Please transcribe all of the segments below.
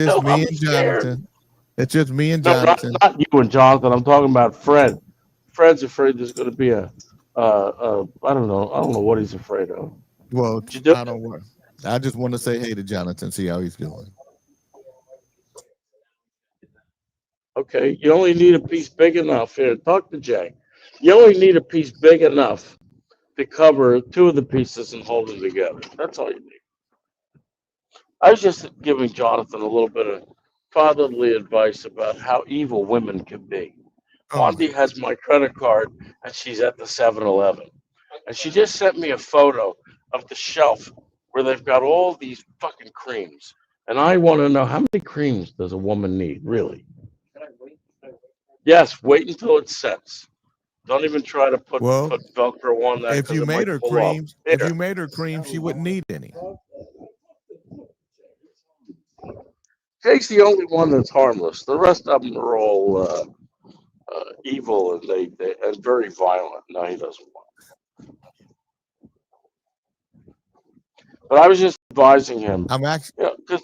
just No, me I'm and scared. Jonathan. It's just me and No, not Jonathan. not you and Jonathan. I'm talking about Fred. Fred's afraid there's going to be I don't know. I don't know what he's afraid of. Well, Did you do I it? don't worry. I just want to say hey to Jonathan, see how he's doing. Okay. You only need a piece big enough. Here, talk to Jay. You only need a piece big enough to cover two of the pieces and hold them together. That's all you need. I was just giving Jonathan a little bit of fatherly advice about how evil women can be. Oh my Wandy has my credit card and she's at the 7-Eleven. And she just sent me a photo of the shelf where they've got all these fucking creams. And I want to know how many creams does a woman need, really? Yes, wait until it sets. Don't even try to well, put Velcro on that if because you it made might her pull off. creams, if Here, you made her creams, she wouldn't need any. Jake's the only one that's harmless. The rest of them are all evil and they and very violent. No, he doesn't want. But I was just advising him, I'm actually because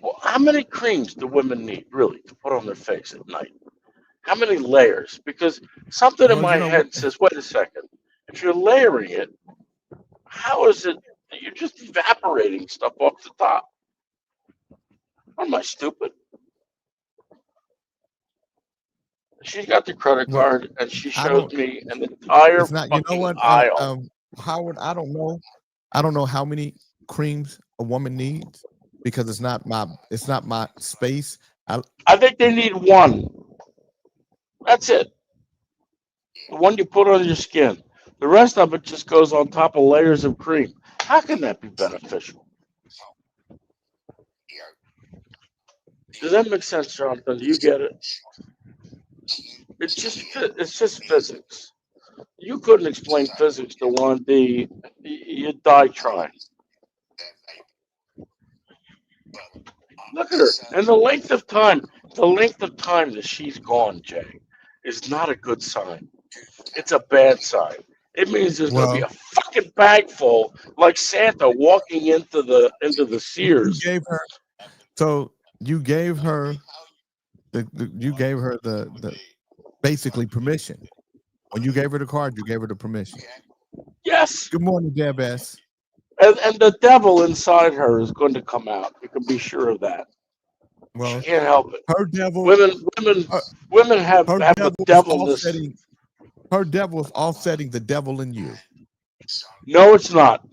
well, how many creams do women need really to put on their face at night? How many layers? Because something in well, my you know what? head says, wait a second. If you're layering it, how is it that you're just evaporating stuff off the top? Am I stupid? She's got the credit Well, card and she I shows don't. me an entire It's not. You know fucking what? aisle. Howard, I don't know. I don't know how many creams a woman needs because it's not my space. I I think they need one. That's it. The one you put on your skin. The rest of it just goes on top of layers of cream. How can that be beneficial? Does that make sense, Jonathan? Do you get it? It's just physics. You couldn't explain physics to one D. You'd die trying. Look at her. And the length of time that she's gone, Jay, is not a good sign. It's a bad sign. It means there's going to be well, a fucking bag full, like Santa walking into the you Sears. gave her. So you gave her you gave her the basically permission. When you gave her the card, you gave her the permission. Yes, Good morning, Deb S. and the devil inside her is going to come out. You can be sure of that. She Well, can't help it. her devil, Women, her, women her have a devil is devilness. offsetting. Her devil is offsetting the devil in you. No, it's not.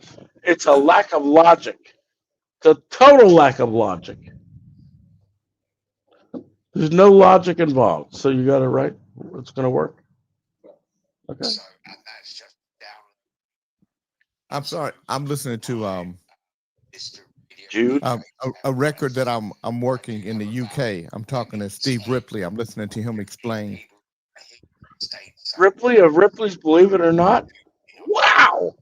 It's a lack of logic. It's a total lack of logic. There's no logic involved. So you got it right. It's going to work. Okay. I'm sorry. I'm listening to Jude. a record that I'm working in the UK. I'm talking to Steve Ripley. I'm listening to him explain. Ripley of Ripley's Believe It or Not. Wow.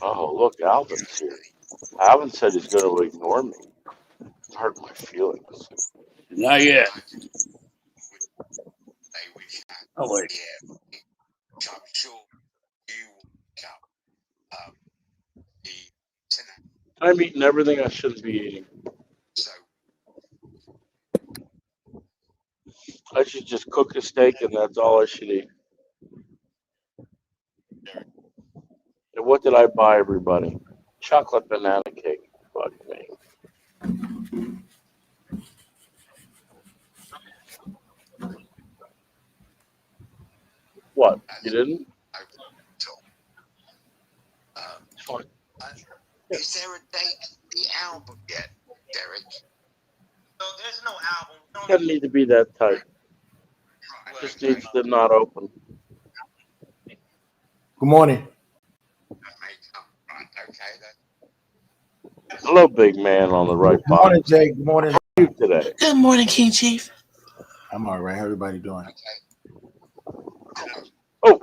Oh, look, Alvin's here. Alvin said he's going to ignore me. Hurt my feelings. Not yet. Oh wait. I'm eating everything I shouldn't be eating. I should just cook a steak and that's all I should eat. And what did I buy everybody? Chocolate banana cake. Fuck me. What? You didn't? Fine. Yeah. Doesn't need to be that tight. Just needs to not open. Good morning. Hello, big man on the right Good bottom. morning, Jay. Good morning. How are you today? Good morning, King Chief. I'm all right. How everybody doing? Oh,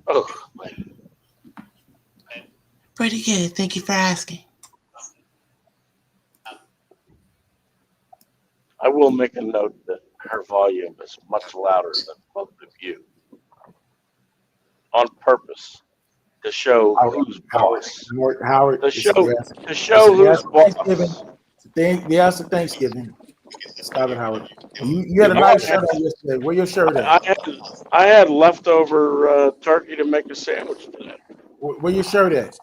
oh. Pretty good. Thank you for asking. I will make a note that her volume is much louder than both of you on purpose to to show Howard, who's boss. Howard, To it's show the to show who's Thanksgiving. boss. The answer Thanksgiving. Stop it, Howard. You had a nice shirt on yesterday. Where your shirt at? I had leftover turkey to make a sandwich today. Where your shirt at?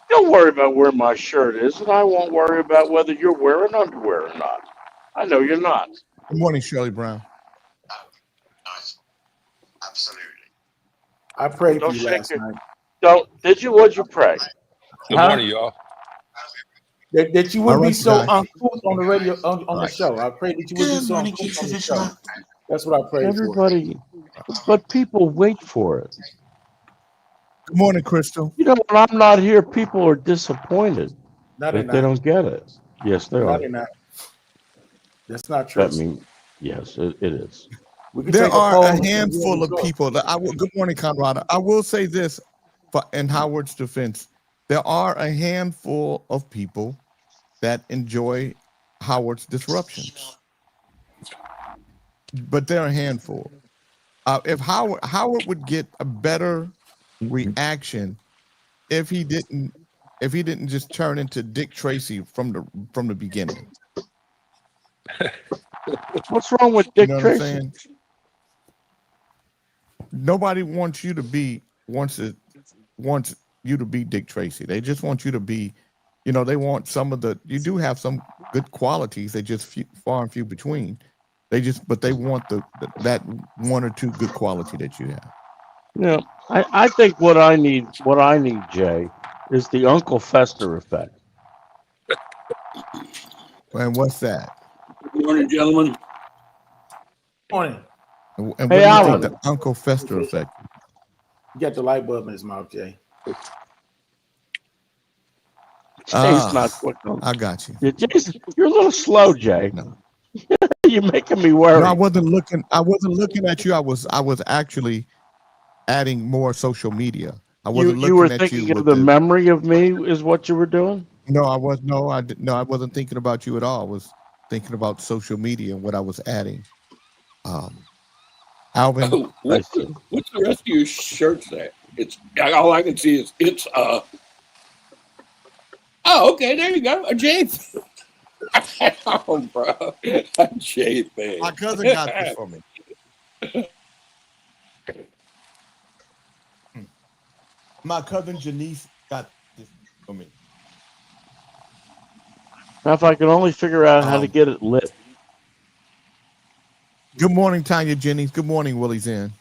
Don't worry about where my shirt is, and I won't worry about whether you're wearing underwear or not. I know you're not. Good morning, Shirley Brown. I prayed for Don't you shake last it. night. Did you? What'd you pray? Good Huh? morning, y'all. That you All wouldn't right, be so guys. uncouth on the radio on the Right. show. I prayed that you wouldn't be Good so morning, uncouth Keith on the Official. show. That's what I prayed for. Everybody, but people wait for it. Good morning, Crystal. You know, when I'm not here, people are disappointed No, they're that they not. don't get it. Yes, they No, are. they're not. That's not true. That means yes, it is. We can There take are poll a and see handful who of wins. people that good morning, Colorado. I will say this in Howard's defense. There are a handful of people that enjoy Howard's disruptions. But they're a handful. If Howard would get a better reaction if he didn't just turn into Dick Tracy from the beginning. What's wrong with You Dick know what I'm Tracy? saying? Nobody wants you to be wants you to be Dick Tracy. They just want you to be, they want some of the. You do have some good qualities. They just far and few between. But they want that one or two good quality that you have. Yeah, I think what I need, Jay, is the Uncle Fester effect. And what's that? Good morning, gentlemen. Morning. And what Hey, do you Alan. think the Uncle Fester effect? You got the light bulb in his mouth, Jay. Jay's not quick on. I got you. Yeah, you're a little slow, Jay. No. You're making me worry. No, I wasn't looking at you. I was actually adding more social media. I wasn't you were looking at you thinking of with the memory of me is what you were doing? No, I wasn't thinking about you at all. I was thinking about social media and what I was adding. Alvin, Oh, what's the rest of your shirts at? It's all I can see is it's Oh, okay, there you go. A Jay. Oh, bro, a Jay fan. my cousin got this for me. My cousin Janice got this for me. Now, if I could only figure out how to get it lit. Good morning, Tanya Jennings. Good morning, Willie Zinn.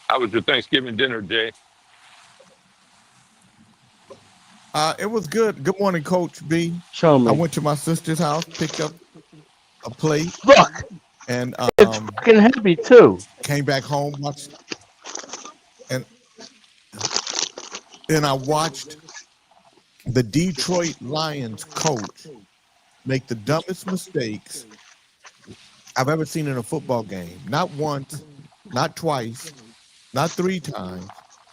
How was your Thanksgiving dinner, Jay? It was good. Good morning, Coach B. Show me. I went to my sister's house, picked up a plate, Look, and it's fucking heavy too. came back home, watched, and then I watched the Detroit Lions coach make the dumbest mistakes I've ever seen in a football game. Not once, not twice, not 3 times,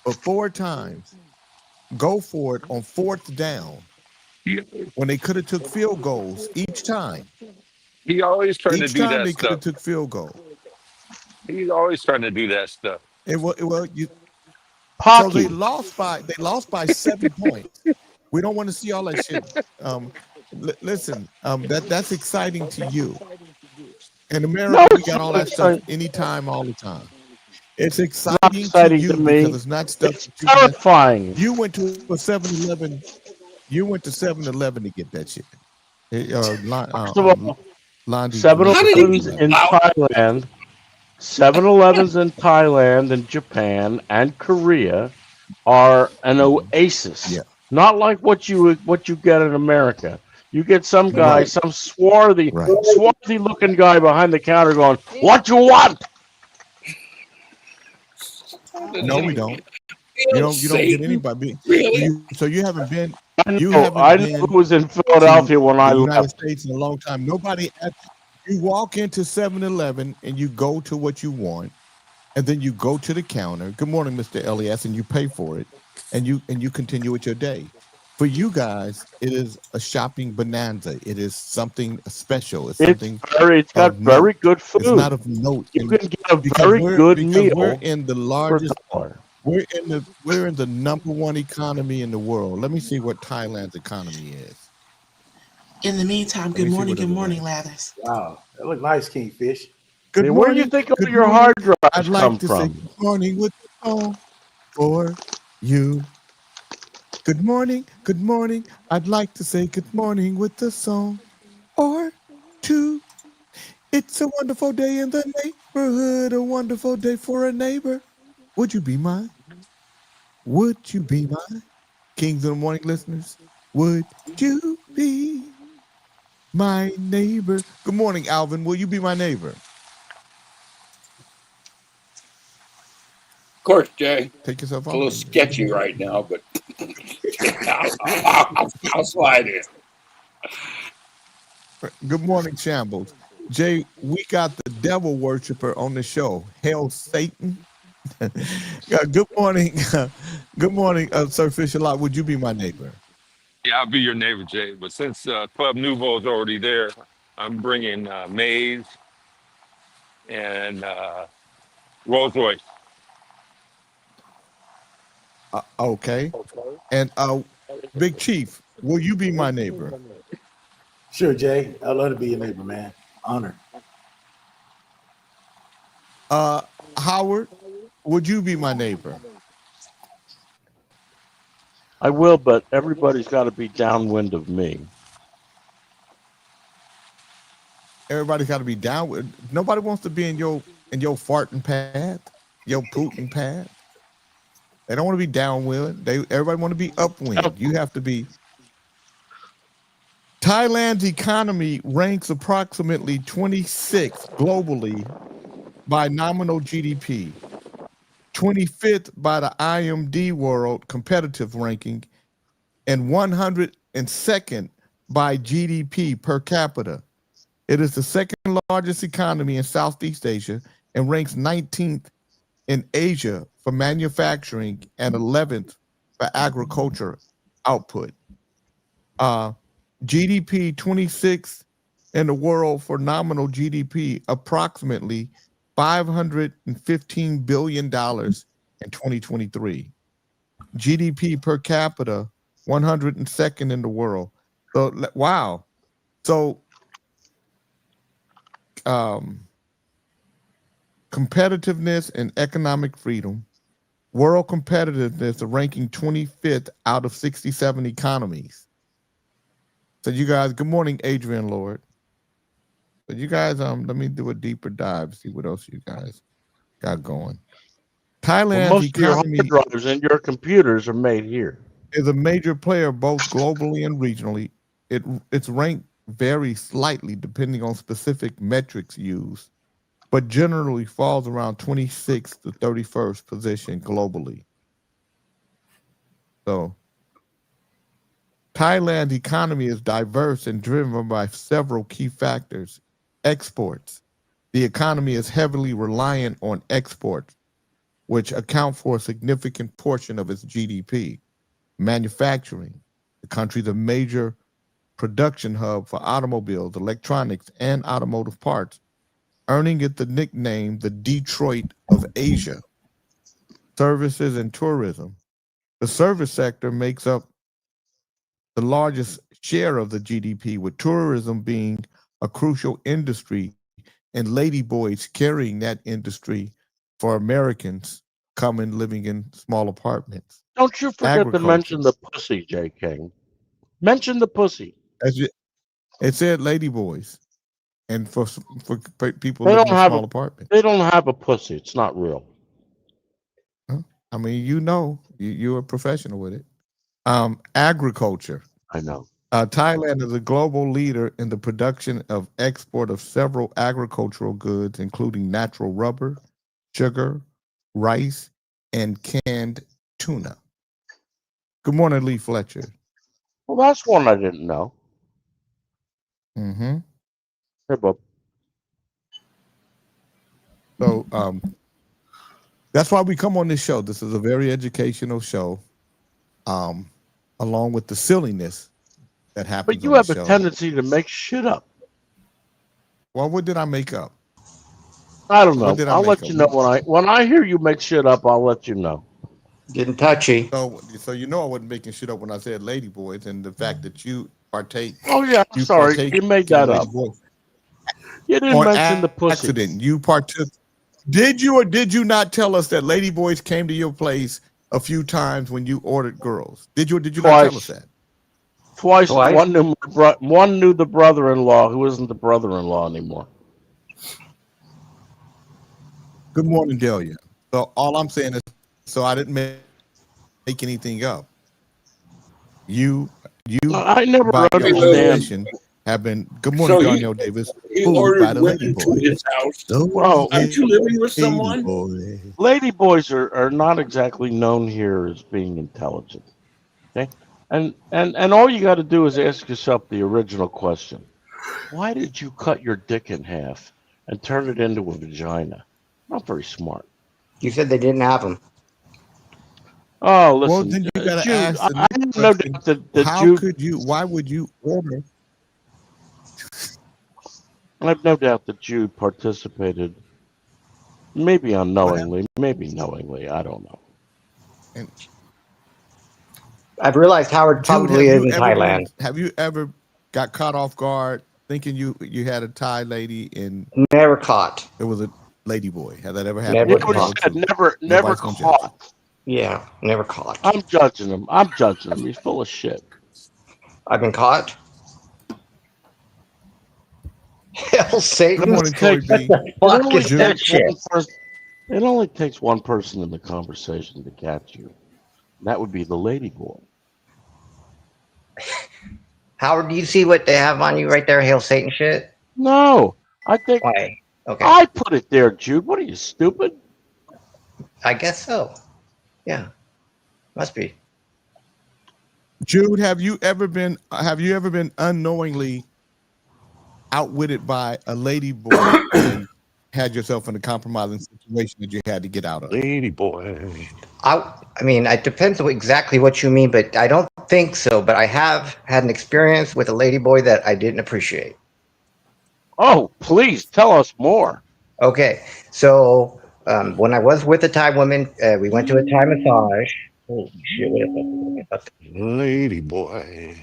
but 4 times. Go for it on 4th down when they could have took field goals each time. He always trying to Each do time that they could have stuff. took field goal. He's always trying to do that stuff. So So they Pocky. lost by 7 points. We don't want to see all that shit. Listen, that's exciting to you. In America, No, we it's got all not that stuff exciting. anytime, all the time. It's exciting, exciting to you to me. because it's not stuff It's that you can- terrifying. You went to a 7-Eleven. You went to 7-Eleven to get that shit. First of all, Laundry 7-Elevens Detergent. in Thailand, 7-Elevens in Thailand and Japan and Korea are an oasis. Yeah. Not like what you get in America. You get some guy, Right. some swarthy Right. looking guy behind the counter going, "What you want?" No, we don't. You don't get anybody. Really? So you haven't been I You know, haven't I been knew it was in Philadelphia when I in the United left. States in a long time. Nobody. You walk into 7-Eleven and you go to what you want, and then you go to the counter. Good morning, Mr. Elias, and you pay for it, and you continue with your day. For you guys, it is a shopping bonanza. It is something special. It's It's something it's got of very note. good It's not food. of note, You and can get a because very we're good because we're meal in the for a largest, dollar. we're in the number one economy in the world. Let me see what Thailand's economy is. In the meantime, Let me see what good it'll morning, rank. Lathers. Wow, that look nice, Kingfish. Good Hey, where do you morning. think all Good your morning. hard drives I'd like come to say from? good morning with the song for you. Good morning. Good morning. I'd like to say good morning with the song or two. It's a wonderful day in the neighborhood, a wonderful day for a neighbor. Would you be mine? Would you be mine? Kings of the Morning listeners, would you be my neighbor? Good morning, Alvin. Will you be my neighbor? Of course, Jay. Take yourself It's a off little mute. sketchy right now, but I'll slide in. Good morning, Shambles. Jay, we got the devil worshiper on the show. Hail Satan. Good morning. Good morning, Sir Fisher Lot. Would you be my neighbor? Yeah, I'll be your neighbor, Jay. But since Club Nouveau is already there, I'm bringing maize and Rolls Royce. Okay. And Big Chief, will you be my neighbor? Sure, Jay. I'd love to be your neighbor, man. Honor. Howard, would you be my neighbor? I will, but everybody's got to be downwind of me. Everybody's got to be down with. Nobody wants to be in your farting path, your Putin path. They don't want to be downwind. Everybody want to be upwind. You have to be. Thailand's economy ranks approximately 26th globally by nominal GDP, 25th by the IMD World Competitive Ranking, and 102nd by GDP per capita. It is the second largest economy in Southeast Asia and ranks 19th in Asia for manufacturing and 11th for agriculture output. GDP 26th in the world for nominal GDP, approximately $515 billion in 2023. GDP per capita, 102nd in the world. So, wow. So, competitiveness and economic freedom, world competitiveness are ranking 25th out of 67 economies. So you guys, good morning, Adrian Lord. But you guys, let me do a deeper dive, see what else you guys got going. Thailand's Well, most of your hard economy drives and your computers are made here. is a major player both globally and regionally. Its rank varies slightly depending on specific metrics used, but generally falls around 26th to 31st position globally. So Thailand's economy is diverse and driven by several key factors. Exports. The economy is heavily reliant on exports, which account for a significant portion of its GDP. Manufacturing. The country's a major production hub for automobiles, electronics, and automotive parts, earning it the nickname the Detroit of Asia. Services and tourism. The service sector makes up the largest share of the GDP, with tourism being a crucial industry and ladyboys carrying that industry for Americans coming living in small apartments. Don't you forget to mention the pussy, J. King. Mention the pussy. It said ladyboys, and for people They living don't in have small a. apartments. They don't have a pussy. It's not real. Huh? I mean, you're a professional with it. Agriculture. I know. Thailand is a global leader in the production of export of several agricultural goods, including natural rubber, sugar, rice, and canned tuna. Good morning, Lee Fletcher. Well, that's one I didn't know. Mm-hmm. Hey, Bob. So that's why we come on this show. This is a very educational show. along with the silliness that happens. But you on have the a show. tendency to make shit up. Well, what did I make up? I don't know. What did I I'll make let up? you know when I hear you make shit up. I'll let you know. Getting touchy. So you know I wasn't making shit up when I said lady boys, and the fact that you partake. Oh yeah, I'm You sorry. partake You made in that lady up. boys You didn't on mention the pussy. accident. You partook. Did you or did you not tell us that lady boys came to your place a few times when you ordered girls? Did you or did you not tell us Twice. that? Twice. Twice? One knew the brother-in-law who isn't the brother-in-law anymore. Good morning, Delia. So all I'm saying is, so I didn't make anything up. You, I never by your own understand. admission, have been. Good morning, So Darnell Davis. he Fooled by ordered the lady women to boys. his house. Those Well, Aren't you living with lady someone? boys. lady boys are not exactly known here as being intelligent. Okay, and all you got to do is ask yourself the original question: why did you cut your dick in half and turn it into a vagina? Not very smart. You said they didn't have them. Oh, Well, listen, then you got to Jude. ask the I have next no question. doubt that How Jude. could you? Why would you order? I have no doubt that Jude participated, maybe unknowingly, maybe knowingly. I don't know. And I've realized Howard Jude, probably is in Thailand. have you ever got caught off guard thinking you had a Thai lady and Never caught. it was a lady boy? Has that ever Never happened? You know what caught. he said? Never Nobody's gonna judge you. caught. Yeah, never caught. I'm judging him. I'm judging him. He's full of shit. I've been caught. Hell, Satan. Good morning, Corey Take- B. It only Jude. takes one person. It only takes one person in the conversation to catch you. That would be the lady boy. Howard, do you see what they have on you right there? Hail Satan shit. No, I think Why? Okay, I put it there, Jude. What are you, stupid? I guess so. Yeah, must be. Jude, have you ever been unknowingly outwitted by a lady boy and had yourself in a compromising situation that you had to get out of? Lady boy. I mean, it depends on exactly what you mean, but I don't think so. But I have had an experience with a ladyboy that I didn't appreciate. Oh, please tell us more. Okay, so when I was with a Thai woman, we went to a Thai massage. Holy shit! Lady boy.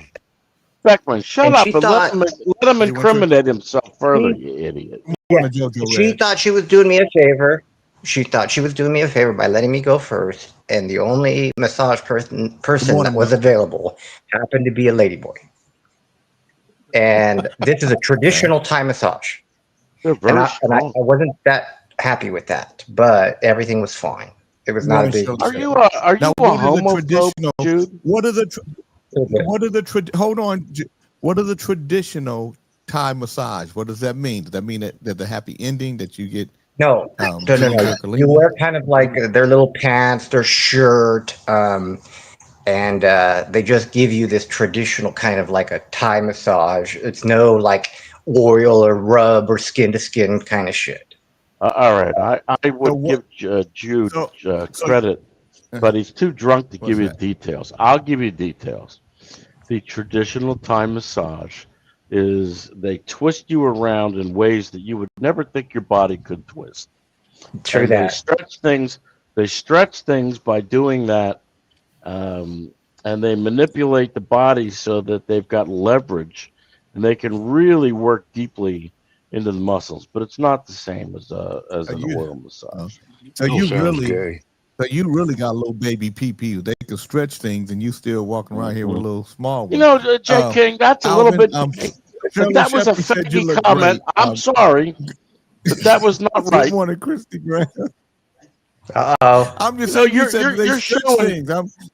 Beckman, shut And up she and let him You went to- incriminate himself further, you idiot. Yeah, JoJo she Red. thought she was doing me a favor. She thought she was doing me a favor by letting me go first, and the only massage person morning, that was Mel. available happened to be a ladyboy. And this is a traditional Thai massage. They're And very I strong. wasn't that happy with that, but everything was fine. It was not a big Morning, Are Shirley. you a Now, a what is the homophobe, traditional? Jude? What are the deal. what are the hold on? What are the traditional Thai massage? What does that mean? Does that mean that the happy ending that you get? No, No. You wear kind of like their little pants, their shirt, and they just give you this traditional kind of like a Thai massage. It's no like oil or rub or skin to skin kind of shit. All right, I would So what- give Jude so- credit, but he's too drunk to What's give you that? details. I'll give you details. The traditional Thai massage is they twist you around in ways that you would never think your body could twist. True And they that. stretch things. They stretch things by doing that, and they manipulate the body so that they've got leverage, and they can really work deeply into the muscles. But it's not the same as an you- oil massage. So Still you sounds really, gay. so you really got a little baby PP. They can stretch things, and you still walking around here with a little small one. You know, Jay King, that's a little bit. Shirley That was a Shepherd said you fakey look comment. great. I'm sorry, but that was not Good right. morning, Christy Graham. Uh-oh. I'm just No, saying you're- you said you're- they you're stretch showing- things.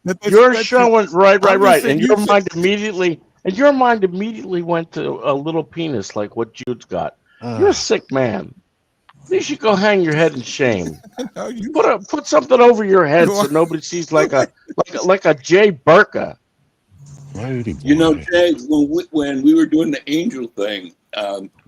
That they You're stretch showing right, I'm just right, saying and you your said- mind immediately went to a little penis like what Jude's got. You're a sick man. You should go hang your head in shame. No, you- Put something over your head so nobody sees like a Jay Burka. Lady boy. You know, Jay, when we were doing the angel thing,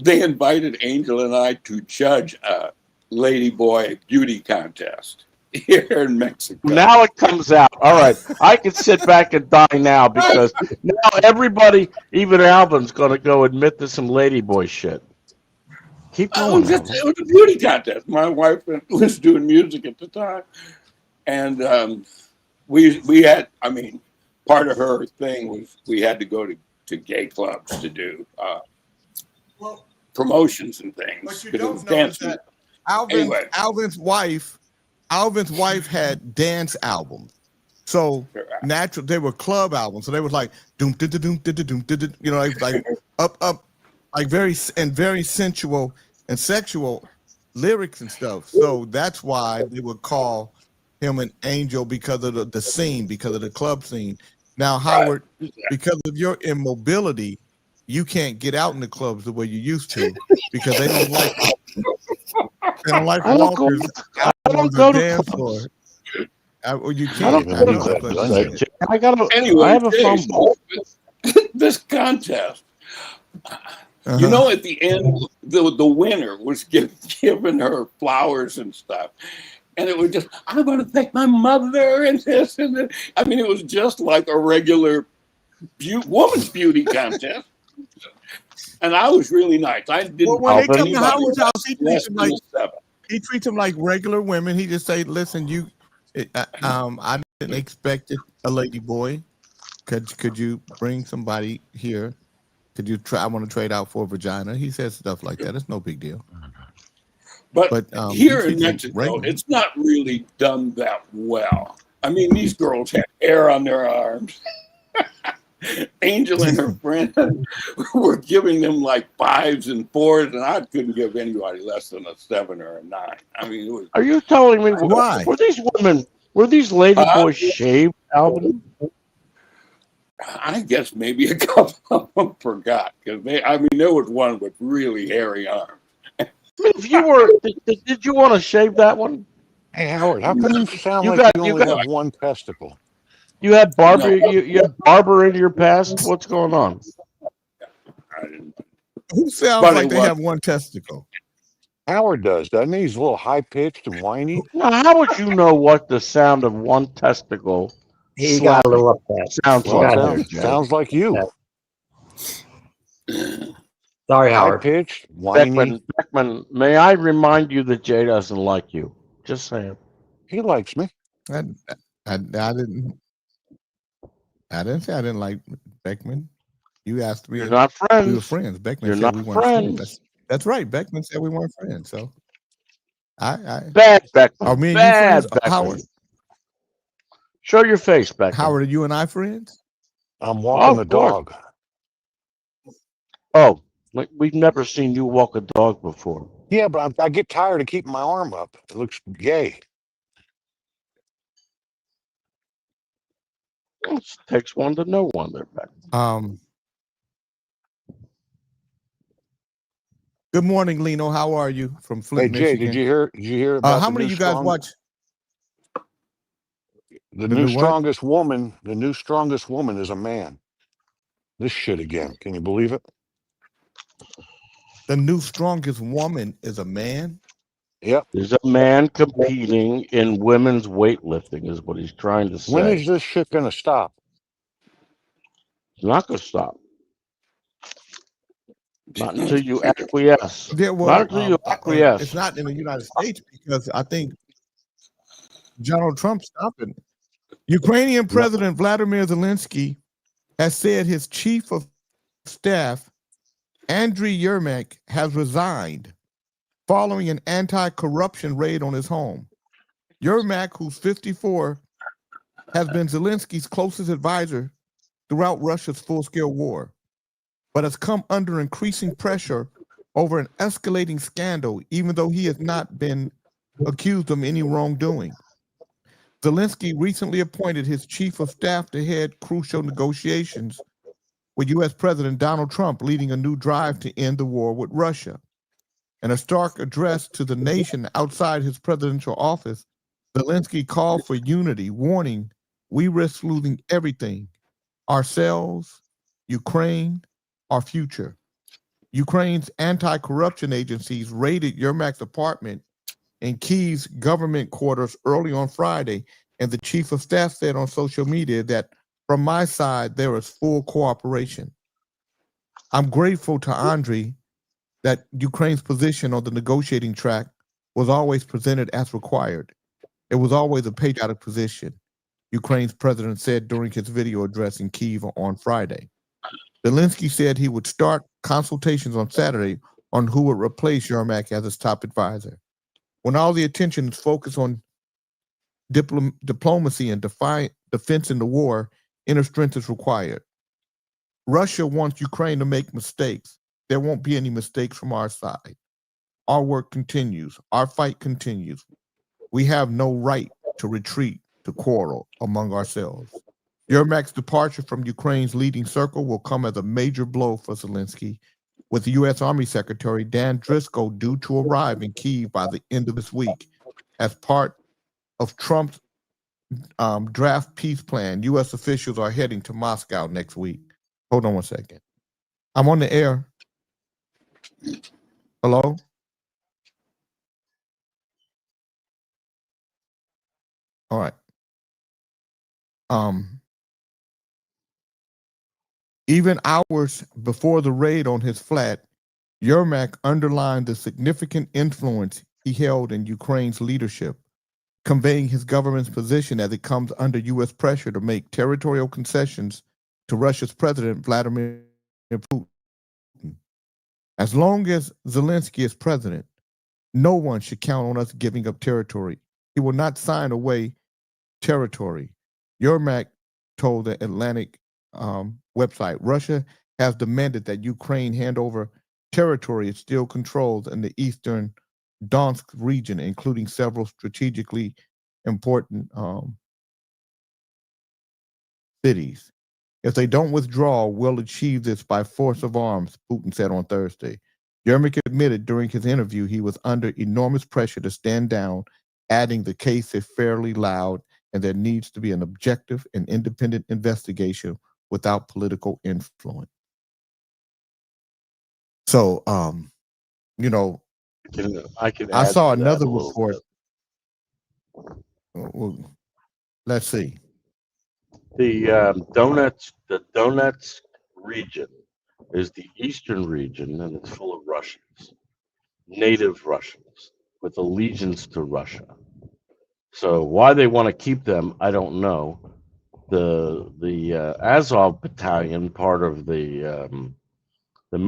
they invited Angel and I to judge a Ladyboy beauty contest. here in Mexico. Now it comes out. All right. I can sit back and die now because now everybody, even Alvin's going to go admit to some ladyboy shit. Keep going, Alvin. It was a beauty contest. My wife was doing music at the time. And we had, I mean, part of her thing was we had to go to gay clubs to do promotions and things. What you 'cause it was don't know is dancing. that Alvin's wife had dance albums. So natural, they were club albums. So they was like doom doom doom doom doom, you know, like up, like very sensual and sexual lyrics and stuff. So that's why they would call him an angel, because of the scene, because of the club scene. Now, Howard, because of your immobility, you can't get out in the clubs the way you used to, because they don't like I don't go- walkers I don't on go the to dance clubs. floor. Or you I can't. don't I go know, to that's what I'm saying. Anyway, I have a phone Jay, book. this contest, Uh-huh. you know, at the end, the winner was giving her flowers and stuff. And it was just, I'm going to thank my mother and this and that. I mean, it was just like a regular woman's beauty contest. And I was really nice. I didn't. Well, when they come to anybody Howard's house, he less treats them than like a 7. regular women. He just say, "Listen, I didn't expect it, a lady boy. Could you bring somebody here? Could you try? I want to trade out for a vagina." He says stuff like that. It's no big deal. But he here in treats them Mexico, regular. it's not really done that well. I mean, these girls had hair on their arms. Angel and her friend were giving them like 5s and 4s, and I couldn't give anybody less than a 7 or a 9. I mean, it was. Are you telling me Why? were these ladyboys shaved, Alvin? I guess maybe a couple of them forgot, because there was one with really hairy arms. I mean, if you were, did you want to shave that one? Hey Howard, how come you sound You like got- you you only got- have one testicle? You had Barber. No. You had Barber in your past. What's going on? I didn't. Who sounds But like it they was- have one testicle? Howard does, doesn't he? He's a little high pitched and whiny. Now, how would you know what the sound of one testicle He got a little upset. sounds Well, like? sounds, Jay? sounds like you. Sorry, High Howard. pitched, whiny. Beckman, may I remind you that Jay doesn't like you? Just saying. He likes me. I didn't say I didn't like Beckman. You asked me You're if not we friends. were friends. Beckman You're said not we weren't friends. That's right. Beckman said we weren't friends. So I Bad Beckman. are me and you Bad friends? Beckman. Howard, Show your face, Beckman. Howard, are you and I friends? I'm walking the of course. dog. Oh, we've never seen you walk a dog before. Yeah, but I get tired of keeping my arm up. It looks gay. It takes one to know one there, Beckman. Good morning, Lino. How are you from Flint, Hey Jay, Michigan? did you hear about How the many new of you guys strong- watch? the the new new what? strongest woman? The new strongest woman is a man. This shit again. Can you believe it? The new strongest woman is a man. Yep. There's a man competing in women's weightlifting, is what he's trying to say. When is this shit gonna stop? It's not going to stop. Not until you acquiesce. Yeah, well, Not until you acquiesce. it's not in the United States because I think Donald Trump stopped it. Ukrainian President Vladimir Zelensky has said his chief of staff, Andriy Yermak, has resigned following an anti-corruption raid on his home. Yermak, who's 54, has been Zelensky's closest advisor throughout Russia's full-scale war, but has come under increasing pressure over an escalating scandal, even though he has not been accused of any wrongdoing. Zelensky recently appointed his chief of staff to head crucial negotiations with U.S. President Donald Trump, leading a new drive to end the war with Russia. In a stark address to the nation outside his presidential office, Zelensky called for unity, warning, "We risk losing everything: ourselves, Ukraine, our future." Ukraine's anti-corruption agencies raided Yermak's apartment in Kiev's government quarters early on Friday, and the chief of staff said on social media that from my side, there is full cooperation. I'm grateful to Andriy that Ukraine's position on the negotiating track was always presented as required. It was always a patriotic position, Ukraine's president said during his video address in Kyiv on Friday. Zelensky said he would start consultations on Saturday on who would replace Yermak as his top advisor. When all the attention is focused on diplomacy and defense in the war, inner strength is required. Russia wants Ukraine to make mistakes. There won't be any mistakes from our side. Our work continues. Our fight continues. We have no right to retreat, to quarrel among ourselves. Yermak's departure from Ukraine's leading circle will come as a major blow for Zelensky, with the U.S. Army Secretary Dan Driscoll due to arrive in Kyiv by the end of this week. As part of Trump's draft peace plan, U.S. officials are heading to Moscow next week. Hold on one second. I'm on the air. Hello? All right. Even hours before the raid on his flat, Yermak underlined the significant influence he held in Ukraine's leadership, conveying his government's position as it comes under U.S. pressure to make territorial concessions to Russia's president, Vladimir Putin. As long as Zelensky is president, no one should count on us giving up territory. He will not sign away territory. Yermak told the Atlantic website, Russia has demanded that Ukraine hand over territory it still controls in the eastern Donetsk region, including several strategically important cities. If they don't withdraw, we'll achieve this by force of arms, Putin said on Thursday. Yermak admitted during his interview he was under enormous pressure to stand down, adding the case is fairly loud and there needs to be an objective and independent investigation without political influence. So, you know, I saw another report. Well, let's see. The Donetsk region is the eastern region, and it's full of Russians, native Russians with allegiance to Russia. So why they want to keep them, I don't know. The Azov battalion, part of the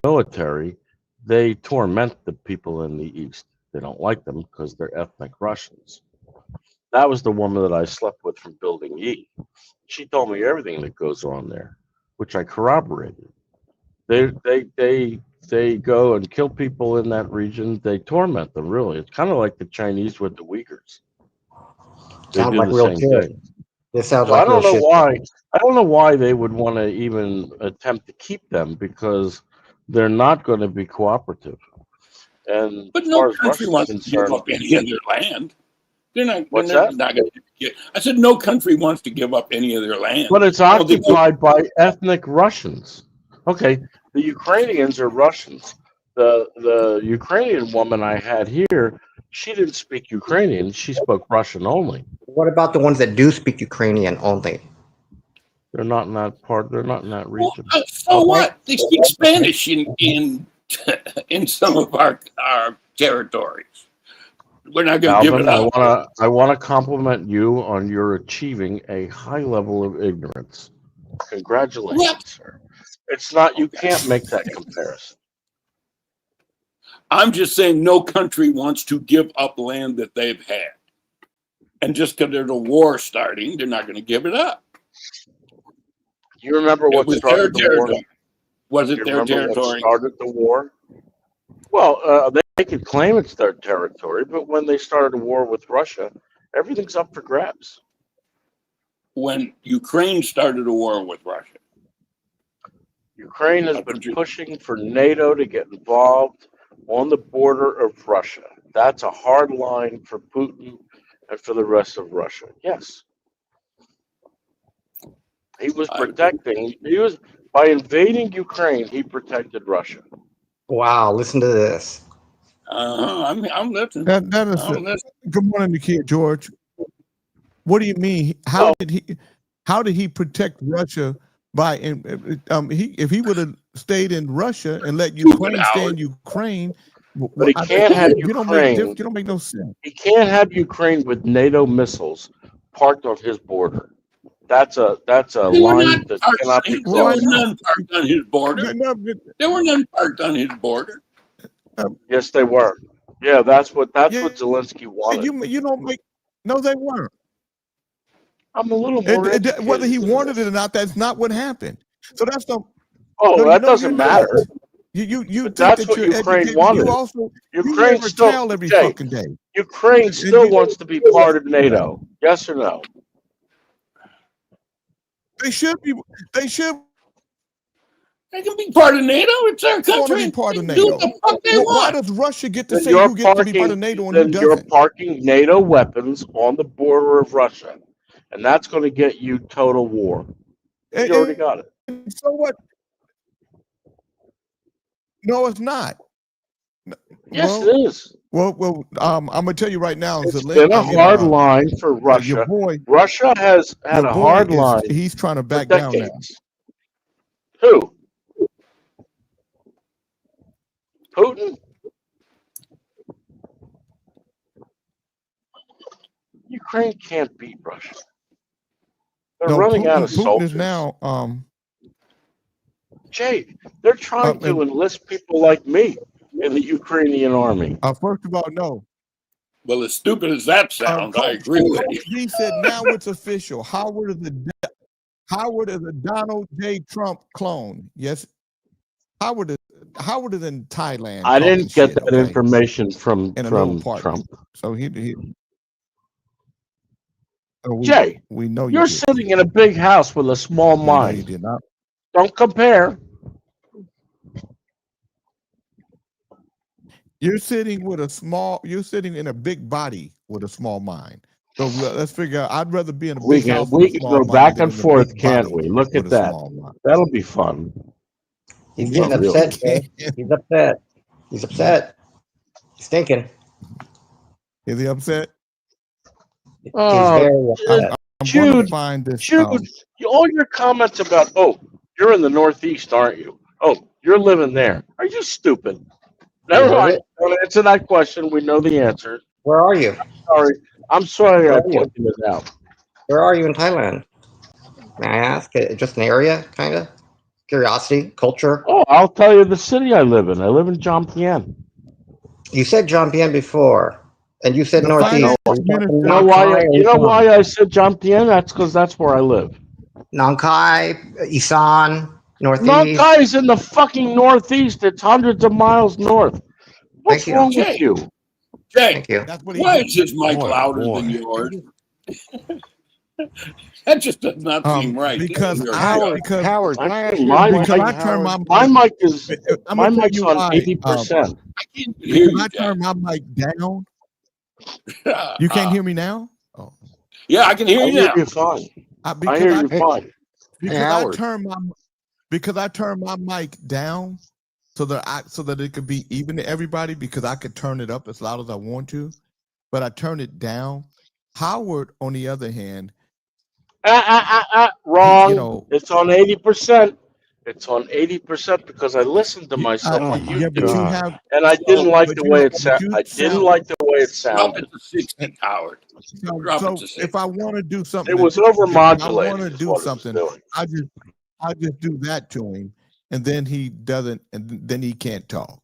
military, they torment the people in the east. They don't like them because they're ethnic Russians. That was the woman that I slept with from Building E. She told me everything that goes on there, which I corroborated. They go and kill people in that region. They torment them, really. It's kind of like the Chinese with the Uyghurs. They Sounds do like the real same shit. thing. This sounds So like I don't real know shit. why. I don't know why they would want to even attempt to keep them, because they're not going to be cooperative. And But as no far as country Russia's wants to give concerned, up any of their land. what's They're that? not going to get. I said no country wants to give up any of their land. But it's All they do- occupied by ethnic Russians. Okay, the Ukrainians are Russians. The Ukrainian woman I had here, she didn't speak Ukrainian. She spoke Russian only. What about the ones that do speak Ukrainian only? They're not in that part. They're not in that Well, region. so Okay. what? They speak Spanish in some of our territories. We're not going to give Alvin, it up. I want to compliment you on your achieving a high level of ignorance. Congratulations, What? sir. It's not. You can't make that comparison. I'm just saying no country wants to give up land that they've had. And just because there's a war starting, they're not going to give it up. You remember It what was started their the war? territory. Was You it their remember what territory? started the war? Well, they could claim it's their territory, but when they started a war with Russia, everything's up for grabs. When Ukraine started a war with Russia. Ukraine has been pushing for NATO to get involved on the border of Russia. That's a hard line for Putin and for the rest of Russia. Yes. He was protecting, by invading Ukraine, he protected Russia. Wow, listen to this. I'm listening. That is I'm listening. Good morning, the kid George. What do you mean? How did he protect Russia by if he would have stayed in Russia and let Ukraine stay in Ukraine? But he can't have you Ukraine. you don't make no sense. He can't have Ukraine with NATO missiles parked on his border. That's a They were line not that parked cannot on be his- There were crossed. none parked on his border. No, There were none parked on his border. Yes, they were. Yeah, that's what Yeah. Zelensky wanted. you don't make no, they weren't. I'm a little more educated Whether he than wanted this. it or not, that's not what happened. So that's the Oh, no, that no, doesn't you're matter. not. You But think that's that what you're Ukraine educated. wanted. You also you Ukraine never still, tell every Jay, fucking day. Ukraine still you- wants to be part of NATO. Yes or no? They should be. They should They can be part of NATO. It's their want to country. be part They of can do NATO. what the fuck they Well, why want. does Russia get to Then say you're who gets to be part of NATO and who then you're doesn't? parking NATO weapons on the border of Russia, and that's going to get you total war. You already got it. And so what? No, it's not. Yes, Well, it is. well, I'm gonna tell you right now. It's been a hard line for Your Russia. boy, Russia has had your a boy hard line he's trying to for back down now. decades. Who? Putin? Ukraine can't beat Russia. They're No, running out of Putin soldiers. is now. Jay, they're trying to enlist people like me in the Ukrainian army. First of all, no. Well, as stupid as that sounds, I agree with you. He said now it's official. Howard is a Donald J. Trump clone. Yes, Howard is in Thailand. I didn't talking get shit, that okay? information from In a little party. Trump. So so Jay, we know you're did. sitting in a big house with a small We know you mind. did not. Don't compare. You're sitting in a big body with a small mind. So let's figure out. I'd rather be in a We big can house with a go small mind back than and in a forth, big can't body we? Look with at a that. small mind. That'll be fun. He's getting Not really. upset, Jay. He's upset. He's upset. He's thinking. Is he upset? He's Oh, very upset. I'm going to Jude, find this. Jude, all your comments about, oh, you're in the Northeast, aren't you? Oh, you're living there. Are you stupid? Never Yeah, mind. Don't answer that question. We know the answer. Where are you? I'm sorry I Where are you? pointed it out. Where are you in Thailand? May I ask? Just an area, kind of? Curiosity, culture? Oh, I'll tell you the city I live in. I live in Jomtien. You said Jomtien before, and you said The Northeast. finance minister- You know why I said Jomtien? That's because that's where I live. Nong Khai, Isan, Northeast. Nong Khai is in the fucking Northeast. It's hundreds of miles north. What's Thank you. wrong Jay. with you? Jay, Thank you. That's what he why is his mic Boy, louder boy. than yours? That just does not seem right. because You're Howard, because Howard, can I ask you Mine- a because question, I turn Howard? My mic is I'm my gonna tell mic's you on why, 80%. I can't hear because you, I turn my mic down. You can't hear me now. Oh, Yeah, I can hear I you hear now. you fine. I because hear I you fine. because Howard. I turn my mic down so that it could be even to everybody, because I could turn it up as loud as I want to, but I turn it down. Howard, on the other hand, Wrong. you know, It's on 80%. It's on 80% because I listened to you- myself Oh, on my yeah, but YouTube, you God. have and I didn't like but the you way know, it but sounded. you I didn't sound- like the way it Drop sounded. it to 60, Howard. so, Drop so it to 60. if I want to do something, It was to- I overmodulated. want to is do what it was something. doing. I just do that to him, and then he doesn't, and then he can't talk.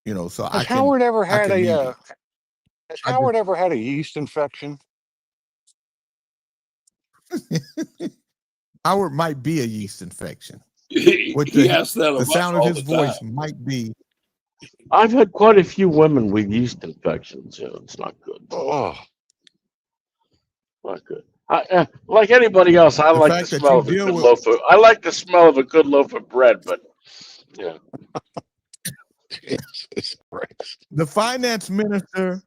You know, so Has I can. Howard ever I had can mute a it. has I Howard ever had a yeast infection? Howard might be a yeast infection. He With the- asks that of The us sound of all his the voice time. might be. I've had quite a few women with yeast infections. You know, it's not good. Oh, Not good. Like anybody else, I The like the fact that smell you of a deal good with- loaf of. I like the smell of a good loaf of bread, but yeah. Jesus Christ. The finance minister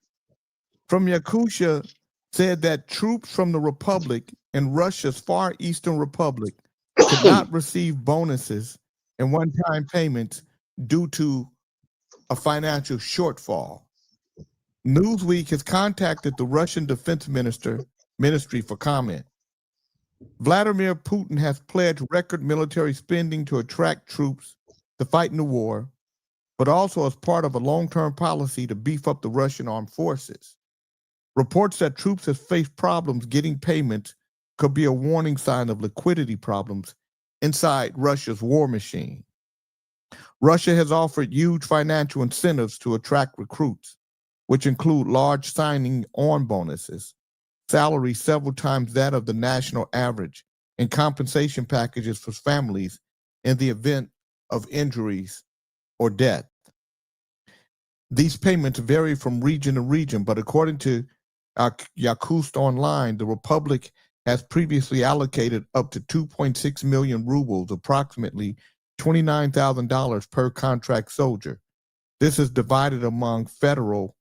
from Yakutia said that troops from the Republic and Russia's Far Eastern Republic could not receive bonuses and one-time payments due to a financial shortfall. Newsweek has contacted the Russian Defense Ministry for comment. Vladimir Putin has pledged record military spending to attract troops to fight in the war, but also as part of a long-term policy to beef up the Russian armed forces. Reports that troops have faced problems getting payments could be a warning sign of liquidity problems inside Russia's war machine. Russia has offered huge financial incentives to attract recruits, which include large signing on bonuses, salary several times that of the national average, and compensation packages for families in the event of injuries or death. These payments vary from region to region, but according to Yakutsk Online, the Republic has previously allocated up to 2.6 million rubles, approximately $29,000 per contract soldier. This is divided among federal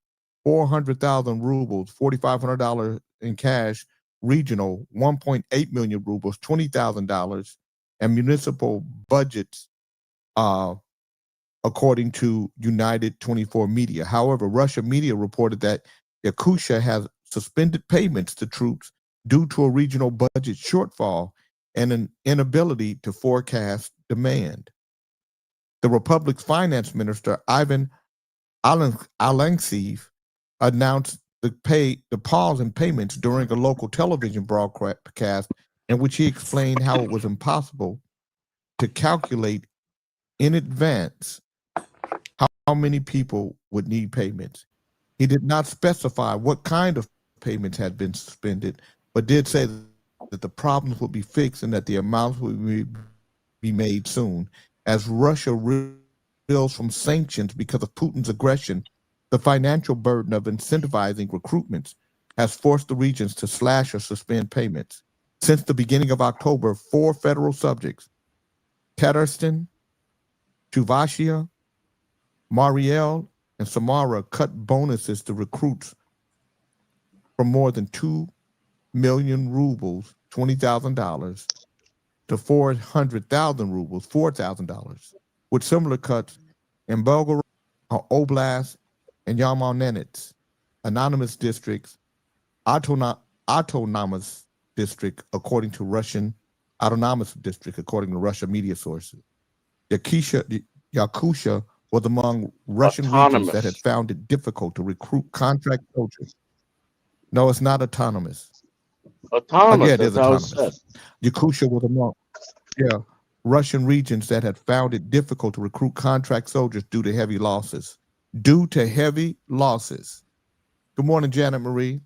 400,000 rubles, $4,500 in cash, regional 1.8 million rubles, $20,000, and municipal budgets, according to United 24 Media. However, Russia media reported that Yakutia has suspended payments to troops due to a regional budget shortfall and an inability to forecast demand. The Republic's finance minister, Ivan Alexeyev, announced the pause in payments during a local television broadcast in which he explained how it was impossible to calculate in advance how many people would need payments. He did not specify what kind of payments had been suspended, but did say that the problems would be fixed and that the amounts would be made soon. As Russia reels from sanctions because of Putin's aggression, the financial burden of incentivizing recruitments has forced the regions to slash or suspend payments. Since the beginning of October, 4 federal subjects, Tatarstan, Chuvashia, Mariel, and Samara, cut bonuses to recruits from more than 2 million rubles, $20,000, to 400,000 rubles, $4,000, with similar cuts in Belgorod, Oblast, and Yarmolenets, anonymous districts, autonomous district, according to Russian media sources. Yakutia was among Russian regions that had found it difficult to recruit contract soldiers. No, it's not autonomous. Autonomous. Yeah, it is autonomous. autonomous. Yakutia was among Russian regions that had found it difficult to recruit contract soldiers due to heavy losses. Good morning, Janet Marie.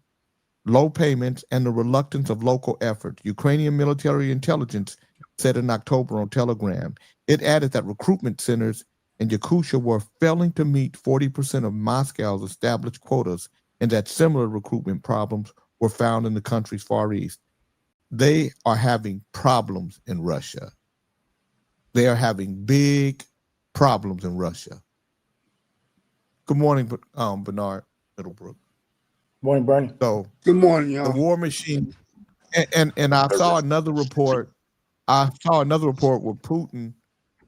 Low payments and the reluctance of local effort. Ukrainian military intelligence said in October on Telegram. It added that recruitment centers in Yakutia were failing to meet 40% of Moscow's established quotas and that similar recruitment problems were found in the country's Far East. They are having problems in Russia. They are having big problems in Russia. Good morning, Bernard Middlebrook. Morning, Bernie. So Good morning, y'all. the war machine, and I saw another report. where Putin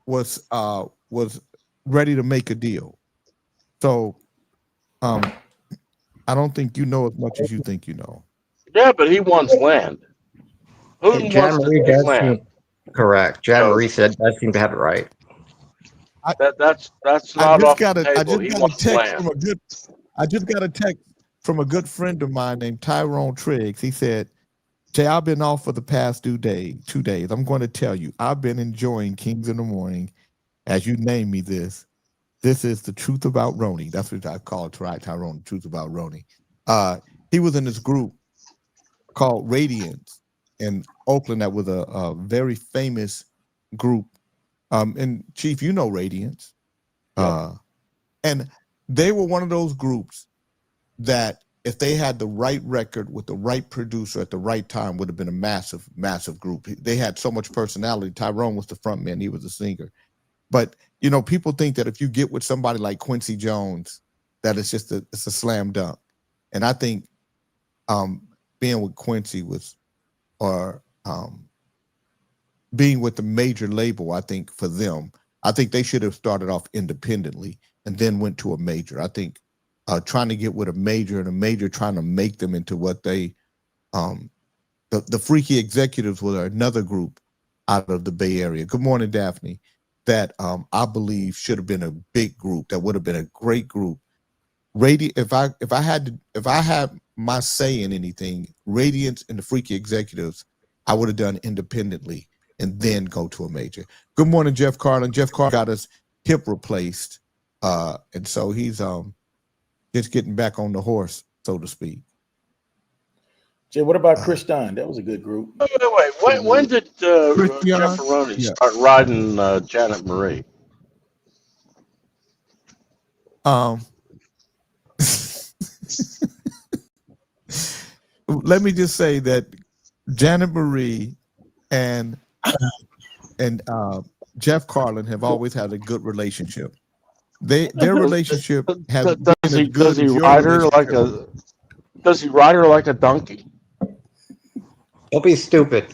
was ready to make a deal. So I don't think you know as much as you think you know. Yeah, but he wants land. Putin Jan wants Marie to take does land. seem correct. Jan Marie does seem to have it right. That's not off the table. He wants land. I just got a text from a good friend of mine named Tyrone Triggs. He said, Jay, I've been off for the past 2 days. I'm going to tell you, I've been enjoying Kings in the Morning. As you named me this is the truth about Roni. That's what I call it, Tyrone, the truth about Roni. He was in this group called Radiance in Oakland that was a very famous group. And Chief, you know Radiance. And they were one of those groups that if they had the right record with the right producer at the right time would have been a massive, massive group. They had so much personality. Tyrone was the front man. He was the singer. But, people think that if you get with somebody like Quincy Jones, that it's just it's a slam dunk. And I think being with Quincy being with the major label, I think for them, I think they should have started off independently and then went to a major. I think trying to get with a major, and a major trying to make them into what they, the freaky executives were another group out of the Bay Area. Good morning, Daphne. That I believe should have been a big group. That would have been a great group. If I had my say in anything, Radiance and the freaky executives, I would have done independently and then go to a major. Good morning, Jeff Carlin. Jeff Carlin got his hip replaced, and so he's just getting back on the horse, so to speak. Jay, what about Chris Dunn? That was a good group. Wait. When did Christian? Jefferoni Yeah. start riding Janet Marie? Let me just say that Janet Marie and Jeff Carlin have always had a good relationship. Their relationship has been as good Does he as your ride her like relationship. Does he ride her like a donkey? Don't be stupid.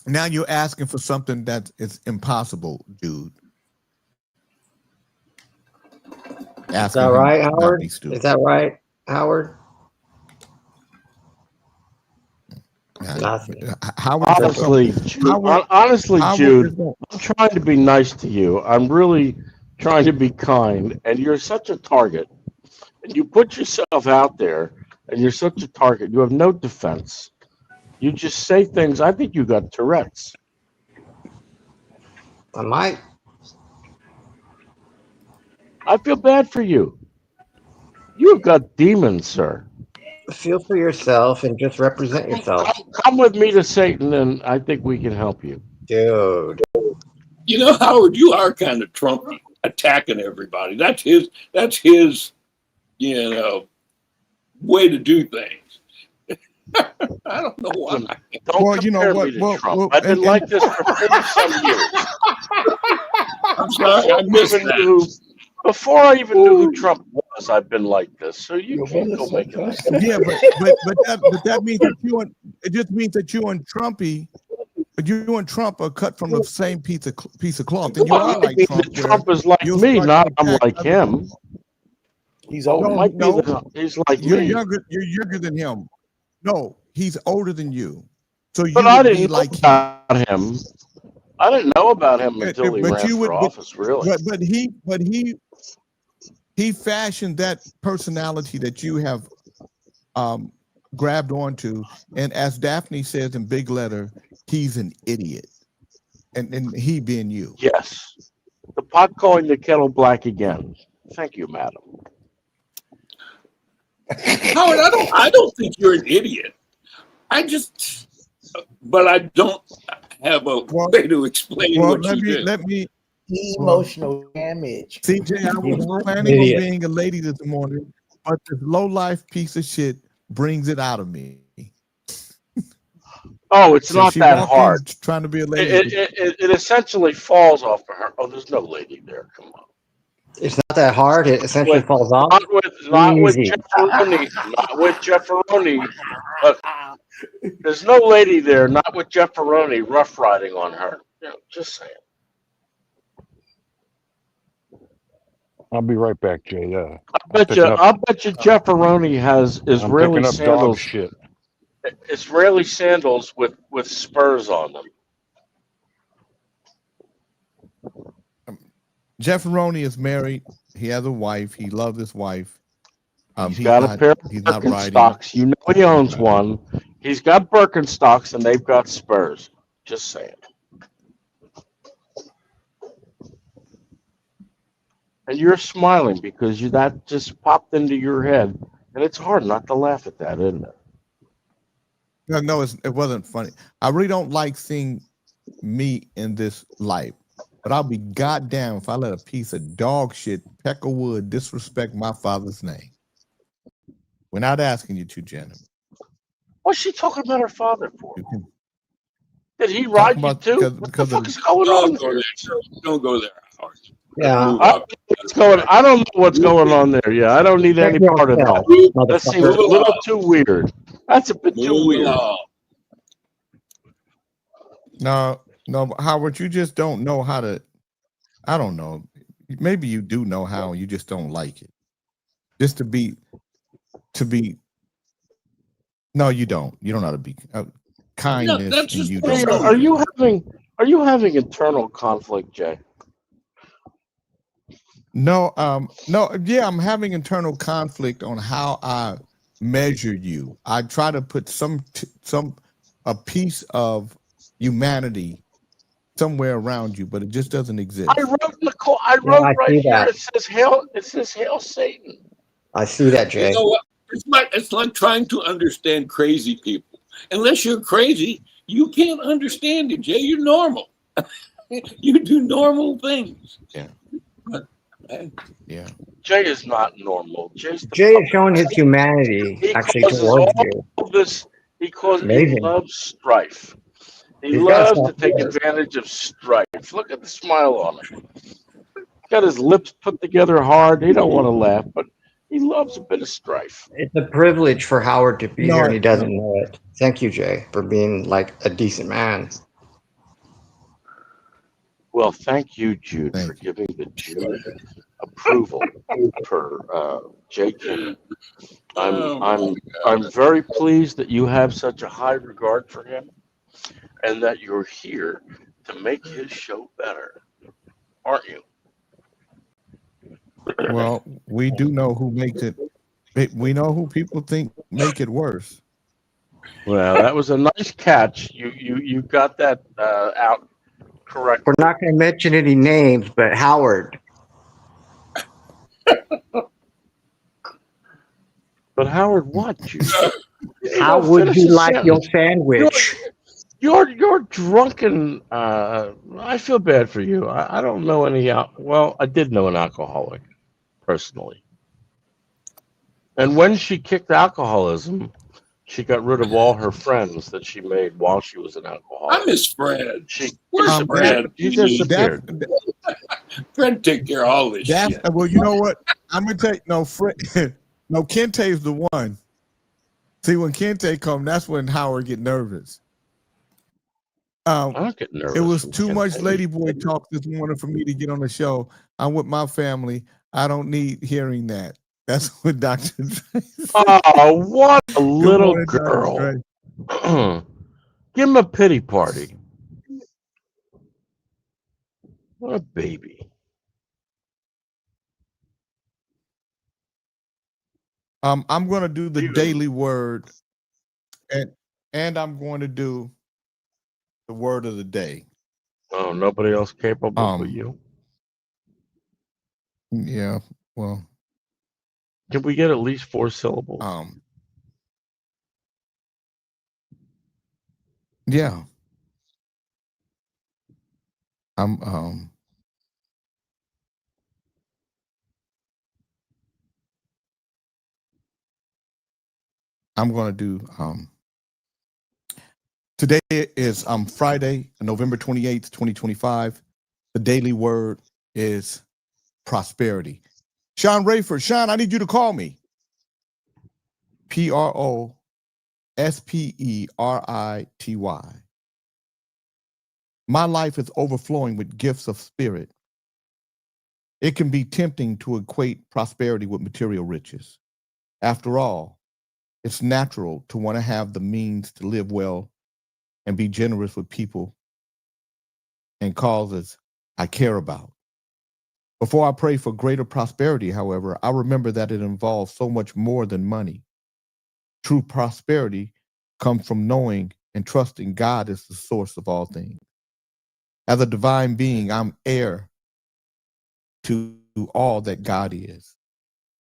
Now you're asking for something that is impossible, dude. Is that right, Howard? Is that right, Howard? Honestly, Jude, I'm trying to be nice to you. I'm really trying to be kind, and you're such a target. And you put yourself out there, and you're such a target. You have no defense. You just say things. I think you got Tourette's. I might. I feel bad for you. You've got demons, sir. Feel for yourself and just represent yourself. Come with me to Satan, and I think we can help you. Dude. You know, Howard, you are kind of Trumpy, attacking everybody. That's his, you know, way to do things. I don't know why. Don't compare me to Trump. I've been like this for 40-some years. I'm sorry, I missed that. Before I even knew who Trump was, I've been like this. So you can't go make it. Yeah, but that means that it just means that you and Trumpy, you and Trump are cut from the same piece of cloth. And you are like Trump. Trump is like me, not I'm like him. He's old. He's like you're me. younger. You're younger than him. No, he's older than you. So you But I would didn't be know like about him. I didn't know about him until he ran for office. Really. But he fashioned that personality that you have grabbed onto, and as Daphne says in big letter, he's an idiot, and he being you. Yes, the pot calling the kettle black again. Thank you, madam. Howard, I don't think you're an idiot. But I don't have a way to explain what you did. Let me. Emotional damage. CJ, I was planning on being a lady this morning, but this low-life piece of shit brings it out of me. Oh, it's not that hard. Trying to be a lady. It essentially falls off of her. Oh, there's no lady there. Come on. It's not that hard. It essentially falls off. Not with Jefferoni. Not with Jefferoni. But there's no lady there. Not with Jefferoni rough riding on her. You know, just saying. I'll be right back, Jay. I bet you Jefferoni has Israeli sandals. Shit. Israeli sandals with spurs on them. Jefferoni is married. He has a wife. He loves his wife. He's got a pair of Birkenstocks. You know he owns one. He's got Birkenstocks and they've got spurs. Just saying. And you're smiling because that just popped into your head, and it's hard not to laugh at that, isn't it? No, it wasn't funny. I really don't like seeing me in this life, but I'll be goddamn if I let a piece of dog shit, Peckerwood, disrespect my father's name. We're not asking you to, Jenna. What's she talking about her father for? Did he ride you too? What the fuck is going on there? Don't go there, Howard. Yeah. I don't know what's going on there. Yeah, I don't need any part of that. That seems a little too weird. That's a bit too weird. No, Howard, you just don't know how to. I don't know. Maybe you do know how, and you just don't like it. Just to be. No, you don't. You don't know how to be No, kindness, that's and just you Jay, don't know. procedure. are you having internal conflict, Jay? No, no, yeah, I'm having internal conflict on how I measure you. I try to put a piece of humanity somewhere around you, but it just doesn't I exist. wrote Nicole. I Yeah, wrote I right see here. that. It says hail. It says hail Satan. I see that, You Jay. know what? It's like trying to understand crazy people. Unless you're crazy, you can't understand it, Jay. You're normal. You do normal things. Yeah. But, Yeah. Jay is not normal. Jay's the Jay is showing his puppet. humanity He actually causes towards you. all this. He Amazing. loves strife. He He's got a loves to soft take voice. advantage of strife. Look at the smile on him. Got his lips put together hard. He don't want to laugh, but he loves a bit of strife. It's a privilege for Howard to be here, and No, he doesn't know it. Thank you, Jay, for being like a decent man. Well, thank you, Jude, for thank you. giving the Jude approval for Jay Kimmel. oh my I'm God. I'm very pleased that you have such a high regard for him, and that you're here to make his show better, aren't you? Well, we do know who makes it. We know who people think make it worse. Well, that was a nice catch. You got that out correct. We're not going to mention any names, but Howard. But Howard, what you? How Don't would finish you the like your sentence. sandwich? You're drunken. I feel bad for you. I don't know any. Well, I did know an alcoholic personally, and when she kicked alcoholism, she got rid of all her friends that she made while she was an I alcoholic. miss Fred. She Where's disappeared. Fred? She That disappeared. Fred take care of all this that's shit. well, you know what? I'm gonna take no no Kente's the one. See, when Kente come, that's when Howard get nervous. I don't get nervous. It was from too much Kente. ladyboy talk this morning for me to get on the show. I'm with my family. I don't need hearing that. That's what Dr. Dre said. Oh, what a Good little morning, Dr. girl! Dre. Give him a pity party. What a baby. I'm going to do the You- daily word, and I'm going to do the word of the day. Oh, nobody else capable but you. Yeah. Well, Can we get at least 4 syllables? yeah. I'm going to do today is Friday, November 28th, 2025. The daily word is prosperity. Sean Rayford. Sean, I need you to call me. Prosperity. My life is overflowing with gifts of spirit. It can be tempting to equate prosperity with material riches. After all, it's natural to want to have the means to live well and be generous with people and causes I care about. Before I pray for greater prosperity, however, I remember that it involves so much more than money. True prosperity comes from knowing and trusting God is the source of all things. As a divine being, I'm heir to all that God is.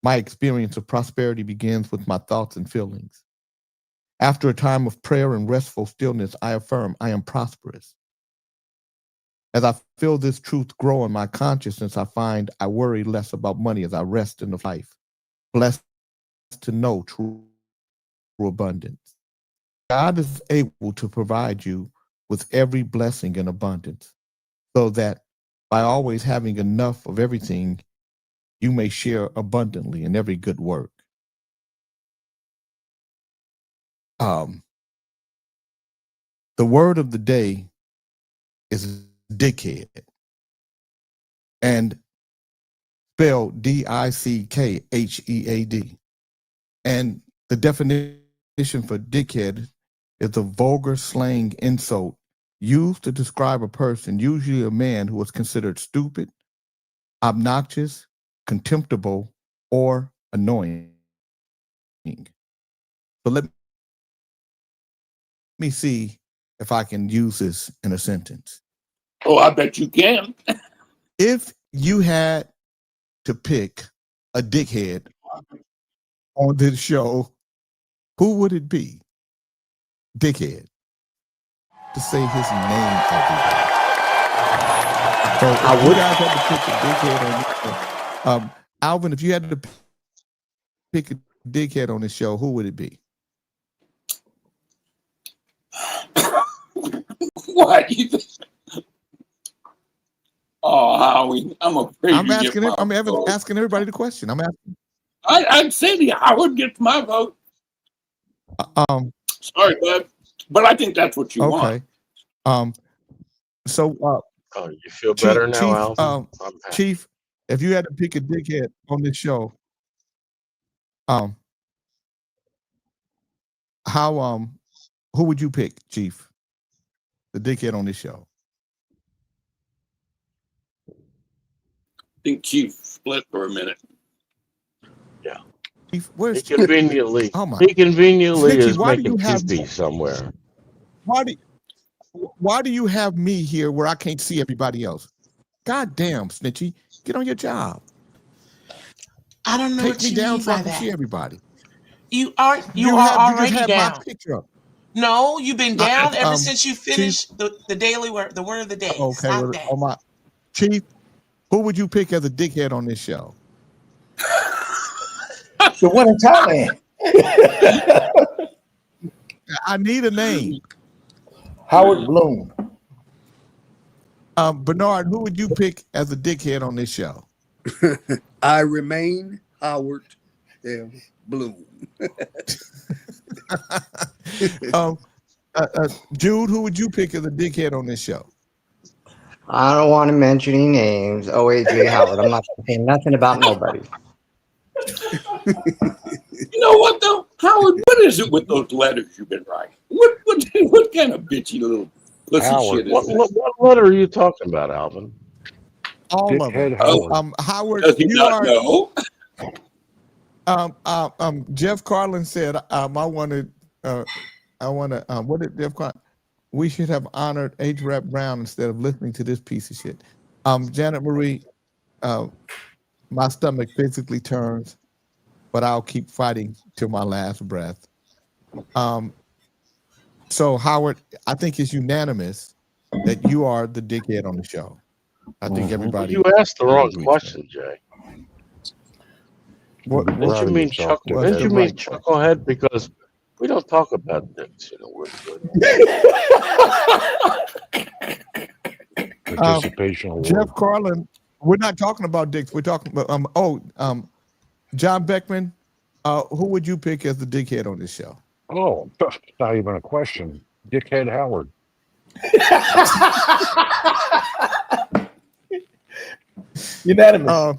My experience of prosperity begins with my thoughts and feelings. After a time of prayer and restful stillness, I affirm I am prosperous. As I feel this truth grow in my consciousness, I find I worry less about money as I rest in the life, blessed to know true abundance. God is able to provide you with every blessing in abundance, so that by always having enough of everything, you may share abundantly in every good work. The word of the day is dickhead. and spelled Dickhead. And the definition for dickhead is a vulgar slang insult used to describe a person, usually a man, who is considered stupid, obnoxious, contemptible, or annoying. So let me see if I can use this in a sentence. Oh, I bet you can. If you had to pick a dickhead on this show, who would it be? Dickhead. To say his name every day. So if you guys had to pick a dickhead on this show, Alvin, if you had to pick a dickhead on this show, who would it be? What? You think? Oh, Howie, I'm afraid I'm you asking. get my I'm vote. asking everybody the question. I'm asking. I'd say the Howard gets my vote. Sorry, bud, but I think that's what you want. Okay. So, Oh, you feel better now, Chief, Alvin? I'm happy. Chief, if you had to pick a dickhead on this show, who would you pick, Chief? The dickhead on this show. I think Chief split for a minute. Yeah. Chief, where's He conveniently, Oh my! he conveniently Snitchy, is why do making you have- TP somewhere. Why do you have me here where I can't see everybody else? God damn, Snitchy, get on your job. I don't know Take what me you down mean so I by can see that. everybody. You are You just already have down. my picture up. No, you've been down ever um, since you finished the daily word, the word of the day. Okay, Stop well, that. on my Chief, who would you pick as a dickhead on this show? The one in Thailand. I need a name. Howard Bloom. Bernard, who would you pick as a dickhead on this show? I remain Howard M. Bloom. Jude, who would you pick as a dickhead on this show? I don't want to mention any names. OAJ Howard. I'm not saying nothing about nobody. You know what though, Howard? What is it with those letters you've been writing? What kind of bitchy little pussy Howard. shit is What this? letter are you talking about, Alvin? All of them. Dickhead Howard. Howard, Does he you not know? Jeff Carlin said, what did Jeff Carlin? We should have honored H. Rap Brown instead of listening to this piece of shit. Janet Marie, my stomach physically turns, but I'll keep fighting till my last breath. So Howard, I think it's unanimous that you are the dickhead on the show. I think everybody. You asked the wrong agrees question, Jay. What, Didn't Proud you of mean yourself, chuckle? Dickhead. Didn't you mean chucklehead? Because we don't talk about dicks in a word. Participation award. Jeff Carlin, we're not talking about dicks. We're talking about John Beckman. Who would you pick as the dickhead on this show? Oh, not even a question. Dickhead Howard. Unanimous.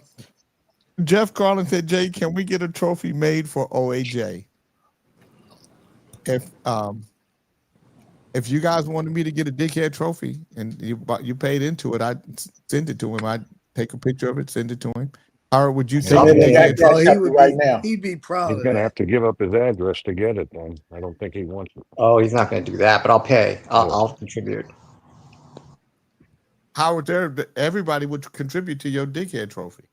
Jeff Carlin said, "Jay, can we get a trophy made for OAJ? If you guys wanted me to get a dickhead trophy and you paid into it, I'd send it to him. I'd take a picture of it, send it to him. Or would you take Send a it to dickhead that trophy? guy. Right now. He'd be proud He's of going to that. have to give up his address to get it then. I don't think he wants it. Oh, he's not going to do that, but I'll pay. I'll contribute. Howard, everybody would contribute to your dickhead trophy.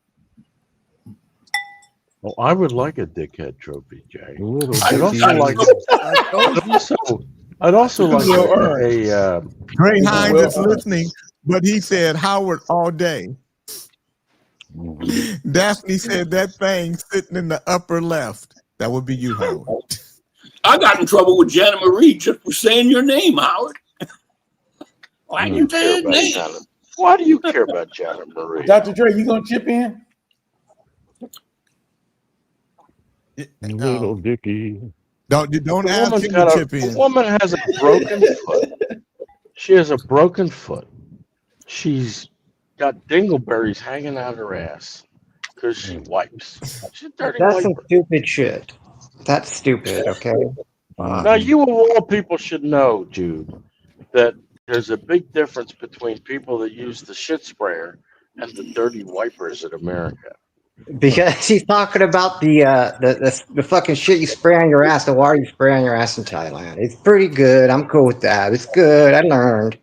Well, I would like a dickhead trophy, Jay. Little I'd also dickhead. like. I told you. I'd also like a Gray Hines Well, is listening, but he said Howard all day. Mhm. Daphne said that thing sitting in the upper left. That would be you, Howard. I got in trouble with Janet Marie just for saying your name, Howard. Why didn't you say his name? Why do you care about Janet Marie? Dr. Dre, you gonna chip in? Little Dicky. Don't The ask woman's him got to a- chip the in. woman has a broken foot. She has a broken foot. She's got dingleberries hanging out her ass because she wipes. She's a dirty That's some wiper. stupid shit. That's stupid. Okay. Now, you of all people should know, Jude, that there's a big difference between people that use the shit sprayer and the dirty wipers in America. Because he's talking about the fucking shit you spray on your ass. So why are you spraying your ass in Thailand? It's pretty good. I'm cool with that. It's good. I learned.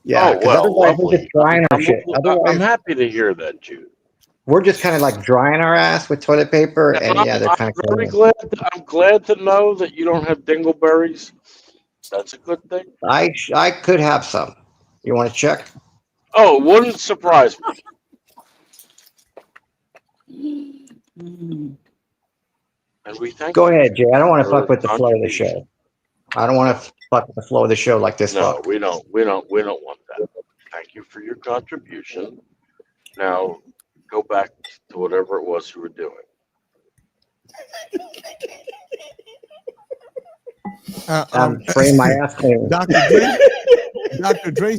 Yeah, Oh, because well, otherwise we're just lovely. drying our shit. I'm Otherwise happy to hear that, Jude. we're just kind of like drying our ass with toilet paper, And and yeah, they're kind of very clean. I'm glad to know that you don't have dingleberries. That's a good thing. I could have some. You want to check? Oh, it wouldn't surprise me. And we thank Go you ahead, Jay. I don't want to for fuck with the flow of the contribution. show. I don't want to fuck with the flow of the show like this. No, Fuck. we don't want that. Thank you for your contribution. Now go back to whatever it was you were doing. I'm spraying my ass clean. Dr. Dre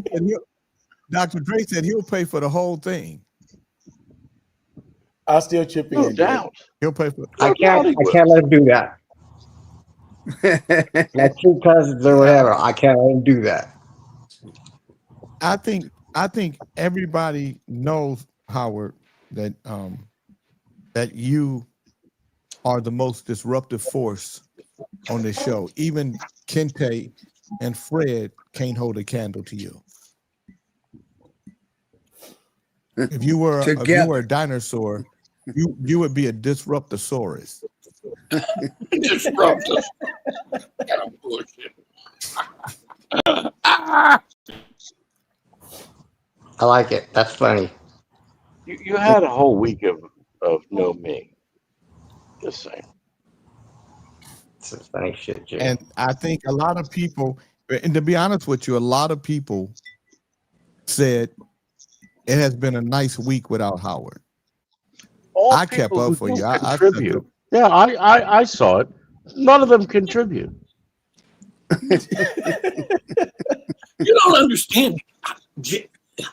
said he'll pay for the whole thing. I'll still chip No in. Jay. doubt. He'll pay for. I can't let him do that. My two cousins or whatever. I can't let him do that. I think everybody knows, Howard, that that you are the most disruptive force on this show. Even Kente and Fred can't hold a candle to you. If you were a dinosaur, you would be a disruptosaurus. Disruptive. Kind of bullshit. I like it. That's funny. You had a whole week of no me. Just saying. It's funny shit, Jay. And I think a lot of people, and to be honest with you, a lot of people said it has been a nice week without Howard. All I kept people up who for you. don't I contribute. Yeah, I saw it. None of them contribute. You don't understand.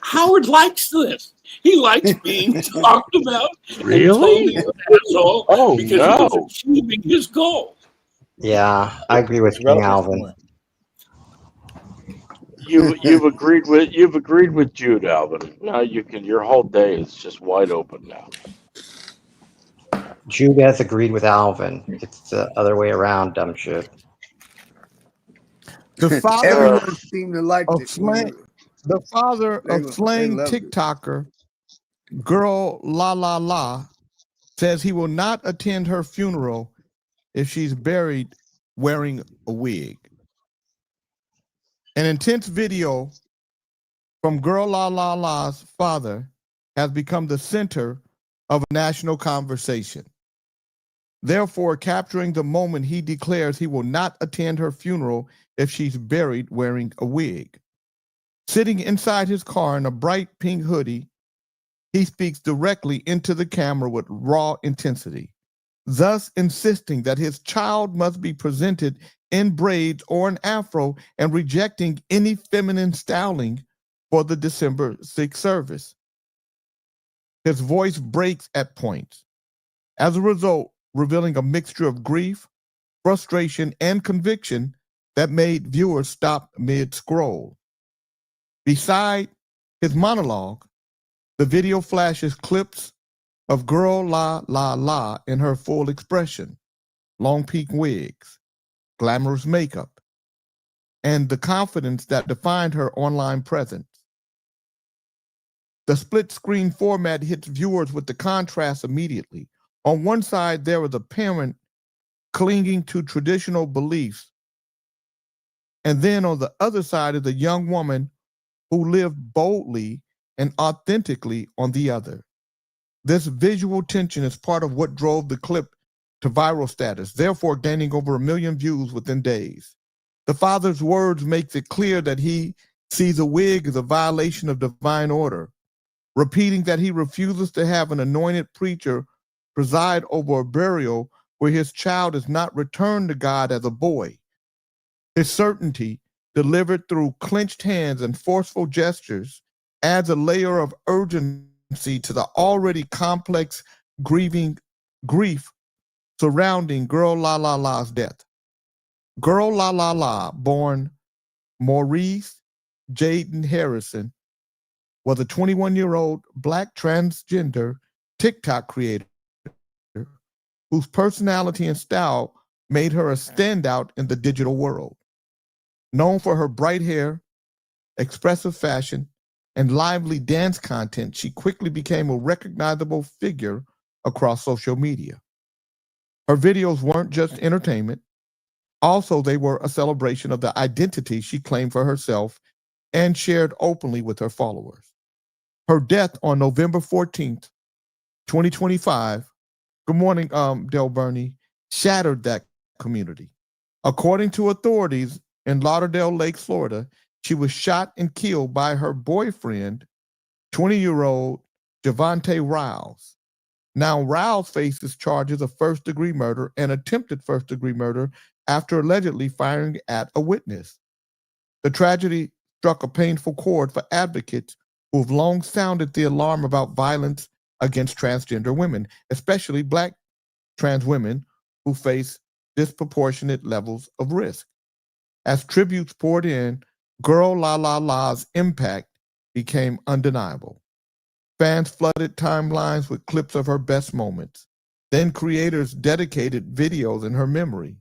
Howard likes this. He likes being talked about. Really? And told he's an asshole Oh, because he no. was achieving his goal. Yeah, I agree with It's King relevant Alvin. point. You've agreed with Jude, Alvin. Now your whole day is just wide open now. Jude has agreed with Alvin. It's the other way around, dumb shit. The father Everyone seemed to like of it. slang, the father They of slang loved it. TikToker, Girl La La La, says he will not attend her funeral if she's buried wearing a wig. An intense video from Girl La La La's father has become the center of a national conversation. Therefore, capturing the moment he declares he will not attend her funeral if she's buried wearing a wig. Sitting inside his car in a bright pink hoodie, he speaks directly into the camera with raw intensity, thus insisting that his child must be presented in braids or an afro and rejecting any feminine styling for the December 6th service. His voice breaks at points. As a result, revealing a mixture of grief, frustration, and conviction that made viewers stop mid-scroll. Beside his monologue, the video flashes clips of Girl La La La in her full expression, long pink wigs, glamorous makeup, and the confidence that defined her online presence. The split screen format hits viewers with the contrast immediately. On one side, there was a parent clinging to traditional beliefs. And then on the other side is a young woman who lived boldly and authentically on the other. This visual tension is part of what drove the clip to viral status, therefore gaining over 1 million views within days. The father's words makes it clear that he sees a wig as a violation of divine order, repeating that he refuses to have an anointed preacher preside over a burial where his child is not returned to God as a boy. His certainty, delivered through clenched hands and forceful gestures, adds a layer of urgency to the already complex grief surrounding Girl La La La's death. Girl La La La, born Maurice Jaden Harrison, was a 21-year-old Black transgender TikTok creator whose personality and style made her a standout in the digital world. Known for her bright hair, expressive fashion, and lively dance content, she quickly became a recognizable figure across social media. Her videos weren't just entertainment. Also, they were a celebration of the identity she claimed for herself and shared openly with her followers. Her death on November 14th, 2025, good morning, Del Burney, shattered that community. According to authorities in Lauderdale Lake, Florida, she was shot and killed by her boyfriend, 20-year-old Javante Riles. Now, Riles faces charges of first-degree murder and attempted first-degree murder after allegedly firing at a witness. The tragedy struck a painful chord for advocates who have long sounded the alarm about violence against transgender women, especially Black trans women who face disproportionate levels of risk. As tributes poured in, Girl La La La's impact became undeniable. Fans flooded timelines with clips of her best moments. Then creators dedicated videos in her memory.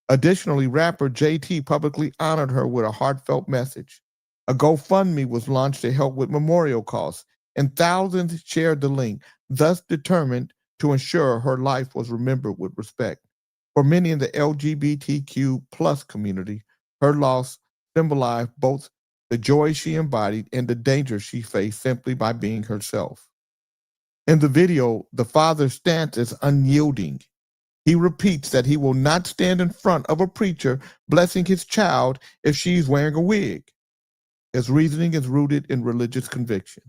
Additionally, rapper JT publicly honored her with a heartfelt message. A GoFundMe was launched to help with memorial costs, and thousands shared the link, thus determined to ensure her life was remembered with respect. For many in the LGBTQ plus community, her loss symbolized both the joy she embodied and the danger she faced simply by being herself. In the video, the father's stance is unyielding. He repeats that he will not stand in front of a preacher blessing his child if she's wearing a wig. His reasoning is rooted in religious conviction.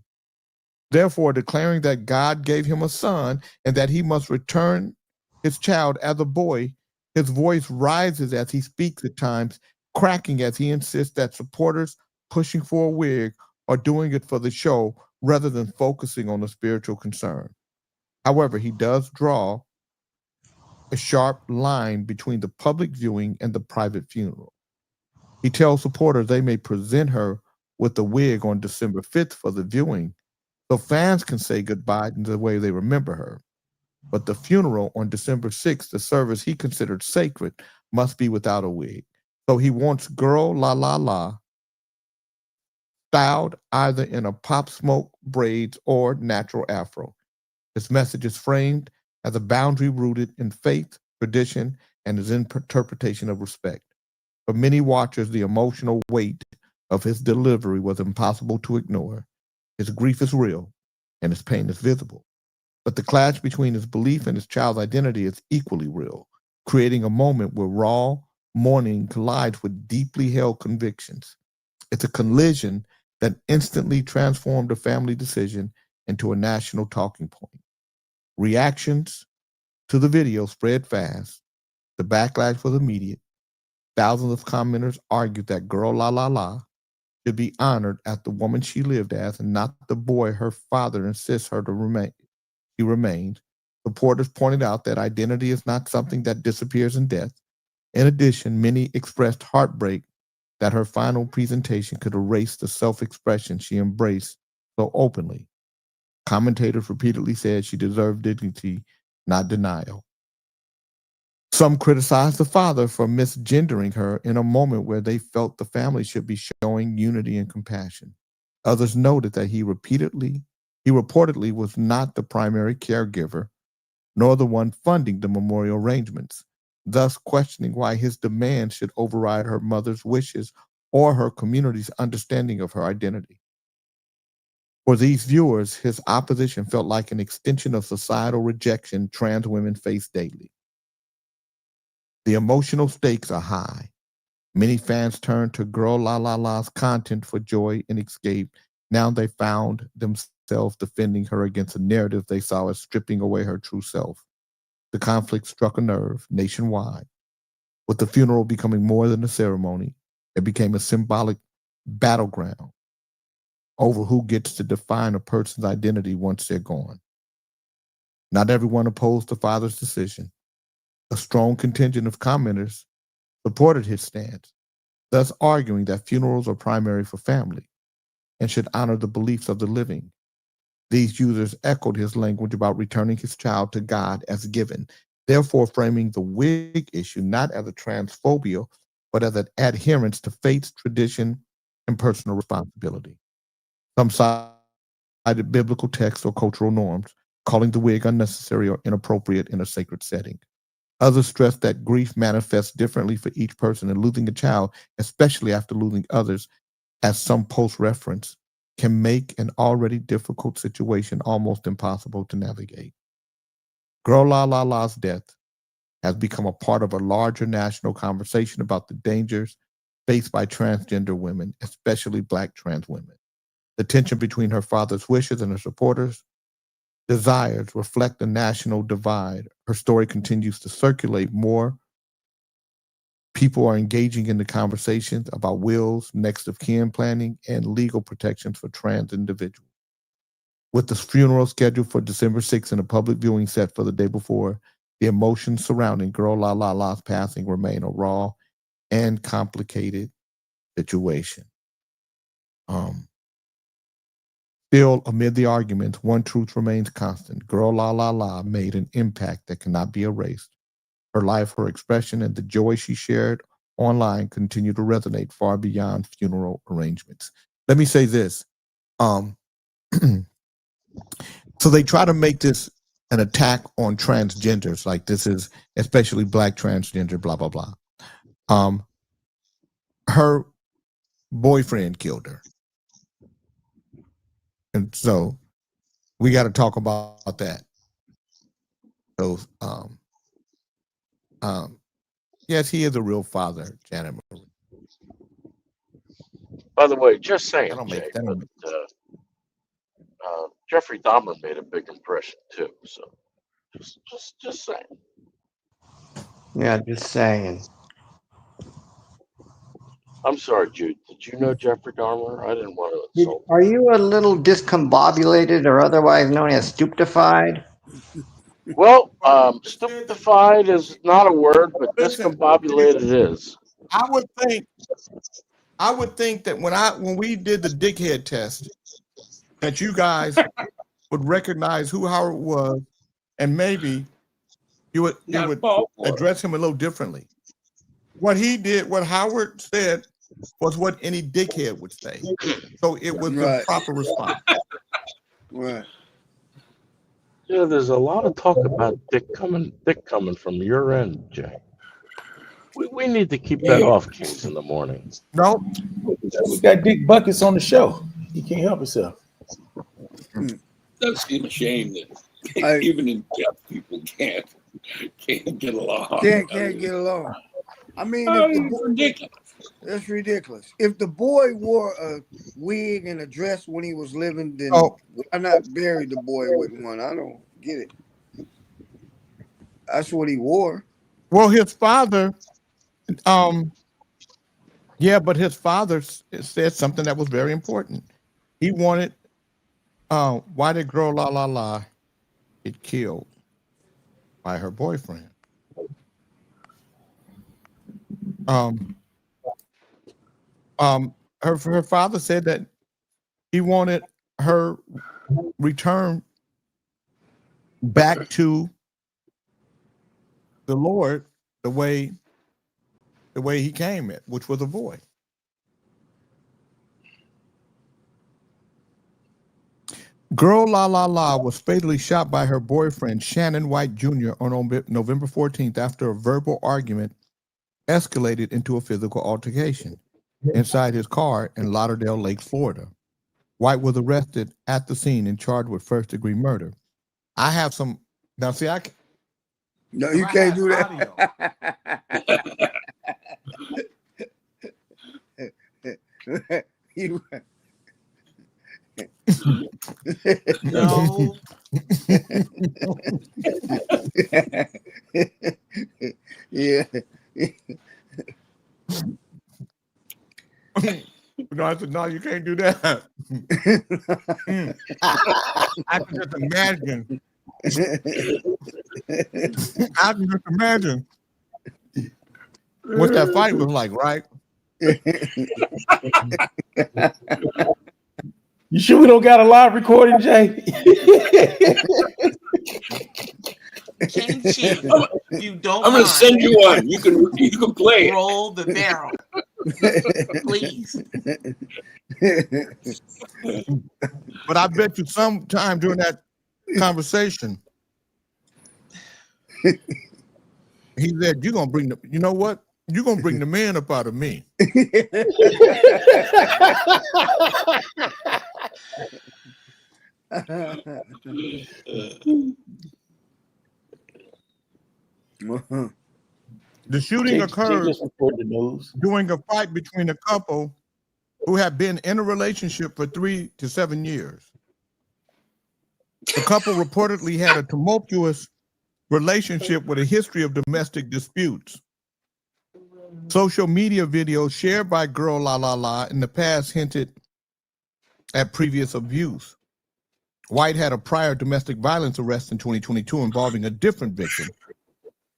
Therefore, declaring that God gave him a son and that he must return his child as a boy, his voice rises as he speaks at times, cracking as he insists that supporters pushing for a wig are doing it for the show rather than focusing on the spiritual concern. However, he does draw a sharp line between the public viewing and the private funeral. He tells supporters they may present her with a wig on December 5th for the viewing, so fans can say goodbye in the way they remember her. But the funeral on December 6th, the service he considered sacred, must be without a wig. So he wants Girl La La La styled either in a Pop Smoke braids or natural afro. His message is framed as a boundary rooted in faith, tradition, and his interpretation of respect. For many watchers, the emotional weight of his delivery was impossible to ignore. His grief is real, and his pain is visible. But the clash between his belief and his child's identity is equally real, creating a moment where raw mourning collides with deeply held convictions. It's a collision that instantly transformed a family decision into a national talking point. Reactions to the video spread fast. The backlash was immediate. Thousands of commenters argued that Girl La La La should be honored as the woman she lived as and not the boy her father insists her to remain. She remained. Supporters pointed out that identity is not something that disappears in death. In addition, many expressed heartbreak that her final presentation could erase the self-expression she embraced so openly. Commentators repeatedly said she deserved dignity, not denial. Some criticized the father for misgendering her in a moment where they felt the family should be showing unity and compassion. Others noted that he reportedly was not the primary caregiver, nor the one funding the memorial arrangements, thus questioning why his demands should override her mother's wishes or her community's understanding of her identity. For these viewers, his opposition felt like an extension of societal rejection trans women face daily. The emotional stakes are high. Many fans turned to Girl La La La's content for joy and escape. Now they found themselves defending her against a narrative they saw as stripping away her true self. The conflict struck a nerve nationwide. With the funeral becoming more than a ceremony, it became a symbolic battleground. over who gets to define a person's identity once they're gone. Not everyone opposed the father's decision. A strong contingent of commenters supported his stance, thus arguing that funerals are primary for family and should honor the beliefs of the living. These users echoed his language about returning his child to God as given, therefore framing the wig issue not as a transphobia, but as an adherence to faith, tradition, and personal responsibility. Some cited biblical texts or cultural norms, calling the wig unnecessary or inappropriate in a sacred setting. Others stressed that grief manifests differently for each person, and losing a child, especially after losing others, as some posts reference, can make an already difficult situation almost impossible to navigate. Girl La La La's death has become a part of a larger national conversation about the dangers faced by transgender women, especially Black trans women. The tension between her father's wishes and her supporters' desires reflect the national divide. Her story continues to circulate more. People are engaging in the conversations about wills, next of kin planning, and legal protections for trans individuals. With the funeral scheduled for December 6th and a public viewing set for the day before, the emotions surrounding Girl La La La's passing remain a raw and complicated situation. Still, amid the arguments, one truth remains constant. Girl La La La made an impact that cannot be erased. Her life, her expression, and the joy she shared online continue to resonate far beyond funeral arrangements. Let me say this. So they try to make this an attack on transgenders, like this is especially Black transgender, blah, blah, blah. Her boyfriend killed her. And so we got to talk about that. So, yes, he is a real father, Janet Marie. By the way, just saying, That don't Jay, make that but don't, Jeffrey Dahmer made a big impression too. So just saying. Yeah, just saying. I'm sorry, Jude. Did you know Jeffrey Dahmer? I didn't want to insult Are you a little discombobulated or otherwise known as stupefied? him. Well, stupefied is not a word, but listen, discombobulated is. I would think that when we did the dickhead test, that you guys would recognize who Howard was, and maybe you would address him a little differently. What he did, what Howard said, was what any dickhead would say. So it was the proper response. Right. Yeah, there's a lot of talk about dick coming from your end, Jay. We need to keep that off, Kings, in the morning. No, We got Dick Buckets on the show. He can't help himself. It does seem a shame that even in deaf people can't get along. Can't get along. I mean, It's ridiculous. that's ridiculous. If the boy wore a wig and a dress when he was living, then Oh. why not bury the boy with one? I don't get it. That's what he wore. well, his father, yeah, but his father said something that was very important. He wanted, why did Girl La La La get killed by her boyfriend? Her father said that he wanted her return back to the Lord the way he came it, which was a boy. Girl La La La was fatally shot by her boyfriend Shannon White Jr. on November 14th after a verbal argument escalated into a physical altercation inside his car in Lauderdale Lake, Florida. White was arrested at the scene and charged with first-degree murder. I have some now. See, No, you can't do that. You- No. yeah. No, I said, no, you can't do that. I can just imagine. I can just imagine what that fight was like, right? You sure we don't got a live recording, Jay? King Chief, you don't I'm gonna mind. send you one. You can play it. Roll the barrel, please. But I bet you sometime during that conversation, he said, "You're gonna bring the. You know what? You're gonna bring the man up out of me." The shooting Jay occurred just reported the news. during a fight between a couple who had been in a relationship for 3 to 7 years. The couple reportedly had a tumultuous relationship with a history of domestic disputes. Social media videos shared by Girl La La La in the past hinted at previous abuse. White had a prior domestic violence arrest in 2022 involving a different victim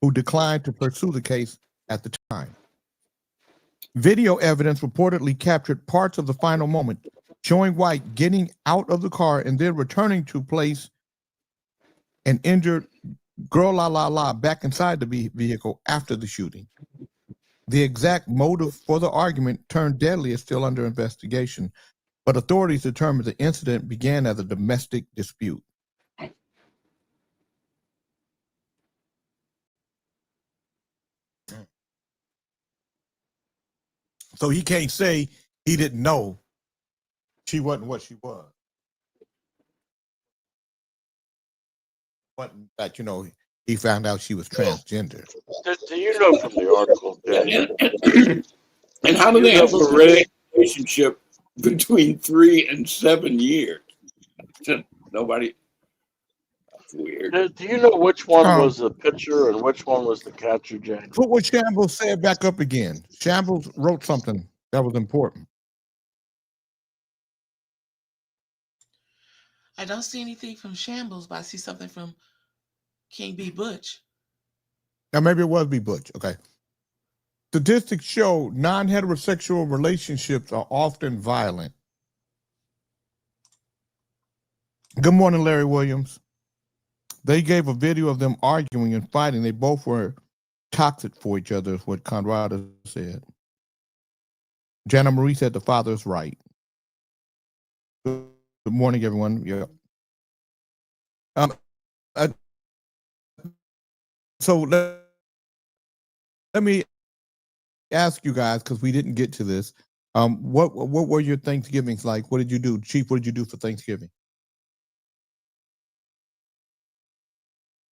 who declined to pursue the case at the time. Video evidence reportedly captured parts of the final moment, showing White getting out of the car and then returning to place an injured Girl La La La back inside the vehicle after the shooting. The exact motive for the argument turned deadly is still under investigation, but authorities determined the incident began as a domestic dispute. So he can't say he didn't know she wasn't what she was. But that, he found out she was transgender. Do you know from the article, Jay? And how do they have a relationship between 3 and 7 years? Nobody. That's weird. Do you know which one was the pitcher and which one was the catcher, Jay? Put what Shambles said back up again. Shambles wrote something that was important. I don't see anything from Shambles, but I see something from King B. Butch. Now, maybe it was B. Butch. Okay. Statistics show non-heterosexual relationships are often violent. Good morning, Larry Williams. They gave a video of them arguing and fighting. They both were toxic for each other, is what Conrada said. Jana Marie said the father is right. Good morning, everyone. Yeah. So let me ask you guys, because we didn't get to this. What were your Thanksgivings like? What did you do, Chief? What did you do for Thanksgiving?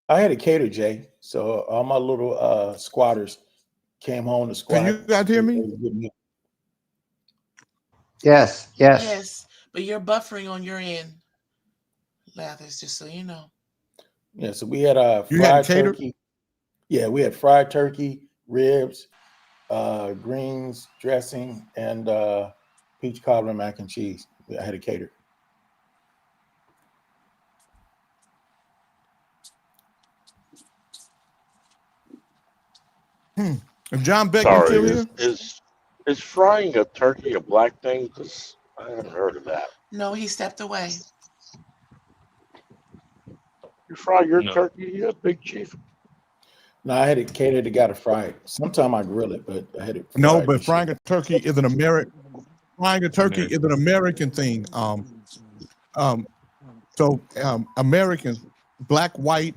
I had a cater, Jay. So all my little squatters came home to squat. Can you guys hear me? Yes. Yes, but you're buffering on your end, Lathers, just so you know. Yeah, so we had You had fried cater? turkey. Yeah, we had fried turkey, ribs, greens, dressing, and peach cobbler mac and cheese. I had a cater. John Beck, you still Sorry, here? is frying a turkey a black thing? Because I haven't heard of that. No, he stepped away. You fry your No. turkey, you Big Chief? No, I had it catered to got it fried. Sometimes I grill it, but I had it fried. No, but this frying year. a turkey is an American. Frying a turkey is an American thing. Americans, black, white,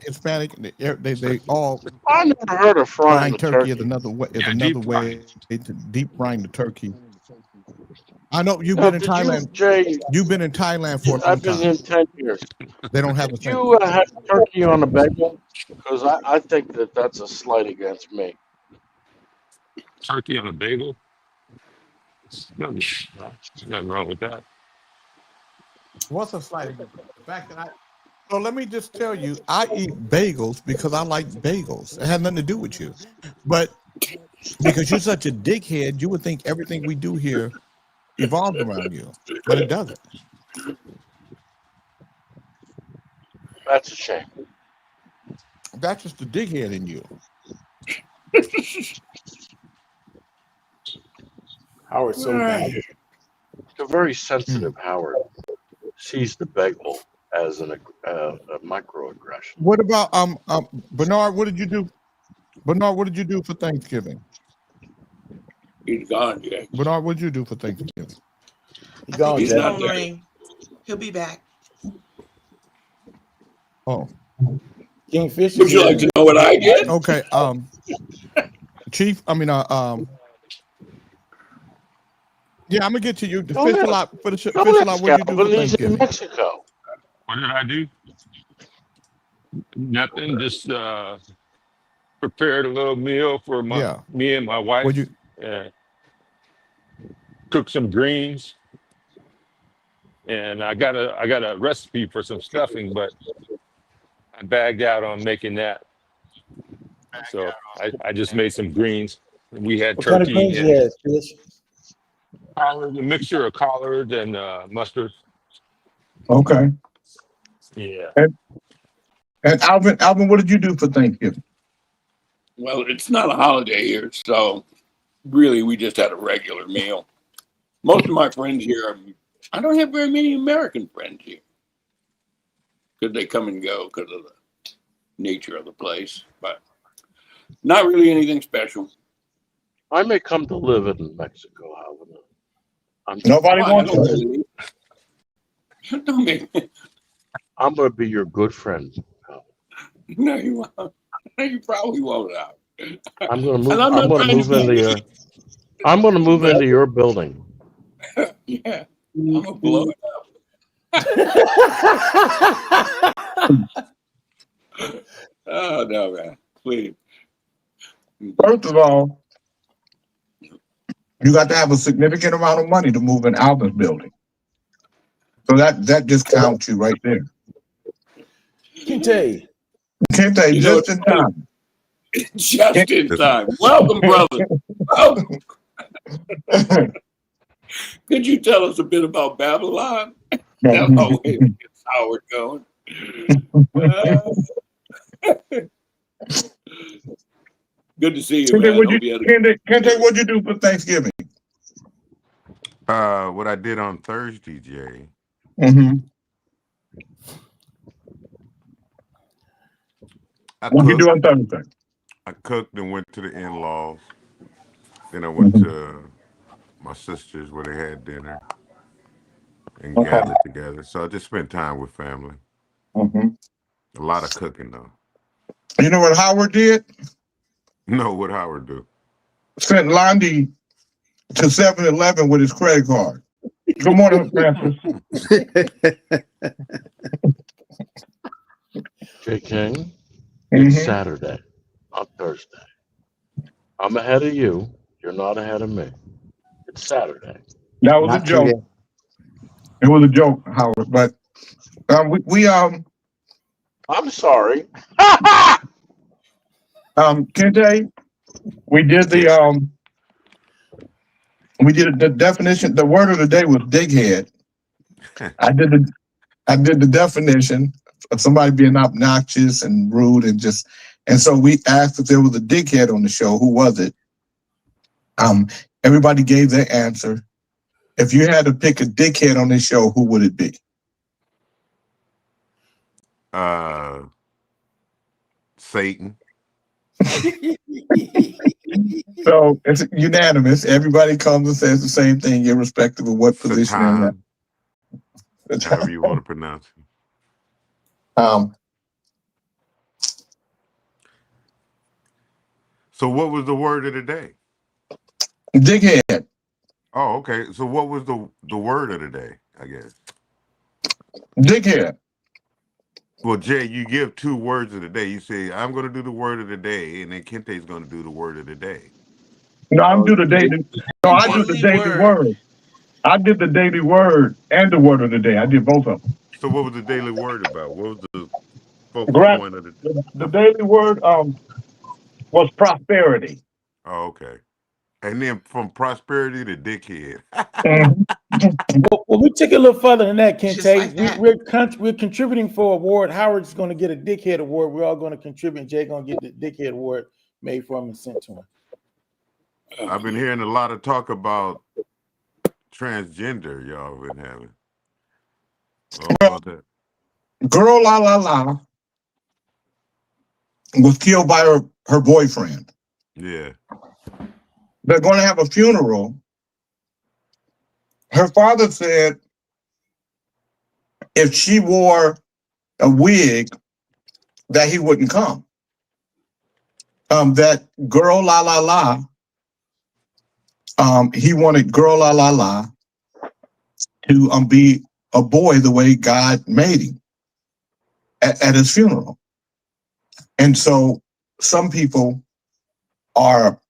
Hispanic, they all I never heard of frying frying a turkey turkey. is another way. Is Yeah, another deep way to deep frying the turkey. I know you've Now, been in did Thailand. you, Jay? You've been in Thailand for a long I've been in time. 10 years. They don't have the Did same. you have turkey on a bagel? Because I think that's a slight against me. Turkey on a bagel. Nothing wrong with that. What's a slight against the fact that So let me just tell you, I eat bagels because I like bagels. It has nothing to do with you, but because you're such a dickhead, you would think everything we do here evolves around you, but it doesn't. That's a shame. That's just the dighead in you. Howard's so bad. The very sensitive Howard sees the bagel as a microaggression. What about Bernard? What did you do? Bernard, what did you do for Thanksgiving? He's gone, Jay. Bernard, what did you do for Thanksgiving? He I gone, think his Jay. Jay. phone ring. He'll be back. Oh, Kingfish. Would you like to know what I did? okay. Chief. I mean, yeah, I'm gonna get to you. Go Fish a ahead. lot. Fish a Go lot. ahead, What did you do for Scalvin. He's in Thanksgiving? Mexico. What did I do? Nothing. Just prepared a little meal for Yeah. me and my wife. What you? Cook some greens, and I got a recipe for some stuffing, but I bagged out on making that. So I just made some greens. We had What kind of turkey greens and you had, Fish? collard, a mixture of collard and mustard. Okay. Yeah. And Alvin, what did you do for Thanksgiving? Well, it's not a holiday here, so really we just had a regular meal. Most of my friends here, I don't have very many American friends here because they come and go because of the nature of the place, but not really anything special. I may come to live in Mexico, however. Nobody Why? wants Don't to. make me- don't make me- I'm going to be your good friend. No, you won't. You probably won't. I'm going to move. And I'm I'm not going to trying move to into your. I'm going to move into your building. Yeah, I'm gonna blow it up. Oh no, man! Please. First of all, you got to have a significant amount of money to move in Alvin's building. So that just counts you right there. Kinte. Can't they You know, just in time? Just in time. Welcome, brother. Welcome. Could you tell us a bit about Babylon? That always gets Howard going. Good to see you, man. Hope you had a- Kente, what'd you do for Thanksgiving? What I did on Thursday, Jay. Mm-hmm. What'd you do on Thursday? I cooked and went to the in-laws. Then I went to my sister's where they had dinner and gathered together. So I just spent time with family. Mm-hmm. A lot of cooking though. You know what Howard did? No, what Howard do? Sent Landy to 7-Eleven with his credit card. Good morning, Francis. J. King, Mhm. it's Saturday, not Thursday. I'm ahead of you. You're not ahead of me. It's Saturday. That was Not a joke. today. It was a joke, Howard. But we I'm sorry. Kente, we did the definition. The word of the day was dighead. I did the definition of somebody being obnoxious and rude and so we asked if there was a dighead on the show. Who was it? Everybody gave their answer. If you had to pick a dickhead on this show, who would it be? Satan. So it's unanimous. Everybody comes and says the same thing, irrespective of what position they're in. Satan, however you want to pronounce it. So what was the word of the day? Dickhead. Oh, okay. So what was the word of the day, I guess? Dickhead. Well, Jay, you give 2 words of the day. You say, I'm going to do the word of the day, and then Kente's going to do the word of the day. No, I do the daily. No, I do the daily word. I did the daily word and the word of the day. I did both of them. So what was the daily word about? What was the focal point of the day? The daily word was prosperity. Oh, okay. And then from prosperity to dickhead. Well, we take it a little further than that, Just Kente. like that. We're contributing for award. Howard's going to get a dickhead award. We're all going to contribute. Jay going to get the dickhead award made for him and sent to him. I've been hearing a lot of talk about transgender. Y'all been having. What about that? Girl La La La was killed by her boyfriend. Yeah. They're going to have a funeral. Her father said if she wore a wig, that he wouldn't come. That Girl La La La, he wanted Girl La La La to be a boy the way God made him at his funeral. And so some people are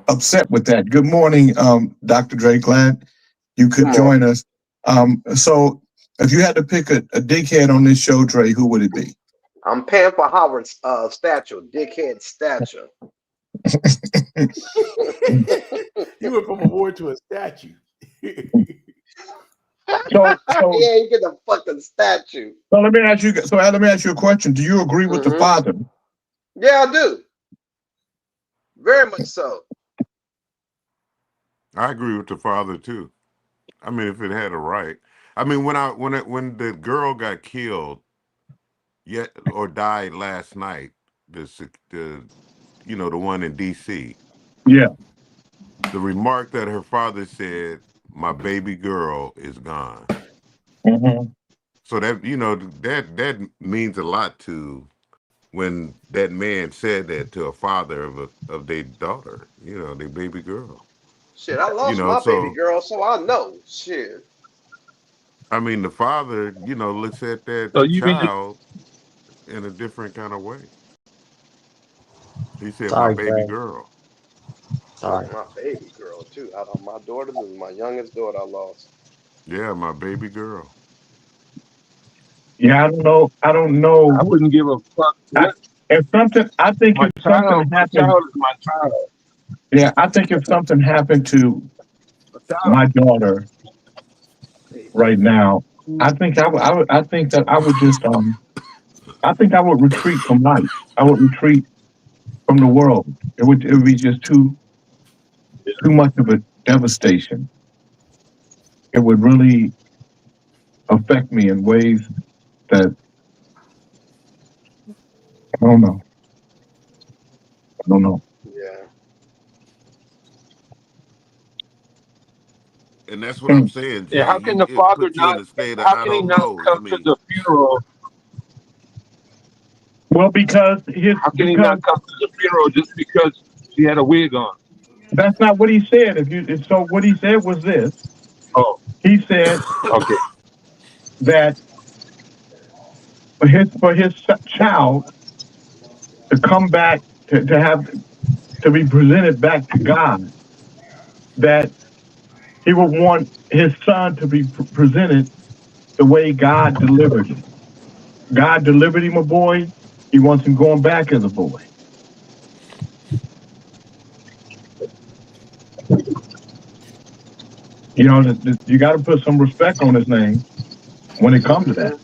upset with that. Good morning, Dr. Dre. Glad you could join us. So if you had to pick a dickhead on this show, Dre, who would it be? I'm paying for Howard's statue, dickhead statue. You went from a award to a statue. So Yeah, you get a fucking statue. So let me ask you. So let me ask you a question. Do you agree with the father? Yeah, I do. Very much so. I agree with the father too. I mean, if it had a right. I mean, when the girl got killed, or died last night, the one in D.C. Yeah. The remark that her father said, "My baby girl is gone." Mm-hmm. So that that means a lot to when that man said that to a father of their daughter, their baby girl. Shit, I lost my baby girl, so I know. Shit. I mean, the father, looks at that child in a different kind of way. He said, Sorry, "My baby Dre. girl." Sorry. My baby girl too. Out of my daughter, this is my youngest daughter I lost. Yeah, my baby girl. Yeah, I don't know. I wouldn't give a fuck. I think if something happened, my child is my child. Yeah, I think if something happened to my daughter right now, I think I think that I would just I think I would retreat from life. I would retreat from the world. It would be just too much of a devastation. It would really affect me in ways that I don't know. Yeah. And that's what I'm saying, Jay. Yeah, how can the father not? How can he not come to the funeral? Well, because how can he not come to the funeral just because she had a wig on? That's not what he said. So what he said was this. Oh, he said okay, that for his child to come back to be presented back to God, that he would want his son to be presented the way God delivered him. God delivered him a boy. He wants him going back as a boy. You got to put some respect on his name when it comes to that.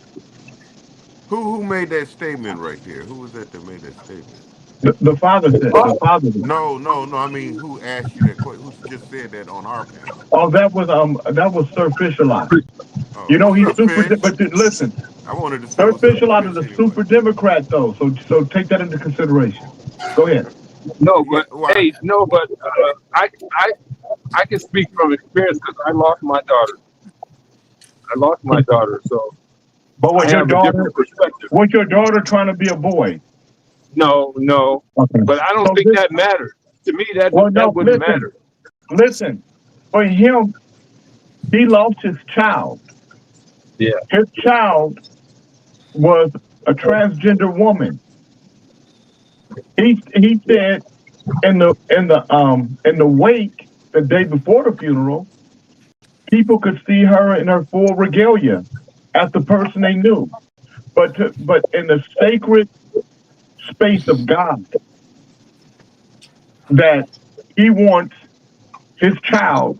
Who made that statement right there? Who was that made that statement? The father said. The father did. No. I mean, who asked you that question? Who just said that on our panel? Oh, that was Sir Fisher-Lot. He's super. But listen, I wanted to. Sir Fisher-Lot is a super Democrat, though. So take that into consideration. Go ahead. No, but I can speak from experience because I lost my daughter. So, but was your daughter trying to be a boy? No. Okay. But I don't think that matters. To me, that wouldn't matter. Listen, for him, he lost his child. Yeah. His child was a transgender woman. He said in the wake the day before the funeral, people could see her in her full regalia as the person they knew. But in the sacred space of God, that he wants his child,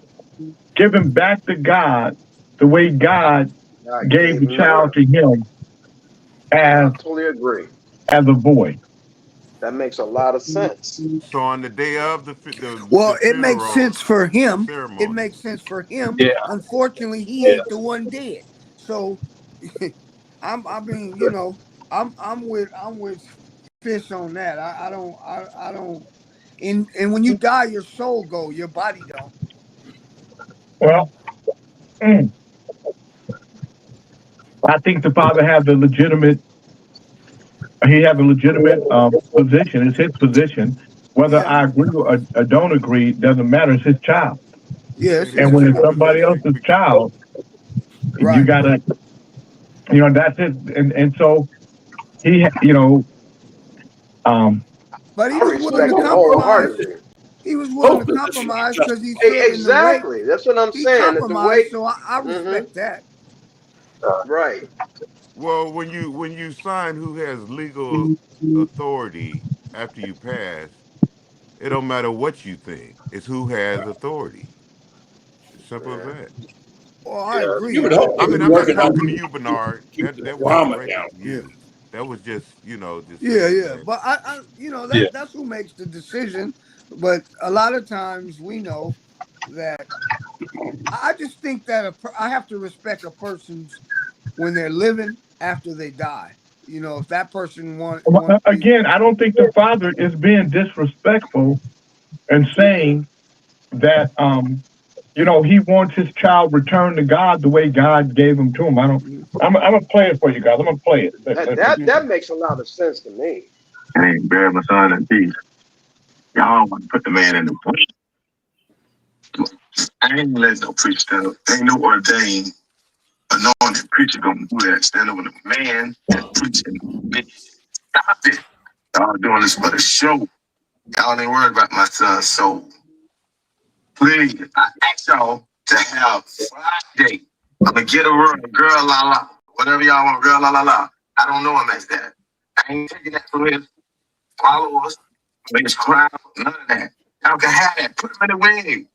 give him back to God the way God gave the child to him I as totally agree. as a boy. That makes a lot of sense. So on the day of Well, the it makes funeral sense for him. It ceremony, makes sense for him. Yeah. Unfortunately, he ain't the one dead. So I mean, you know, I'm with Fish on that. I don't and when you die, your soul go, your body don't. Well, I think the father had the legitimate. He had a legitimate position. It's his position. Whether Yeah. I agree or don't agree doesn't matter. It's his child. Yes. it And is when his it's somebody position. else's child, you Right. gotta, that's it. And so he, But he I was willing respect to it compromise. wholeheartedly. He was willing to compromise because he felt in the way Exactly. That's what I'm he saying. That the compromised. way. So I respect that. Right. Well, when you sign who has legal authority after you pass, it don't matter what you think. It's who has authority. It's simple as Yeah. that. Well, I agree. You would hope I they mean, were I'm not working on talking to you, Bernard. keep the That wasn't drama directed down. to Yeah. you. That was just, just Yeah, saying yeah. that. But I that's who makes the decision. But a lot of times we know that I just think that I have to respect a person's when they're living after they die. You know, if that person want again, I don't think the father is being disrespectful and saying that, he wants his child returned to God the way God gave him to him. I'm gonna play it for you guys. I'm gonna play it. That makes a lot of sense to me. Hey, bear my son in peace. Y'all want to put the man in the bush. I ain't letting no preacher, ain't no ordained, anointed preacher gonna do that. Stand over the man and preaching. Stop it. Y'all doing this for the show. Y'all ain't worried about my son's soul. Please, I ask y'all to have Friday. I'm gonna get a room, girl la la. Whatever y'all want, girl la la la. I don't know him as that. I ain't taking that from his followers, from his crowd, none of that. Y'all can have that. Put him in the wing.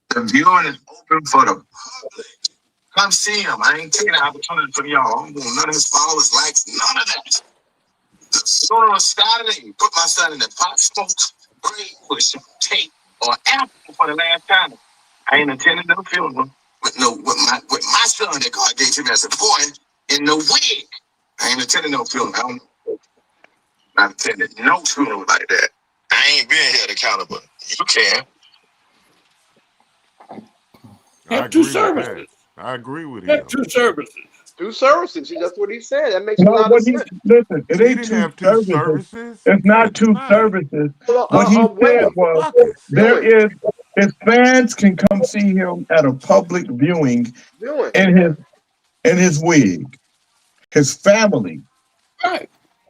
The viewing is open for the public. Come see him. I ain't taking the opportunity from y'all. I'm doing none of his followers, likes, none of that. So on Saturday, put my son in the pop smoke, break, with some tape or apple for the last time. I ain't attending no funeral with my son that God gave him as a boy in the wig. I ain't attending no funeral. I don't not attending no funeral like that. I ain't being held accountable. You can. I Have two agree with that. services. I agree with Have him. two services. 2 services. See, that's what he said. That makes a No, lot of what he sense. listen, it He ain't didn't two have two services. services. It's not Good two night. services. What he said When? was Buckets. there When? is his fans can come see him at a public viewing Doing. in his wig. His family Right.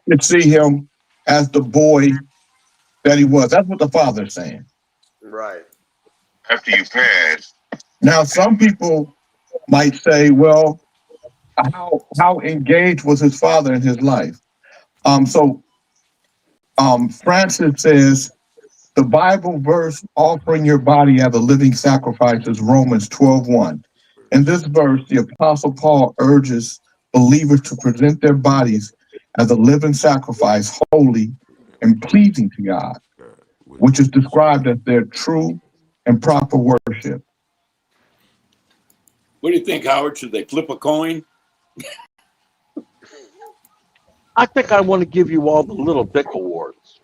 could see him as the boy that he was. That's what the father's saying. Right. After you pass. Now some people might say, well, how engaged was his father in his life? Francis says the Bible verse offering your body as a living sacrifice is Romans 12:1. In this verse, the Apostle Paul urges believers to present their bodies as a living sacrifice, holy and pleasing to God, which is described as their true and proper worship. What do you think, Howard? Should they flip a coin? I think I want to give you all the little dick awards.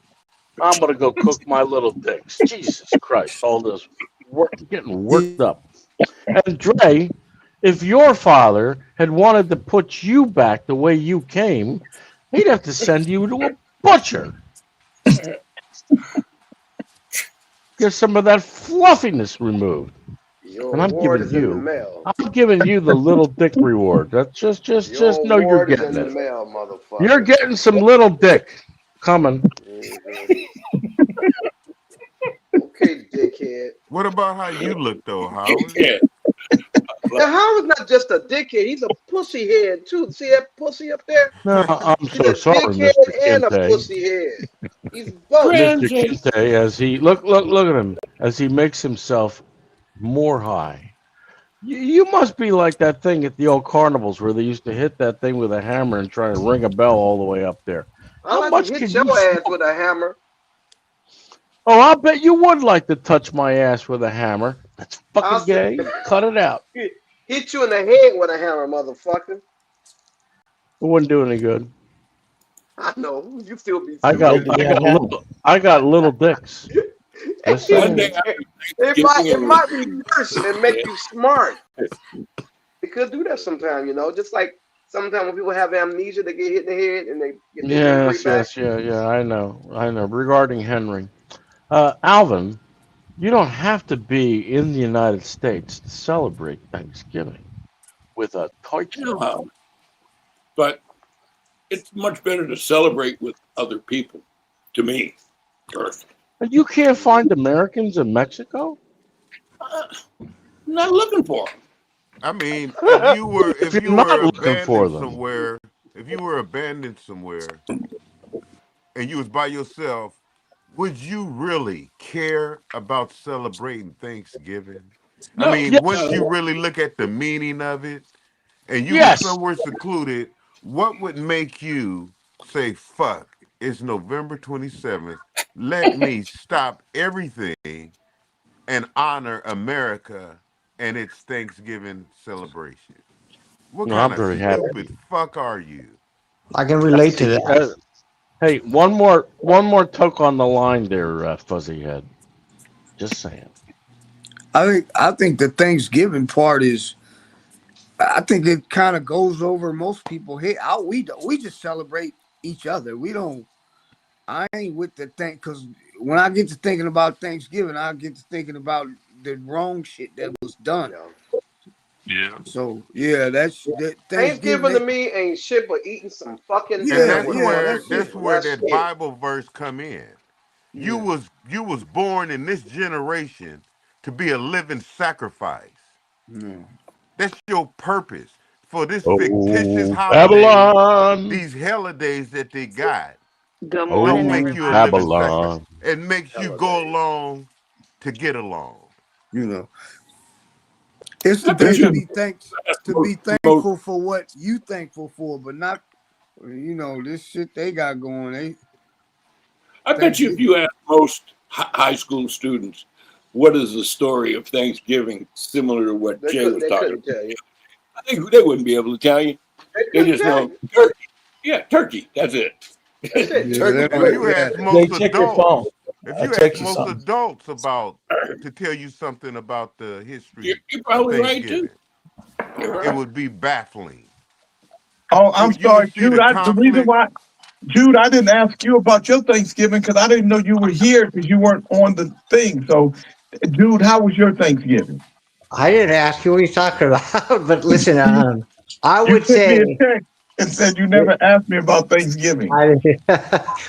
I'm gonna go cook my little dicks. Jesus Christ, all this getting worked up. And Dre, if your father had wanted to put you back the way you came, he'd have to send you to a butcher. Get some of that fluffiness removed. Your And I'm award giving is in the you, mail. the little dick reward. That's just Your know you're award is in getting the it. mail, motherfucker. You're getting some little dick coming. Okay, dickhead. What about how you look though, Howard? Yeah. Now, Howard's not just a dickhead. He's a pussy head, too. See that pussy up there? No, I'm He's so a sorry, dickhead Mr. and a Kente. pussy head. He's both. Mr. Kinte, as he look at him as he makes himself more high. You must be like that thing at the old carnivals where they used to hit that thing with a hammer and try to ring a bell all the way up there. I How like much to hit can your you ass smoke? with a hammer. Oh, I bet you would like to touch my ass with a hammer. That's I'll fucking gay. Cut it out. hit you in the head with a hammer, motherfucker. It wouldn't do any good. I know. You still be I got little dicks. Just saying. It might be worse and make you smart. It could do that sometimes, just like sometimes when people have amnesia, they get hit in the head and they get their memory back. Yeah, I know. Regarding Henry. Alvin, you don't have to be in the United States to celebrate Thanksgiving with a torch. But it's much better to celebrate with other people, to me, personally. You can't find Americans in Mexico? I'm not looking for them. I mean, if you were abandoned somewhere and you was by yourself, would you really care about celebrating Thanksgiving? No. I mean, Yes. once you really look at the meaning of it, and you were somewhere secluded, what would make you say, fuck, it's November 27th, let me stop everything and honor America and its Thanksgiving celebration? What No, kind I'm of very happy. stupid fuck are you? I can relate to that. Hey, one more toke on the line there, Fuzzy Head. Just saying. I think the Thanksgiving part is, I think it kind of goes over most people here. We just celebrate each other. We don't. I ain't with the thing, because when I get to thinking about Thanksgiving, I get to thinking about the wrong shit that was done. Yeah. So yeah, that's that Thanksgiving to me ain't shit but eating some fucking. And that's where That's that it. Bible verse come in. You was born in this generation to be a living sacrifice. That's your purpose for this fictitious holiday. Babylon. These holidays that they got Good don't morning, make you a everybody. living Babylon. sacrifice. It makes you go along to get along. It's the day to be thankful for what you thankful for, but not this shit they got going. I bet you if you ask most high school students, what is the story of Thanksgiving similar to what Jay was talking about? Tell you. I think they wouldn't be able to tell you. They just know turkey. Yeah, turkey. That's it. Turkey. If you ask most adults about to tell you something about the history you're probably of right too. It would be baffling. Oh, I'm sorry, Jude. The reason why, Jude, I didn't ask you about your Thanksgiving because I didn't know you were here because you weren't on the thing. So, Jude, how was your Thanksgiving? I didn't ask you what you're talking about, but listen, I You would sent say. me a text and said you never asked me about Thanksgiving.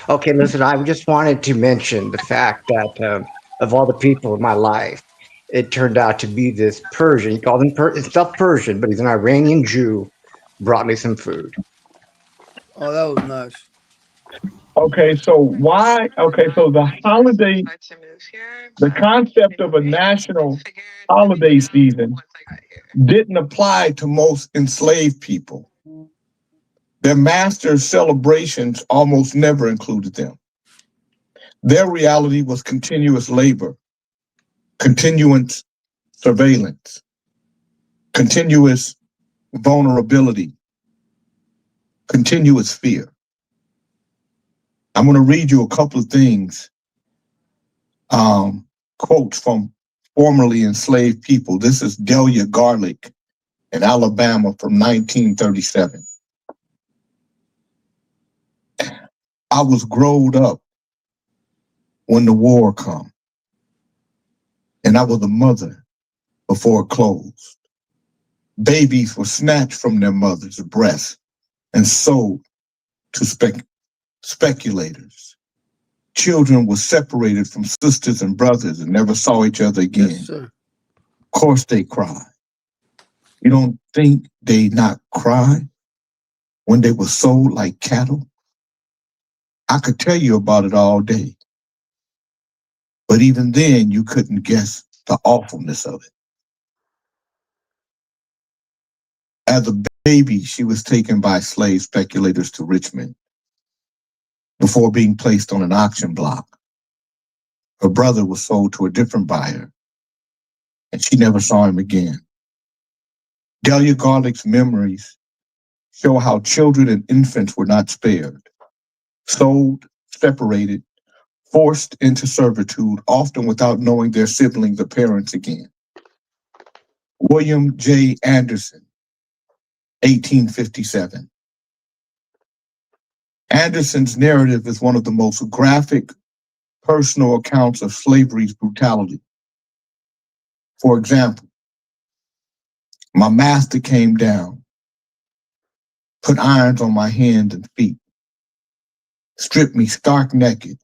Okay, listen, I just wanted to mention the fact that of all the people in my life, it turned out to be this Persian. He called him it's not Persian, but he's an Iranian Jew. Brought me some food. Oh, that was nice. Okay, so why? Okay, so the holiday, the concept of a national holiday season didn't apply to most enslaved people. Their masters' celebrations almost never included them. Their reality was continuous labor, continuous surveillance, continuous vulnerability, continuous fear. I'm going to read you a couple of things, quotes from formerly enslaved people. This is Delia Garlick in Alabama from 1937. I was growed up when the war come, and I was a mother before it closed. Babies were snatched from their mother's breasts and sold to speculators. Children were separated from sisters and brothers and never saw each other again. Yes, sir. Of course they cried. You don't think they not cry when they were sold like cattle? I could tell you about it all day, but even then you couldn't guess the awfulness of it. As a baby, she was taken by slave speculators to Richmond before being placed on an auction block. Her brother was sold to a different buyer, and she never saw him again. Delia Garlick's memories show how children and infants were not spared, sold, separated, forced into servitude, often without knowing their siblings or parents again. William J. Anderson, 1857. Anderson's narrative is one of the most graphic personal accounts of slavery's brutality. For example, my master came down, put irons on my hands and feet, stripped me stark naked,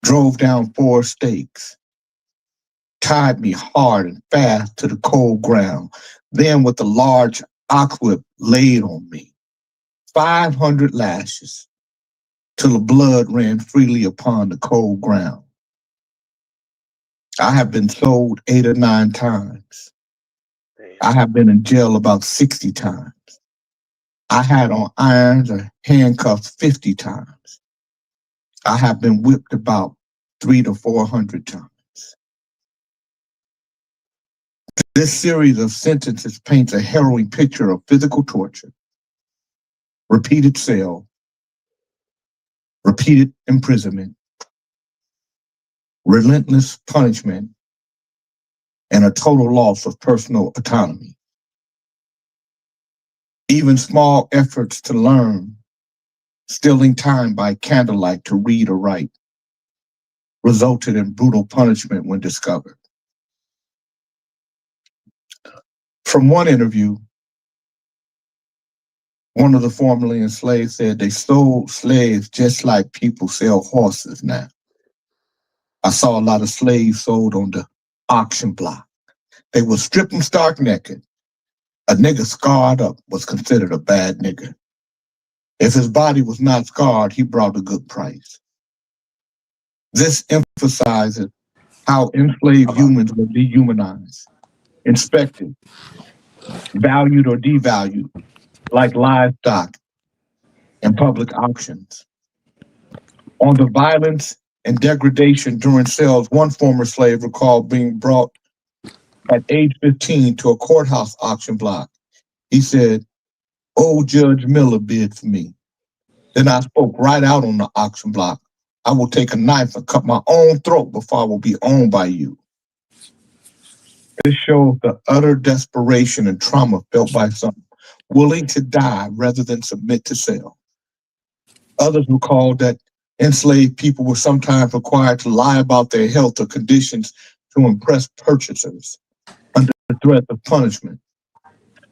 drove down 4 stakes, tied me hard and fast to the cold ground, then with a large ox whip laid on me, 500 lashes, till the blood ran freely upon the cold ground. I have been sold 8 or 9 times. I have been in jail about 60 times. I had on irons or handcuffs 50 times. I have been whipped about 300 to 400 times. This series of sentences paints a harrowing picture of physical torture, repeated cell, repeated imprisonment, relentless punishment, and a total loss of personal autonomy. Even small efforts to learn, stealing time by candlelight to read or write, resulted in brutal punishment when discovered. From one interview, one of the formerly enslaved said they sold slaves just like people sell horses now. I saw a lot of slaves sold on the auction block. They would strip them stark naked. A nigger scarred up was considered a bad nigger. If his body was not scarred, he brought a good price. This emphasizes how enslaved humans were dehumanized, inspected, valued or devalued like livestock in public auctions. On the violence and degradation during sales, one former slave recalled being brought at age 15 to a courthouse auction block. He said, "Old Judge Miller bid for me. Then I spoke right out on the auction block. I will take a knife and cut my own throat before I will be owned by you." This shows the utter desperation and trauma felt by some, willing to die rather than submit to sale. Others recalled that enslaved people were sometimes required to lie about their health or conditions to impress purchasers under the threat of punishment.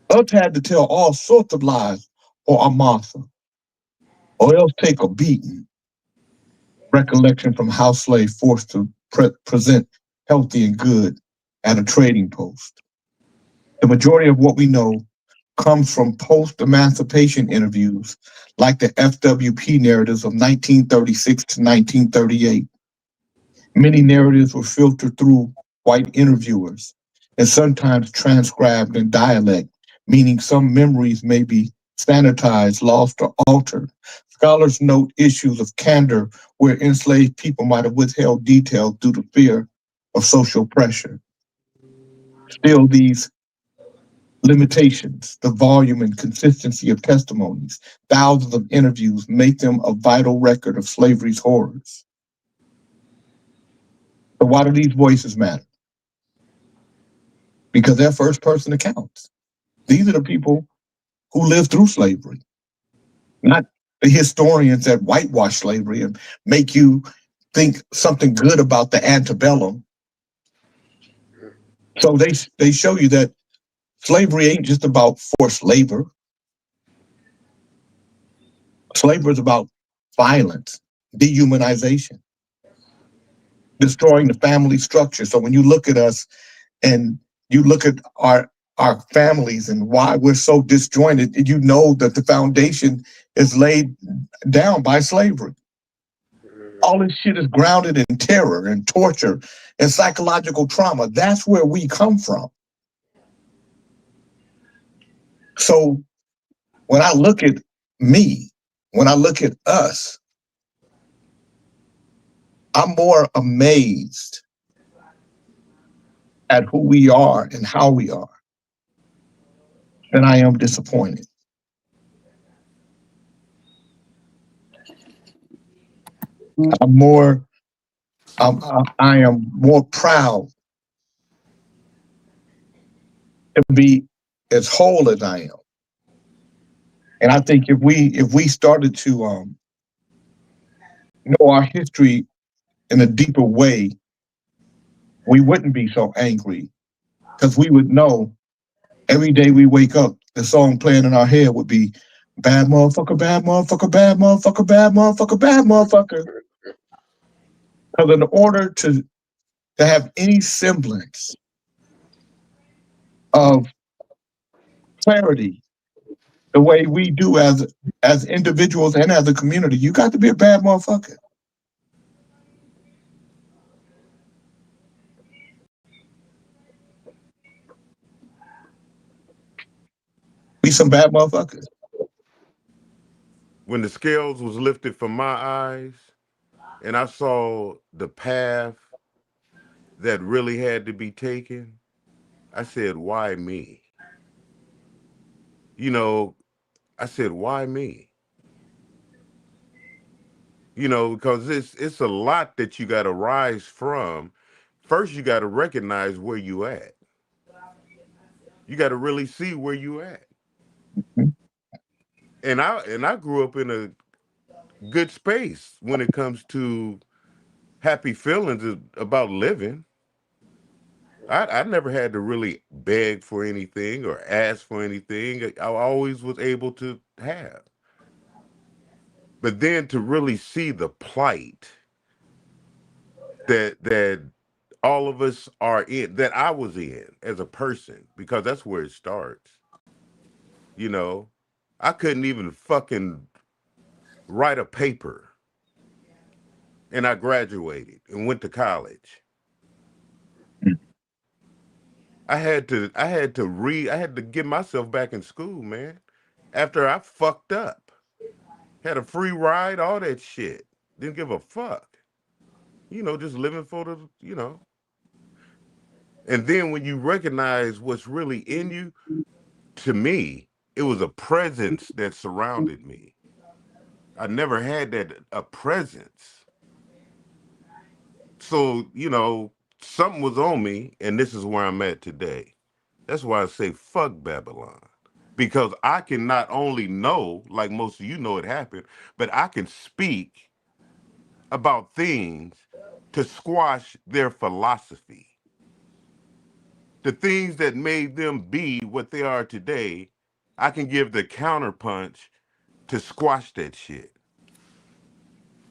Others had to tell all sorts of lies or a Martha, or else take a beating. Recollection from house slave forced to present healthy and good at a trading post. The majority of what we know comes from post-emancipation interviews like the FWP narratives of 1936 to 1938. Many narratives were filtered through white interviewers and sometimes transcribed in dialect, meaning some memories may be sanitized, lost, or altered. Scholars note issues of candor where enslaved people might have withheld details due to fear of social pressure. Still, these limitations, the volume and consistency of testimonies, thousands of interviews make them a vital record of slavery's horrors. So why do these voices matter? Because they're first-person accounts. These are the people who lived through slavery, not the historians that whitewash slavery and make you think something good about the antebellum. So they show you that slavery ain't just about forced labor. Slavery is about violence, dehumanization, destroying the family structure. So when you look at us and you look at our families and why we're so disjointed, you know that the foundation is laid down by slavery. All this shit is grounded in terror and torture and psychological trauma. That's where we come from. So when I look at me, when I look at us, I'm more amazed at who we are and how we are than I am disappointed. I am more proud to be as whole as I am. And I think if we started to know our history in a deeper way, we wouldn't be so angry, because we would know every day we wake up, the song playing in our head would be bad motherfucker, bad motherfucker, bad motherfucker, bad motherfucker, bad motherfucker. Because in order to have any semblance of clarity, the way we do as individuals and as a community, you got to be a bad motherfucker. Be some bad motherfuckers. When the scales was lifted from my eyes and I saw the path that really had to be taken, I said, why me? You know, I said, why me? You know, because it's a lot that you got to rise from. First, you got to recognize where you at. You got to really see where you at. And I grew up in a good space when it comes to happy feelings about living. I never had to really beg for anything or ask for anything. I always was able to have. But then to really see the plight that all of us are in, that I was in as a person, because that's where it starts. You know, I couldn't even fucking write a paper, and I graduated and went to college. I had to get myself back in school, man. After I fucked up. Had a free ride, all that shit. Didn't give a fuck. You know, just living for the, you know. And then when you recognize what's really in you, to me, it was a presence that surrounded me. I never had a presence. So, you know, something was on me, and this is where I'm at today. That's why I say fuck Babylon. Because I can not only know, like most of you know it happened, but I can speak about things to squash their philosophy. The things that made them be what they are today, I can give the counterpunch to squash that shit.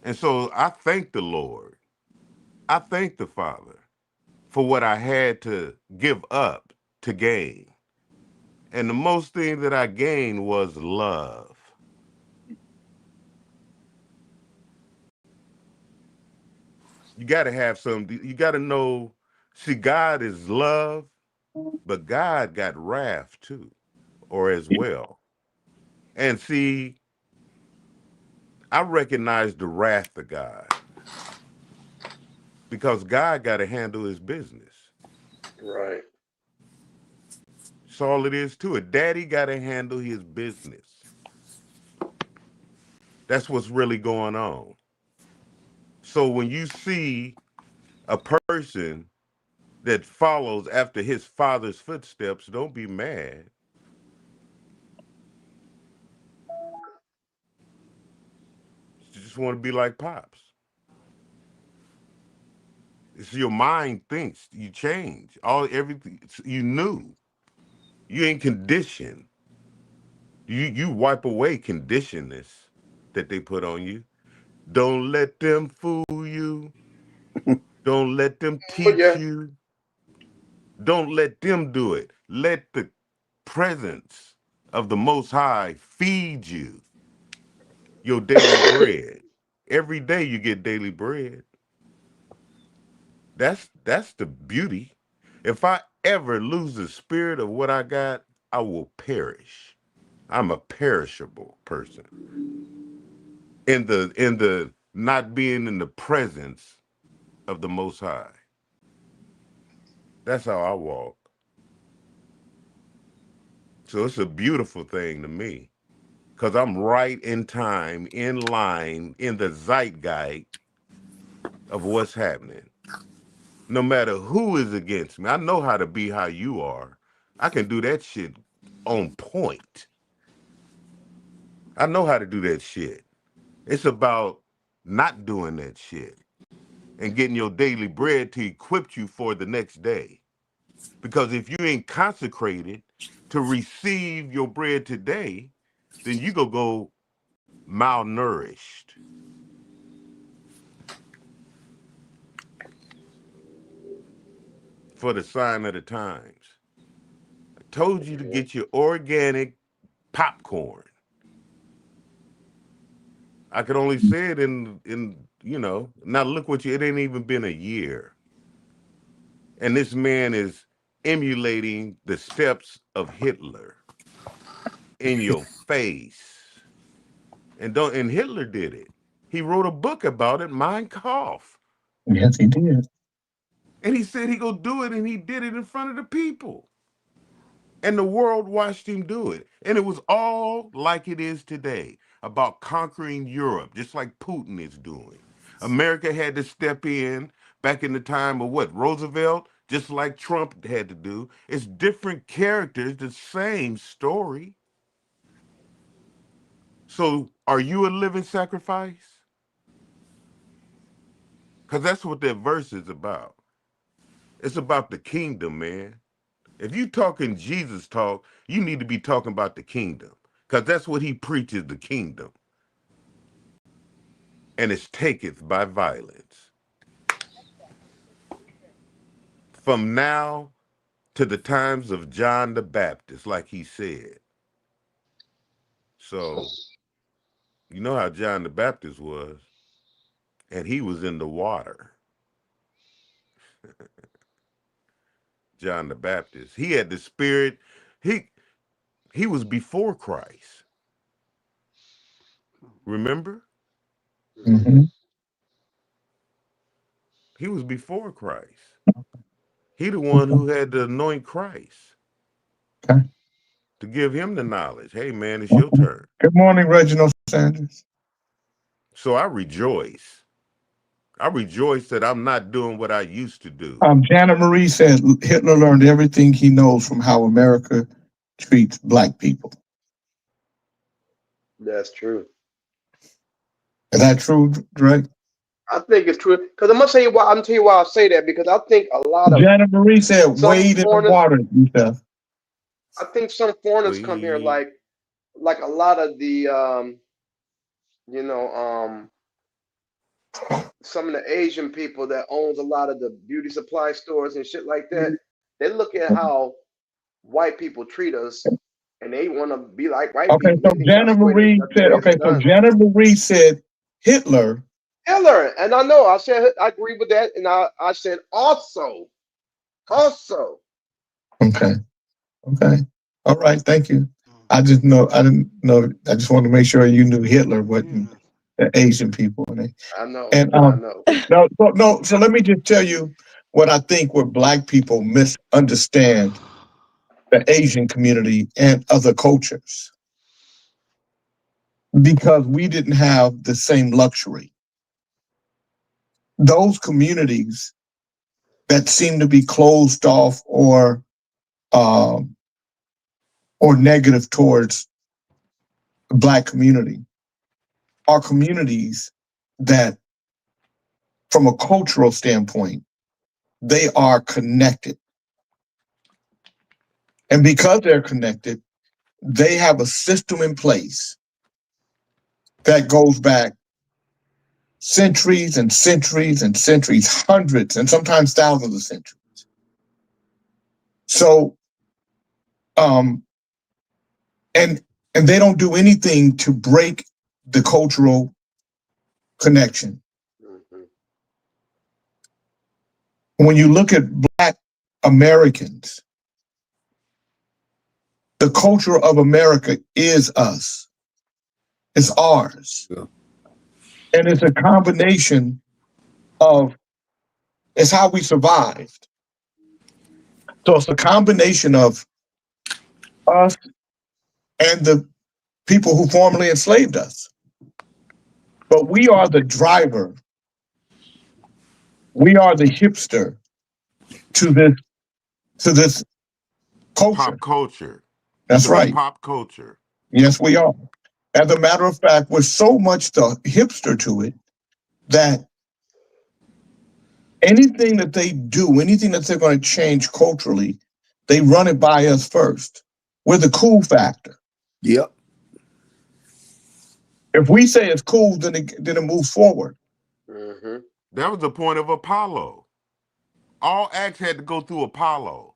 And so I thank the Lord. I thank the Father for what I had to give up to gain. And the most thing that I gained was love. You got to have you got to know, see, God is love, but God got wrath too, or as well. And see, I recognize the wrath of God because God got to handle his business. Right. That's all it is to it. Daddy got to handle his business. That's what's really going on. So when you see a person that follows after his father's footsteps, don't be mad. You just want to be like Pops. It's your mind thinks, you change. Everything you knew. You ain't conditioned. You wipe away conditionness that they put on you. Don't let them fool you. Don't let them teach you. Don't let them do it. Let the presence of the Most High feeds you your daily bread. Every day you get daily bread. That's the beauty. If I ever lose the spirit of what I got, I will perish. I'm a perishable person. In the not being in the presence of the Most High. That's how I walk. So it's a beautiful thing to me, because I'm right in time, in line, in the zeitgeist of what's happening. No matter who is against me, I know how to be how you are. I can do that shit on point. I know how to do that shit. It's about not doing that shit and getting your daily bread to equip you for the next day. Because if you ain't consecrated to receive your bread today, then you go malnourished. For the sign of the times. I told you to get your organic popcorn. I could only say it in now look what it ain't even been a year. And this man is emulating the steps of Hitler in your face. And Hitler did it. He wrote a book about it, Mein Kampf. Yes, he did. And he said he gonna do it, and he did it in front of the people. And the world watched him do it. And it was all like it is today, about conquering Europe, just like Putin is doing. America had to step in back in the time of Roosevelt, just like Trump had to do. It's different characters, the same story. So are you a living sacrifice? Because that's what that verse is about. It's about the kingdom, man. If you talking Jesus talk, you need to be talking about the kingdom, because that's what he preaches, the kingdom. And it's taketh by violence. From now to the times of John the Baptist, like he said. So, you know how John the Baptist was, and he was in the water. John the Baptist, he had the spirit. He was before Christ. Remember? Mm-hmm. He was before Christ. He the one who had to anoint Christ. Okay. To give him the knowledge. Hey, man, it's your turn. Good morning, Reginald Sanders. So I rejoice. I rejoice that I'm not doing what I used to do. Janet Marie said Hitler learned everything he knows from how America treats Black people. That's true. Is that true, Drake? I think it's true, because I'm gonna tell you why. I say that, because I think a lot of Janet Marie said wade in the water, Lisa. I think some foreigners come here like a lot of the some of the Asian people that owns a lot of the beauty supply stores and shit like that. They look at how white people treat us, and they want to be like white people. Okay, so Janet Marie said. Okay, so Janet Marie said Hitler. And I know I agree with that, and I said also. Okay. All right. Thank you. I didn't know. I just wanted to make sure you knew Hitler wasn't the Asian people. I know. And I know. No. So let me just tell you what I think where Black people misunderstand the Asian community and other cultures, because we didn't have the same luxury. Those communities that seem to be closed off or negative towards the Black community are communities that, from a cultural standpoint, they are connected. And because they're connected, they have a system in place that goes back centuries and centuries and centuries, hundreds and sometimes thousands of centuries. So and they don't do anything to break the cultural connection. When you look at Black Americans, the culture of America is us. It's ours. Yeah. And it's a combination of, it's how we survived. So it's a combination of us and the people who formerly enslaved us. But we are the driver. We are the hipster to this culture. Pop culture. That's right. Pop culture. Yes, we are. As a matter of fact, we're so much the hipster to it that anything that they do, anything that they're going to change culturally, they run it by us first. We're the cool factor. Yep. If we say it's cool, then it moves forward. That was the point of Apollo. All acts had to go through Apollo.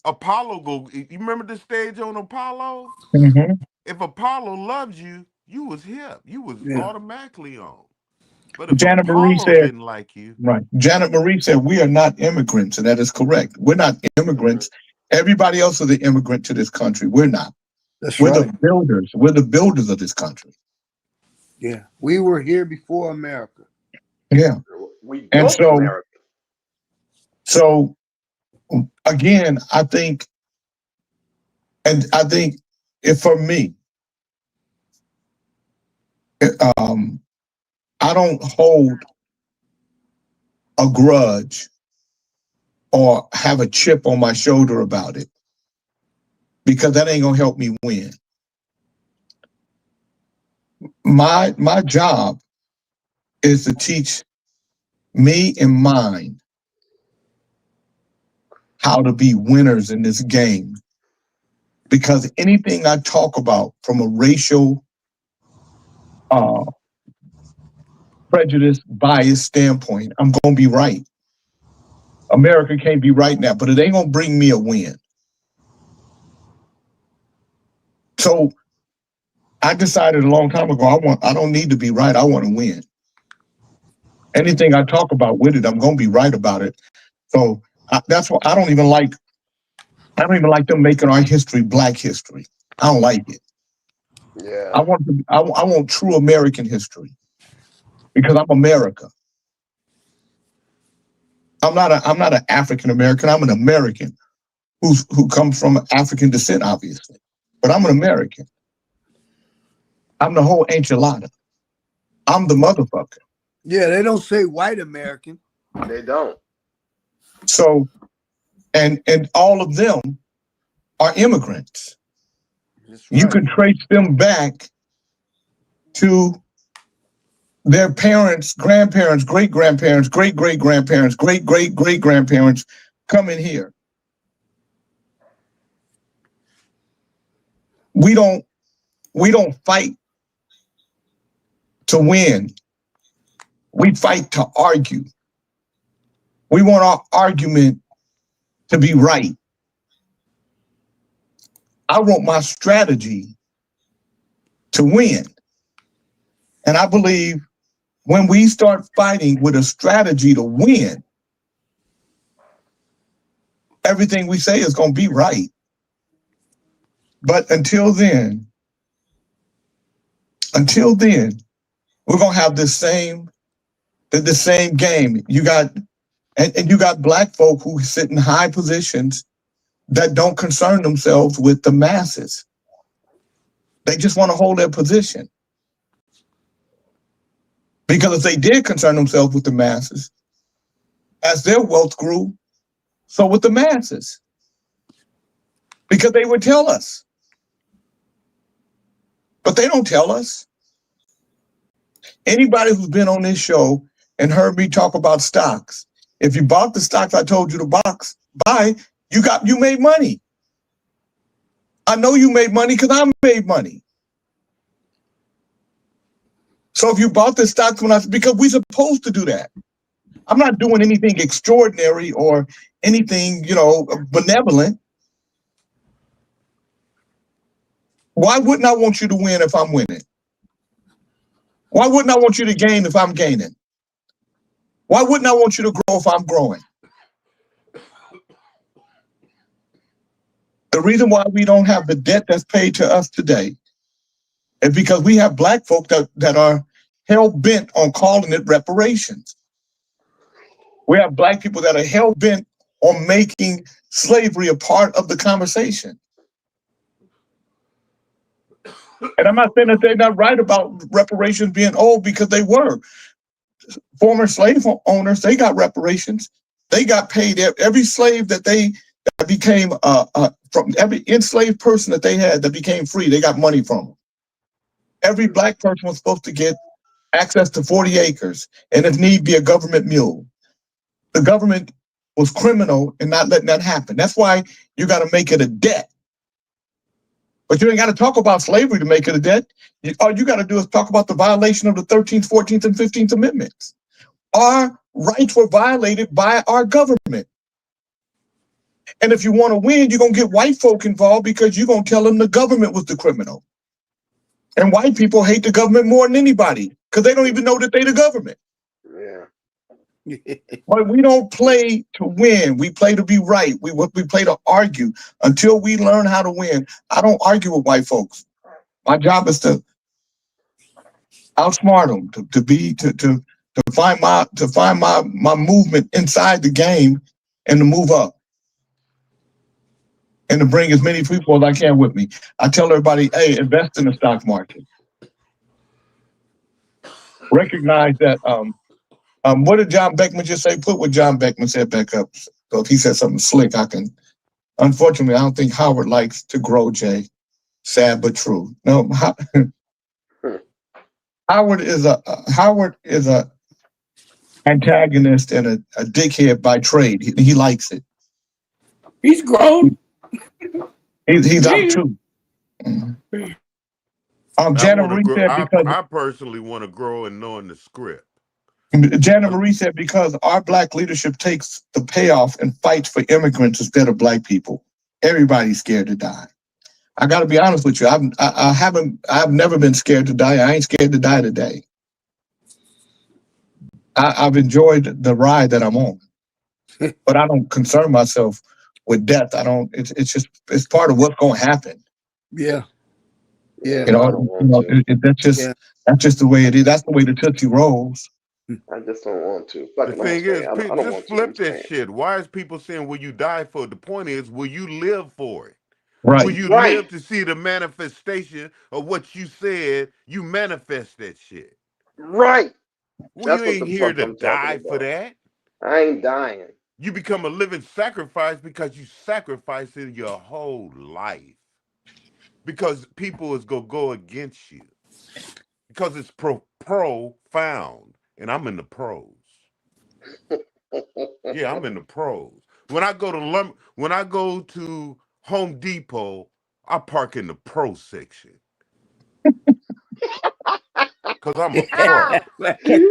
Apollo you remember the stage on Apollo? If Apollo loves you, you was hip. You was automatically on. But if Janet Apollo Marie said, didn't like you. Right. Janet Marie said, we are not immigrants, and that is correct. We're not immigrants. Everybody else is an immigrant to this country. We're not. We're the builders. We're the builders of this country. Yeah. We were here before America. Yeah. We built America. So again, I think if for me, I don't hold a grudge or have a chip on my shoulder about it, because that ain't gonna help me win. My job is to teach me and mine how to be winners in this game. Because anything I talk about from a racial prejudice, bias standpoint, I'm gonna be right. America can't be right now, but it ain't gonna bring me a win. So I decided a long time ago, I don't need to be right, I want to win. Anything I talk about with it, I'm gonna be right about it. So that's why I don't even like them making our history Black history. I don't like it. Yeah. I want true American history, because I'm America. I'm not an African American. I'm an American who comes from African descent, obviously. But I'm an American. I'm the whole enchilada. I'm the motherfucker. Yeah, they don't say white American. They don't. So, and all of them are immigrants. Right. You could trace them back to their parents, grandparents, great-grandparents, great-great-grandparents, great-great-great-grandparents coming here. We don't fight to win. We fight to argue. We want our argument to be right. I want my strategy to win. And I believe when we start fighting with a strategy to win, everything we say is going to be right. But until then, we're going to have the same game. You got Black folk who sit in high positions that don't concern themselves with the masses. They just want to hold their position. Because if they did concern themselves with the masses, as their wealth grew, so would the masses. Because they would tell us. But they don't tell us. Anybody who's been on this show and heard me talk about stocks, if you bought the stocks I told you to buy, you made money. I know you made money because I made money. So if you bought the stocks because we're supposed to do that. I'm not doing anything extraordinary or anything, benevolent. Why wouldn't I want you to win if I'm winning? Why wouldn't I want you to gain if I'm gaining? Why wouldn't I want you to grow if I'm growing? The reason why we don't have the debt that's paid to us today is because we have black folk that are hell-bent on calling it reparations. We have black people that are hell-bent on making slavery a part of the conversation. And I'm not saying that they're not right about reparations being owed, because they were. Former slave owners, they got reparations. They got paid. Every slave that became, from every enslaved person that they had that became free, they got money from them. Every black person was supposed to get access to 40 acres, and if need be, a government mule. The government was criminal in not letting that happen. That's why you got to make it a debt. But you ain't got to talk about slavery to make it a debt. All you got to do is talk about the violation of the 13th, 14th, and 15th Amendments. Our rights were violated by our government. And if you want to win, you're going to get white folk involved, because you're going to tell them the government was the criminal. And white people hate the government more than anybody, because they don't even know that they're the government. Yeah. But we don't play to win. We play to be right. We play to argue until we learn how to win. I don't argue with white folks. My job is to outsmart them, to find my movement inside the game, and to move up, and to bring as many people as I can with me. I tell everybody, hey, invest in the stock market. Recognize that. What did John Beckman just say? Put what John Beckman said back up. So if he said something slick, I can. Unfortunately, I don't think Howard likes to grow, Jay. Sad but true. No, Howard is a antagonist and a dickhead by trade. He likes it. He's grown. He's out too. Jana Marie said because I personally want to grow in knowing the script. Jana Marie said because our black leadership takes the payoff and fights for immigrants instead of black people. Everybody's scared to die. I got to be honest with you. I've never been scared to die. I ain't scared to die today. I've enjoyed the ride that I'm on, but I don't concern myself with death. I don't. It's part of what's going to happen. Yeah. Yeah. That's just the way it is. That's the way the Tootsie rolls. I just don't want to. The thing is, just flip this shit. Why is people saying, will you die for it? The point is, will you live for it? Right. Will you live to see the manifestation of what you said? You manifest that shit. Right. Well, you ain't here to die for that. I ain't dying. You become a living sacrifice because you sacrificed in your whole life. Because people is going to go against you. Because it's profound. And I'm in the pros. Yeah, I'm in the pros. When I go to Home Depot, I park in the pro section. Because I'm a pro.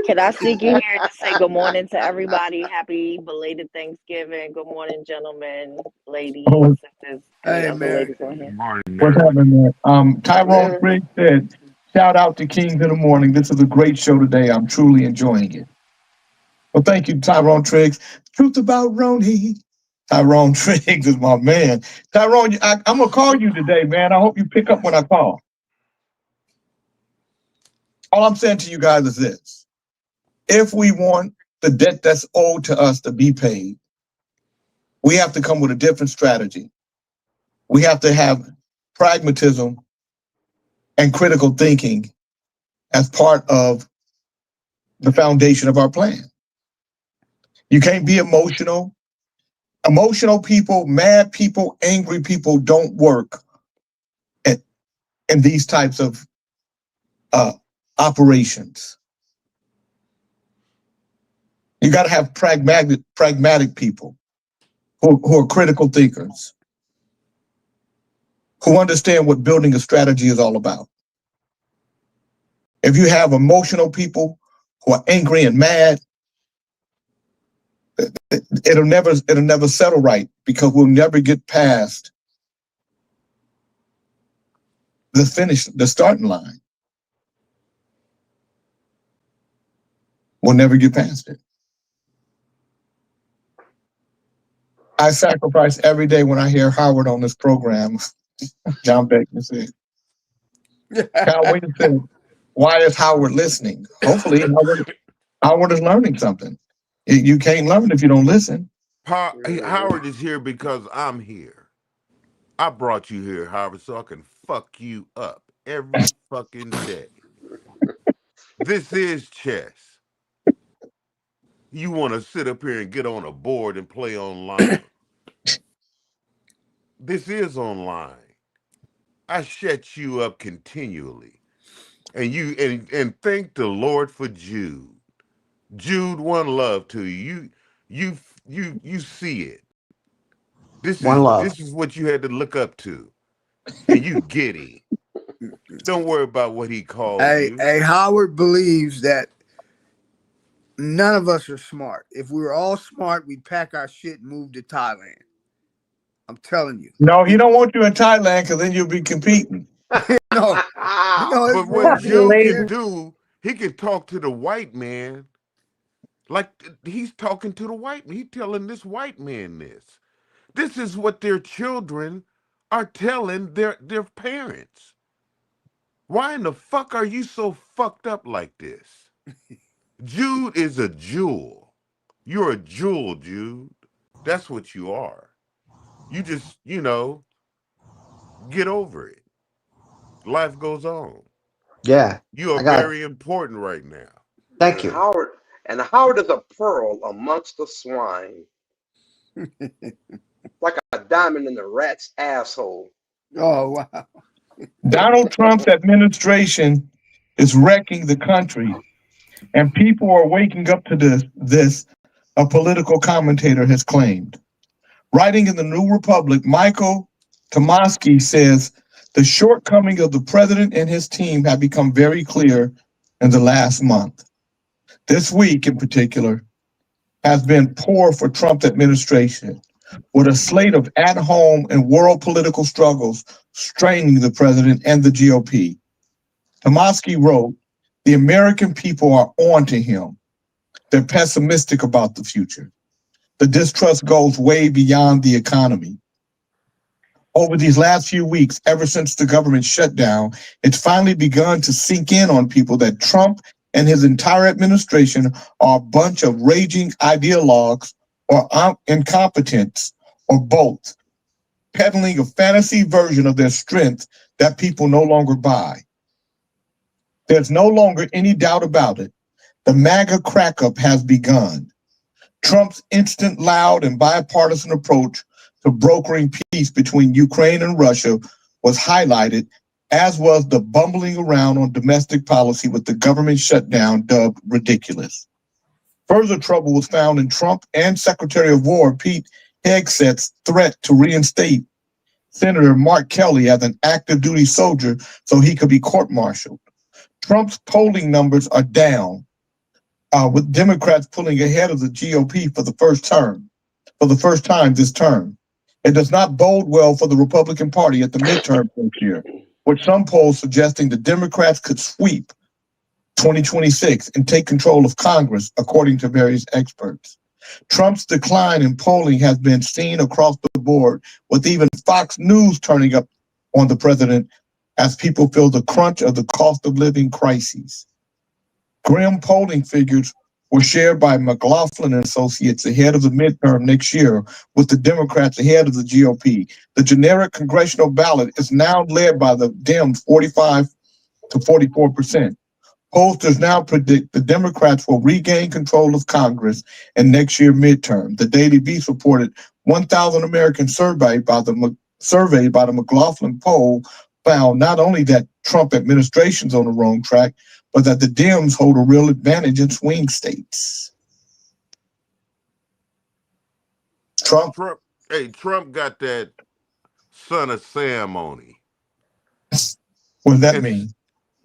Can I sneak in here to say good morning to everybody? Happy belated Thanksgiving. Good morning, gentlemen, ladies, sisters. Hey, ladies on here. What's happening, man? Tyrone Briggs said, shout out to Kings in the Morning. This is a great show today. I'm truly enjoying it. Well, thank you, Tyrone Triggs. Truth about Roni. Tyrone Triggs is my man. Tyrone, I'm going to call you today, man. I hope you pick up when I call. All I'm saying to you guys is this. If we want the debt that's owed to us to be paid, we have to come with a different strategy. We have to have pragmatism and critical thinking as part of the foundation of our plan. You can't be emotional. Emotional people, mad people, angry people don't work in these types of operations. You got to have pragmatic people who are critical thinkers, who understand what building a strategy is all about. If you have emotional people who are angry and mad, it'll never settle right, because we'll never get past the starting line. We'll never get past it. I sacrifice every day when I hear Howard on this program. John Beckman said, Kyle Williams said, why is Howard listening? Hopefully Howard is learning something. You can't learn if you don't listen. Howard is here because I'm here. I brought you here, Howard, so I can fuck you up every fucking day. This is chess. You want to sit up here and get on a board and play online. This is online. I shut you up continually. And you and thank the Lord for Jude. Jude, one love to you. You see it. This is what you had to look up to. And you get it. Don't worry about what he called you. Hey, Howard believes that none of us are smart. If we were all smart, we'd pack our shit and move to Thailand. I'm telling you. No, he don't want you in Thailand because then you'll be competing. No, but what Jude can do, he can talk to the white man. Like he's talking to the white man. He's telling this white man this. This is what their children are telling their parents. Why in the fuck are you so fucked up like this? Jude is a jewel. You're a jewel, Jude. That's what you are. You just, get over it. Life goes on. Yeah. You are very important right now. Thank you. Howard is a pearl amongst the swine. Like a diamond in the rat's asshole. Oh, wow. Donald Trump's administration is wrecking the country, and people are waking up to this, a political commentator has claimed. Writing in the New Republic, Michael Tomasky says, the shortcoming of the president and his team have become very clear in the last month. This week in particular has been poor for Trump administration, with a slate of at-home and world political struggles straining the president and the GOP. Tomasky wrote, the American people are on to him. They're pessimistic about the future. The distrust goes way beyond the economy. Over these last few weeks, ever since the government shutdown, it's finally begun to sink in on people that Trump and his entire administration are a bunch of raging ideologues or incompetents or both, peddling a fantasy version of their strength that people no longer buy. There's no longer any doubt about it. The MAGA crack-up has begun. Trump's instant, loud, and bipartisan approach to brokering peace between Ukraine and Russia was highlighted, as was the bumbling around on domestic policy with the government shutdown dubbed ridiculous. Further trouble was found in Trump and Secretary of War Pete Hegseth's threat to reinstate Senator Mark Kelly as an active duty soldier so he could be court-martialed. Trump's polling numbers are down, with Democrats pulling ahead of the GOP for the first time this term. It does not bode well for the Republican Party at the midterm next year, with some polls suggesting the Democrats could sweep 2026 and take control of Congress, according to various experts. Trump's decline in polling has been seen across the board, with even Fox News turning up on the president as people feel the crunch of the cost of living crises. Grim polling figures were shared by McLaughlin and Associates ahead of the midterm next year, with the Democrats ahead of the GOP. The generic congressional ballot is now led by the Dems 45 to 44%. Pollsters now predict the Democrats will regain control of Congress in next year's midterm. The Daily Beast reported 1,000 Americans surveyed by the McLaughlin poll found not only that Trump administration's on the wrong track, but that the Dems hold a real advantage in swing states. Trump got that son of Sam on him. What does that mean?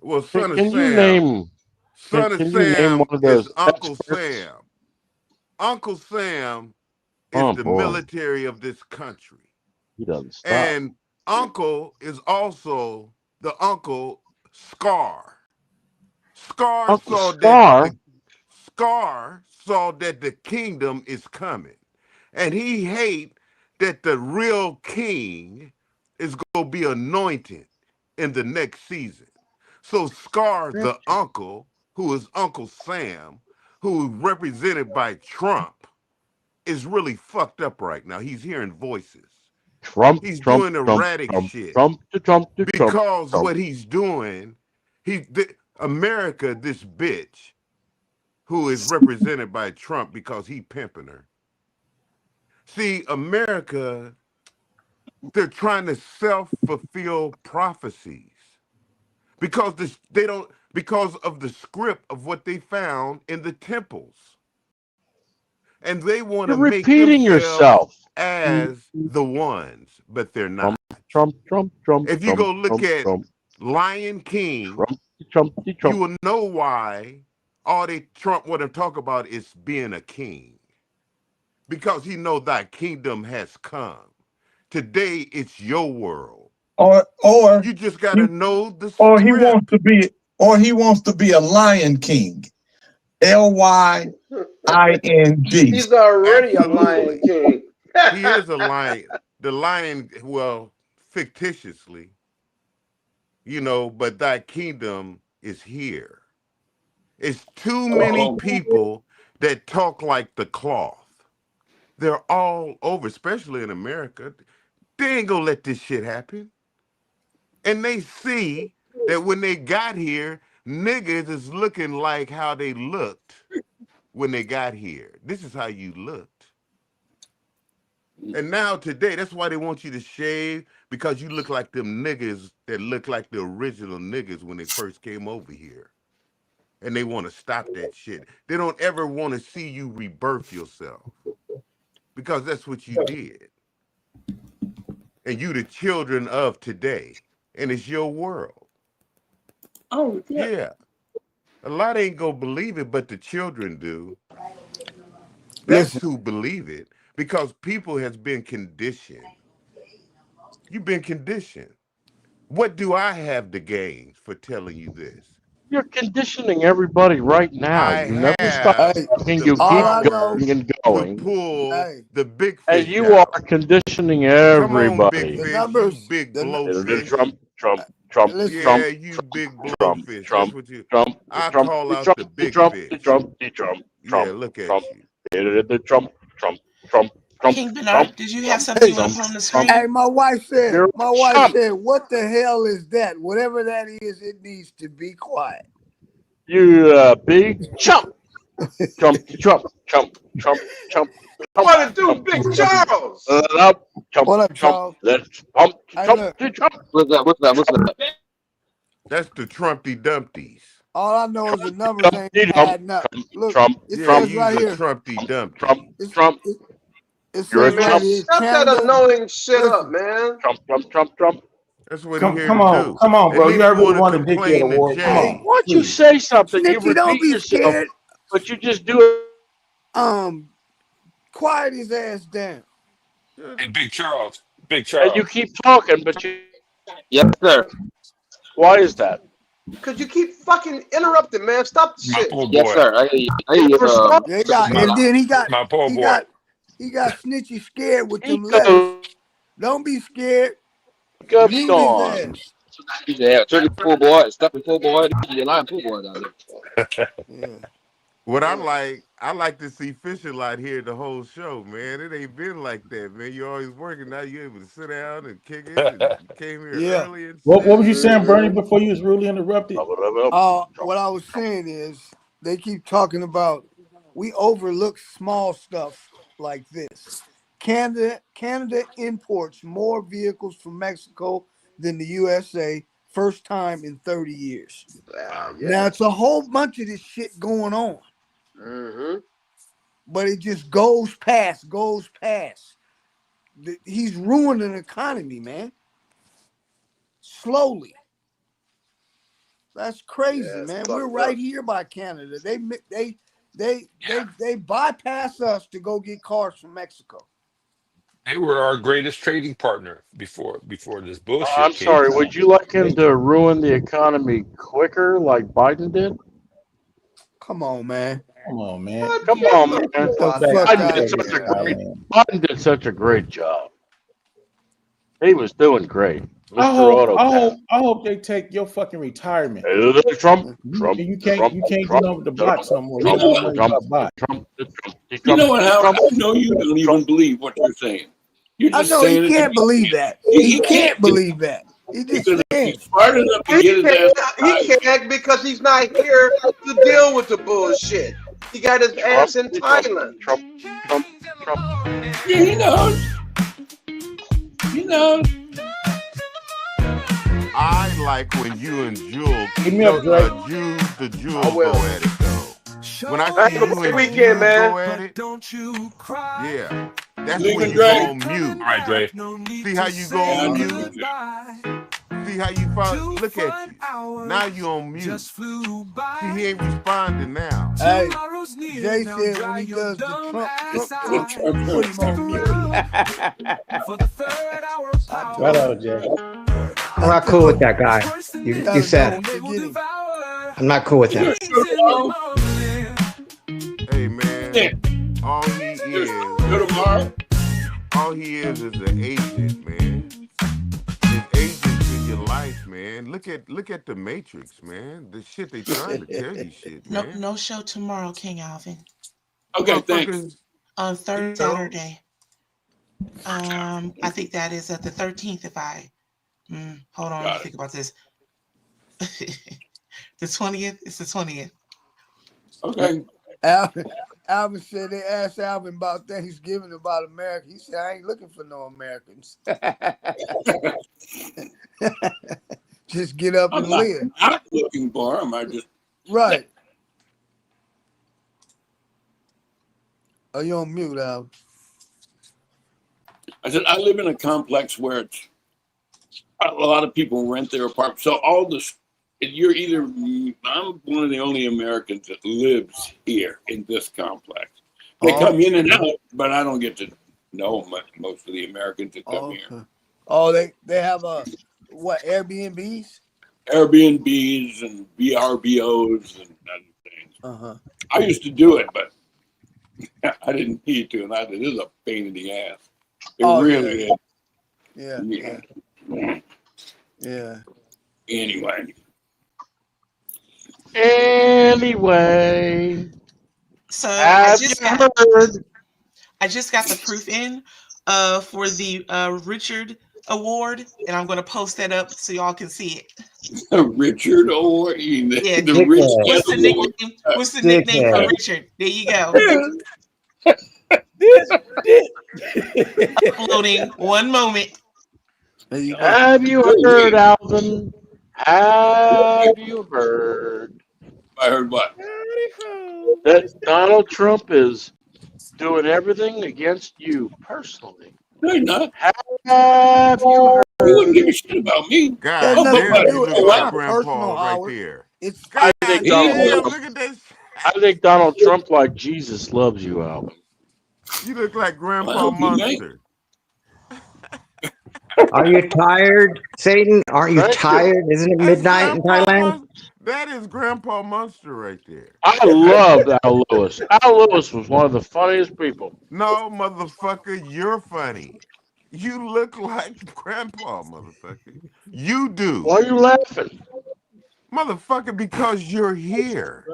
Well, son of Can Sam. you name? Son of Can you name Sam one of those is Uncle experts? Sam. Uncle Sam is Oh, the boy. military of this country. He doesn't stop. And Uncle is also the uncle Scar. Scar Uncle saw Scar? that Scar saw that the kingdom is coming, and he hate that the real king is gonna be anointed in the next season. So Scar, the uncle, who is Uncle Sam, who is represented by Trump, is really fucked up right now. He's hearing voices. He's doing erratic shit because what he's doing, America, this bitch, who is represented by Trump because he pimping her. See, America, they're trying to self-fulfill prophecies because because of the script of what they found in the temples. And they want to make repeating yourself as the ones, but they're not. Trump. If you go look at Lion King, you will know why all Trump want to talk about is being a king. Because he know thy kingdom has come. Today it's your world. Or you just gotta know the script. Or he wants to be a Lion King. Lying. He's already a Lion King. He is a lion. The lion, well, fictitiously, but thy kingdom is here. It's too many people that talk like the cloth. They're all over, especially in America. They ain't gonna let this shit happen. And they see that when they got here, niggas is looking like how they looked when they got here. This is how you looked. And now today, that's why they want you to shave, because you look like them niggas that look like the original niggas when they first came over here. And they want to stop that shit. They don't ever want to see you rebirth yourself, because that's what you did. And you the children of today, and it's your world. Oh, yeah. A lot ain't gonna believe it, but the children do. That's who believe it, because people has been conditioned. You've been conditioned. What do I have to gain for telling you this? You're conditioning everybody right now. I You never have stop. You keep going and going. to pull the big fish And you out. are conditioning Come on, everybody. big fish, you big blowfish. Trump. Yeah, you big blowfish. That's what you. I call out the big fish. Yeah, look at you. Trump. King Bernard, did you have something you want to put on the screen? Hey, my wife said, what the hell is that? Whatever that is, it needs to be quiet. You big chump. Trump. What to do, Big Charles? What up, Charles? What's that? That's the Trumpty Dumpties. All I know is the numbers ain't adding up. Look, it says right here. Trumpty Dumpty. It says right here. Shut that annoying shit up, man. Trump. That's what he here Come to on, do. come on, bro. And You then already wanna won the Dickhead complain to Award. Jay. Come on. Once you say something, you Snitchy, don't repeat be yourself, scared. but you just do it. Quiet his ass down. Hey, Big Charles. And you keep talking, but you. Yes, sir. Why is that? Because you keep fucking interrupting, man. Stop the My shit. poor boy. Yes, sir. I hear you. And then he got My poor boy. he got Snitchy scared with them He letters. goes, Don't be scared. Gov Mute Dawn. his ass. Yeah, turkey pool boy, stuffing pool boy, you're lying pool boy down there. Yeah. What I like to see Fisher Lot here the whole show, man. It ain't been like that, man. You always working. Now you able to sit down and kick it. And you came here early and What was you saying, Bernie, before you was rudely interrupted? What I was saying is they keep talking about we overlook small stuff like this. Canada imports more vehicles from Mexico than the USA, first time in 30 years. Now it's a whole bunch of this shit going on. But it just goes past. He's ruining the economy, man. Slowly. That's crazy, man. We're right here by Canada. They bypass us to go get cars from Mexico. They were our greatest trading partner before this bullshit I'm came sorry. through. Would you like him to ruin the economy quicker, like Biden did? Come on, man. Come on, man. Come on, man. Get the Back fuck to Biden out did of such a here. great. Biden did such a great job. He was doing great, Mr. Autocrat. I hope they take your fucking retirement. Trump, You can't do nothing with the bots no more. You You know know what? about bots. You know what, Howard? I know you don't even believe what you're saying. You're I just know saying he it. can't believe that. He can't believe that. He just Because if saying. he's smart enough to He get his ass can't, he can't because he's not here to deal with the bullshit. He got his ass in Thailand. Trump. Yeah, he knows. He knows. I like when you and Jewel, Give me a break. the Jewel I will. go at it though. When I Have see a you great and weekend, Jewel man. go at it, yeah, that's Leave when and you go drink. on mute. All right, Dre. See how you go Yeah, I on know mute? you do. See how you find? Look at you. Now you on mute. See, he ain't responding now. Hey, Jay said when he does the Trump, put him on mute. Right on, Jay. I'm not cool with that guy. You said Don't forget him. I'm not cool with him. Hey man, all he is, Go tomorrow. all he is an agent, man. His agents in your life, man. Look at the Matrix, man. The shit they trying to tell you, shit, No, man. no show tomorrow, King Alvin. Okay, thanks. Motherfuckers, On third Saturday. I think that is at the 13th. If I hold on, let me Got it. think about this. The 20th. It's the 20th. Okay. Alvin said they asked Alvin about Thanksgiving about America. He said, I ain't looking for no Americans. Just get up and live. I'm not looking for him. I just Right. Are you on mute, Alvin? I said I live in a complex where it's a lot of people rent their apartment. So all this, you're either I'm one of the only Americans that lives here in this complex. They come in and out, but I don't get to know most of the Americans that come here. Oh, they have what, Airbnbs? Airbnbs and VRBOs and other things. Uh-huh. I used to do it, but I didn't need to, and it is a pain in the ass. It really is. Yeah. Anyway. So I just got the proof in for the Richard Award, and I'm going to post that up so y'all can see it. Richard Award? Yeah. The Rich What's the Award? nickname? What's the nickname for Richard? There you go. Uploading. One moment. Have you heard, Alvin? Have you heard? I heard what? That Donald Trump is doing everything against you personally. No, he's not. Have you heard? He wouldn't give a shit about me. God damn, you look like Grandpa right there. I think Donald Look at this. I think Donald Trump, like Jesus, loves you, Alvin. You look like Grandpa Munster. Are you tired, Satan? Aren't you Thank you. tired? Isn't it midnight in Thailand? That is Grandpa Munster right there. I loved Al Lewis. Al Lewis was one of the funniest people. No, motherfucker, you're funny. You look like Grandpa, motherfucker. You do. Why are you laughing? Motherfucker, because you're here.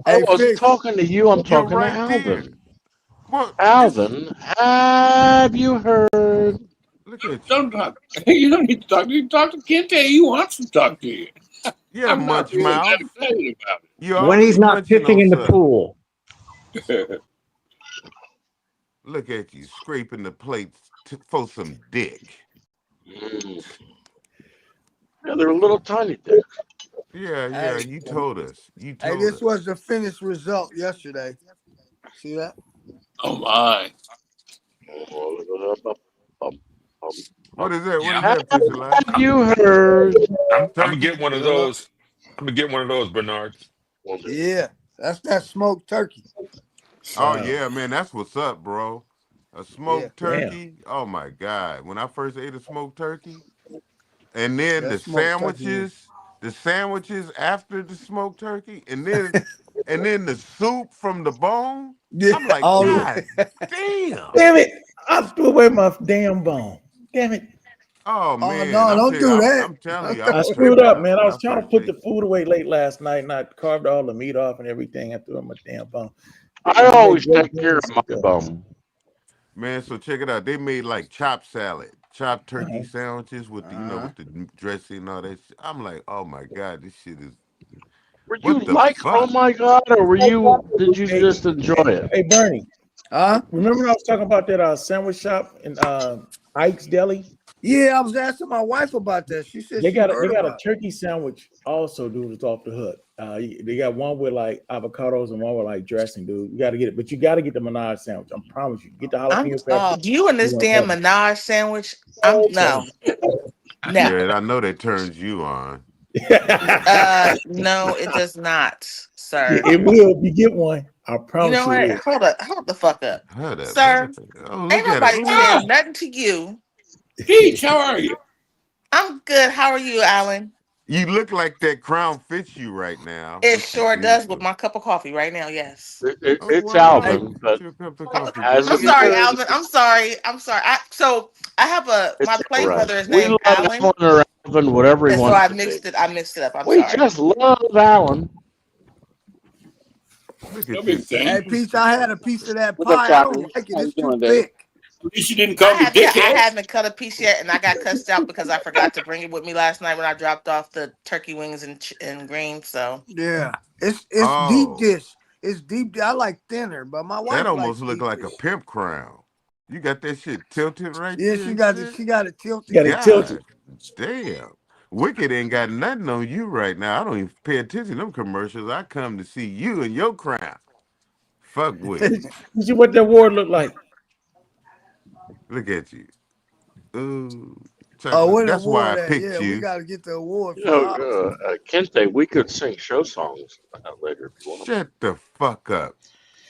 I wasn't talking to you. I'm You're talking right to Alvin. there. Well, Alvin, have you heard? Look at you. Don't talk. You don't need to talk to you. Talk to Kente. He wants to talk to you. Yeah, I'm not munch really mouth. that excited about You're When he's always not munching pissing on in the something. pool. it. Look at you scraping the plates for some dick. Yeah, they're a little tiny things. Yeah, you told us. You Hey, told this us. was the finished result yesterday. See that? Oh my. What is that? What is that, Fisher Line? Have you heard? I'm gonna get one of those. I'm gonna get one of those, Bernard. Yeah, that's that smoked turkey. Oh yeah, man, that's what's up, bro. A smoked turkey. Oh my God. When I first ate a smoked turkey, and then That smoked turkey. the sandwiches after the smoked turkey, and then the soup from the bone. Yeah. I'm like, Oh, God damn. Damn it! I threw away my damn bone. Damn it! Oh man, no, don't do that. I'm telling you, I was screwed tripping up, out man. I when was trying to first put ate the food away late last night, and I carved all the meat off and everything. I threw in my damn bone. I always take care of my bone. Man, so check it out. They made like chopped salad, chopped turkey Uh-huh. sandwiches with the, with the dressing and all that shit. I'm like, oh my God, this shit is. Were you What the like, oh fuck? my God, or did you just enjoy it? Hey, Bernie. Huh? Remember I was talking about that sandwich shop in Ike's Deli? Yeah, I was asking my wife about that. She said They she got heard a about it. turkey sandwich also, dude. It's off the hook. They got one with like avocados and one with like dressing, dude. You got to get it, but you got to get the Menage sandwich. I promise you. Get the jalapeno pepper. You and this You damn gonna love Menage sandwich. it. No. Yeah, I know that turns you on. No, it does not, sir. Yeah, it will if you get one. I You promise know you. what? Hold the fuck up, Hold up. sir. Oh, Ain't look at nobody it. saying nothing to you. Peach, how are you? I'm good. How are you, Alan? You look like that crown fits you right now. It This is sure does with beautiful. my cup of coffee right now. Yes. It's wow. Alvin, but Your cup of coffee, as I'm it sorry, is, Alvin. I'm sorry. I have my it's play all right. brother is We named love Alan, Alan or Alvin, whatever he and so wants I to be. mixed it up. I'm We sorry. just love Alan. Look No at big this. thing. Hey, Peach, I had a piece of that What's up, pie. I Choppy? don't like it. How It's you too doing, Dave? thick. At least you didn't call me I dickhead. haven't cut a piece yet, and I got cussed out because I forgot to bring it with me last night when I dropped off the turkey wings and greens. So Yeah, it's deep Oh, dish. It's deep. I like thinner, but my wife that likes almost looked deep like dish. a pimp crown. You got that shit tilted right Yeah, there she and got it. shit. She got it tilted. Got it tilted. God damn. Wicked ain't got nothing on you right now. I don't even pay attention to them commercials. I come to see you and your crown. Fuck with. You see what that award look like? Look at you. Ooh. What That's why I award at? picked Yeah, we you. got to get the award You for know, ours. Kente, we could sing show songs later if you want. Shut the fuck up.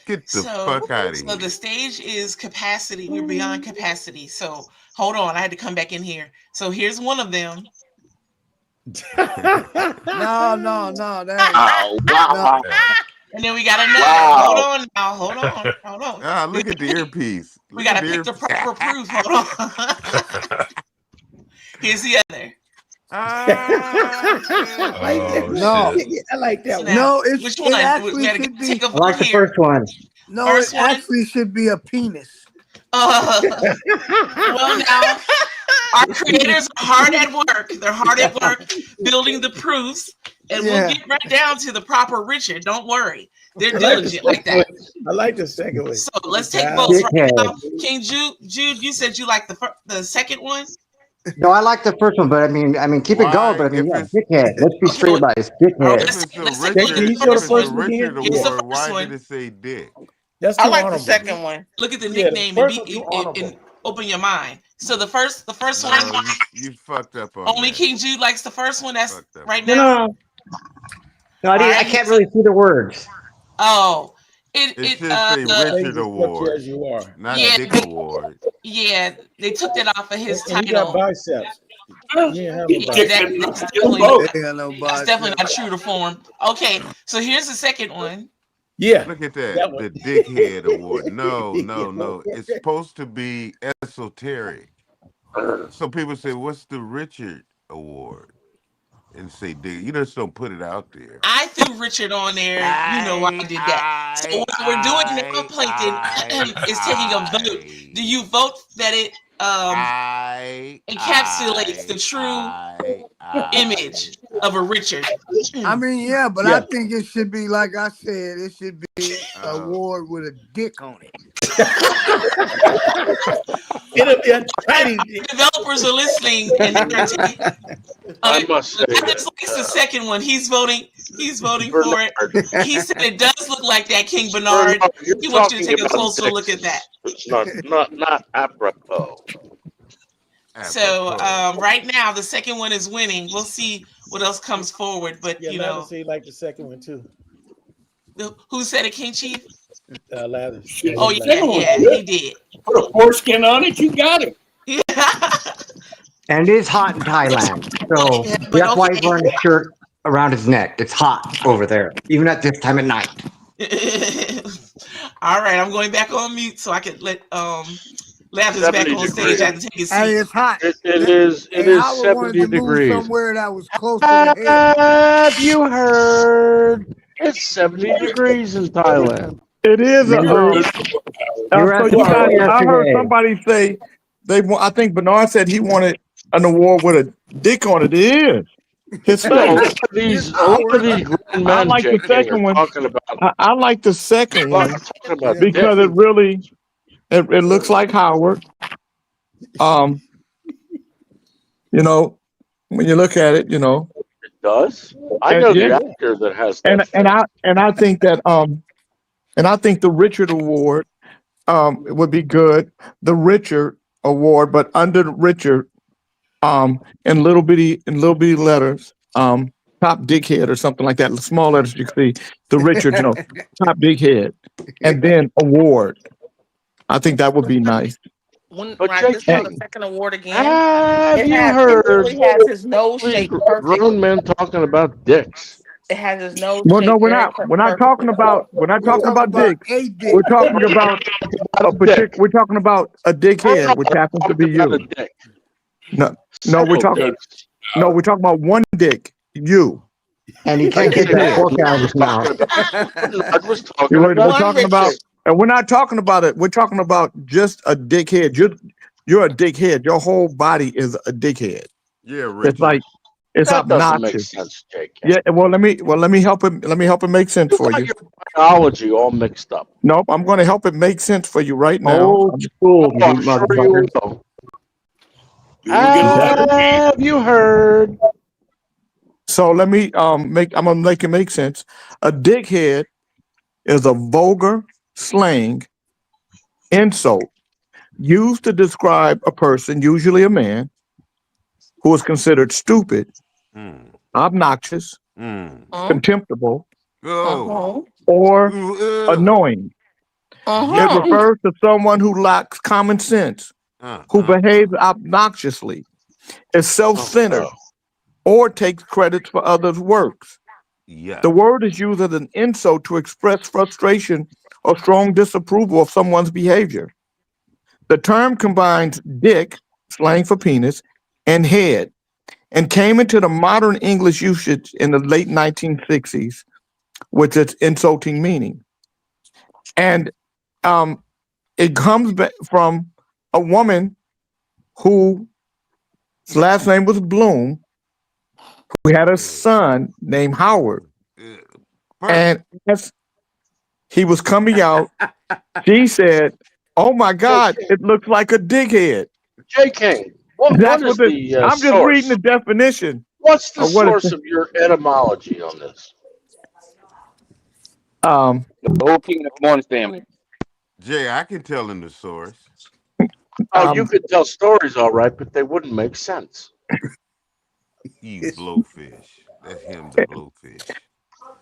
Get the fuck out of So here. the stage is capacity. We're beyond capacity. So hold on, I had to come back in here. So here's one of them. No. That Oh, wow. And then we got another. Wow. Hold on now. Hold on. Ah, look at the earpiece. We Look gotta at pick the proper proof. Hold on. Here's the other. I like that. No. I like that So one. now, No, which it one? actually We gotta should be. take a I like vote the here. first one. No, First it one? actually should be a penis. Well, now our creators are hard at work. They're hard at work building the proofs, and we'll get right down to the proper Richard. Don't worry, they're diligent like that. I like the second one. So let's take votes right now. King Jude, you said you like the second one. No, I like the first one, but I mean, keep it going. But I mean, yeah, dickhead. Let's be straight about it. It's dickhead. If it's a Let's Richard, take a look at if the first it's a one. Richard Here's the Award, first why one. did it say dick? That's I too like the honorable. second one. Look at the Yeah, the nickname first and, one's too honorable. and open your mind. So the first one, No, you fucked up on only that. King Jude likes the first one. That's Fucked up right on now. No, I can't really see the words. Oh, It should say Richard Award, as you are. not Yeah, Dick they- Award. Yeah, they took that off of his And he got title. biceps. He ain't have no Yeah, biceps. that's definitely not true to form. Okay, so here's the second one. Yeah. Look at that. That one. The Dickhead Award. No. It's supposed to be esoteric. So people say, what's the Richard Award? And say, dick. You just don't put it out there. I threw Richard on there. You know why I did that. So what we're doing now, Plankton, is taking a vote. Do you vote that it encapsulates the true image of a Richard? I mean, yeah, but I think it should be like I said. It should be an award with a dick on it. It'll be a tiny. Developers are listening, and I must say Alex likes the second one. He's voting for it. He said it does look like that, King Bernard. He wants you to take a closer look at that. It's not apropos. So right now, the second one is winning. We'll see what else comes forward. But Yeah, you know, say like the second one too. who said it, King Chief? Lather. Oh yeah, he did. Put a foreskin on it, you got it. Yeah. And it is hot in Thailand, so But that's why he's okay. wearing a shirt around his neck. It's hot over there, even at this time at night. All right, I'm going back on mute so I can let Lapis back 70 on stage. degrees. I have to take his seat. Hey, it's hot. It is Hey, 70 Howard wanted to move degrees. somewhere that was closer to him. Have you heard? It's 70 degrees in Thailand. It is a. were at So the you show guys, I heard yesterday. somebody say I think Bernard said he wanted an award with a dick on it. It is. His No, a face. lot of these grown I men, like the JK, second are one. talking about. I like the second Well, one I'm talking about because dick. it really it looks like Howard. You know, when you look at it, you know. It does. I know Yeah. the actor that has that. And I think that and I think the Richard Award would be good. The Richard Award, but under the Richard, in little bitty letters, top dickhead or something like that. Small letters you can see. The Richard, you know, top dickhead, and then award. I think that would be nice. When But I just saw JK, the second award again, have it you has, it heard really has his nose these shaped perfect. grown men talking about dicks? It has his nose Well, no, shaped very we're not talking about dicks. a dick. We're talking about a particular. We're talking about a dickhead, which happens to be About a you. dick. No, we're talking. No, we're talking about one dick. You. And he can't get that fork out of his mouth. I was talking We're about talking about, and we're not talking about it. We're talking about just a dickhead. You're a dickhead. Your whole body is a dickhead. Yeah, Richard. It's like it's that doesn't make obnoxious. sense, JK. Yeah. Well, let me help it. Let me help it make sense for you. Your biology all mixed up. Nope. I'm going to help it make sense for you right now. Old school, Oh, I'm sure you will. Have you heard? So let me I'm gonna make it make sense. A dickhead is a vulgar slang insult used to describe a person, usually a man, who is considered stupid, obnoxious, contemptible, or annoying. It refers to someone who lacks common sense, who behaves obnoxiously, is self-centered, or takes credit for others' works. Yeah. The word is used as an insult to express frustration or strong disapproval of someone's behavior. The term combines dick, slang for penis, and head, and came into the modern English usage in the late 1960s with its insulting meaning. And it comes back from a woman whose last name was Bloom, who had a son named Howard. And as he was coming out, she said, "Oh my God, it looks like a dickhead." JK, what is the I'm just source? reading the definition. What's the of what source it's- of your etymology on this? The whole Kingdom Morning family. Jay, I can tell him the source. Oh, you could tell stories all right, but they wouldn't make sense. You blowfish. That's him, the blowfish.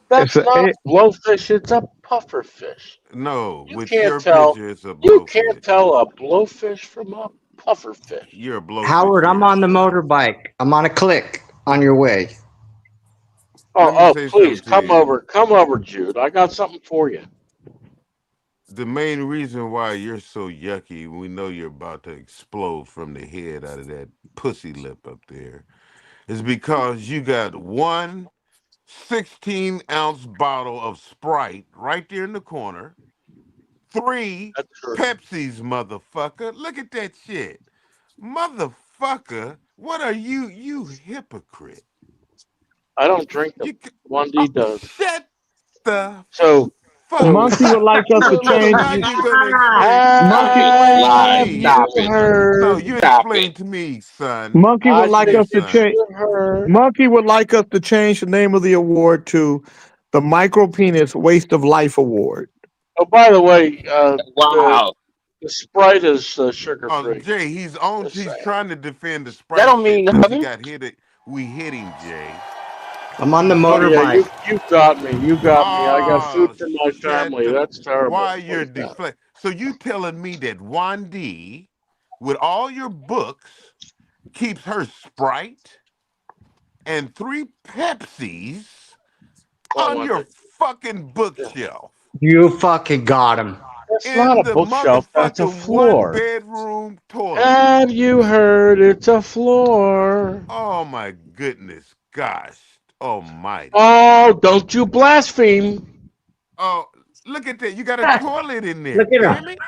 That's not blowfish, it's a pufferfish. No, You with can't your tell. picture, it's a You blowfish. can't tell a blowfish from a pufferfish. You're a blowfish. Howard, I'm on the motorbike. I'm on a click on your way. Oh, please come over, Jude. I got something for you. The main reason why you're so yucky, we know you're about to explode from the head out of that pussy lip up there, is because you got one 16-ounce bottle of Sprite right there in the corner, 3 Pepsis, motherfucker. Look at that shit. Motherfucker, what are you, you hypocrite? I don't drink them. 1D does. Shut the So Monkey would like us to change. Now you're gonna No, you explain to me, son. Monkey would like us to change. Monkey would like us to change the name of the award to the Micro Penis Waste of Life Award. Oh, by the way, wow, the Sprite is sugar free. Jay, he's trying to defend the Sprite. That don't mean shit 'cause nothing. he got hit. We hit him, Jay. I'm on the Oh yeah, motorbike. you got me. You got me. I got food Oh, for my shut family. the. That's terrible. Why What you're is that? deflect? So you telling me that Juan D, with all your books, keeps her Sprite and 3 Pepsis Well, on one your thing. fucking bookshelf You fucking got him. That's not in a the bookshelf. That's a motherfucking 1 floor. bedroom toilet? Have you heard? It's a floor. Oh my goodness, gosh, almighty! Oh, don't you blaspheme! Oh, look at that! You got a Ah, toilet in there. look at Damn him. it!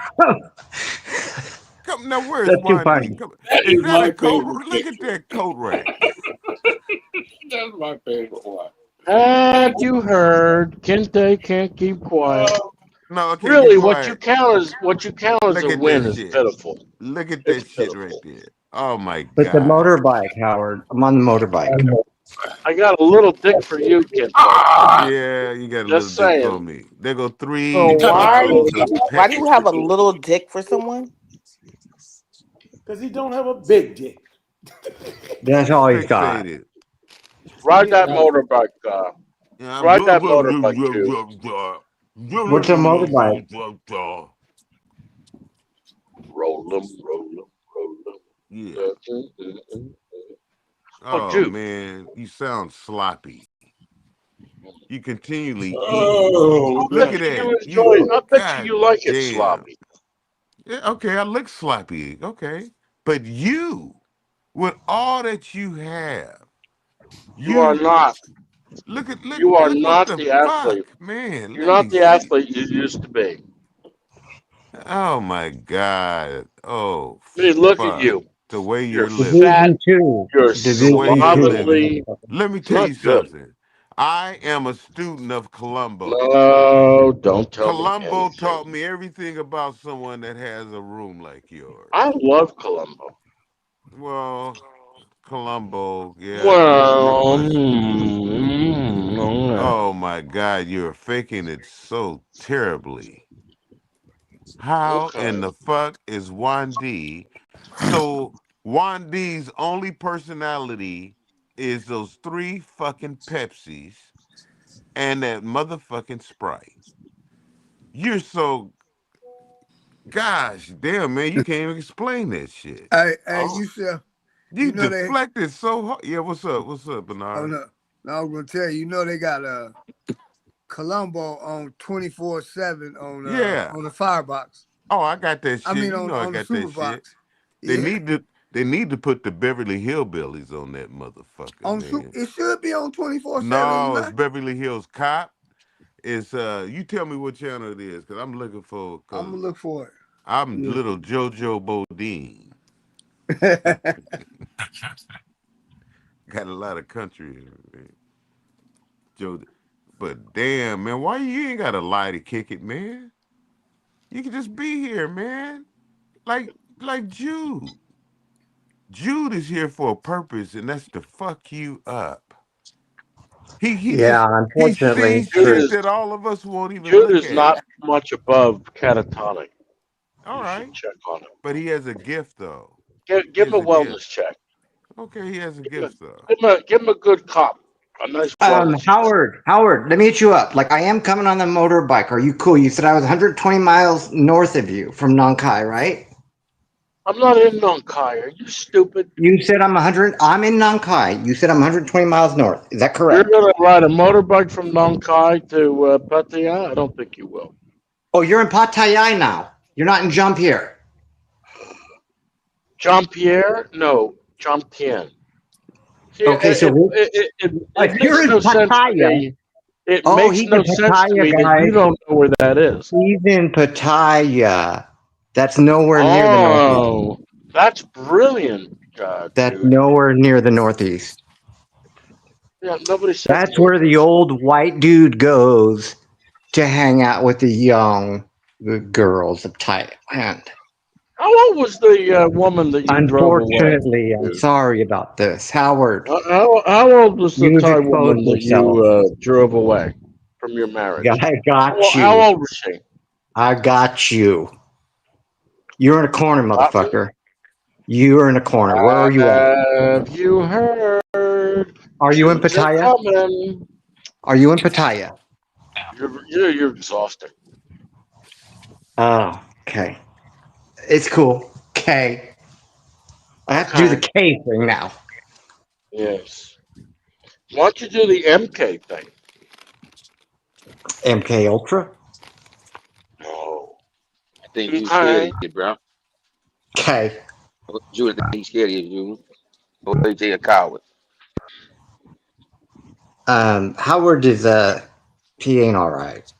Come now, where's That's too Juan D? funny. Come, That is is that a my coat? favorite Look at picture. that coat rack. That's my favorite one. Have you heard? Kente can't keep quiet. No, okay, be Really, quiet. what you count as Look a at that win is shit. pitiful. Look at It's that shit right pitiful. there. Oh my But the god. motorbike, Howard. I'm on the motorbike. I got a little dick for you, Kente. Yeah, you got a little Just dick for saying. me. There go So 3 why bottles of why do you have a Pepsi. little dick for someone? Because he don't have a big dick. That's all he's got. Fixated. Ride that motorbike, Yeah, ride that motorbike, too. What's a motorbike? Roll them, roll them, roll them. Yeah. Oh, Oh dude. man, you sound sloppy. You continually eat. Oh, Look bet at you that. enjoy it. I bet God you like it damn. sloppy. Yeah, okay, I look sloppy. Okay. But you, with all that you have, You are not. look You are what not the the fuck, athlete. man. You're Let not me the see. athlete you used to be. Oh my God. Oh I mean, look at fuck. you. The way You're you're living. fat. Division 2. You're The way you're Division 2. living. slovenly. Let me It's tell you not good. something. I am a student of Columbo. No, don't tell me Columbo anything. taught me everything about someone that has a room like yours. I love Columbo. Well, Columbo, yeah. Well, Never mind. okay. Oh my God, you're faking it so terribly. How in the fuck is Juan D? So Juan D's only personality is those 3 fucking Pepsis and that motherfucking Sprite. You're so gosh damn, man, you can't even explain that shit. Hey, Oh. you said You you know they. deflected so hard. Yeah, what's up? What's up, Oh Bernard? no, no, I was gonna tell you. You know they got Columbo on 24/7 Yeah. on the Firebox. Oh, I got that shit. I mean You know I on the got that shit. Superbox. They Yeah. need to put the Beverly Hillbillies on that motherfucker, man. It should be on 24/7. No, it's man. Beverly Hills Cop. It's you tell me what channel it is, because I'm looking for I'm gonna look for it. I'm Yeah. little JoJo Bodine. Got a lot of country, man. Joe, but damn, man, why you ain't got a lie to kick it, man? You can just be here, man. Like Jude. Jude is here for a purpose, and that's to fuck you up. He Yeah, he unfortunately. sees shit that all of us won't even Jude look is at. not much above catatonic. All You right, should check on him. but he has a gift though. Give him a wellness check. Okay, he has a gift though. Give him a good cop. A nice wellness. Howard, let me hit you up. Like I am coming on the motorbike. Are you cool? You said I was 120 miles north of you from Nong Khai, right? I'm not in Nong Khai. Are you stupid? You said I'm 100. I'm in Nong Khai. You said I'm 120 miles north. Is that correct? You're gonna ride a motorbike from Nong Khai to Pattaya? I don't think you will. Oh, you're in Pattaya now. You're not in Jean-Pierre. Jean-Pierre? No, Jean-Tien. See, Okay, so it you're makes in no sense to Pattaya. me. It Oh, makes he's no in sense to Pattaya, me that guys. you don't know where that is. He's in Pattaya. That's nowhere near the Northeast. Oh, that's brilliant, That's dude. nowhere near the Northeast. Yeah, nobody said That's where the old white dude goes to hang out with the girls of Thailand. How old was the woman that you drove away? Unfortunately, I'm sorry about this, Howard. How old was the You've Thai exposed woman that yourself. you drove away from your marriage? I got you. How old was she? I got you. You're in a corner, Got me? motherfucker. You're in a corner. Where are you at? Have you heard? Are you in They're Pattaya? coming. Are you in Pattaya? You're exhausted. Oh, okay. It's cool. K. I have to do the Okay. K thing now. Yes. Why don't you do the MK thing? MK Ultra. No. I think you scared of Okay. it, bro. K. Julie, I think he's scared of you. Or AJ a coward. Howard is he ain't all right,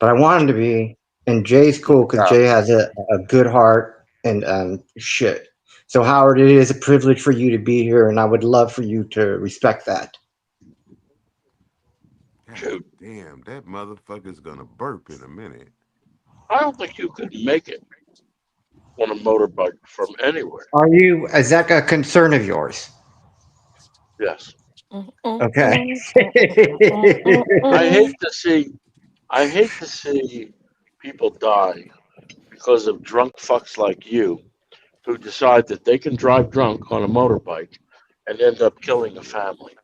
but I want him to be. And Jay's cool because Coward. Jay has a good heart and shit. So Howard, it is a privilege for you to be here, and I would love for you to respect that. God damn, that motherfucker's gonna burp in a minute. I don't think you could make it on a motorbike from anywhere. Are you? Is that a concern of yours? Yes. Okay. I hate to see people die because of drunk fucks like you who decide that they can drive drunk on a motorbike and end up killing a family.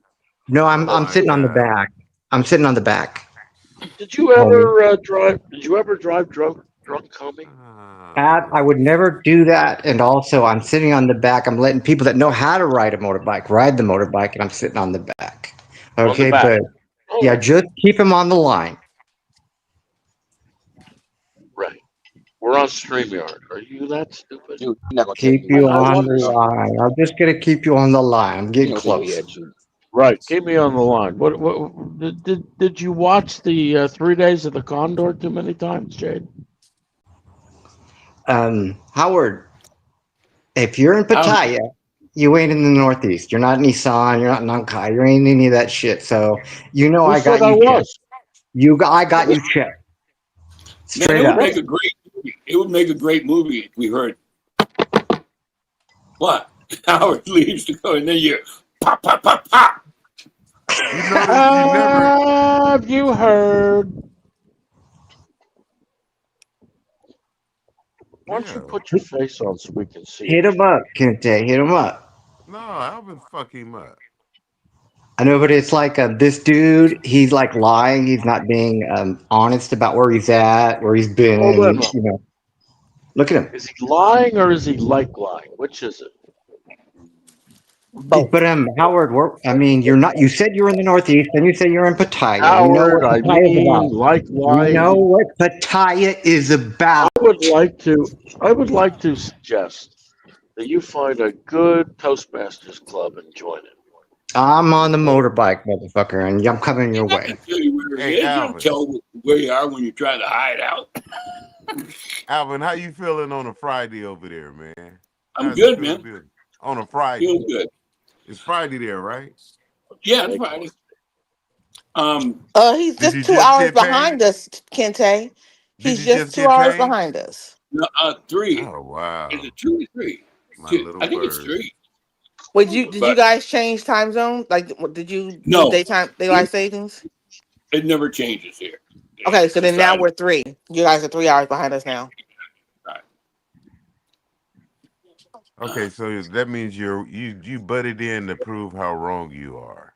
No, Oh I'm my sitting on the God. back. I'm sitting on the back. Did you Homie. ever drive? Did you ever drive drunk, homie? I would never do that. And also, I'm sitting on the back. I'm letting people that know how to ride a motorbike ride the motorbike, and I'm sitting on the back. On the Okay, back. but All yeah, right. just keep him on the line. Right. We're on StreamYard. Are you that stupid? Julie, you're not gonna Keep take you I on wonder. the line. I'm just gonna keep you on the line. I'm you getting know take me close. at you. Right. Keep me on the line. What did you watch the 3 Days of the Condor too many times, Jade? Howard, if you're in Pattaya, you ain't in the Northeast. You're not Nissan. You're not Nankai. You ain't any of that shit. So you know Who I said got I you checked. was? I got you checked. Man, Straight it would up. make a great movie. It would make a great movie if we heard what? Howard leaves to go, and then you pop, pop, pop, pop. You notice you never. Have you heard? Why don't you Yeah. put your face on so we can see Hit it? him up, Kente. Hit him up. No, Alvin fuck him up. I know, but it's like this dude. He's like lying. He's not being honest about where he's at, where he's Hold been. on. You know, look at him. Is he lying or is he like lying? Which is it? But Howard, I mean, you're not. You said you were in the Northeast, then you say you're in Pattaya. We know Howard, what I Pattaya is about. mean, like We lying. know what Pattaya is about. I would like to suggest that you find a good Toastmasters club and join it. I'm on the motorbike, motherfucker, and I'm coming your I way. can tell you where it Hey, is. You Alvin. don't tell where you are when you try to hide out. Alvin, how you feeling on a Friday over there, man? I'm How's it good, feel man. to be on a Friday? Feeling good. It's Friday there, right? Yeah, it's Friday. He's Did just you 2 just hours get paid? behind us, Kente. Did He's you just just 2 get hours paid? behind us. No, 3. Oh wow, Is it 2 or 3? my Two. little I think it's bird. 3. Wait, did you But guys change time zone? Like, did you do no, daylight savings? it never changes here. Okay, so then now Decided. we're 3. You guys are 3 hours behind us now. Right. Okay, so that means you butted in to prove how wrong you are.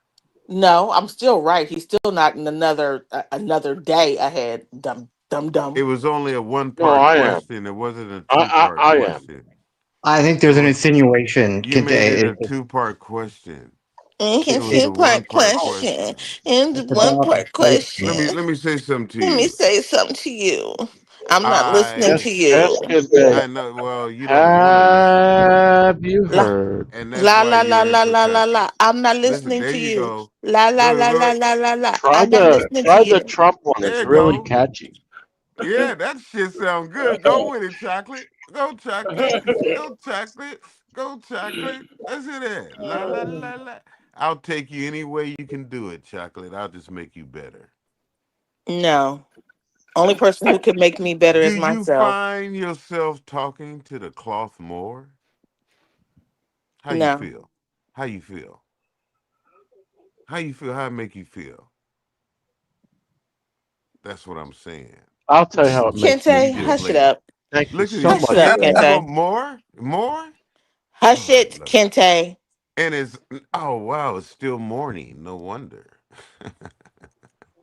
No, I'm still right. He's still not in another day ahead. Dumb. It was only a No, one-part I am. question. It wasn't a two-part I am. question. I think there's an insinuation, You made it a Kente. two-part question. It's It was a two-part one-part question. question. And It's one about part question. Let me say something to Let me you. say something to you. I'm not listening Ask to you. I know. Well, you don't want to listen to me, Have you La heard? and that's la why la la you're in la la la la. Pattaya. I'm not Listen, listening there to you you. go. La la la la Go. la la la. Try I'm not listening to the you. Trump one. There It's you really go. catchy. Yeah, that shit sound good. Go with it, chocolate. Go chocolate. Go chocolate. Go chocolate. Let's hear that. La la la la. I'll take you any way you can do it, chocolate. I'll just make you better. No. Only person who could make me better Do is you myself. find yourself talking to the cloth more? How you No. feel? How you feel? How you feel? How it make you feel? That's what I'm saying. I'll tell you how it makes me Kente, You just feel. hush it lazy. up. Thank you Look at so you. Hush it much, up, You Jay. want Kente. more? More? Hush Oh, I it, love it. Kente. And it's oh wow, it's still morning. No wonder.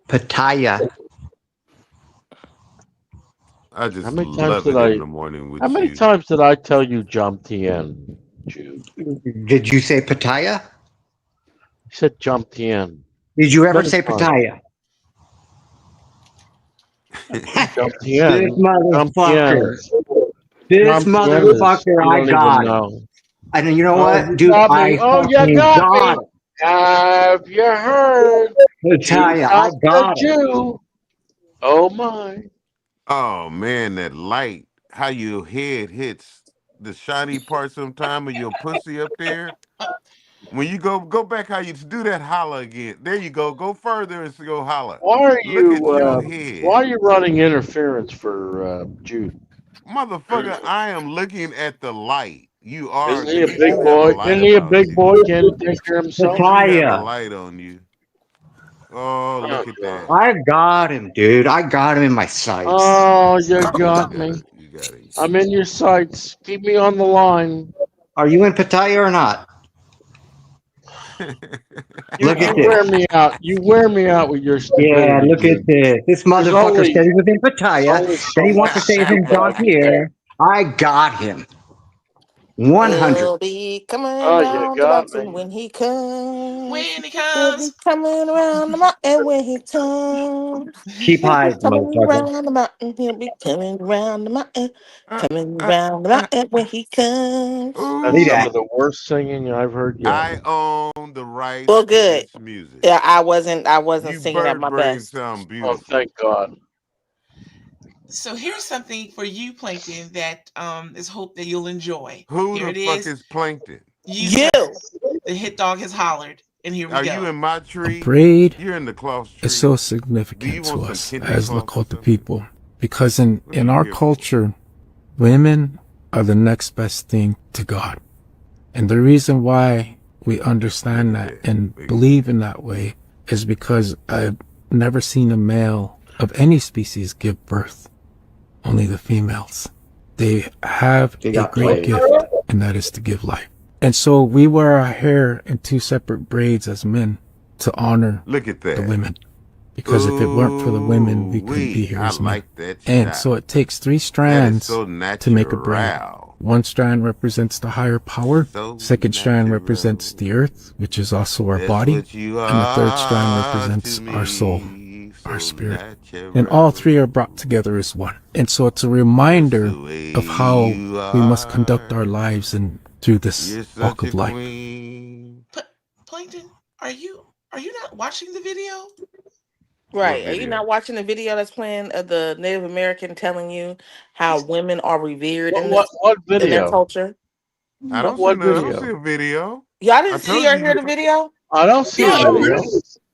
Pitaya. I just How many times love did it in I? the morning How with many you. times did I tell you jump Tien, Jude? Did you say Pitaya? I said jump Tien. Did you ever Many say times. Pitaya? Jump This Tien. Jump motherfucker. Tien. This Jump Tien is motherfucker, you I don't even got him. know. And you know Oh, what, you dude? got me. I Oh, you fucking got got me. him. Have you heard? Jude Pitaya, I got the got him. Jew. Oh my. Oh man, that light, how your head hits the shiny part sometime of your pussy up there. When you go back how you do that holla again. There you go. Go further and go holla. Why Look at your head. are you running interference for Jude? Motherfucker, I am looking at the light. You are Isn't he a because big you have a boy? light Isn't he a about big you. boy? Can't he take care of himself? You have a Pitaya. light on you. Oh, Oh look at that. God. I got him, dude. I got him in my sights. Oh, you You got got me. it. You got it. I'm in your sights. Keep me on the line. Are you in Pitaya or not? Look at You this. wear me out. You wear me out with your Yeah, stupidity, look at dude. this. This There's motherfucker said he was in there's Pitaya. only Then so he wants to much say he's in stupid I John can take. Pierre. I got him. 100. He'll be coming Oh, you around the got mountain me. when he comes. When he He'll be comes. coming around the mountain when he comes. Keep He'll be hiding, coming motherfucker. around the mountain. He'll be coming around the mountain. Coming around the mountain when he comes. That's See some that? of the worst singing I've heard yet. I own the rights Well, to good. this music. Yeah, I wasn't You singing at bird my brain best. sound Oh, beautiful. thank God. So here's something for you, Plankton, that is hope that you'll enjoy. Who Here the it fuck is. is Plankton? You, You. sir. The hit dog has hollered. And here we Are you go. in my A tree? braid You're in the cloth tree. is so Do you significant to want some us kente as cloth or Lakota something? people because in What are you our here for? culture, women are the next best thing to God. And the reason why we understand Look at that that. and Look at believe in that way is because I've never seen a male of any species give birth, only the females. They have They a got great played. gift, and that is to give life. And so we wear our hair in two separate braids as men to honor Look at the that. women. Because if it weren't for the women, we Ooh couldn't be wee. here I as men. like that And shot. so it takes 3 That is strands so to make a braid. natural. One strand represents the higher power. So Second strand represents natural. the earth, which is also our That's body. what you And the third strand are represents to our soul, me. our So spirit. And all 3 natural. are brought together as one. And so it's a That's reminder the way of how you we must conduct are. our lives and through this You're walk such a of life. queen. Plankton, are you not watching the video? What Right. Are you video? not watching the video that's playing of the Native American telling you how women are revered in What their video? culture? I don't see What no. I don't see video? a video. Y'all I didn't see told or you. hear the video? I don't see a Yeah, video.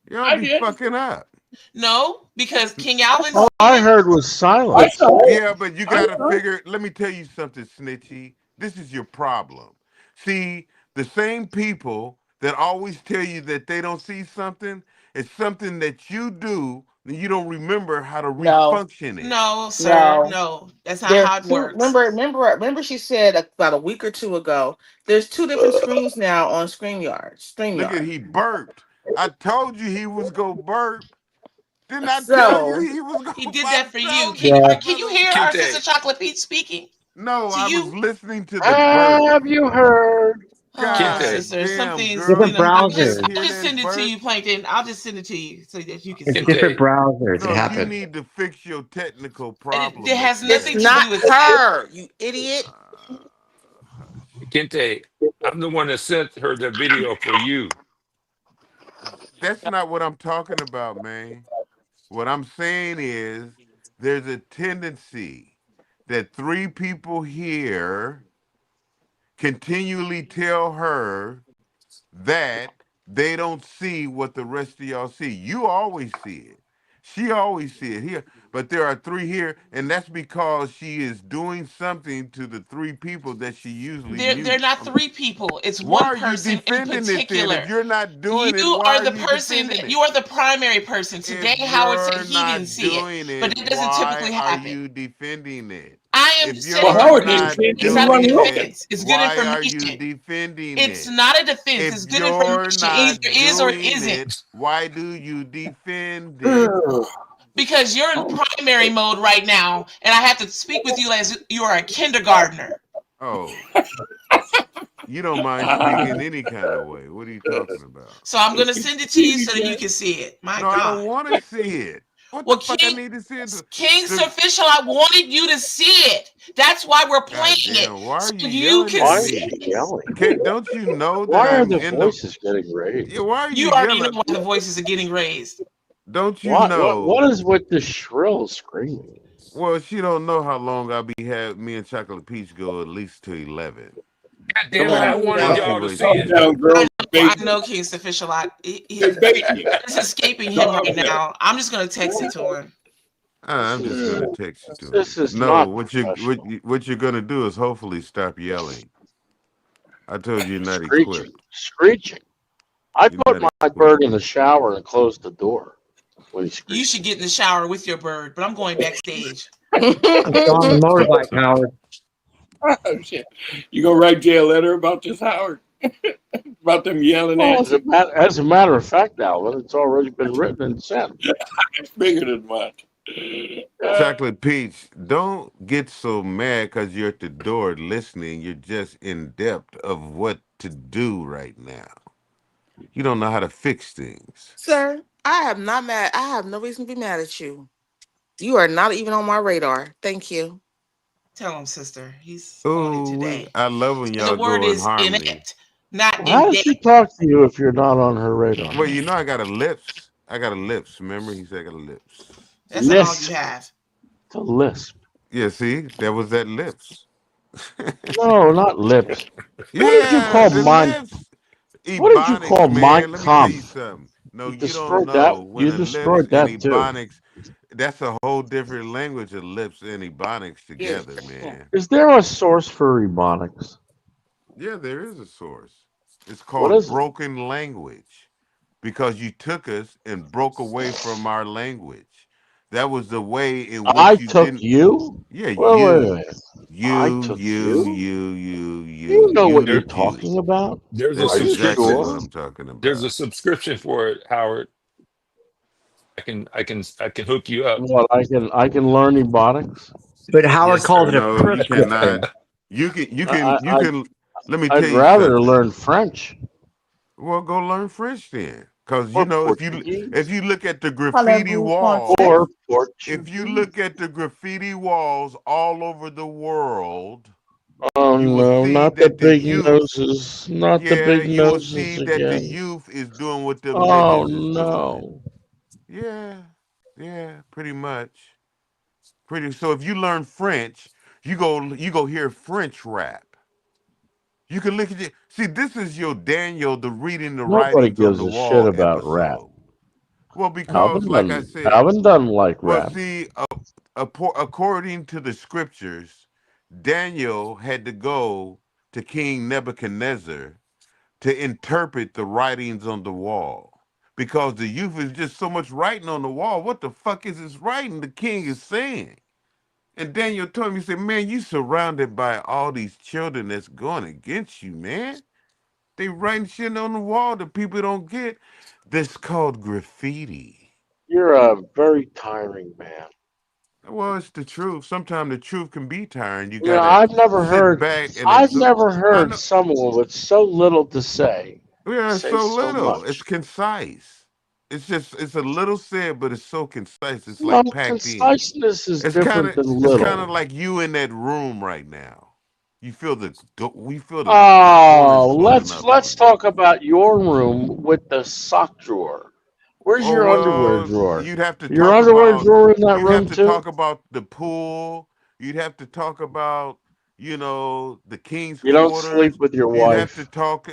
Y'all I be did. fucking up. No, because King Alvin All I heard was silence. Yeah, but you gotta figure. Let me tell you something, Snitchy. This is your problem. See, the same people that always tell you that they don't see something, it's something that you do and you don't remember how to No. refunction it. No, sir. No. No, that's not There's how it two. works. Remember. She said about a week or 2 ago. There's 2 different screens now on Look at StreamYard. he burped. I told you he was gonna burp. Didn't I tell you So he was He gonna did burp? that for you. Told Can you, you Yeah. can you hear our sister Kente. Chocolate Peach speaking No, to I was you? listening to the burp. Have you heard? Oh, God Kente. sister, some damn, things, girl, Different you know. you didn't browsers. just hear I'll just that send it to burp? you, Plankton. I'll just send it to you so that you can It's see it. different Kente. browsers. It No, you happens. need to fix your technical And problem it up has it's nothing there. to not do with her, you idiot. Kente. I'm the one that sent her the video for you. That's not what I'm talking about, man. What I'm saying is there's a tendency that 3 people here continually tell her that they don't see what the rest of y'all see. You always see it. She always see it here. But there are 3 here, and that's because she is doing something to the 3 people that she usually they're mutes. not 3 people. It's Why one are you person in defending it then? particular. If you're not You doing it, why are are the you person defending you it? are the primary person. If Today Howard said you're he didn't not see it, doing but it, it doesn't why typically are happen. you defending it? I am if saying you're Howard right just not now, can't it's do not a one doing wrong. it, defense. It's good why are you information. defending It's it? not a defense. If It's good you're information. not Either is or doing isn't. it, why do you defend it? Because you're in primary mode right now, and I have to speak with you as you are a kindergartner. Oh, you don't mind speaking any kind of way. What are you talking about? So I'm gonna send it to you so that you can see it. My No, I God. don't want to see it. What Well, the fuck I need to see it? King's official, I wanted you to see it. That's why we're playing it. Damn, why are So you you yelling can at Why is me? she yelling? Don't you know that Why are I'm the in the? voices getting raised? Yeah, why are you You already know yelling? why the voices are getting raised. Don't you What know? is with the shrill screaming? Well, she don't know how long I'll be have me and Chocolate Peach go at least to 11. God Come damn it! I on, wanted let's see y'all to what see she it. Down, girl. I know King's official. It's escaping him right now. I'm just gonna text it to him. I'm just gonna text you to him. This is No, not what you're gonna do is hopefully stop yelling. I told you you're not screeching. equipped. Screeching. I You're put not my equipped. bird in the shower and closed the door when he screeched. You should get in the shower with your bird, but I'm going backstage. On the motorbike, Howard. Oh, shit. You gonna write Jay a letter about this, Howard? About them yelling Well, at you? as a matter of fact, Alvin, it's already been written and sent. It's bigger than much. Chocolate Peach, don't get so mad because you're at the door listening. You're just in depth of what to do right now. You don't know how to fix things. Sir, I am not mad. I have no reason to be mad at you. You are not even on my radar. Thank you. Tell him, sister. He's on it today. I love when And y'all the word go in is harmony. inept, not How does she talk to you if you're not on her radar? Well, you know I got a lips. I got a lips. Remember, he said I got a lips. That's not all you have. It's a lisp. Yeah, see, that was that lips. No, not lips. What did you Yeah, call the mine? lips. What did you Ebonics, call my man. Let me tell you comp? something. No, You you don't destroyed know that. when You a lips destroyed and that too. ebonics. That's a whole different language of lips and ebonics together, man. Is there a source for ebonics? Yeah, there is a source. It's What called is it? broken language because you took us and broke away from our language. That was the way in which I you took didn't. you? Yeah, Wait a you, minute. I took you? you, You know what you're you. talking about? There's a That's Are you exactly subscription. what sure? I'm talking There's about. a subscription for it, Howard. I can hook you up. What I can learn ebonics? But Howard Yes, called sir. it a No, you prescription. cannot. You I can. Let me I'd tell you rather something. learn French Well, go learn French then, because or you know if Portuguese you look at the graffiti Parlez-vous walls, français? or if you Portuguese. look at the graffiti walls all over the world, Oh you will no, see not the that the big youth. noses, not the Yeah, big you will noses see that the again. youth is doing what the Oh niggas is doing. no. Yeah, pretty much. So if you learn French, you go hear French rap. You can look at it. See, this is your Daniel, the reading the Nobody writings on gives the a shit wall about rap. episode. Well, because like I said, Alvin doesn't like well, rap. see, according to the scriptures, Daniel had to go to King Nebuchadnezzar to interpret the writings on the wall. Because the youth is just so much writing on the wall. What the fuck is this writing the king is saying? And Daniel told me, he said, man, you surrounded by all these children that's going against you, man. They writing shit on the wall that people don't get. That's called graffiti. You're a very tiring man. Well, it's the truth. Sometimes the truth can be tiring. You You know, gotta I've never sit heard back and I've absorb. never I heard know. someone with so little to say Yeah, it's say so so little. It's much. concise. It's a little said, but it's so concise. It's No, like packed in. conciseness is different than It's kind of little. like you in that room right now. You feel we feel the Oh, coolers closing up let's on talk about your room with the sock drawer. Where's you. Oh your underwear well, drawer? you'd have to Your talk underwear about drawer in that room too? the pool. You'd have to talk about the king's You don't sleep quarters. with your You'd have to wife. talk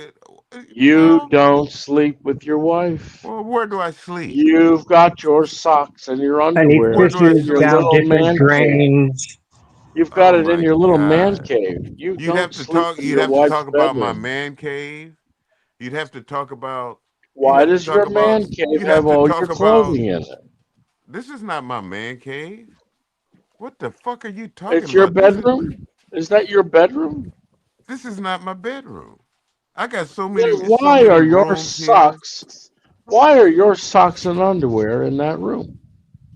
You no. don't sleep with your wife. Well, where do I sleep? You've got your socks and your And he Where underwear do I in fishes your sleep? down little different man cave. drains. You've got Oh it in my your little man God. cave. You You'd have don't to sleep talk. in You'd your have to wife's talk about my bedroom. man cave. You'd have to talk about. You'd Why have to does talk your about. man cave You'd have have to all talk your about. clothing in it? This is not my man cave. What the fuck are you talking It's your about? bedroom? Is that your bedroom? This is not my bedroom. I got so Then so why many are your rooms here. socks? Why are your socks and underwear in that room?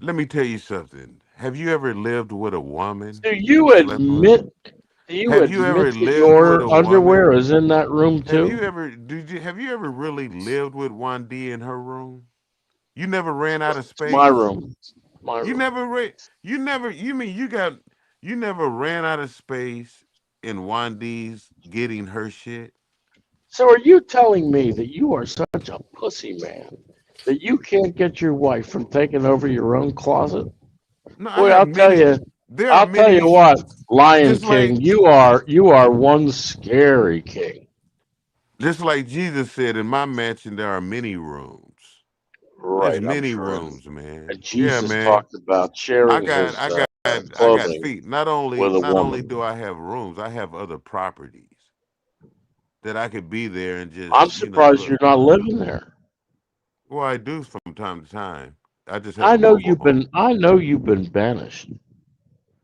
Let me tell you something. Have you ever lived with a woman Do or you slept with? Have you ever admit that lived with your a underwear woman? is in that room Have you too? ever have you ever really lived with Wandi in her room? You never ran out of It's my space? room. My You room. never you mean you never ran out of space in Wandi's getting her shit? So are you telling me that you are such a pussy man that you can't get your wife from taking over your own closet? No, I Boy, have many there are I'll tell you many what, Lion just like King, you are one scary king. just like Jesus said, in my mansion there are many rooms. There's Right, I'm many sure. rooms, man. And Yeah, Jesus man. talked about I sharing got his I got I got clothing feet. with a Not only woman. do I have rooms, I have other properties that I could be there and I'm just, surprised look. you're not living there. Well, I do from time to time. I just have I a know mobile you've home. been I know you've been banished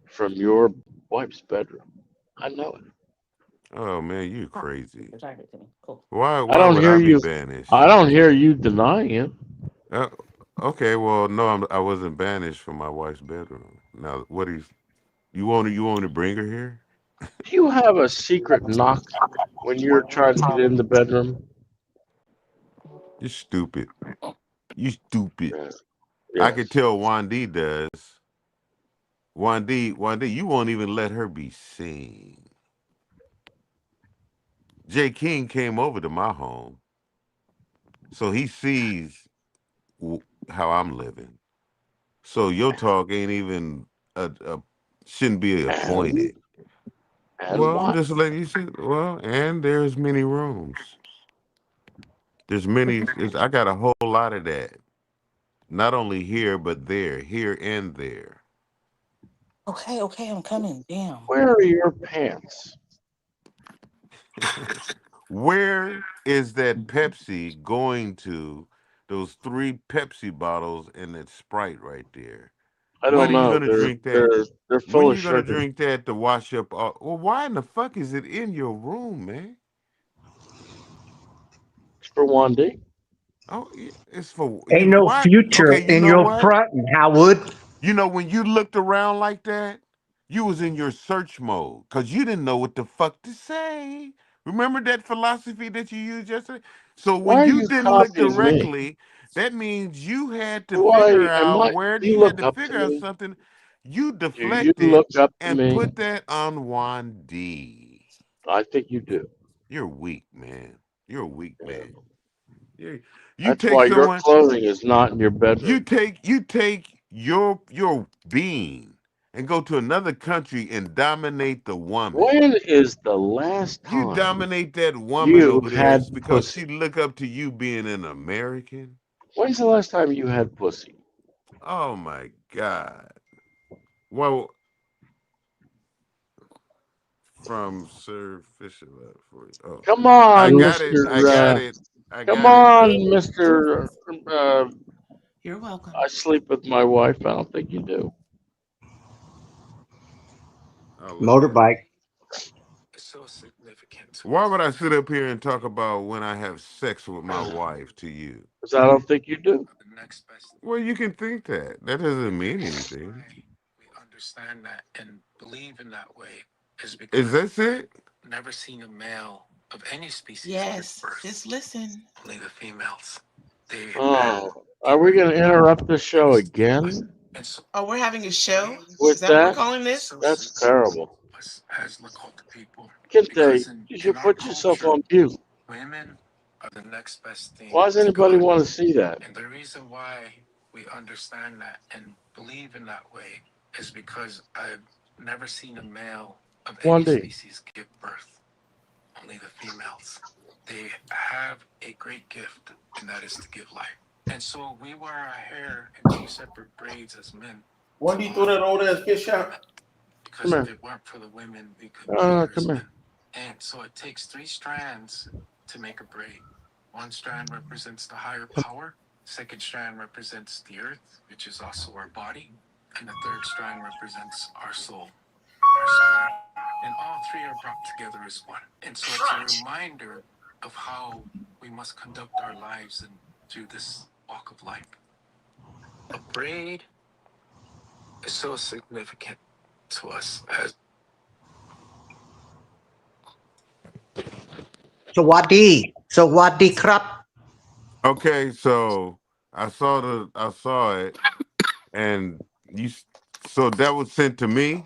from your wife's bedroom. I know it. Oh man, you crazy. Cool. I Why don't would hear I be you banished? I don't hear you denying it. Uh, okay, well, no, I wasn't banished from my wife's bedroom. Now, what is you want to bring her here? Do you have a secret knock when you're trying to get in the bedroom? You're stupid. You stupid. Yeah. I could Yes. tell Wandi does. Wandi, you won't even let her be seen. Jay King came over to my home, so he sees how I'm living. So your talk ain't even shouldn't be And appointed. and Well, I'm what? just letting you see. Well, and there's many rooms. There's many. I got a whole lot of that. Not only here, but there, here and there. Okay, okay, I'm coming. Damn. Where are your pants? Where is that Pepsi going to? Those 3 Pepsi bottles and that Sprite right there. I When don't are you know. gonna They're drink that? they're they're When full are of you gonna sugar. drink that to wash up all? Well, why in the fuck is it in your room, man? It's for Wandi. Oh, it's for Ain't you. no Why? future Okay, you in know your what? front, Howard. You know when you looked around like that, you was in your search mode because you didn't know what the fuck to say. Remember that philosophy that you used yesterday? So Why when are you you didn't look copying me? directly, that means you had to Do figure out you you had look to up to figure out me? something. You Do you deflected look up to and me? put that on Wandi. I think you do. You're weak, man. You're a weak Yeah. man. You That's take why your someone. clothing is not in your bedroom. You take your being and go to another country and dominate the woman. When is the last You time dominate that woman you over there had just because she pussy? look up to you being an American. When's the last time you had pussy? Oh my God. Well, from Sir Fisher for you. Oh, Come I on, got it. Mister. I got it. I Come got it. on, Mister. You're welcome. I sleep with my wife. I don't think you do. Oh, look at it. Motorbike. Why would I sit up here and talk about when I have sex with my wife to you? Because I don't think you do. Well, you can think that. That doesn't mean anything. Understand that and believe in that way is Is because that it? I've never seen a male of any species give Yes, birth. just listen. Only the females. They have Oh, are we going to interrupt the show again and so Oh, we're having a show? Is with that what we're that? calling this? That's terrible. as the cult of people. Kente, Because you in should our put yourself culture, on mute. women are the next best thing Why does to anybody God. want to see that? And the reason why we understand that and believe in that way is because I've never seen a male of any Wandi, species give birth. Only the females. They have a great gift, and that is to give life. And so we wear our hair in 2 separate braids as men. When do you throw that old ass fish out? Because Come if here. it weren't for the women, we couldn't be here as Come here. men. And so it takes 3 strands to make a braid. 1 strand represents the higher power. 2nd strand represents the earth, which is also our body. and the third strand represents our soul, our spirit. And all three are brought together as one. And so it's a reminder of how we must conduct our lives and through this walk of life. A braid is so significant to us as Sawadi krap. Okay, so I saw it, and so that was sent to me.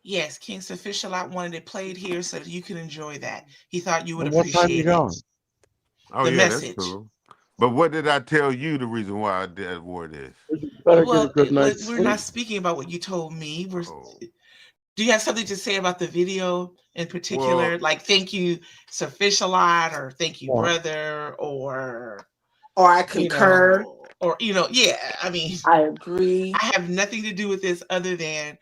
Yes, King Sufficient wanted it played here so that you can enjoy that. He thought you would And what time you appreciate it. going? Oh The yeah, message. that's cool. But what did I tell you the reason why I wore this? Well, we're not speaking about what you told me. Do you have something to say about the video in particular? Well, Like, thank you, Sufficient, or thank you, Yeah. brother, or I concur. Yeah. I mean, I agree. I have nothing to do with this other than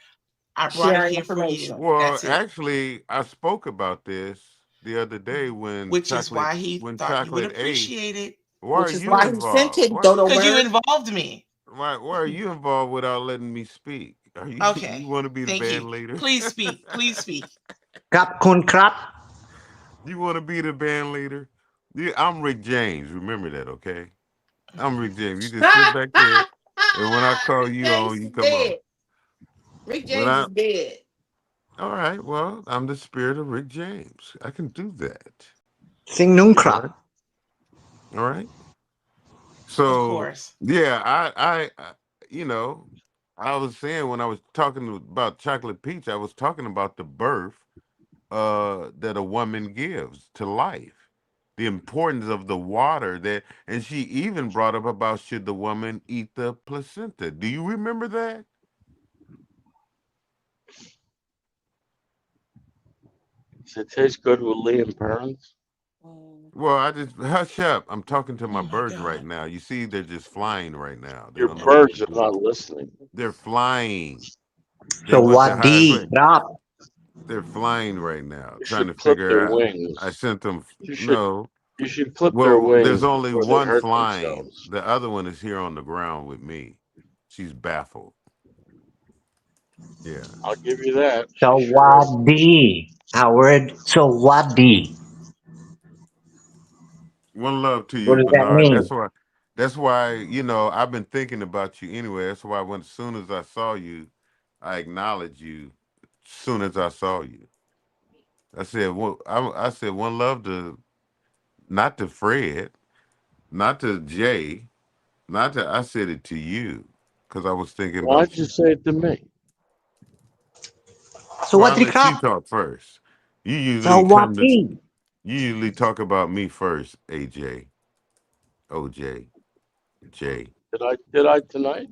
I brought it Sharing here for you. information. Well, That's it. actually, I spoke about this the other day when Which is why he when thought you would Chocolate ate. appreciate it. Why Which are is you why he sent involved? it, Dodo Because you Bird. involved me. Why are you involved without letting me speak? Are you Okay. you want to be the Thank band you. leader? Please speak. Please speak. Krap kun krap. You want to be the band leader? Yeah, I'm Rick James. Remember that, okay? I'm Rick James. You just sit back there, and when I call you on, you come on. Rick When James is dead. All right, well, I'm the spirit of Rick James. I can do that. Sing nung krap. All right. So, Of course. yeah, I I was saying when I was talking about Chocolate Peach, I was talking about the birth that a woman gives to life, the importance of the water that, and she even brought up about should the woman eat the placenta. Do you remember that? Does it taste good with Liam parents? Well, I just hush up. I'm talking to my birds right now. You see, they're just flying right now. They Your don't know what birds they're are not doing. listening. They're flying. They went to Sawadi krap. They're flying right now, You trying to should clip figure their out. wings. I sent them. You should No. you should clip their Well, wings there's only before they one hurt flying. themselves. The other one is here on the ground with me. She's baffled. Yeah. I'll give you that. Sawadi. Howard. Sawadi. One love to What you, does that Bernard. mean? That's why, I've been thinking about you anyway. That's why as soon as I saw you, I acknowledged you as soon as I saw you. I said, well, I said one love to, not to Fred, not to Jay, I said it to you because I was thinking Why'd about you say it to me? So Well, what I the let crap? you talk first. You So usually what the? you usually talk about me first, AJ, OJ, Jay. Did I tonight?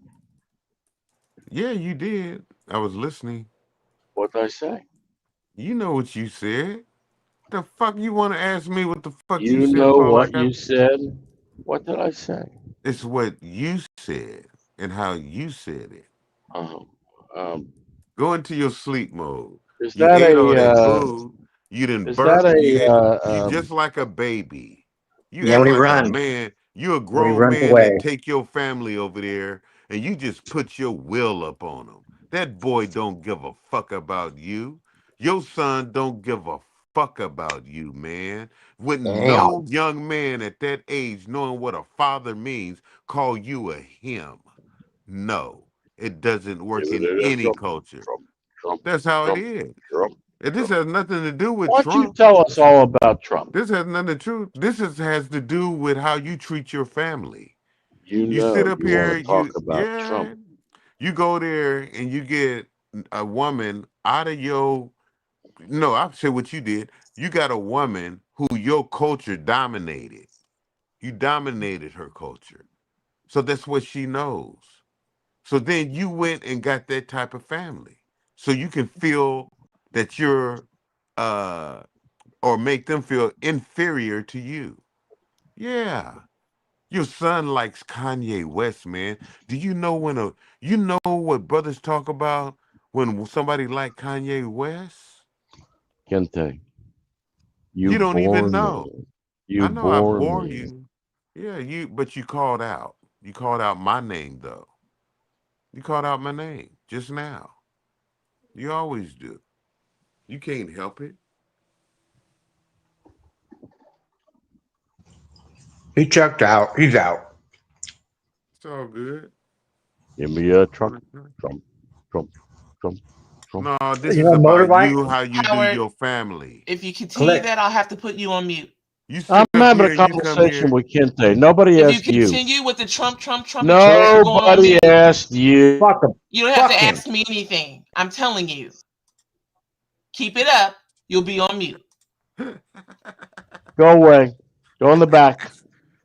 Yeah, you did. I was listening. What'd I say? You know what you said. The fuck you want to ask me what the fuck you You said know for? what Like you said. What did I say? it's what you said and how you said it. Go into your sleep mode. Is You that ate all that a food. You didn't is that burp. You a just like a baby. You Yeah, act when he like a runs. man. You're a When he grown runs man that away. take your family over there and you just put your will up on them. That boy don't give a fuck about you. Your son don't give a fuck about you, man. With Damn. no young man at that age knowing what a father means call you a him. No, it doesn't work in any culture. That's how it is. And this has nothing to do with Why don't you Trump. tell us all about Trump? This has nothing to do. Has to do with how you treat your family. You You sit know up you want here, to talk about Trump. you go there and you get a woman out of your. No, I'll say what you did. You got a woman who your culture dominated. You dominated her culture. So that's what she knows. So then you went and got that type of family. So you can feel that you're or make them feel inferior to you. Yeah. Your son likes Kanye West, man. Do you know you know what brothers talk about when somebody like Kanye West? Kente, You you don't bore even know. me. I You know I bore bore me. you. Yeah, but you called out. You called out my name though. You called out my name just now. You always do. You can't help it. He checked out. He's out. It's all good. Give me a Trump. No, this You is know, about motorbike. you, how you do Howard, your family. if you continue Click. that, I'll have to put you on mute. You sit I'm up having here a and you come conversation here. with Kente. Nobody If you asked you. continue with the Trump, and Trump, you'll go on Nobody mute. asked you. Fuck him. You don't have Fuck to him. ask me anything. I'm telling you. Keep it up. You'll be on mute. Go away. Go in the back.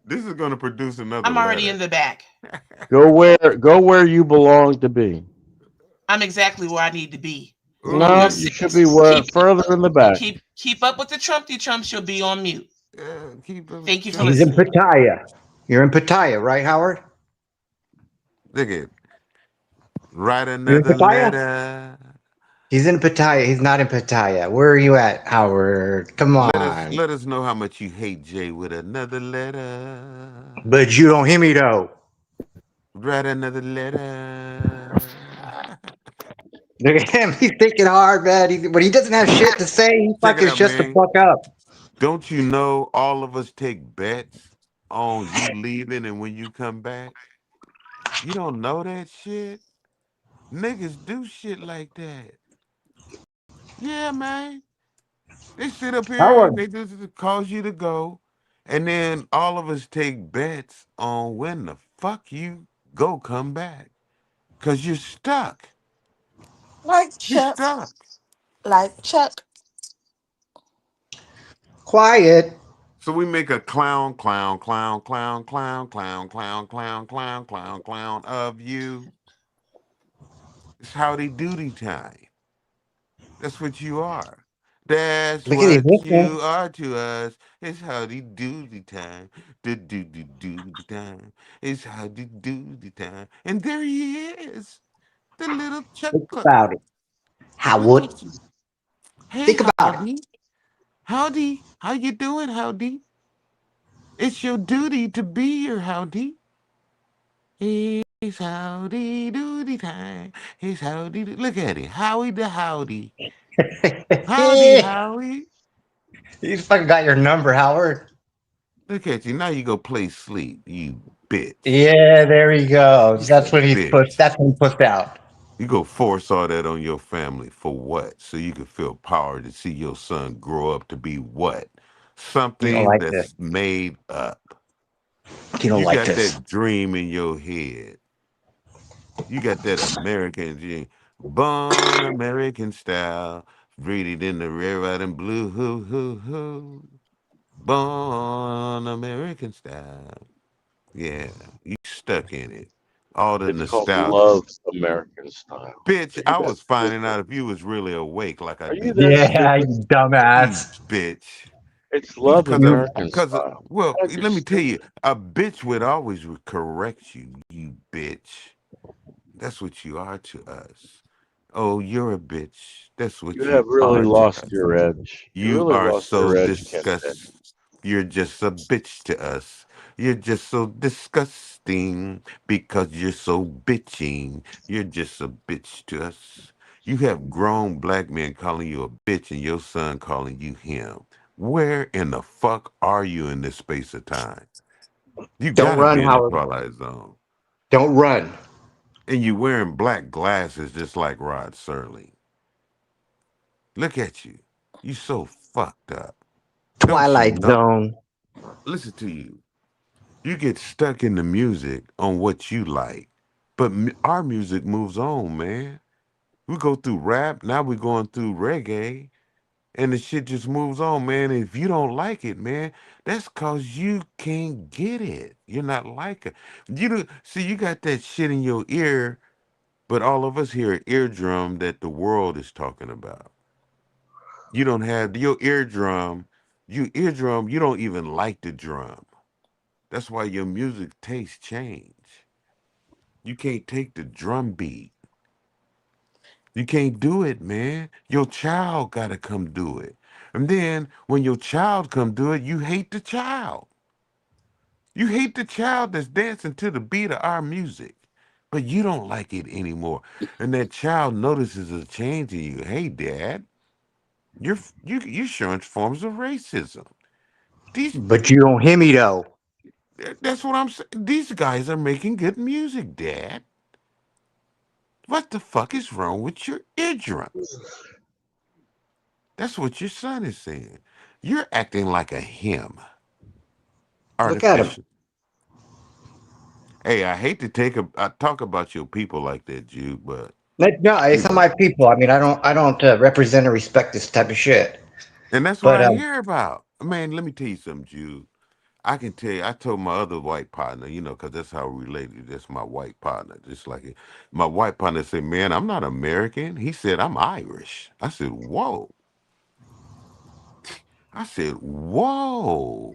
This is going to produce another I'm already letter. in the back. Go where you belong to be. I'm exactly where I need to be. No, you should be further in the back. Keep up with the Trumps. You'll be on mute. Thank you for He's in listening. Pattaya. You're in Pattaya, right, Howard? Look at write You're in another Pattaya? letter. He's in Pattaya. He's not in Pattaya. Where are you at, Howard? Come on. Let us know how much you hate Jay with another letter. But you don't hear me though. Write another letter. Look at him. He's thinking hard, man. When he doesn't have shit to say, he Check it fucking out, shuts the man. fuck up. Don't you know all of us take bets on you leaving and when you come back? You don't know that shit? Niggas do shit like that. Yeah, man. They sit up here Howard. and they just cause you to go. And then all of us take bets on when the fuck you go come back. Cause you're stuck. Like You're Chuck. stuck. Like Chuck. Quiet. So we make a clown of you. It's howdy doody time. That's what you are. That's Look at him what listening. you are to us. It's howdy doody time. Doody time. It's howdy doody time. And there he is. The little Chuck Think Cluck. about it. Howard. Look at you. Hey, Think about it. howdy. Howdy. How you doing, howdy? It's your duty to be here, howdy. It's howdy doody time. It's howdy. Look at it. Howie the howdy. Howdy, Howie. You fucking got your number, Howard. Look at you. Now you go play sleep, you bitch. Yeah, there he goes. That's when he Bitch. That's when he puts out. You go force all that on your family for what? So you can feel power to see your son grow up to be what? Something like that's this. made up. You don't like got this. that dream in your head. You got that American dream. Born American style. Breathed in the red, white, and blue. Hoo, hoo, hoo. Born American style. Yeah, you stuck in it. All the It's called nostalgia. Love American Style. Bitch, I was finding out if you was really awake like I Are you did. that Yeah, stupid? you dumbass. Bitch. It's Love American Because, Style. well, God, you're let me tell you, stupid. a bitch would always correct you, you bitch. That's what you are to us. Oh, you're a bitch. That's what You you have really are to lost us. your edge. You You really are lost so your edge, Kente. disgusting. You're just a bitch to us. You're just so disgusting because you're so bitching. You're just a bitch to us. You have grown black men calling you a bitch and your son calling you him. Where in the fuck are you in this space of time? You Don't gotta run, be in the Howard. Twilight Zone. Don't run. And you wearing black glasses just like Rod Serling. Look at you. You so fucked up. Don't you Twilight know? Zone. Listen to you. You get stuck in the music on what you like. But our music moves on, man. We go through rap, now we're going through reggae, and the shit just moves on, man. If you don't like it, man, that's cause you can't get it. You're not like it. See, you got that shit in your ear, but all of us hear an eardrum that the world is talking about. You don't have your eardrum, you don't even like the drum. That's why your music taste change. You can't take the drum beat. You can't do it, man. Your child gotta come do it. And then when your child come do it, you hate the child. You hate the child that's dancing to the beat of our music, but you don't like it anymore. And that child notices a change in you. Hey, Dad, you're showing forms of racism. But you don't hear me though. That's what I'm saying. These guys are making good music, Dad. What the fuck is wrong with your eardrums? That's what your son is saying. You're acting like a him. Look at him. Artificial. Hey, I hate to I talk about your people like that, Jude, but No, it's not my people. I mean, I don't represent or respect this type of shit. and that's what But I hear about. Man, let me tell you something, Jude. I can tell you, I told my other white partner, because that's how we related. That's my white partner. Just like it. My white partner said, man, I'm not American. He said, I'm Irish. I said, whoa. I said, whoa.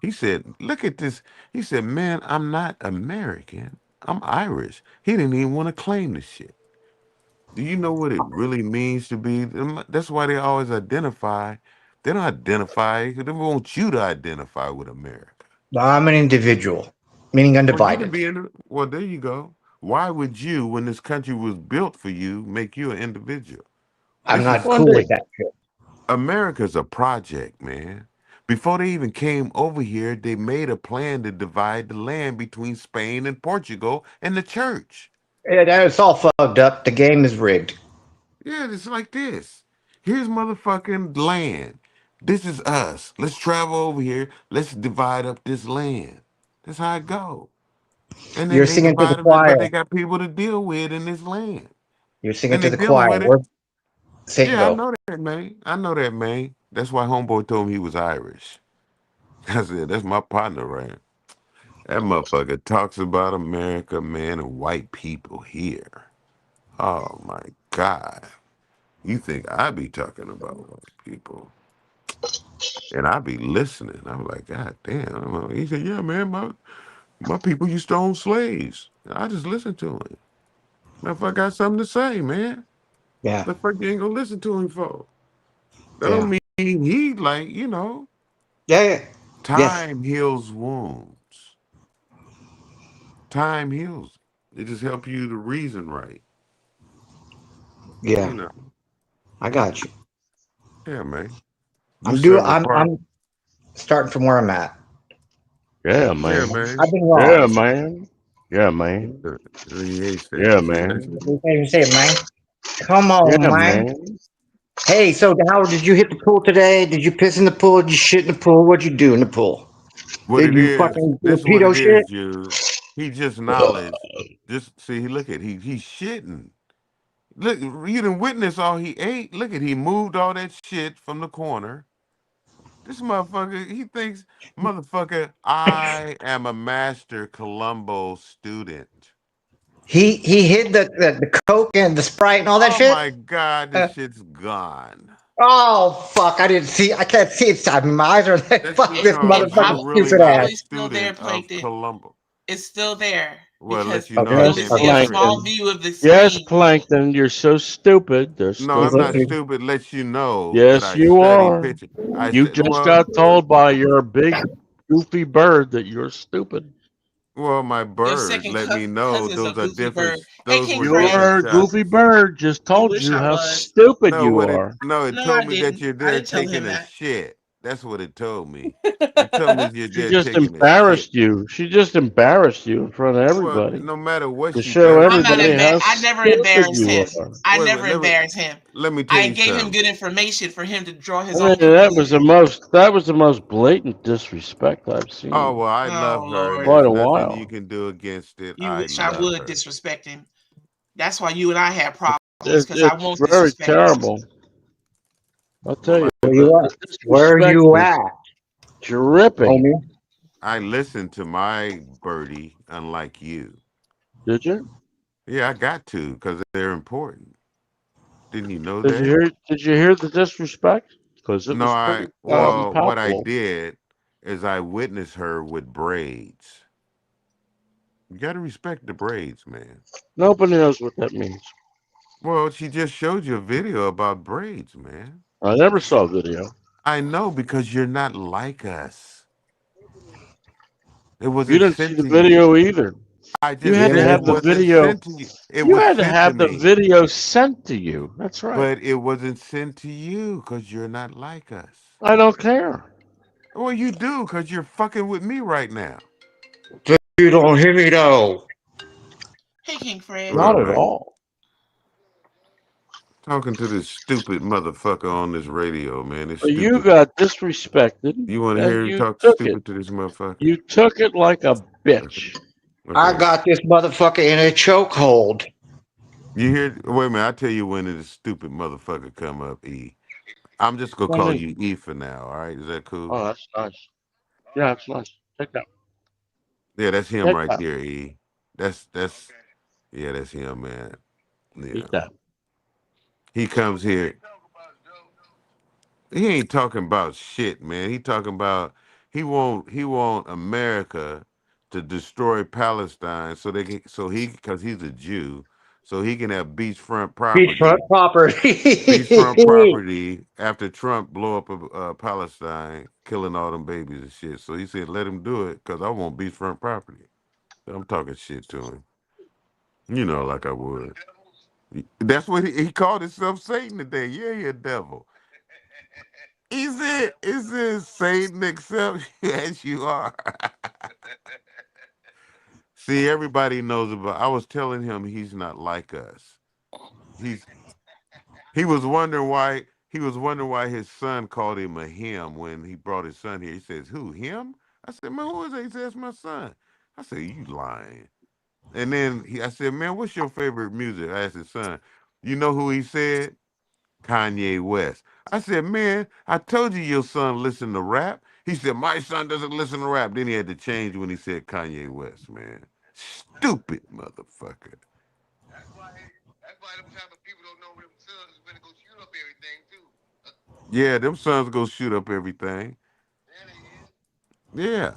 He said, look at this. He said, man, I'm not American. I'm Irish. He didn't even want to claim the shit. Do you know what it really means to be? That's why they always identify. They don't identify because they want you to identify with America. I'm an individual, meaning Well, you undivided. can be well, there you go. Why would you, when this country was built for you, make you an individual? I'm not One cool day, with that shit. America's a project, man. Before they even came over here, they made a plan to divide the land between Spain and Portugal and the church. Yeah, it's all fucked up. The game is rigged. Yeah, it's like this. Here's motherfucking land. This is us. Let's travel over here. Let's divide up this land. That's how it go. And You're then they singing to the divide it, but they choir. got people to deal with in this land. You're singing And to they the dealing choir. with it. Where's Saint Yeah, I go? know that, man. I know that, man. That's why homeboy told me he was Irish. I said, that's my partner, right? That motherfucker talks about America, man, and white people here. Oh, my God. You think I be talking about white people? And I be listening. I'm like, God damn. He said, yeah, man, my people used to own slaves. I just listened to him. If I got something to say, man. Yeah. The fuck you ain't gonna listen to him for? That Yeah. don't mean he like, Yeah. Yes. time heals wounds. Time heals. It just helps you to reason right. Yeah. You know. I got you. Yeah, man. I'm starting from where I'm at. Yeah, man. Yeah, man. I've been wrong. Yeah, man. Yeah, man. Yeah, man. You say it, man. Come on, Yeah, man. man. Hey, so Howard, did you hit the pool today? Did you piss in the pool? Did you shit in the pool? What'd you do in the pool? What Did it you is, fucking do this is what pedo it is, shit? Jude. He just knowledge. Just see, look at he's shitting. Look, you didn't witness all he ate. Look at he moved all that shit from the corner. This motherfucker, he thinks, motherfucker, I am a master Columbo student. He hid the Coke and the Sprite and all that Oh shit? my God, this shit's gone. Oh, fuck. I didn't see. I can't see it. My eyes are like, That's fuck this because you're motherfucking really stupid not ass. a Still there, student of Plankton. Columbo. It's still there Well, because let you you know, I only can't see a see small it. view of the Yes, screen. Plankton, you're so stupid. They're No, I'm not stupid. stupid. Let you know that Yes, I you study are. picture. I You said, just got told by your big goofy bird that you're stupid. well, my Your bird second let me know cousin's a those are goofy different. bird. Hey, Those King were Fred. different Your shots. goofy bird just You told wish you I how was. stupid No, you what it are. no, it No, told I me that didn't. you're I there didn't tell him taking a that. shit. That's what it told me. It told me you're She there just taking a shit. embarrassed you. She just embarrassed you in front of Well, everybody no matter what to she show does, I'm not everybody how I never stupid embarrassed you him. are. I wait, never embarrassed him. let me tell I you gave him something. good information for him to draw his I mean, own that was conclusion. the most blatant disrespect I've seen Oh well, I Oh love her, and Lord. quite there's a nothing you while. can do against it. You I wish I love would her. disrespect him. That's why you and I have problems because I It's won't very disrespect him. terrible. I'll tell Well, you, Where you the at? Where disrespect you is at, dripping. homie? I listen to my birdie, unlike you. Did you? Yeah, I got to because they're important. Didn't you know Did you that? hear? Did you hear the disrespect? Because it No, was pretty well, what I palpable. did is I witnessed her with braids. You got to respect the braids, man. Nobody knows what that means. Well, she just showed you a video about braids, man. I never saw a video. I know because you're not like us. It You wasn't didn't see sent the to you. video either. I You just had to said it have the wasn't video. sent to you. It You was had to sent to have the me, video sent to you. That's right. but it wasn't sent to you because you're not like us. I don't care. Well, you do because you're fucking with me right now. You don't hear me though. Hey, King Fred. What Not up, at man? all. Talking to this stupid motherfucker on this radio, man. This You stupid. got disrespected, You want to and hear him you talk took it. stupid to this motherfucker? You took it like a bitch. I Okay. got this motherfucker in a chokehold. You hear? Wait a minute. I tell you when this stupid motherfucker come up, E. I'm just gonna What call is you E for now. All right? Is that cool? Oh, that's nice. Yeah, that's nice. Take that. Yeah, that's him Take right that. there, E. That's yeah, that's him, man. Yeah. Eat that. He comes here. He ain't talking about shit, man. He talking about he want America to destroy Palestine so they can because he's a Jew, so he can have beachfront property. Beachfront property. Beachfront property after Trump blow up Palestine, killing all them babies and shit. So he said, let him do it because I want beachfront property. So I'm talking shit to him. You know, like I would. That's what he called himself Satan today. Yeah, he a devil. He said, is this Satan accept you as you are? See, everybody knows about. I was telling him he's not like us. He was wondering why his son called him a him when he brought his son here. He says, "Who, him?" I said, "Man, who is that?" He said, "That's my son." I said, "You lying?" And then I said, "Man, what's your favorite music?" I asked his son. You know who he said? Kanye West. I said, "Man, I told you your son listened to rap." He said, "My son doesn't listen to rap." Then he had to change when he said Kanye West, man. Stupid motherfucker. Yeah, them sons go shoot up everything. Yeah.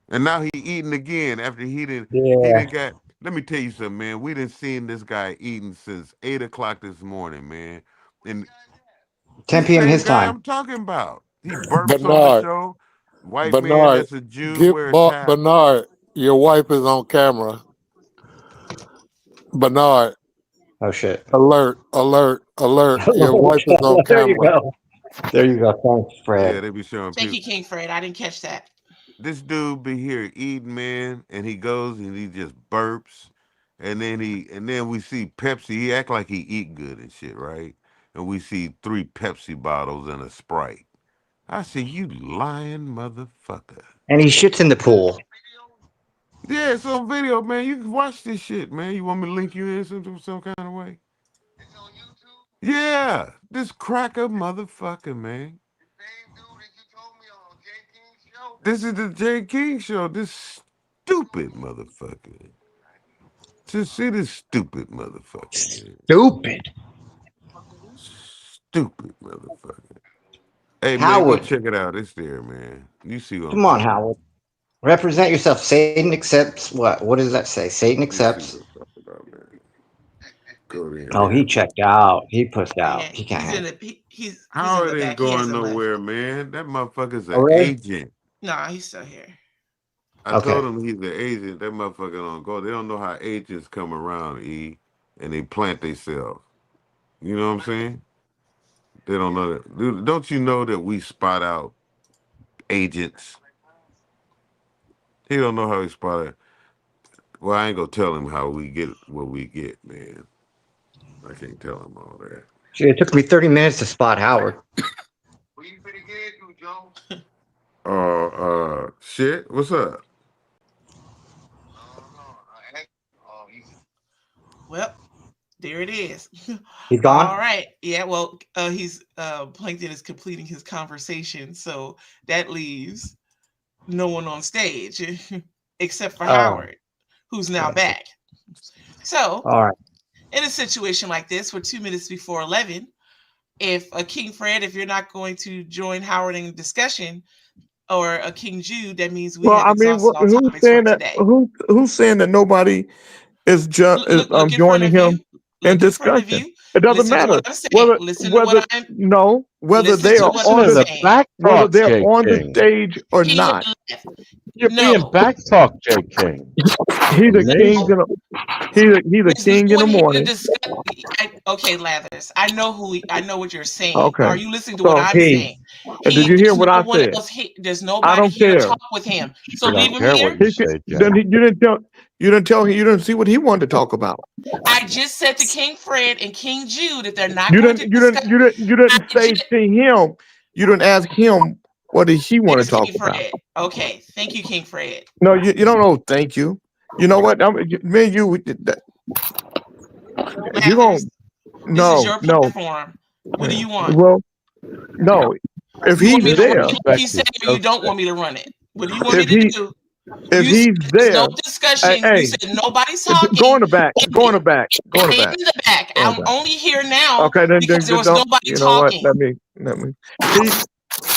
And now he eating again after he didn't got. Let me tell you something, man. We didn't seen this guy eating since 8 o'clock this morning, man. And 10 the p.m. same his guy time. I'm talking about. He burps on the Bernard, show. White man Bernard, that's a Jew wear a tie. Bernard, your wife is on camera. Bernard, Oh shit. alert, alert, alert. Your wife is on There you camera. go. There you go. Thanks, Yeah, Fred. they be showing Thank people. you, King Fred. I didn't catch that. This dude be here eating, man, and he goes and he just burps, and then we see Pepsi. He act like he eat good and shit, right? And we see 3 Pepsi bottles and a Sprite. I said, "You lying motherfucker." And he shits in the pool. Yeah, it's on video, man. You can watch this shit, man. You want me to link you in some kind of way? Yeah, this cracker motherfucker, man. This is the Jay King show. This stupid motherfucker. Just see this stupid motherfucker, man. Stupid. Stupid motherfucker. Hey, man, go Howard. check it out. It's there, man. You see what Come I'm on, talking Howard. Represent yourself. Satan accepts what? What does that say? Satan accepts. Go there, Oh, he man. checked out. He pushed out. Yeah, He can't he's in hang. he's in Howard the ain't back. He going hasn't left. nowhere, man. That motherfucker's Oh, an really? agent. Nah, he's still here. I Okay. told him he's an agent. That motherfucker don't go. They don't know how agents come around, E, and they plant themselves. You know what I'm saying? They don't know that. Dude, don't you know that we spot out agents? He don't know how he spot it. Well, I ain't gonna tell him how we get what we get, man. I can't tell him all that. Shit, it took me 30 minutes to spot Howard. Shit. What's up? Well, there it is. He's gone? All right. Yeah, well, he's Plankton is completing his conversation, so that leaves no one on stage except for Howard, who's now back. So, All right. in a situation like this, we're 2 minutes before 11. If a King Fred, if you're not going to join Howard in discussion, or a King Jude, that means we Well, have I mean, exhausted all who's topics saying for that? today. Who's saying that nobody is Look in front joining of him you. in Look in front of discussion? you. It doesn't Listen to matter what I'm saying. Listen to what I'm. whether Listen they to are what on I'm the saying. whether Talk, they're Jay on the King. stage or He not. had left. You're being No. back talk, Jay King. He's a king Amazing. he's a king in the When he morning. okay, Lathers. I know what you're saying. Okay. Are you listening to what So I'm saying? did you hear There's what no I one said? else. There's I nobody don't here to care. talk with him. So I leave don't him care here. what you say, Jay. Then you didn't tell him you didn't see what he wanted to talk about. I just said to King Fred and King Jude that they're not You going to didn't discuss. you didn't say to him, you didn't ask him what did he want to There's talk King about. Fred. Okay, thank you, King Fred. No, you don't know. Thank you. You know what? Me and you, we did that. You don't. This is No, your no. platform. What do you want? Well, no. If You want he's me to run there, it like you said, or you don't want me to run it? What do you want me if to he do? if You said he's there's no there, discussion. You hey, said nobody's talking. go in the back. Go in the back. Go in the In back. the back. Go in the I'm back. only here now Okay, then because there was don't. nobody You know what? talking. Let me.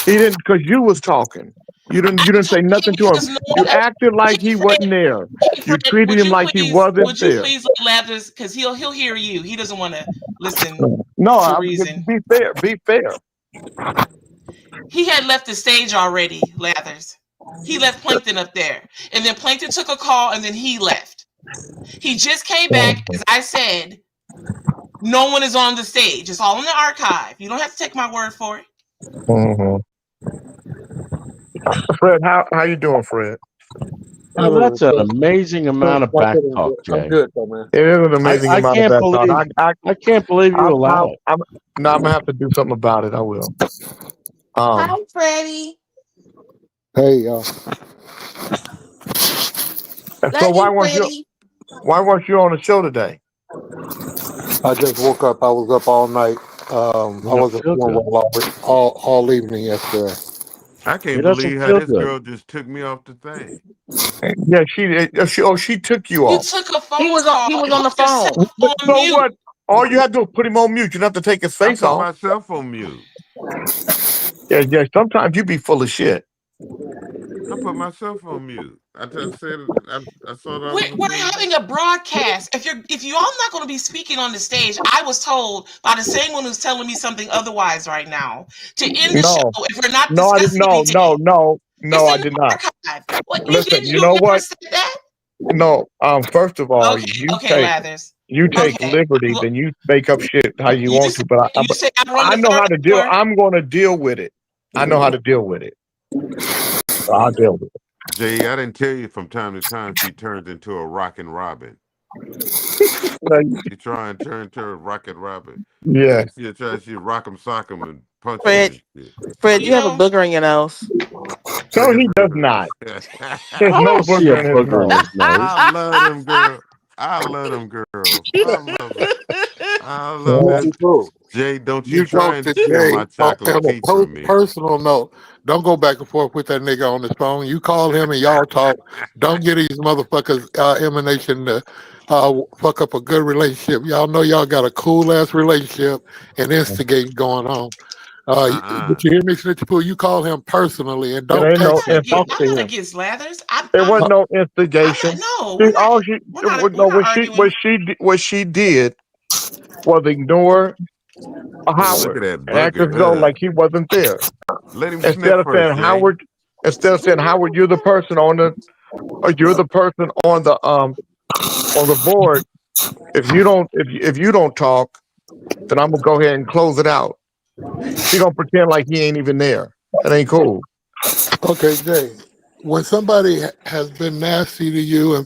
He didn't because you was talking. You didn't say nothing to him. Because no You one, acted like he King Fred, wasn't there. King You Fred, treated him like he wasn't would you there. please let Lathers, because he'll hear you. He doesn't want to listen No, for reason. be fair. Be fair. He had left the stage already, Lathers. He left Plankton up there. And then Plankton took a call and then he left. He just came back, as I said. No one is on the stage. It's all in the archive. You don't have to take my word for it. Mm-hmm. Fred, how you doing, Fred? Well, that's an amazing amount of back talk, Jay. I'm good, though, man. It is an amazing amount of back talk. I can't believe you allow it. I'm gonna have to do something about it. I will. Hi, Freddie. Hey, y'all. So why weren't you on the show today? I just woke up. I was up all night. I wasn't feeling well all evening yesterday. I can't believe how this girl just took me off the thing. Yeah, she took you off. You took a phone He was on the phone. So what? All you have to do is put him on mute. You don't have to take his face off. I put myself on mute. Yeah. Sometimes you be full of shit. I put myself on mute. I just said I saw that. We're having a broadcast. If you all not going to be speaking on the stage, I was told by the same one who's telling me something otherwise right now to end the show if we're not discussing anything. No, I did not. What, Listen, you know what? That? No, first of all, Lathers. you take liberties and you make up shit how you want to, but I know how to deal. I'm going to deal with it. I know how to deal with it. So I'll deal with it. Jay, I didn't tell you from time to time she turns into a Rockin' Robin. You try and turn into a Rockin' Robin. Yeah. She rock 'em, sock 'em, and punch 'em. Fred, you have a booger in your nose. No, he does not. There's no booger in his nose. I love them girls. I love them girls. I love that. Jay, don't you try and steal my chocolate teeth from me. Personal note, don't go back and forth with that nigga on his phone. You call him and y'all talk. Don't get these motherfuckers emanation to fuck up a good relationship. Y'all know y'all got a cool ass relationship and instigate going on. But you hear me, Snitch Poo? You call him personally and don't text him. I'm not against Lathers. There wasn't no instigation. What she did was ignore Howard and act as though like he wasn't there. Let him Instead of saying Howard, you're the person on the board. If you don't talk, then I'm gonna go ahead and close it out. She gonna pretend like he ain't even there. That ain't cool. Okay, Jay. When somebody has been nasty to you and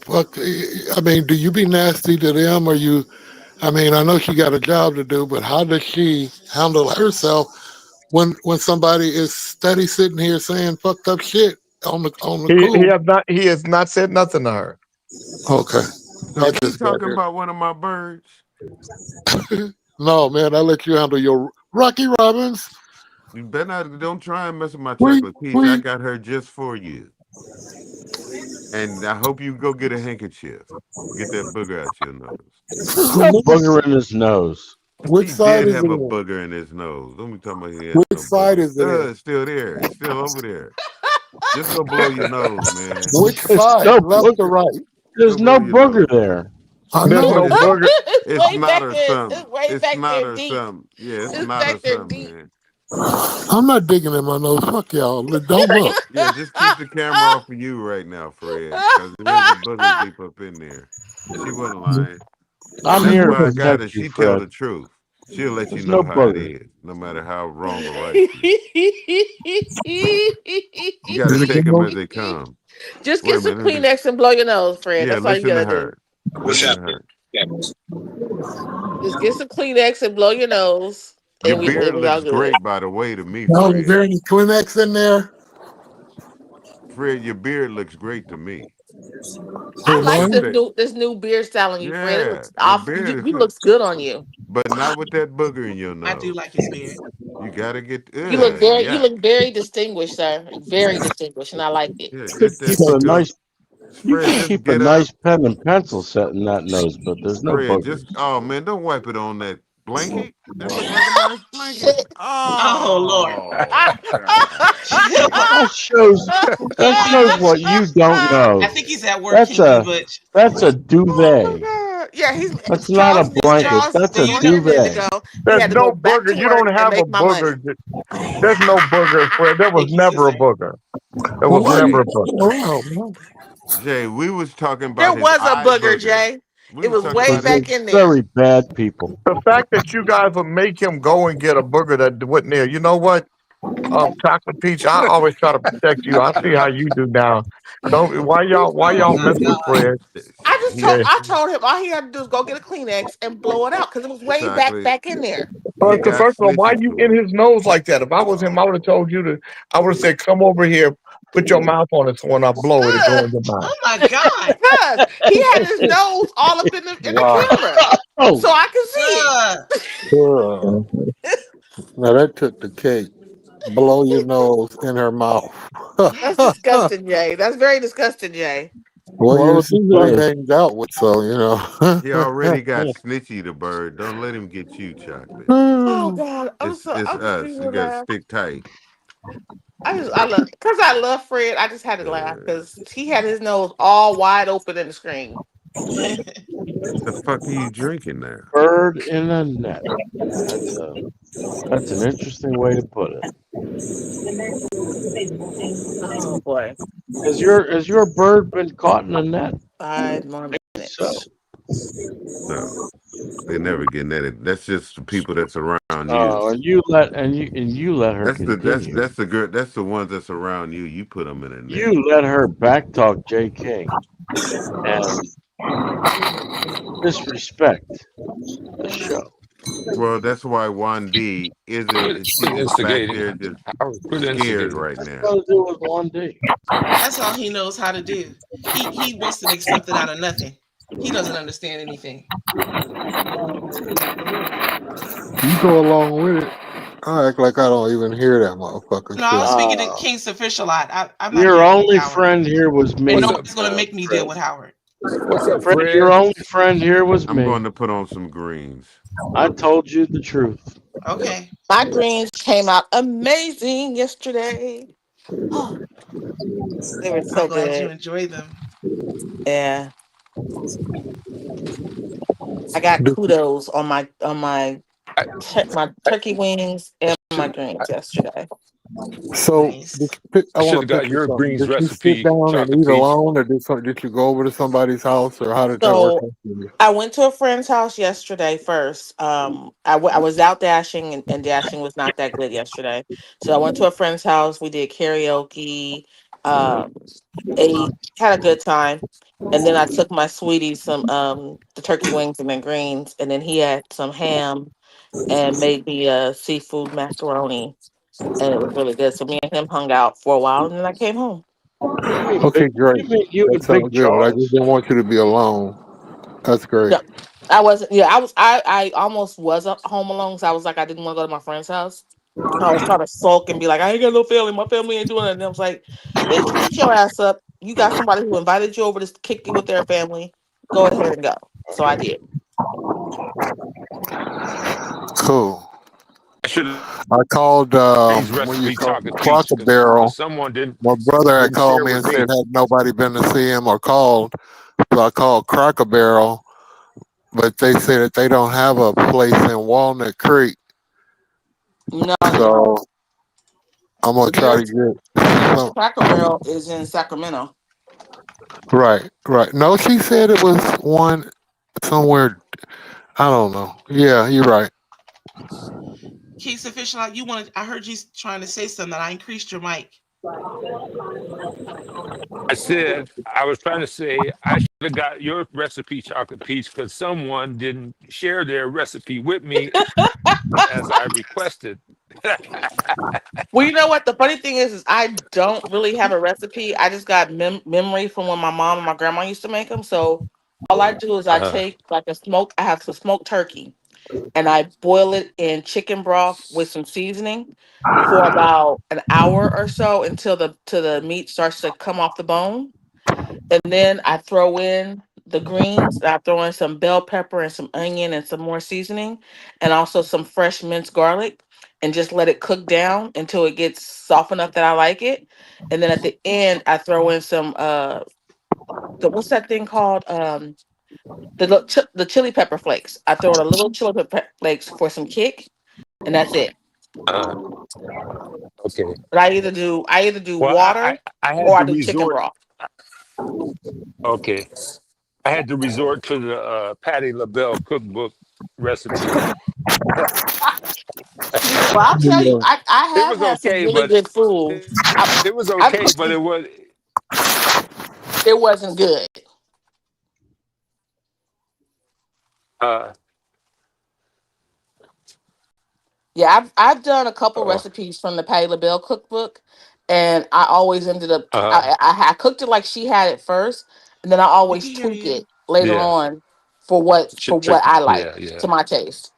do you be nasty to them, or you? I know she got a job to do, but how does she handle herself when somebody is steady sitting here saying fucked up shit on the cool? He has not said nothing to her. Okay. Is he talking about one of my birds? No, man, I let you handle your Rocky Robbins. You better not. Don't try and mess with my chocolate peach. I got her just for you. And I hope you go get a handkerchief. Get that booger out your nose. No booger in his nose. Which side is have it a in? booger in his nose. Let me tell you. Which side is it in? It's still there. It's still over there. Just go blow your nose, man. Which side? Left or right? There's no booger there. I There's know. no booger. It's way not back or there. something. It's way It's back not there or deep. something. Yeah, it's It's not or back there something, deep. man. I'm not digging in my nose. Fuck y'all. Don't look. Yeah, just keep the camera off of you right now, Fred, because there's a booger deep up in there. She wasn't lying. I'm That's here to why I got protect her. you, She tell Fred. the truth. She'll let you There's know no how it booger. is, no matter how wrong or right she is. You got to Did it take get them no? as they come. Just Wait get a some minute. Kleenex and blow your nose, Fred. Yeah, That's all you listen to gotta do. her. Listen to her. Just get some Kleenex and blow your nose, Your and we beard it'll be all looks good. great, by the way, to me, No, is Fred. there any Kleenex in there? Fred, your beard looks great to me. I Who, Just like like mine? this new beard style on you, Fred. It yeah, looks your off. beard is You look, looks good on you. but not with that booger in your I do nose. like his beard. You gotta get You yuck. look very distinguished, sir. Very distinguished, and I like it. Yeah, You get could that keep a sticker. nice, you Fred, could just keep a get up. nice pen and pencil set in that nose, but there's no Fred, just boogers. oh man, don't wipe it on that blanket. That look like a nice blanket. Oh Lord. Oh God. That shows what you don't I know. think he's at work, That's King a Butch. that's a Oh my duvet. God! Yeah, he's That's not a blanket. Charles. That's Do a you 100 know? minutes duvet. ago, he There's had to go no back booger. to You work don't and have a make my money. booger. There's no booger, Fred. There was Thank you, never a sister. booger. There Well, was why are never you a booger. fucking around, man? Jay, we was talking There about his was a eye booger, booger. Jay. We It was was talking way about Because his back they're in there. very bad people. The fact that you guys would make him go and get a booger that wasn't there. You know what? Chocolate Peach, I always try to protect you. I see how you do now. Don't why Oh y'all my mess with God. Fred? I Yeah. told him all he had to do is go get a Kleenex and blow it out because it was way chocolate. back in there. You So got first of all, why snitching you to in him. his nose like that? If I was him, I would have told you to. I would have said, "Come over here, put your mouth on it, so when I blow it, it go in your mouth." Oh my God. Because he had his nose all up in the Wow. camera, Oh, so I could see it. Now that took the cake. Blow your nose in her mouth. That's disgusting, Jay. That's very disgusting, Jay. Well, well, you it's see who he Fred. hangs out with, so you know. He already got Snitchy the bird. Don't let him get you, chocolate. Oh God, It's I'm us. sitting You here gotta laugh. stick tight. I love Fred. I just had to laugh because he had his nose all wide open in the screen. The fuck are you drinking now? Bird in a net. That's an interesting way to put it. Oh boy, Has your bird been caught in a net? 5 more minutes. So. No. They're never getting that. That's just the people that's around you. Oh, and you let her continue. That's the girl. That's the ones that's around you. You put them in a net. You let her backtalk J. King and disrespect the show. Well, that's why Juan D isn't. She's just back there just scared right now. What does it do with 1D? That's all he knows how to do. He wants to make something out of nothing. He doesn't understand anything. You go along with it. I act like I don't even hear that motherfucker. No, I was shit. speaking to King Sufficient a lot. I'm not Your dealing with only Howard. friend here was me. And nobody's going to make me deal with Howard. What's up, Fred? Your only friend here was I'm me. going to put on some greens. I told you the truth. Okay. My greens came out amazing yesterday. Oh, they were so I'm glad you good. enjoyed them. Yeah, I got kudos on my my turkey wings and my greens yesterday. So Nice. I Should want have to got pick your something. greens Did you recipe, sit down and chocolate eat peach. alone, or did you go over to somebody's house, or how did that work So out for you? I went to a friend's house yesterday first. I was out dashing and dashing was not that good yesterday. So I went to a friend's house. We did karaoke, ate, had a good time. And then I took my sweetie some the turkey wings and then greens. And then he had some ham and made me a seafood macaroni. And it was really good. So me and him hung out for a while and then I came home. Okay, great. You That and Big sounds good, but I just Charles. didn't want you to be alone. That's great. No, I wasn't. Yeah, I almost was up home alone because I was like, I didn't want to go to my friend's house. I was trying to sulk and be like, I ain't got no family. My family ain't doing it. And I was like, bitch, get your ass up. You got somebody who invited you over to kick you with their family. Go ahead and go. So I did. Cool. I should I called have when you recipe called chocolate peach Cracker because Barrel. someone didn't My brother had called share me with and me. said had nobody been to see him or called. So I called Cracker Barrel but they say that they don't have a place in Walnut Creek. No, they So don't. I'm gonna The try to nearest get some. Cracker Barrel is in Sacramento. Right, right. No, she said it was one somewhere. I don't know. Yeah, you're right. Keith's official. I heard you trying to say something. I increased your mic. I said, I was trying to say, I should have got your recipe, Chocolate Peach, because someone didn't share their recipe with me as I requested. Well, you know what? The funny thing is I don't really have a recipe. I just got memory from when my mom and my grandma used to make them. So all I do is I Uh-huh. take I have some smoked turkey and I boil it in chicken broth with some seasoning for about an hour or so until the meat starts to come off the bone. And then I throw in the greens. I throw in some bell pepper and some onion and some more seasoning, and also some fresh minced garlic, and just let it cook down until it gets soft enough that I like it. And then at the end, I throw in some what's that thing called? The chili pepper flakes. I throw in a little chili pepper flakes for some kick, and that's it. Uh, okay. But I either do Well, water I or had I to do chicken resort. broth. Okay. I had to resort to the Patty LaBelle cookbook recipe. Well, I'll tell you, I It have was had some okay, really but good food. it was I okay, but it wasn't good. uh, Yeah, I've done a couple uh, recipes from the Patty LaBelle cookbook, and I always ended up uh, I cooked it like she had it first, and then I We can always hear tweak you. it later yeah, on for what I like yeah, yeah, to my taste.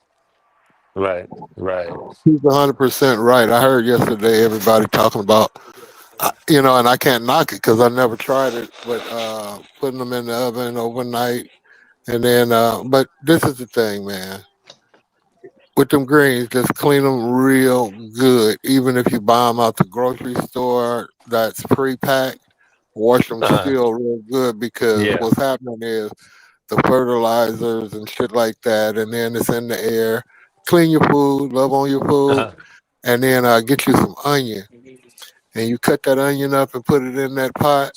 right, right. He's 100% right. I heard yesterday everybody talking about, and I can't knock it because I never tried it, but putting them in the oven overnight, and then, but this is the thing, man. With them greens, just clean them real good. Even if you buy them out the grocery store, that's pre-packed. Wash them Uh, still real good because yeah, what's happening is the fertilizers and shit like that, and then it's in the air. Clean your food, love on your food, uh, and then get you some onion, and you cut that onion up and put it in that pot.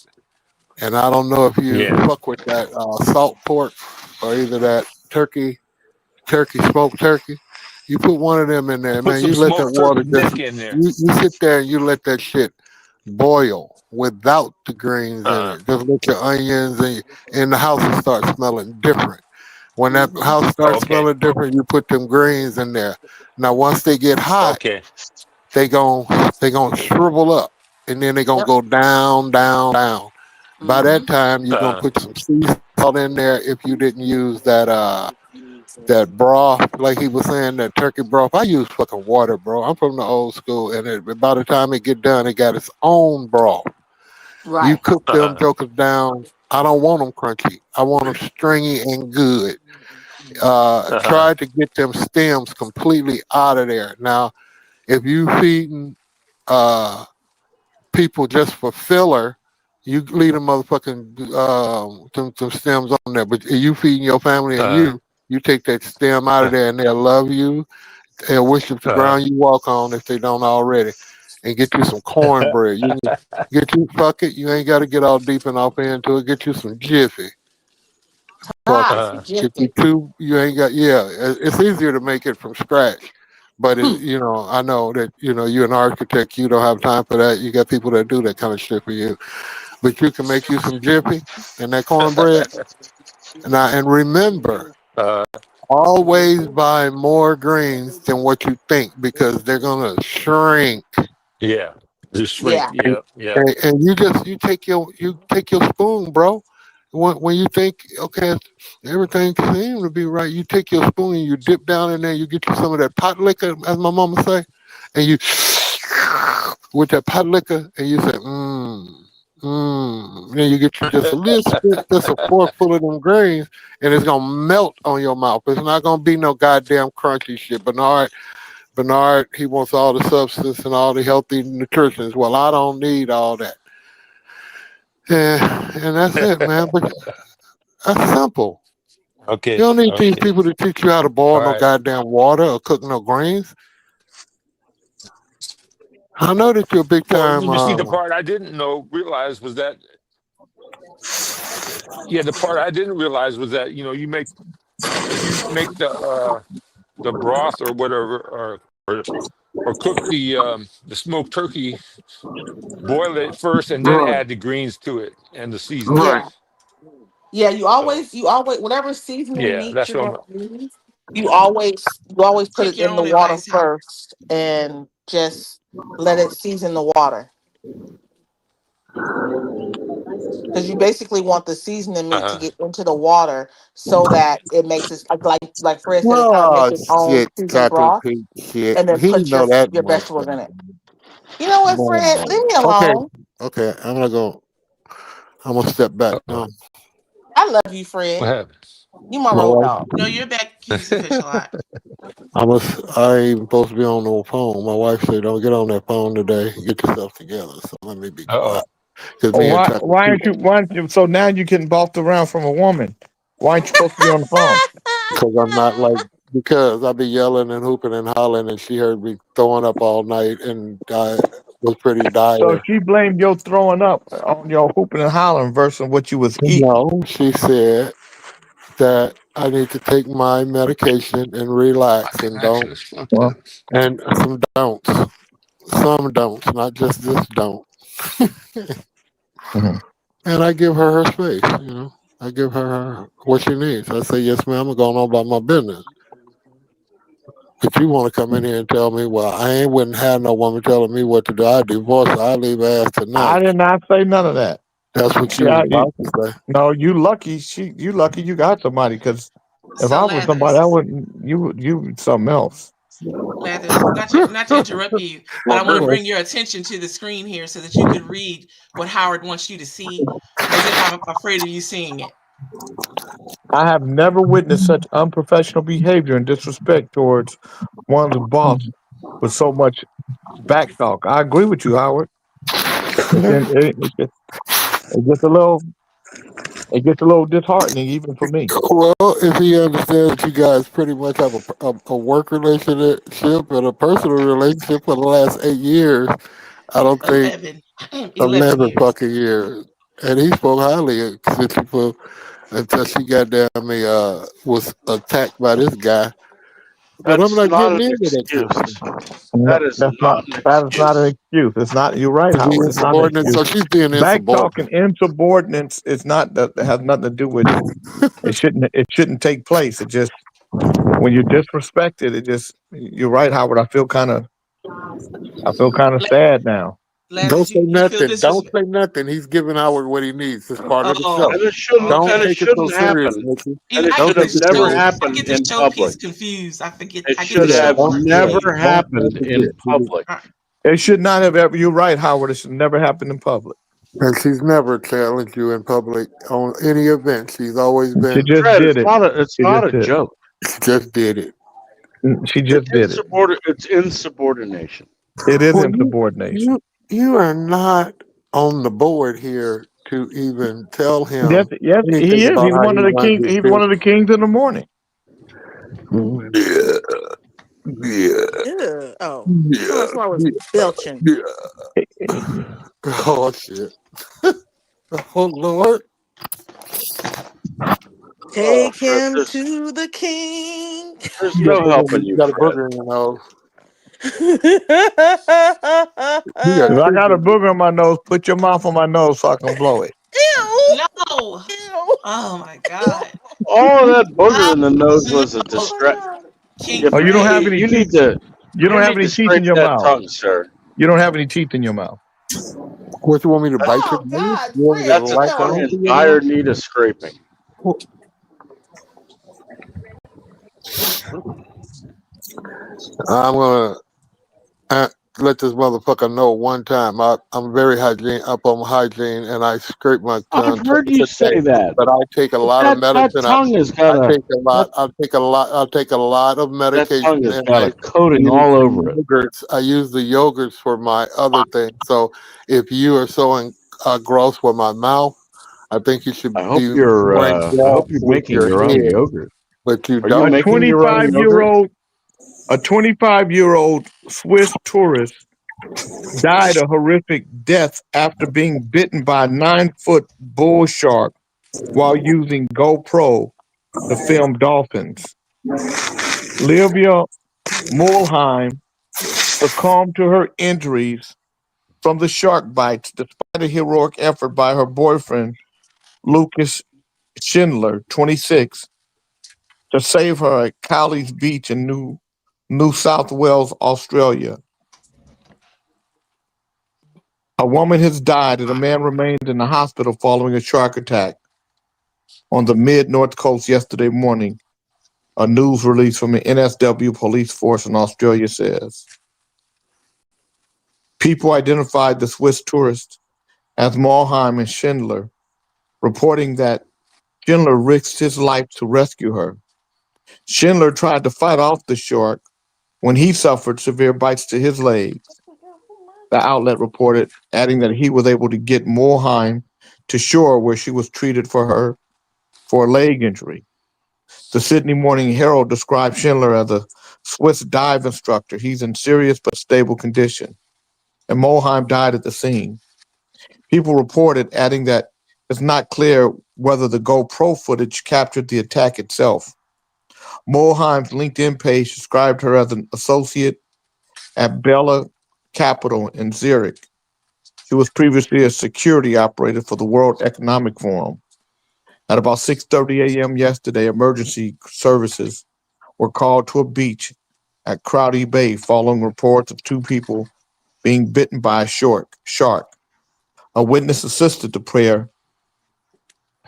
And I don't know if you yeah. fuck with that salt pork or either that smoked turkey. You put one of them in there, Put man. some You let that smoked turkey water neck in there. you sit there and you let that shit boil without the greens in Uh, it. Just let your onions and the house will start smelling different. When that house starts okay, smelling different, you put them greens in there. Now once they get hot, okay. they gonna shrivel up, and then they gonna Yep. go down, down, down. By Mm-hmm. that time, you're gonna Uh, put some sea salt in there if you didn't use that broth, like he was saying, that turkey broth. I use fucking water, bro. I'm from the old school, and by the time it get done, it got its own broth. You Right. cook them uh, jokers down. I don't want them crunchy. I want them stringy and good. uh, Try to get them stems completely out of there. Now, if you feeding uh, people just for filler, you leave them motherfucking some stems on there. But if you feeding your family and uh, you take that stem out of there, and they'll love you. They'll worship the uh, ground you walk on if they don't already, and get you some cornbread. You can get you fuck it. You ain't got to get all deep and off into it. Get you some Jiffy. Fuck it. Some Get you Jiffy. two. You ain't got. Yeah, it's easier to make it from scratch. But I know that you're an architect. You don't have time for that. You got people that do that kind of shit for you. But you can make you some Jiffy and that cornbread. And remember, uh, always buy more greens than what you think because they're gonna shrink. yeah. Just shrink. Yeah. Yep, yep. And you take your spoon, bro. When you think okay, everything seems to be right, you take your spoon and you dip down in there. You get you some of that pot liquor, as my mama say, and you with that pot liquor, and you say, Then you get you just a little spit, just a fork full of them grains, and it's gonna melt on your mouth. It's not gonna be no goddamn crunchy shit. Bernard, he wants all the substance and all the healthy nutrition. Well, I don't need all that. And that's it, man. But that's simple. You Okay. don't need these Okay. people to teach you how to boil All no right. goddamn water or cook no greens. I know that you're a big Well, time. you see, the part I didn't realize was that, the part I didn't realize was that, you make, if you make the broth or whatever, or cook the smoked turkey, boil it first and then Right. add the greens to it and the seasoning. Yeah. Yeah, you always, whatever seasoning Yeah, meat that's you're what gonna use, you always put Cook it your in the own water advice, Howard. first and just let it season the water. Because you basically want the seasoning meat to Uh-huh. get into the water so that it makes it like Fred said, it kind of Oh makes its own shit, seasoned Captain broth, Pete shit. and then He put your know that your much. vegetables in it. You know what, Fred? Leave me Okay, alone. okay. I'm gonna step back Uh-oh. now. I love you, What Fred. happened? You my My road wife, dog. No, you're back. He's official. I ain't even supposed to be on the phone. My wife said, "Don't get on that phone today. Get yourself together." So let me be Uh-oh. quiet. Because Oh, me and why Captain why Pete, aren't you so now you getting bossed around from a woman? Why ain't you supposed to be on the phone? because I'm not like because I be yelling and hooping and hollering, and she heard me throwing up all night, and was pretty So dire. she blamed your throwing up on your hooping and hollering versus what you was eating. No, she said that I need to take my medication and relax and don't Access. Fuck Well, that. and some don'ts, not just this don't. mhm. And I give her space, I give her what she needs. I say, yes, ma'am, I'm going on about my business. If you want to come in here and tell me, well, I wouldn't have no woman telling me what to do. I divorce her. I leave her ass I tonight. did not say none of that. That's what See, you was about to say. no, you lucky. You lucky you got somebody. Because if So I was somebody, I Lathers, wouldn't. You something else. Lathers, not to interrupt you, but I want to bring your attention to the screen here so that you could read what Howard wants you to see, as if I'm afraid of you seeing it. I have never witnessed such unprofessional behavior and disrespect towards one's boss with so much back talk. I agree with you, Howard. It gets a little disheartening even for me. Well, if he understands that you guys pretty much have a work relationship and a personal relationship for the last 8 years, I don't think 11 years. fucking years. And he spoke highly of Citripple until she was attacked by this guy. But I'm That's not not getting an into that excuse. conversation. That is not an That is not an excuse. excuse. It's not. You're right, Is he Howard. It's not an insubordinate? excuse. So she's being Back talking insubordinate. insubordinates is not that has nothing to do with it. It shouldn't take place. It just when you're disrespected, you're right, Howard. I feel kind of sad now. Don't Lathers, say you feel nothing. Don't disrespect. say nothing. He's giving Howard what he needs. It's part of the Oh, show. And it shouldn't. Don't And it take it so shouldn't serious, happen. Nikki. And it I should get have the never show. I happened get the in show piece public. confused. I It get the should have show part never confused. happened in public. It should not have ever. You're right, Howard. It should never happen in public. And she's never challenged you in public on any event. She's always She been. just Fred, did it's it. She not just a did. joke. She just did it. She just did it. It's insubordination. It is Well, insubordination. you are not on the board here to even tell Yes, him yes, he anything is. about He's how one he of the runs kings. his He's one of the business. kings in the morning. Yeah, yeah, Ew. Oh, yeah, someone I was belching. yeah. Oh shit! Oh Lord! Take Fred, him to the king. there's You no helping you you, got a Fred. booger in your nose. You If got I two got a boogers. booger on my nose, put your mouth on my nose so I can blow it. Ew. No. Ew. Oh my God. All that booger Oh, in the nose was a Oh my distract. god. King Oh, you don't have Fred. any You teeth. need to. You don't You have need to any teeth in scrape your that mouth. tongue, sir. You don't have any teeth in your mouth. What, you want me to bite your Oh nose? God, You want me to Fred, That's a latch tongue on ew. to in your dire nose? need of scraping. I'm gonna let this motherfucker know one time. I'm very up on hygiene, and I scrape my tongue I've heard twice you a day. say that. But I take a But lot of that medicine. tongue has I got take a lot. that, I take a lot of that medication, tongue has and got I a coating use all the over it. yogurts. I use the yogurts for my other things. So if you are so engrossed with my mouth, I think you should I hope be you're wearing cloth with making your your own head, yogurt. but you Are you A don't. making your own yogurt? 25-year-old Swiss tourist died a horrific death after being bitten by a 9-foot bull shark while using GoPro to film dolphins. Livia Mulheim succumbed to her injuries from the shark bites despite a heroic effort by her boyfriend, Lucas Schindler, 26, to save her at Cowley's Beach in New South Wales, Australia. A woman has died and a man remained in the hospital following a shark attack on the mid-north coast yesterday morning, a news release from the NSW police force in Australia says. People identified the Swiss tourist as Mulheim and Schindler, reporting that Schindler risked his life to rescue her. Schindler tried to fight off the shark when he suffered severe bites to his legs, the outlet reported, adding that he was able to get Mulheim to shore where she was treated for a leg injury. The Sydney Morning Herald described Schindler as a Swiss dive instructor. He's in serious but stable condition. And Mulheim died at the scene. People reported, adding that it's not clear whether the GoPro footage captured the attack itself. Mulheim's LinkedIn page described her as an associate at Bella Capital in Zurich. She was previously a security operator for the World Economic Forum. At about 6:30 a.m. yesterday, emergency services were called to a beach at Crowdy Bay following reports of two people being bitten by a shark. A witness assisted the pair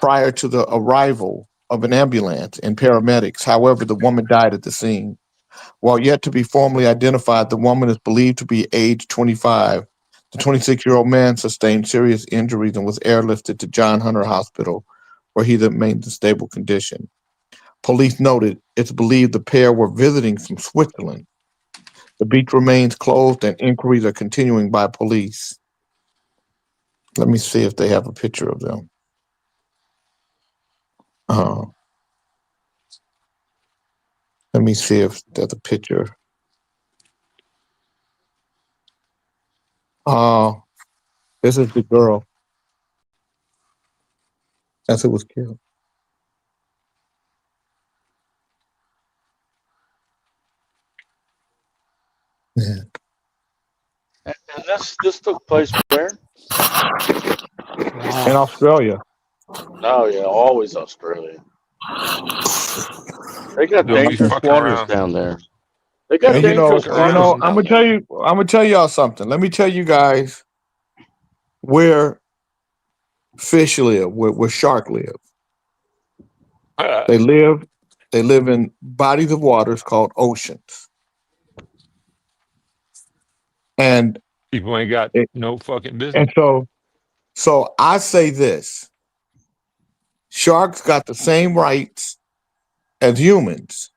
prior to the arrival of an ambulance and paramedics. However, the woman died at the scene. While yet to be formally identified, the woman is believed to be age 25. The 26-year-old man sustained serious injuries and was airlifted to John Hunter Hospital, where he remained in stable condition. Police noted it's believed the pair were visiting from Switzerland. The beach remains closed and inquiries are continuing by police. Let me see if they have a picture of them. Let me see if there's a picture. This is the girl. As it was killed. Yeah. And this took place where? In Australia. Oh yeah, always Australia. They got They'll be dangerous fucking waters around. down there. They got And dangerous waters I'm down there. gonna tell y'all something. Let me tell you guys where fish live, where shark live. They live in bodies of waters called oceans. And People ain't got no fucking business. and so I say this. Sharks got the same rights as humans.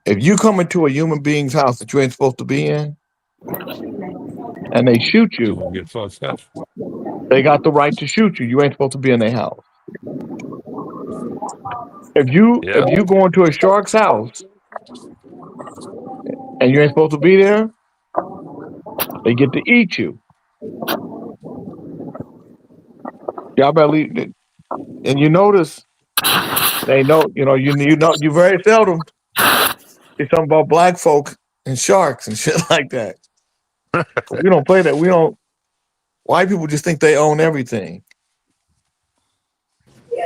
If you come into a human being's house that you ain't supposed to be in, and they shoot You you, gonna get fucked up. they got the right to shoot you. You ain't supposed to be in their house. If you go into a shark's house and you ain't supposed to be there, they get to eat you. Y'all better leave. And you notice they know, you very seldom see something about black folk and sharks and shit like that. We don't play that. We don't. White people just think they own everything.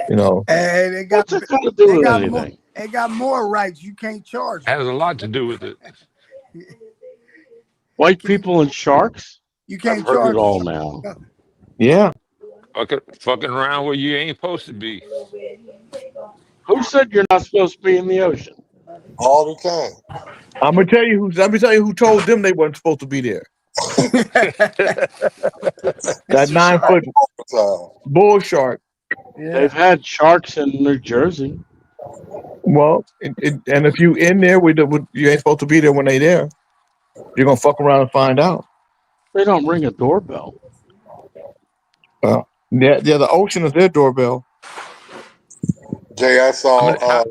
And they got What's it got to do with more, anything? they got more rights. You can't charge them. Has a lot to do with it. White people and sharks? You can't I've heard charge it all them. now. Yeah. Fucking around where you ain't supposed to be. Who said you're not supposed to be in the ocean? All the time. I'm gonna tell you who told them they weren't supposed to be there. That 9-foot bull shark. They've had sharks in New Jersey. Well, and if you in there, you ain't supposed to be there when they there. You're gonna fuck around and find out. They don't ring a doorbell. Well, Yeah, the ocean is their doorbell. Jay, I How saw.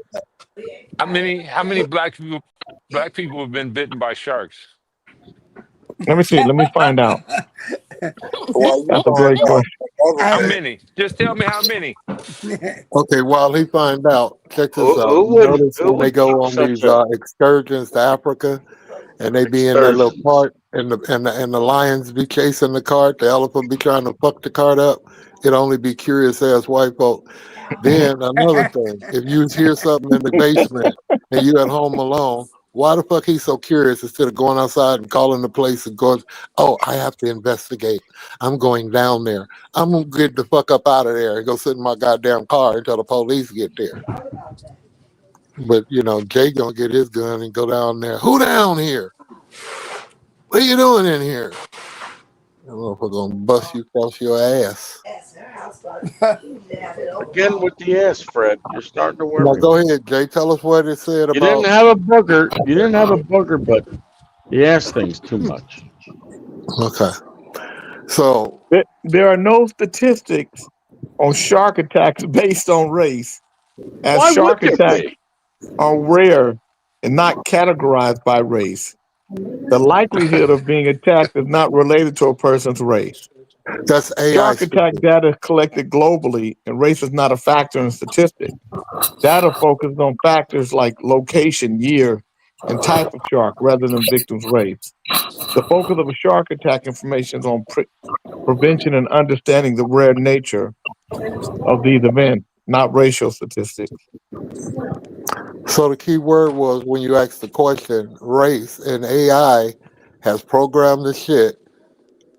many how many black people have been bitten by sharks? Let me see. Let me find out. While you That's a find great out, question. How other thing. many? Just tell me how many. Okay, while he find out, check this out. Who You would notice who when they would go keep on such these a excursions to Africa, and they be in that little excursion? cart, and the lions be chasing the cart, the elephant be trying to fuck the cart up. It only be curious ass white folk. Then another thing, if you hear something in the basement and you at home alone, why the fuck he so curious instead of going outside and calling the place and going, oh, I have to investigate. I'm going down there. I'm gonna get the fuck up out of there and go sit in my goddamn car until the police get there. But you know, Jay gonna get his gun and go down there. Who down here? What are you doing in here? That motherfucker gonna bust you across your ass. Again with the ass, Fred. You're starting to Now worry go me. ahead, Jay. Tell us what it said You didn't about. have a booger. You didn't have a booger, but the ass thing's too much. Okay. So There are no statistics on shark attacks based on race, as Why would shark there attacks be? are rare and not categorized by race. The likelihood of being attacked is not related to a person's race. that's AI Shark attack specific. data is collected globally, and race is not a factor in statistics. Data focuses on factors like location, year, and type of shark rather than victim's race. The focus of a shark attack information is on prevention and understanding the rare nature of these events, not racial statistics. So the key word was when you asked the question, race, and AI has programmed the shit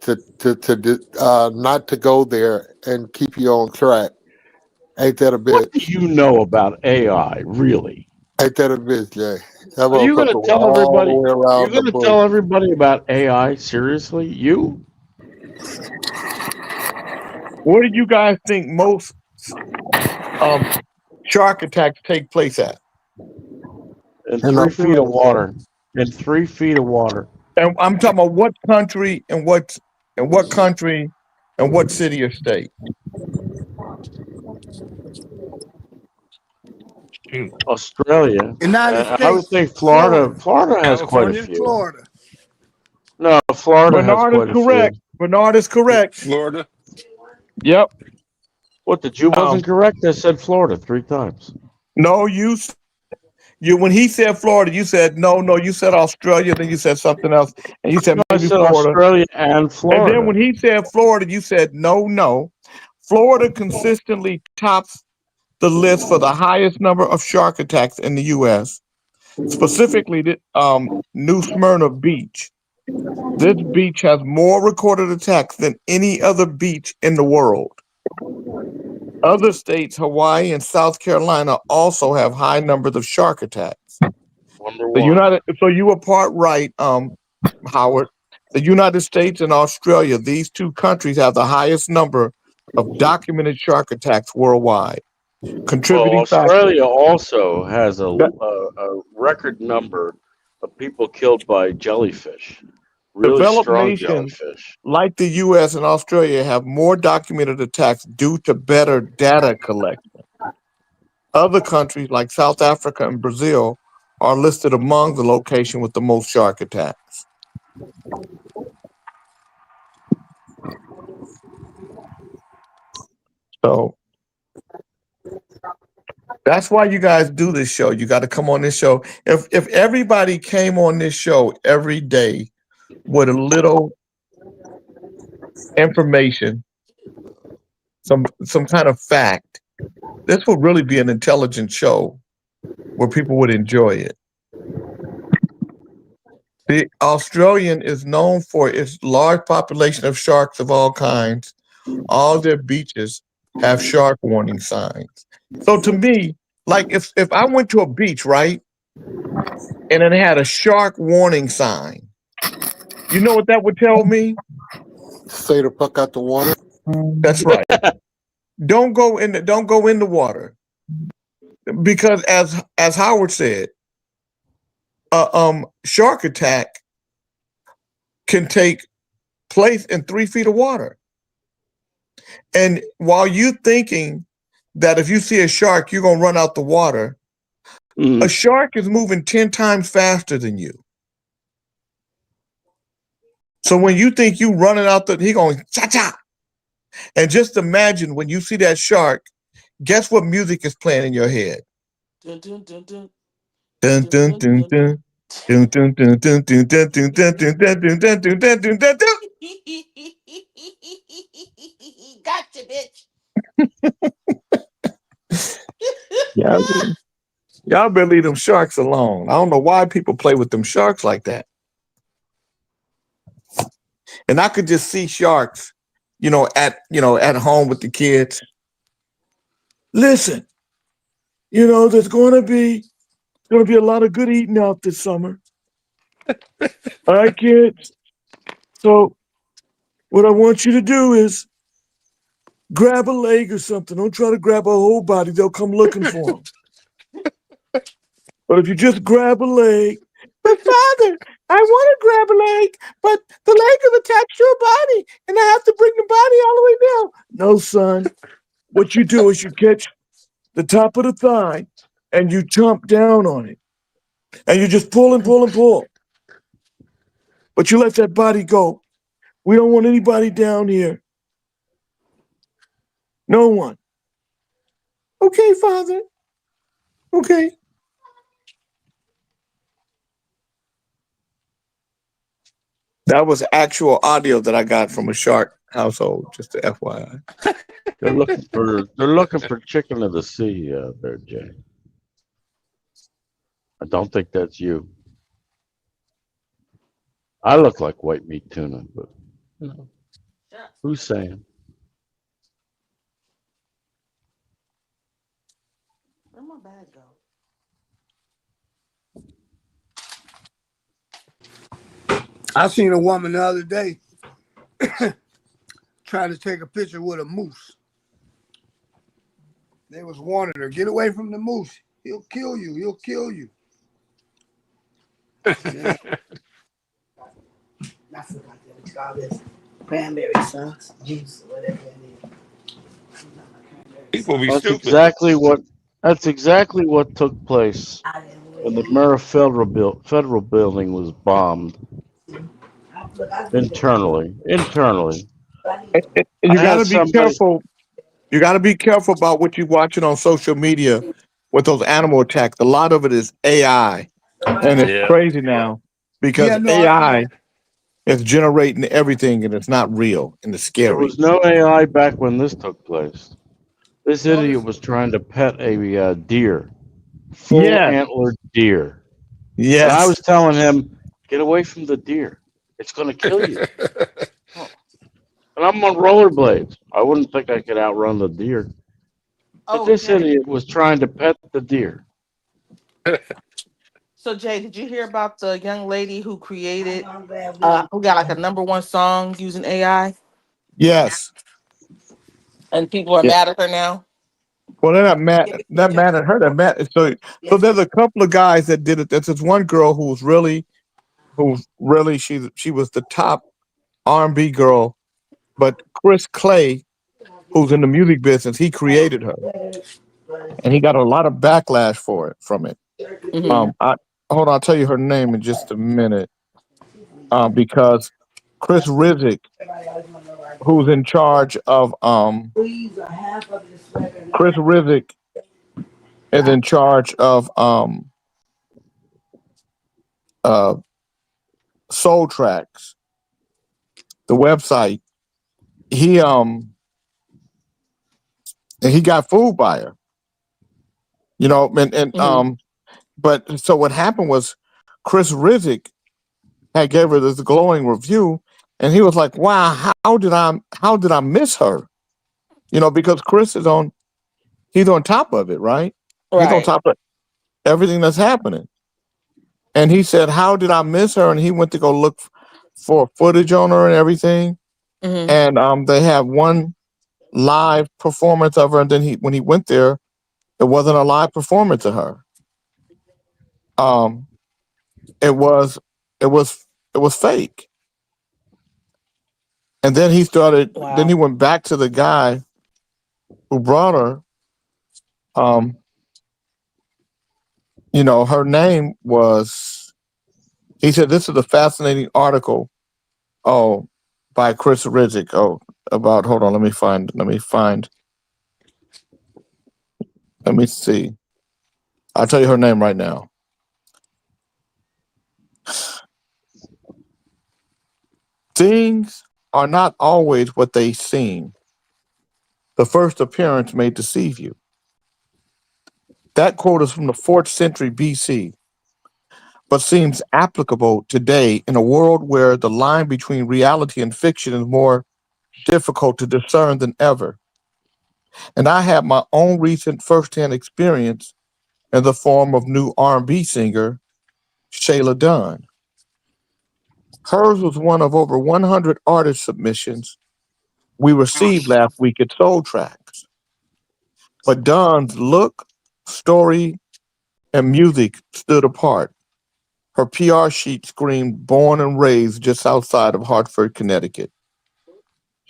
to not to go there and keep you on track. Ain't that a What do bitch? you know about AI, really? Ain't that a bitch, Jay? That Are you motherfucker gonna went tell all the everybody? way You're around the gonna bush. tell everybody about AI? Seriously, you? Where do you guys think most shark attacks take place at? In In 3 feet of Australia. water. In 3 feet of water. And I'm talking about what country and what country and what city or state? Shoot. Australia. United I would States, think Florida. Florida, Florida has quite a California? few. Florida. No, Florida has Bernard is quite a few. correct. Bernard is correct. Florida? Yep. What? The Jew wasn't correct. I said Florida 3 times. No, you when he said Florida, you said no, you said Australia, then you said something else, and you said No, I maybe said Florida. Australia and And then Florida. when he said Florida, you said no. Florida consistently tops the list for the highest number of shark attacks in the U.S. Specifically, New Smyrna Beach. This beach has more recorded attacks than any other beach in the world. Other states, Hawaii and South Carolina, also have high numbers of shark attacks. Wonder why. So you were part right, Howard. The United States and Australia, these two countries have the highest number of documented shark attacks worldwide. Well, Contributing factors. Australia also has That- a record number of people killed by jellyfish. Really Developed strong nations jellyfish. like the U.S. and Australia have more documented attacks due to better data collection. Other countries like South Africa and Brazil are listed among the location with the most shark attacks. So that's why you guys do this show. You got to come on this show. If everybody came on this show every day with a little information, some kind of fact, this would really be an intelligent show where people would enjoy it. The Australian is known for its large population of sharks of all kinds. All their beaches have shark warning signs. So to me, like if I went to a beach, right, and it had a shark warning sign, you know what that would tell me? Stay the fuck out the water. That's right. Don't go in the water. Because as Howard said, shark attack can take place in 3 feet of water. And while you thinking that if you see a shark, you're gonna run out the water, a shark is moving 10 times faster than you. So when you think you running out he going cha-cha. And just imagine when you see that shark, guess what music is playing in your head? Dun, dun, dun, dun. Dun dun dun dun. Dun dun dun dun dun dun dun dun dun dun dun dun dun dun dun dun dun. Gotcha, bitch. Yeah, y'all better leave them sharks alone. I don't know why people play with them sharks like that. And I could just see sharks, at home with the kids. Listen, there's gonna be a lot of good eating out this summer. All right, kids. So what I want you to do is grab a leg or something. Don't try to grab a whole body. They'll come looking for them. But if you just grab a leg, but Father, I want to grab a leg, but the leg is attached to your body, and I have to bring the body all the way down. No, son. What you do is you catch the top of the thigh, and you chomp down on it. And you just pull and pull and pull. But you let that body go. We don't want anybody down here. No one. Okay, Father. Okay. That was actual audio that I got from a shark household, just to FYI. They're looking for chicken of the sea there, Jay. I don't think that's you. I look like white meat tuna, but who's saying? Where'd my bag go? I seen a woman the other day trying to take a picture with a moose. They was warning her, get away from the moose. He'll kill you. He'll kill you. Yeah. That's what they call this cranberry sauce, juice, whatever it is. People be That's stupid. exactly what took place when the Murrah Federal Building was bombed internally. And I you got had to be somebody. careful. You got to be careful about what you're watching on social media with those animal attacks. A lot of it is AI, and it's Yeah. crazy now because AI is generating everything, and it's not real, and it's There scary. was no AI back when this took place. This idiot was trying to pet a deer, full antlered deer. Yes. And I was telling him, get away from the deer. It's going to kill you. And I'm on rollerblades. I wouldn't think I could outrun the deer. But this idiot was trying to pet the deer. So Jay, did you hear about the young lady who created, who got like a #1 song using AI, Yes. and people are mad at her now? Well, they're not mad. Not mad at her. They're mad. So there's a couple of guys that did it. There's this one girl who's really she was the top R&B girl, but Chris Clay, who's in the music business, he created her, and he got a lot of backlash from it. Hold on, I'll tell you her name in just a minute, because Chris Rizek, who's in charge of Chris Rizek is in charge of Soul Tracks, the website. He got fooled by her, but so what happened was Chris Rizek had gave her this glowing review, and he was like, "Wow, how did I miss her?" Because Chris he's on top of it, right? He's on top of everything that's happening. And he said, "How did I miss her?" And he went to go look for footage on her and everything. And they have one live performance of her, and then when he went there, it wasn't a live performance of her. It was fake. And then he started. Then he Wow. went back to the guy who brought her. Um, her name was. He said, "This is a fascinating article." Oh, by Chris Riddick. Oh, about. Hold on. Let me find. Let me see. I'll tell you her name right now. Things are not always what they seem. The first appearance may deceive you. That quote is from the 4th century BC, but seems applicable today in a world where the line between reality and fiction is more difficult to discern than ever. And I have my own recent firsthand experience in the form of new R&B singer Shayla Dunn. Hers was one of over 100 artist submissions we received last week at Soul Tracks. But Dunn's look, story, and music stood apart. Her PR sheet screamed born and raised just outside of Hartford, Connecticut.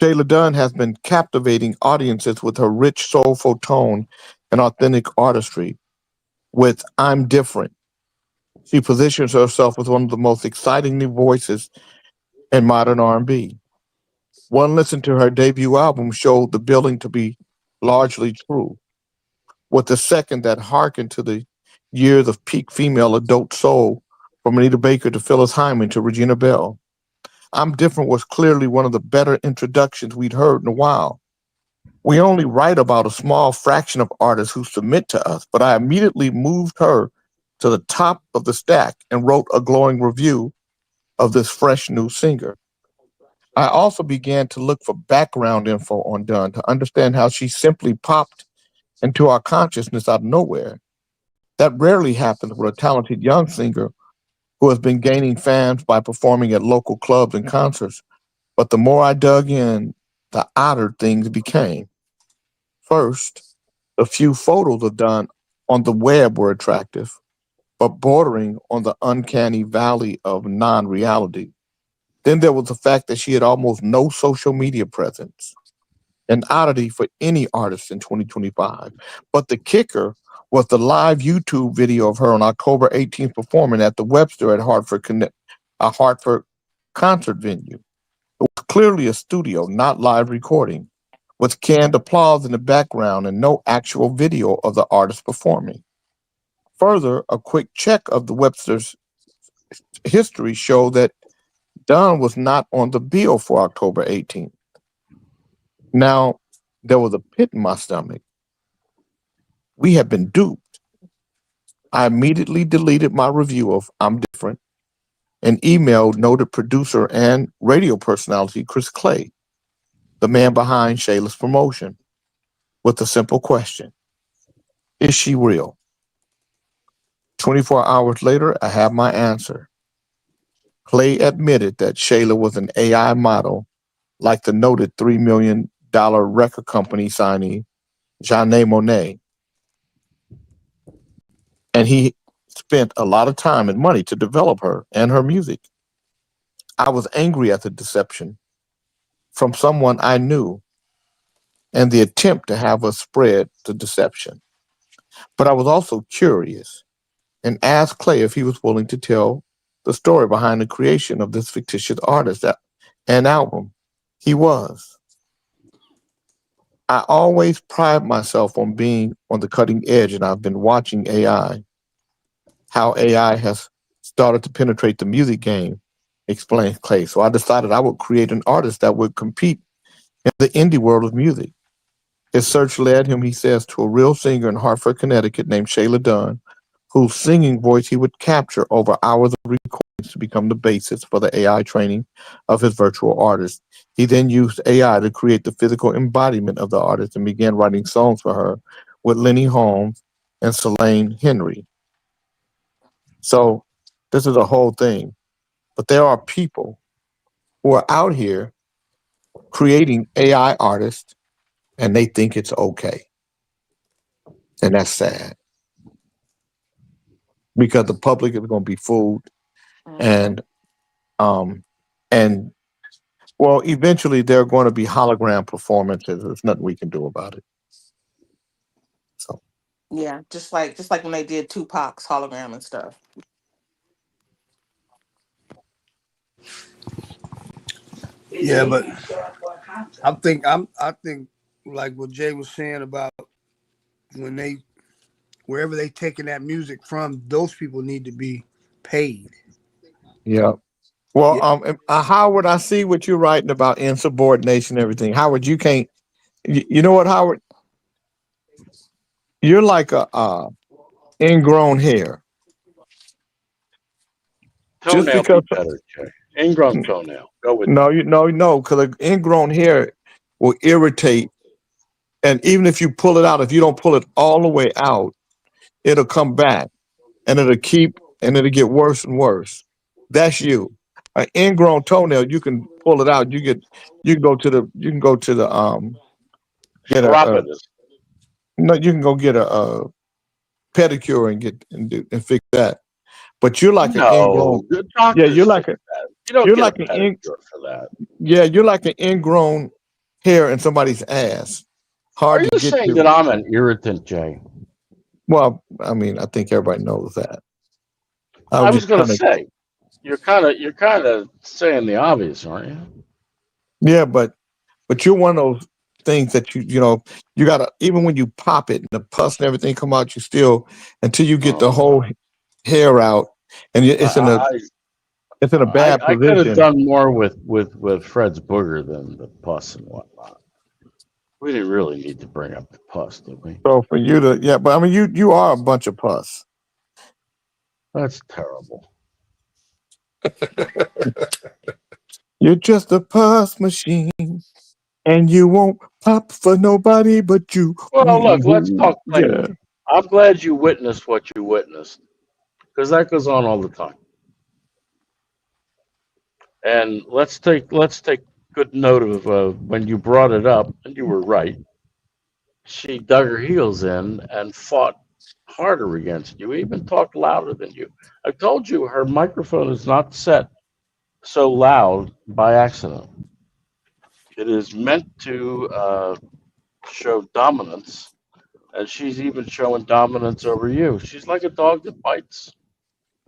Shayla Dunn has been captivating audiences with her rich, soulful tone and authentic artistry. With I'm Different, she positions herself as one of the most exciting new voices in modern R&B. One listen to her debut album showed the billing to be largely true, with the second that hearkened to the years of peak female adult soul from Anita Baker to Phyllis Hyman to Regina Bell. I'm Different was clearly one of the better introductions we'd heard in a while. We only write about a small fraction of artists who submit to us, but I immediately moved her to the top of the stack and wrote a glowing review of this fresh new singer. I also began to look for background info on Dunn to understand how she simply popped into our consciousness out of nowhere. That rarely happens with a talented young singer who has been gaining fans by performing at local clubs and concerts. But the more I dug in, the odder things became. First, a few photos of Dunn on the web were attractive, but bordering on the uncanny valley of non-reality. Then there was the fact that she had almost no social media presence, an oddity for any artist in 2025. But the kicker was the live YouTube video of her on October 18th performing at the Webster at a Hartford concert venue. It was clearly a studio, not live recording, with canned applause in the background and no actual video of the artist performing. Further, a quick check of the Webster's history showed that Dunn was not on the bill for October 18th. Now, there was a pit in my stomach. We had been duped. I immediately deleted my review of I'm Different and emailed noted producer and radio personality Chris Clay, the man behind Shayla's promotion, with a simple question. Is she real? 24 hours later, I have my answer. Clay admitted that Shayla was an AI model like the noted $3 million record company signee, Jeanne Monet. And he spent a lot of time and money to develop her and her music. I was angry at the deception from someone I knew and the attempt to have us spread the deception. But I was also curious and asked Clay if he was willing to tell the story behind the creation of this fictitious artist and album. He was. I always pride myself on being on the cutting edge, and I've been watching AI, how AI has started to penetrate the music game, explained Clay. So I decided I would create an artist that would compete in the indie world of music. His search led him, he says, to a real singer in Hartford, Connecticut named Shayla Dunn, whose singing voice he would capture over hours of recordings to become the basis for the AI training of his virtual artist. He then used AI to create the physical embodiment of the artist and began writing songs for her with Lenny Holmes and Selene Henry. So this is a whole thing. But there are people who are out here creating AI artists and they think it's okay. And that's sad. Because the public is going to be fooled and Well, eventually there are going to be hologram performances. There's nothing we can do about it. So Yeah, just like when they did Tupac's hologram and stuff. Yeah, but I think like what Jay was saying about when they wherever they taking that music from, those people need to be paid. yeah. Well, Howard, I see what you're writing about insubordination and everything. Howard, you can't. You know what, Howard? You're like a ingrown hair. Just Toenail because be better, Jay. Ingrown toenail. Go with no, because ingrown hair will irritate, and even if you pull it out, if you don't pull it all the way out, it'll come back, and it'll get worse and worse. That's you. An ingrown toenail, you can pull it out. You can go to the get chiropodist. no, you can go get a pedicure and fix that. But you're like an ingrown. No, the doctors Yeah, you're like fix a that. You don't you're get like a an in, pedicure for that. yeah, you're like an ingrown hair in somebody's ass. Are Hard to you get saying to. that I'm an irritant, Jay? Well, I mean, I think everybody knows that. I was just going to kinda, say you're kind of saying the obvious, aren't you? yeah, but you're one of those things that you gotta, even when you pop it and the pus and everything come out, you still, until you get the whole hair out, and it's in a bad I could have position. done more with Fred's booger than the pus and whatnot. We didn't really need to bring up the pus, did we? So for you to, yeah, but I mean, you are a bunch of pus. That's terrible. You're just a pus machine, and you won't pop for nobody but you. Well, look, let's talk Yeah. plainly. I'm glad you witnessed what you witnessed, because that goes on all the time. And let's take good note of when you brought it up, and you were right. She dug her heels in and fought harder against you, even talked louder than you. I told you her microphone is not set so loud by accident. It is meant to show dominance, and she's even showing dominance over you. She's like a dog that bites.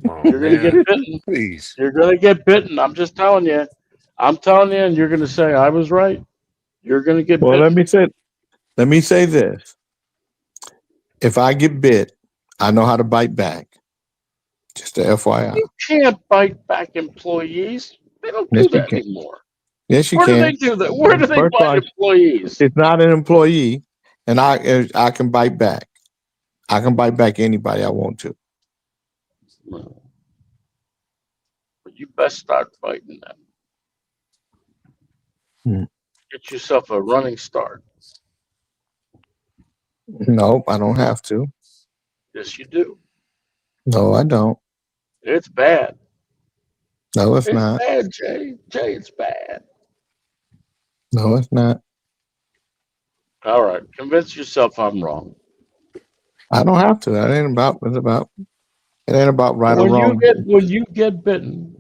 Oh, You're gonna get man. bitten. Please. You're gonna get bitten. I'm just telling you. I'm telling you, and you're gonna say I was right. You're gonna get Well, bitten. let me say this. If I get bit, I know how to bite back. Just a FYI. You can't bite back employees. They don't Yes, do you that can. anymore. Yes, you Where do can. they do that? Where do they First bite off, employees? it's not an employee, and I can bite back. I can bite back anybody I want to. No. But you best start biting them. Get yourself a running start. Nope, I don't have to. Yes, you do. No, I don't. It's bad. No, it's It's not. bad, Jay. Jay, it's bad. No, it's not. All right. Convince yourself I'm wrong. I don't have to. That ain't about. It ain't about right or When wrong. you get bitten,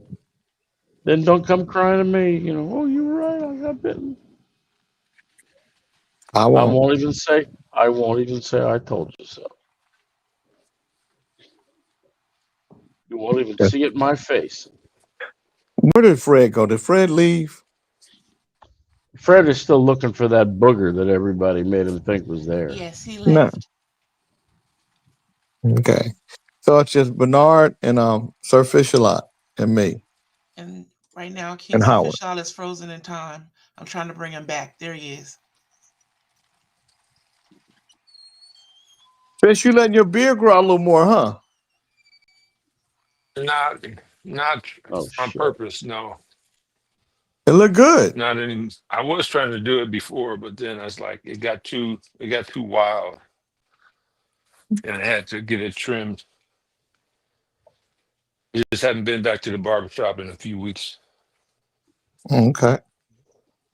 then don't come crying to me. Oh, you were right. I got bitten. I I won't. won't even say I told you so. You won't even Yeah. see it in my face. Where did Fred go? Did Fred leave? Fred is still looking for that booger that everybody made him think was there. Yes, he No. left. Okay. So it's just Bernard and Sir Fisher-Lot and me And right now, King and Howard. Fisher is frozen in time. I'm trying to bring him back. There he is. Fish, you letting your beard grow a little more, huh? Not Oh, on shit. purpose, no. It look good. Not any. I was trying to do it before, but then I was like, it got too wild, and I had to get it trimmed. I just haven't been back to the barbershop in a few weeks. Okay.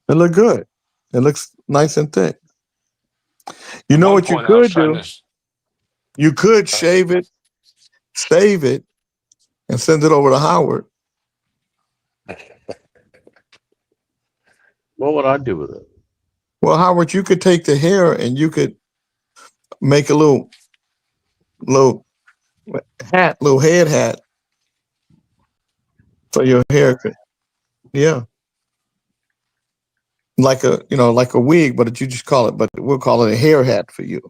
It look good. It looks nice and thick. You know At one what you point, I was could trying do? to. You could shave it, save it, and send it over to Howard. What would I do with it? Howard, you could take the hair and you could make a little hat, little head hat for your haircut. Yeah. Like a wig, but you just call it, but we'll call it a hair hat for you.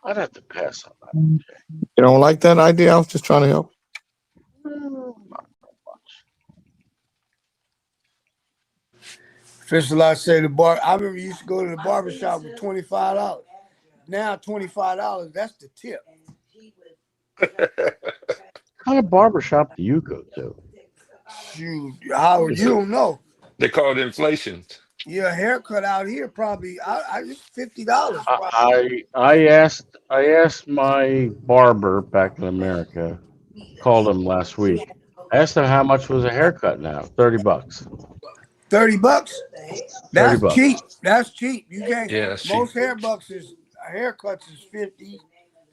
I'd have to pass on that. You don't like that idea? I was just trying to help. Official, I say the bar. I remember you used to go to the barber shop with $25. Now $25, that's the tip. What kind of barbershop do you go to? Shoot, Howard, you don't know. They call it inflation. Yeah, haircut out here probably it's $50. I asked my barber back in America, called him last week. I asked him how much was a haircut now. $30. $30? That's $30. cheap. That's cheap. You can't. Yeah, that's most cheap. haircuts is $50,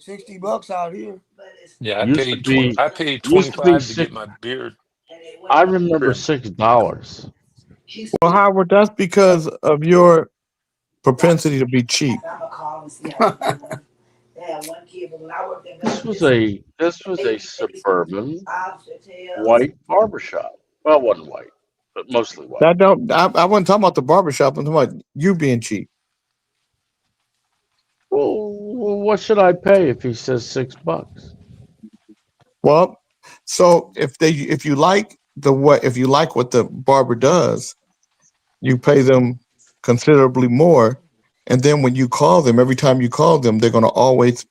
$60 out here. Yeah, I Used to paid be- I paid used to be $25 to six- get my beard. I remember $6. Well, Howard, that's because of your propensity to be cheap. This was a suburban white barbershop. Well, it wasn't white, but mostly white. I wasn't talking about the barbershop. I'm talking about you being cheap. Well, what should I pay if he says $6? Well, so if you like what the barber does, you pay them considerably more, and then when you call them, every time you call them, they're gonna always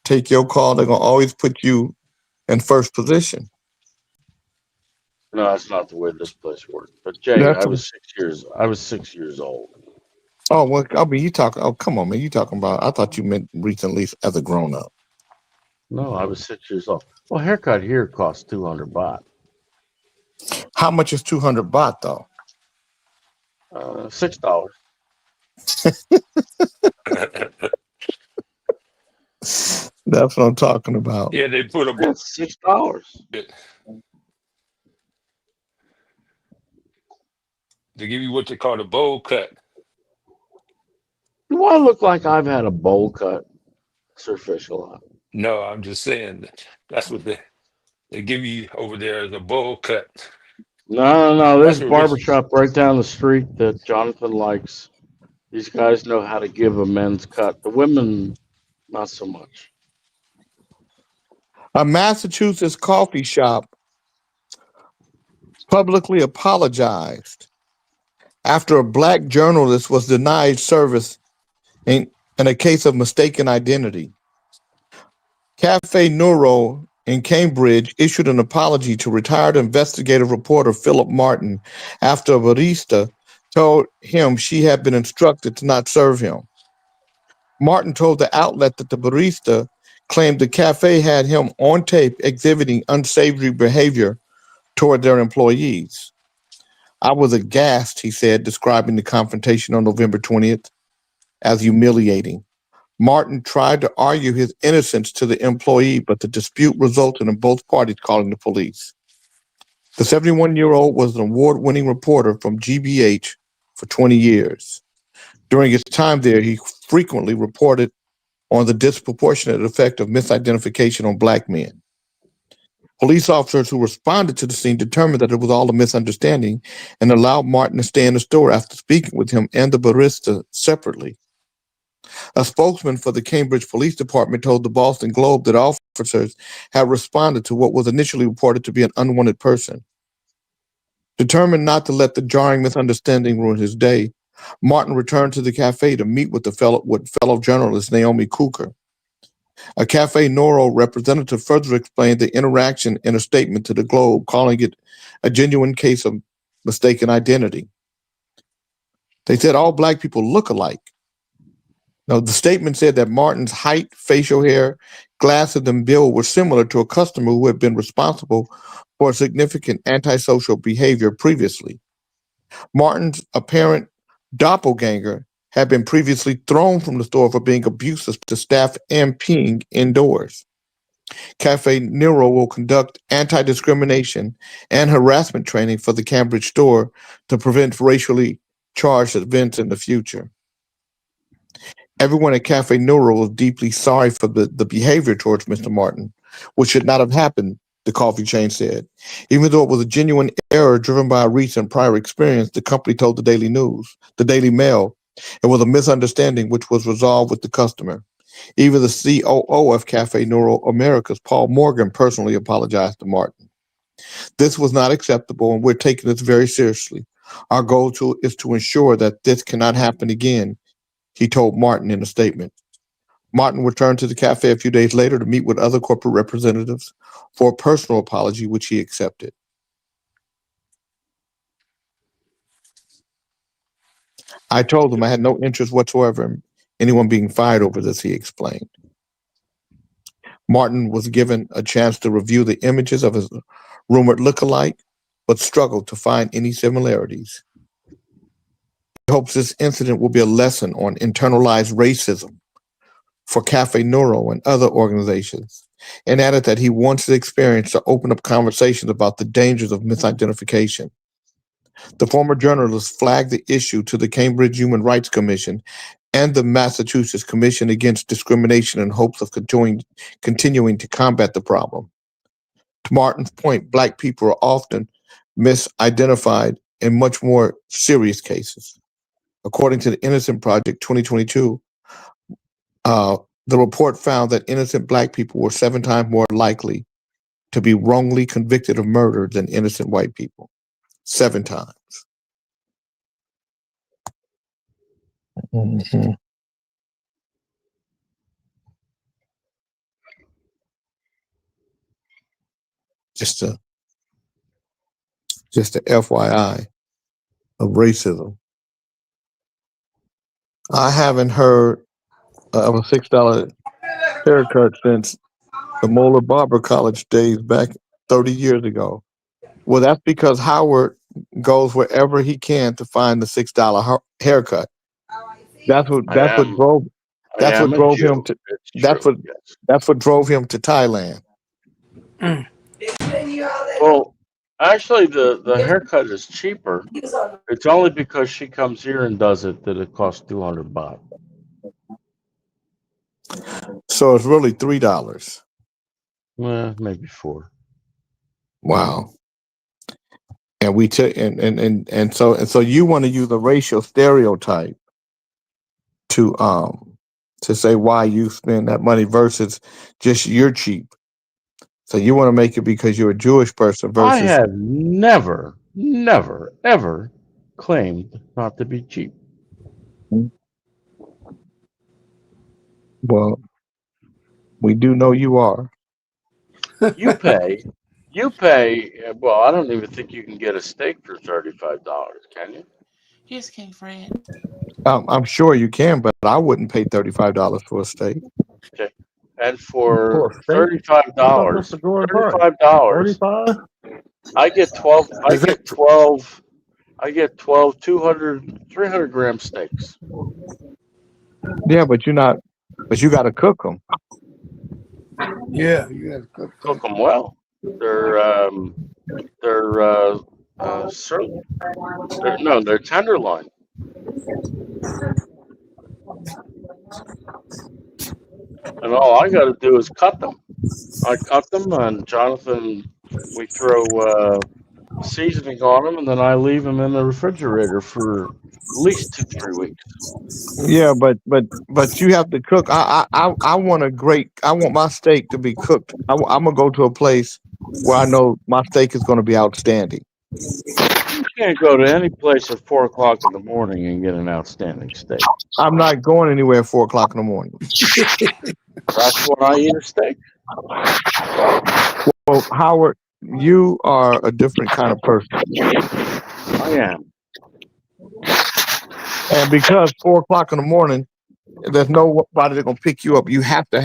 take your call. They're gonna always put you in first position. No, that's not the way this place works. But Jay, I was 6 years old. Oh well, I mean, you talking? Oh, come on, man, you talking about? I thought you meant recently as a grown up. No, I was 6 years old. Well, haircut here costs 200 baht. How much is 200 baht though? $6. That's what I'm talking about. Yeah, they put a That's $6. They give you what they call a bowl cut. Do I look like I've had a bowl cut, Sir Fisher? No, I'm just saying that's what they give you over there as a bowl cut. No. There's That's a what barbershop right down the street that Jonathan likes. These guys know how to give a men's cut. The women, not so much. A Massachusetts coffee shop publicly apologized after a black journalist was denied service in a case of mistaken identity. Cafe Neuro in Cambridge issued an apology to retired investigative reporter Philip Martin after a barista told him she had been instructed to not serve him. Martin told the outlet that the barista claimed the cafe had him on tape exhibiting unsavory behavior toward their employees. I was aghast, he said, describing the confrontation on November 20th as humiliating. Martin tried to argue his innocence to the employee, but the dispute resulted in both parties calling the police. The 71-year-old was an award-winning reporter from GBH for 20 years. During his time there, he frequently reported on the disproportionate effect of misidentification on black men. Police officers who responded to the scene determined that it was all a misunderstanding and allowed Martin to stay in the store after speaking with him and the barista separately. A spokesman for the Cambridge Police Department told the Boston Globe that officers had responded to what was initially reported to be an unwanted person. Determined not to let the jarring misunderstanding ruin his day, Martin returned to the cafe to meet with fellow journalist Naomi Cooker. A Cafe Noro representative further explained the interaction in a statement to the Globe, calling it a genuine case of mistaken identity. They said all black people look alike. Now, the statement said that Martin's height, facial hair, glasses, and build were similar to a customer who had been responsible for significant antisocial behavior previously. Martin's apparent doppelganger had been previously thrown from the store for being abusive to staff and peeing indoors. Cafe Nero will conduct anti-discrimination and harassment training for the Cambridge store to prevent racially charged events in the future. Everyone at Cafe Nero is deeply sorry for the behavior towards Mr. Martin, which should not have happened, the coffee chain said. Even though it was a genuine error driven by a recent prior experience, the company told the Daily Mail, it was a misunderstanding which was resolved with the customer. Even the COO of Cafe Nero Americas, Paul Morgan, personally apologized to Martin. This was not acceptable, and we're taking this very seriously. Our goal is to ensure that this cannot happen again, he told Martin in a statement. Martin returned to the cafe a few days later to meet with other corporate representatives for a personal apology, which he accepted. I told him I had no interest whatsoever in anyone being fired over this, he explained. Martin was given a chance to review the images of his rumored lookalike, but struggled to find any similarities. He hopes this incident will be a lesson on internalized racism for Cafe Nero and other organizations, and added that he wants the experience to open up conversations about the dangers of misidentification. The former journalist flagged the issue to the Cambridge Human Rights Commission and the Massachusetts Commission Against Discrimination in hopes of continuing to combat the problem. To Martin's point, Black people are often misidentified in much more serious cases. According to the Innocent Project 2022, the report found that innocent Black people were 7 times more likely to be wrongly convicted of murder than innocent white people. 7 times. Mm-hmm. Just a FYI of racism. I haven't heard of a $6 haircut since the Moeller Barber College days back 30 years ago. Well, that's because Howard goes wherever he can to find the $6 haircut. That's what drove him to Thailand. Well, actually, the haircut is cheaper. It's only because she comes here and does it that it costs $200. So it's really $3. Well, maybe $4. Wow. And we took and so you want to use a racial stereotype to say why you spend that money versus just you're cheap. So you want to make it because you're a Jewish person versus I have never, ever claimed not to be cheap. Well, we do know you are. You pay. Well, I don't even think you can get a steak for $35, can you? Here's King Fred. I'm sure you can, but I wouldn't pay $35 for a steak. Okay. And for $35, I get 12 300 gram steaks. Yeah, but you got to cook them. Yeah, you got to Cook them well. They're tenderloin. And all I got to do is cut them. I cut them, and Jonathan, we throw seasoning on them, and then I leave them in the refrigerator for at least 2-3 weeks. Yeah, but you have to cook. I want my steak to be cooked. I'm gonna go to a place where I know my steak is gonna be outstanding. You can't go to any place at 4 o'clock in the morning and get an outstanding steak. I'm not going anywhere at 4 o'clock in the morning. That's when I eat a steak. Well, Howard, you are a different kind of person. I am. And because 4 o'clock in the morning, there's nobody that's gonna pick you up. You have to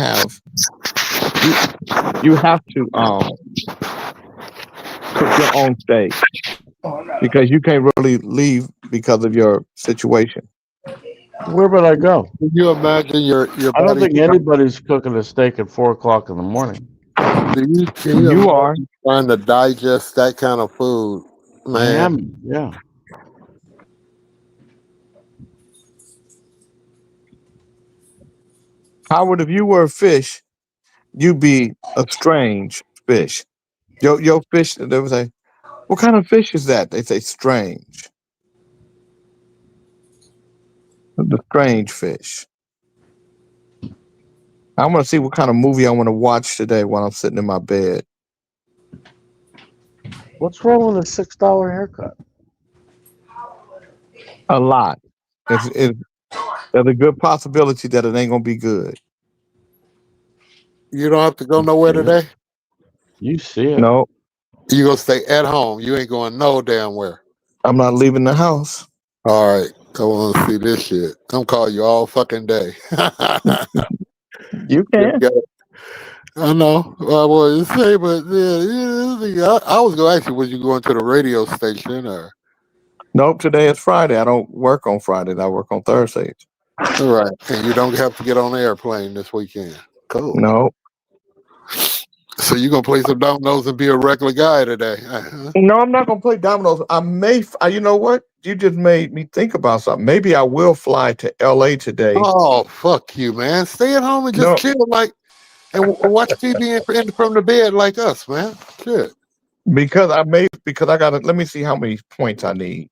cook your own steak because you can't really leave because of your situation. Where would I go? Can you imagine your I don't buddy? think anybody's cooking a steak at 4 o'clock in the morning. can you You are. imagine trying to digest that kind of food, I man? am. Yeah. Howard, if you were a fish, you'd be a strange fish. Your fish, they would say, what kind of fish is that? They say strange. The strange fish. I want to see what kind of movie I want to watch today while I'm sitting in my bed. What's wrong with a $6 haircut? A lot. There's a good possibility that it ain't gonna be good. You don't have to go nowhere today. You see it. No, You gonna stay at home. You ain't going no damn where. I'm not leaving the house. All right, come on, see this shit. I'm calling you all fucking day. You can. I know. I was to say, but yeah, I was gonna ask you, was you going to the radio station or? Nope, today is Friday. I don't work on Fridays. I work on Thursdays. All right, and you don't have to get on the airplane this weekend. Cool. No. So you gonna play some dominoes and be a regular guy today? No, I'm not gonna play dominoes. I may. You know what? You just made me think about something. Maybe I will fly to LA today. Oh fuck you, man! Stay at home and just chill, like, and watch TV from the bed like us, man. Shit. Because I gotta let me see how many points I need.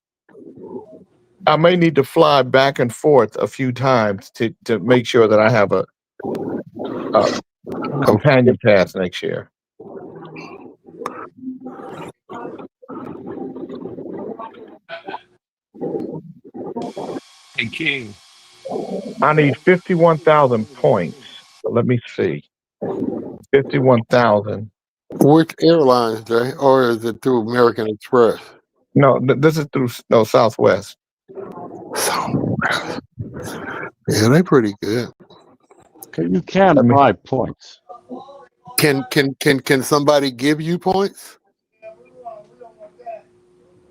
I may need to fly back and forth a few times to make sure that I have a companion pass next year. Hey, King. I need 51,000 points. So let me see. 51,000. Which airlines, Jay? Or is it through American Express? No, this is through Southwest. Southwest. Yeah, they're pretty good. You can buy points. Can somebody give you points?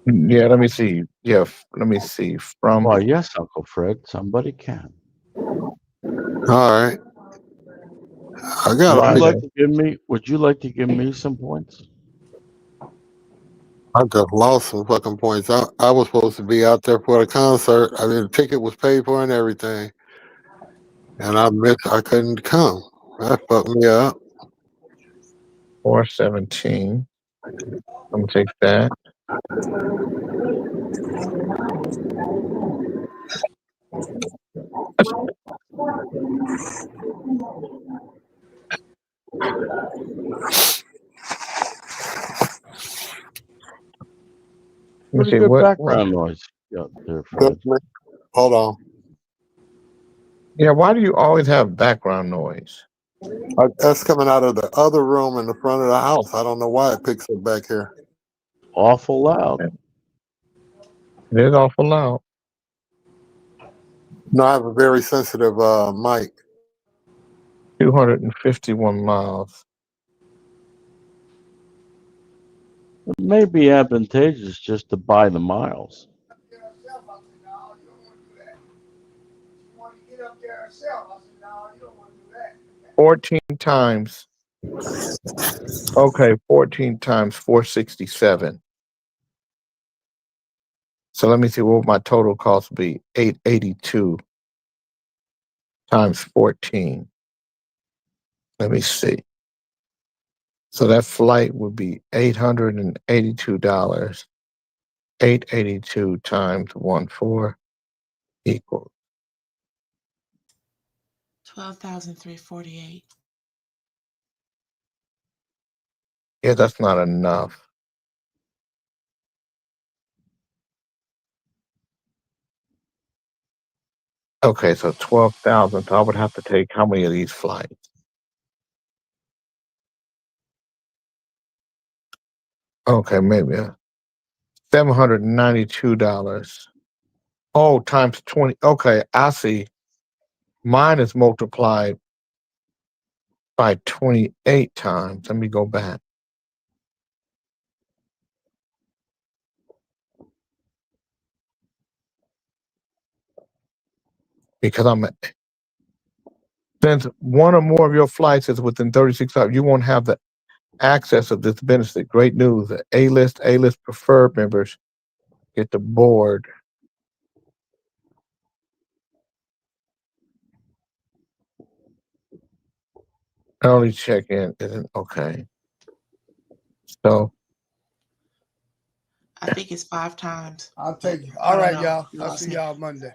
Yeah, let me see. Yeah, let me see. Well, yes, Uncle Fred. Somebody can. All right. I got Would you like to give me some points? I just lost some fucking points. I was supposed to be out there for the concert. I mean, the ticket was paid for and everything, and I missed. I couldn't come. That fucked me up. 417. I'm gonna take that. Pretty see, good what background noise. There, Fred. Hold on. Yeah, why do you always have background noise? That's coming out of the other room in the front of the house. I don't know why it picks up back here. Awful loud. It is awful loud. No, I have a very sensitive mic. 251 miles. It may be advantageous just to buy the miles. 14 times. Okay, 14 times 467. So let me see what my total cost would be. 882 times 14. Let me see. So that flight would be $882. 882 times 14 equals 12,348. Yeah, that's not enough. Okay, so 12,000. So I would have to take how many of these flights? Okay, maybe $792. Oh, times 20. Okay, I see. Mine is multiplied by 28 times. Let me go back. Because since one or more of your flights is within 36 hours, you won't have the access of this benefit. Great news. The A-list preferred members get the board. Early check-in isn't okay. So I think it's 5 times. I'll take it. I All don't right, know. y'all. You I'll lost see me. y'all Monday.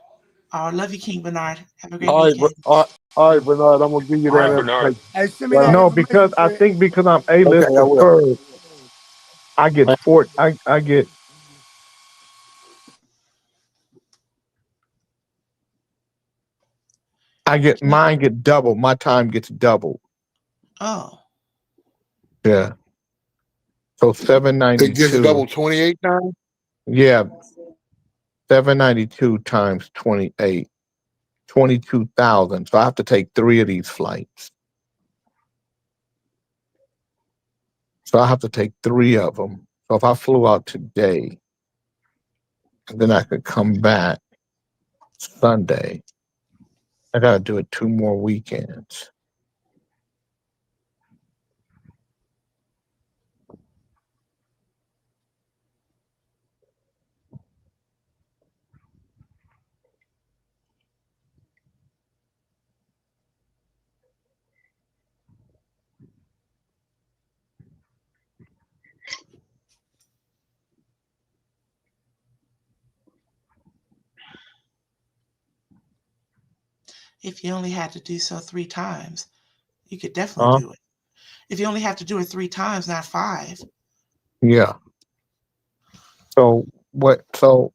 I love you, King Bernard. Have a great All right, weekend. all right, Bernard. I'm gonna give you All right, that Bernard. information. Hey, send me Right that on. no, information, because I Fred. think because I'm Okay, A-list I will. preferred, I get I get mine get double. My time gets doubled. Oh, Yeah. So It gets 792. double 28 times. Yeah, 792 times 28. 22,000. So I have to take 3 of these flights. So I have to take 3 of them. So if I flew out today, then I could come back Sunday. I got to do it 2 more weekends. if you only had to do so 3 times, you could definitely do it. If you only have to do it 3 times, not 5. Yeah. So what? So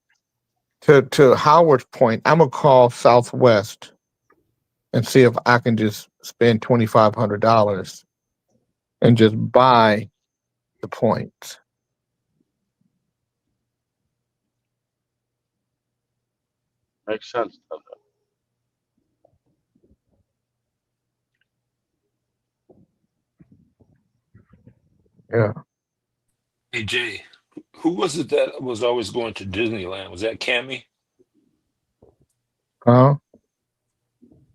to Howard's point, I'm gonna call Southwest and see if I can just spend $2,500 and just buy the points. Makes sense, doesn't it? Yeah. Hey Jay, who was it that was always going to Disneyland? Was that Cammy? Huh?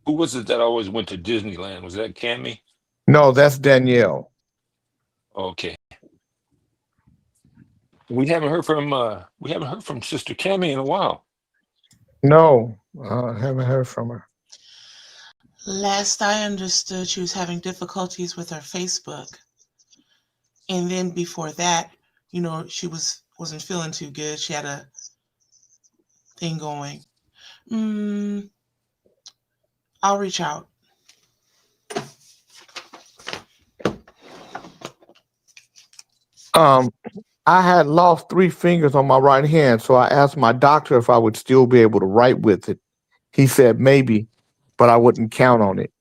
Who was it that always went to Disneyland? Was that Cammy? No, that's Danielle. Okay. We haven't heard from Sister Cammy in a while. No, I haven't heard from her. Last I understood, she was having difficulties with her Facebook. And then before that, she wasn't feeling too good. She had a thing going. I'll reach out. I had lost 3 fingers on my right hand, so I asked my doctor if I would still be able to write with it. He said maybe, but I wouldn't count on it.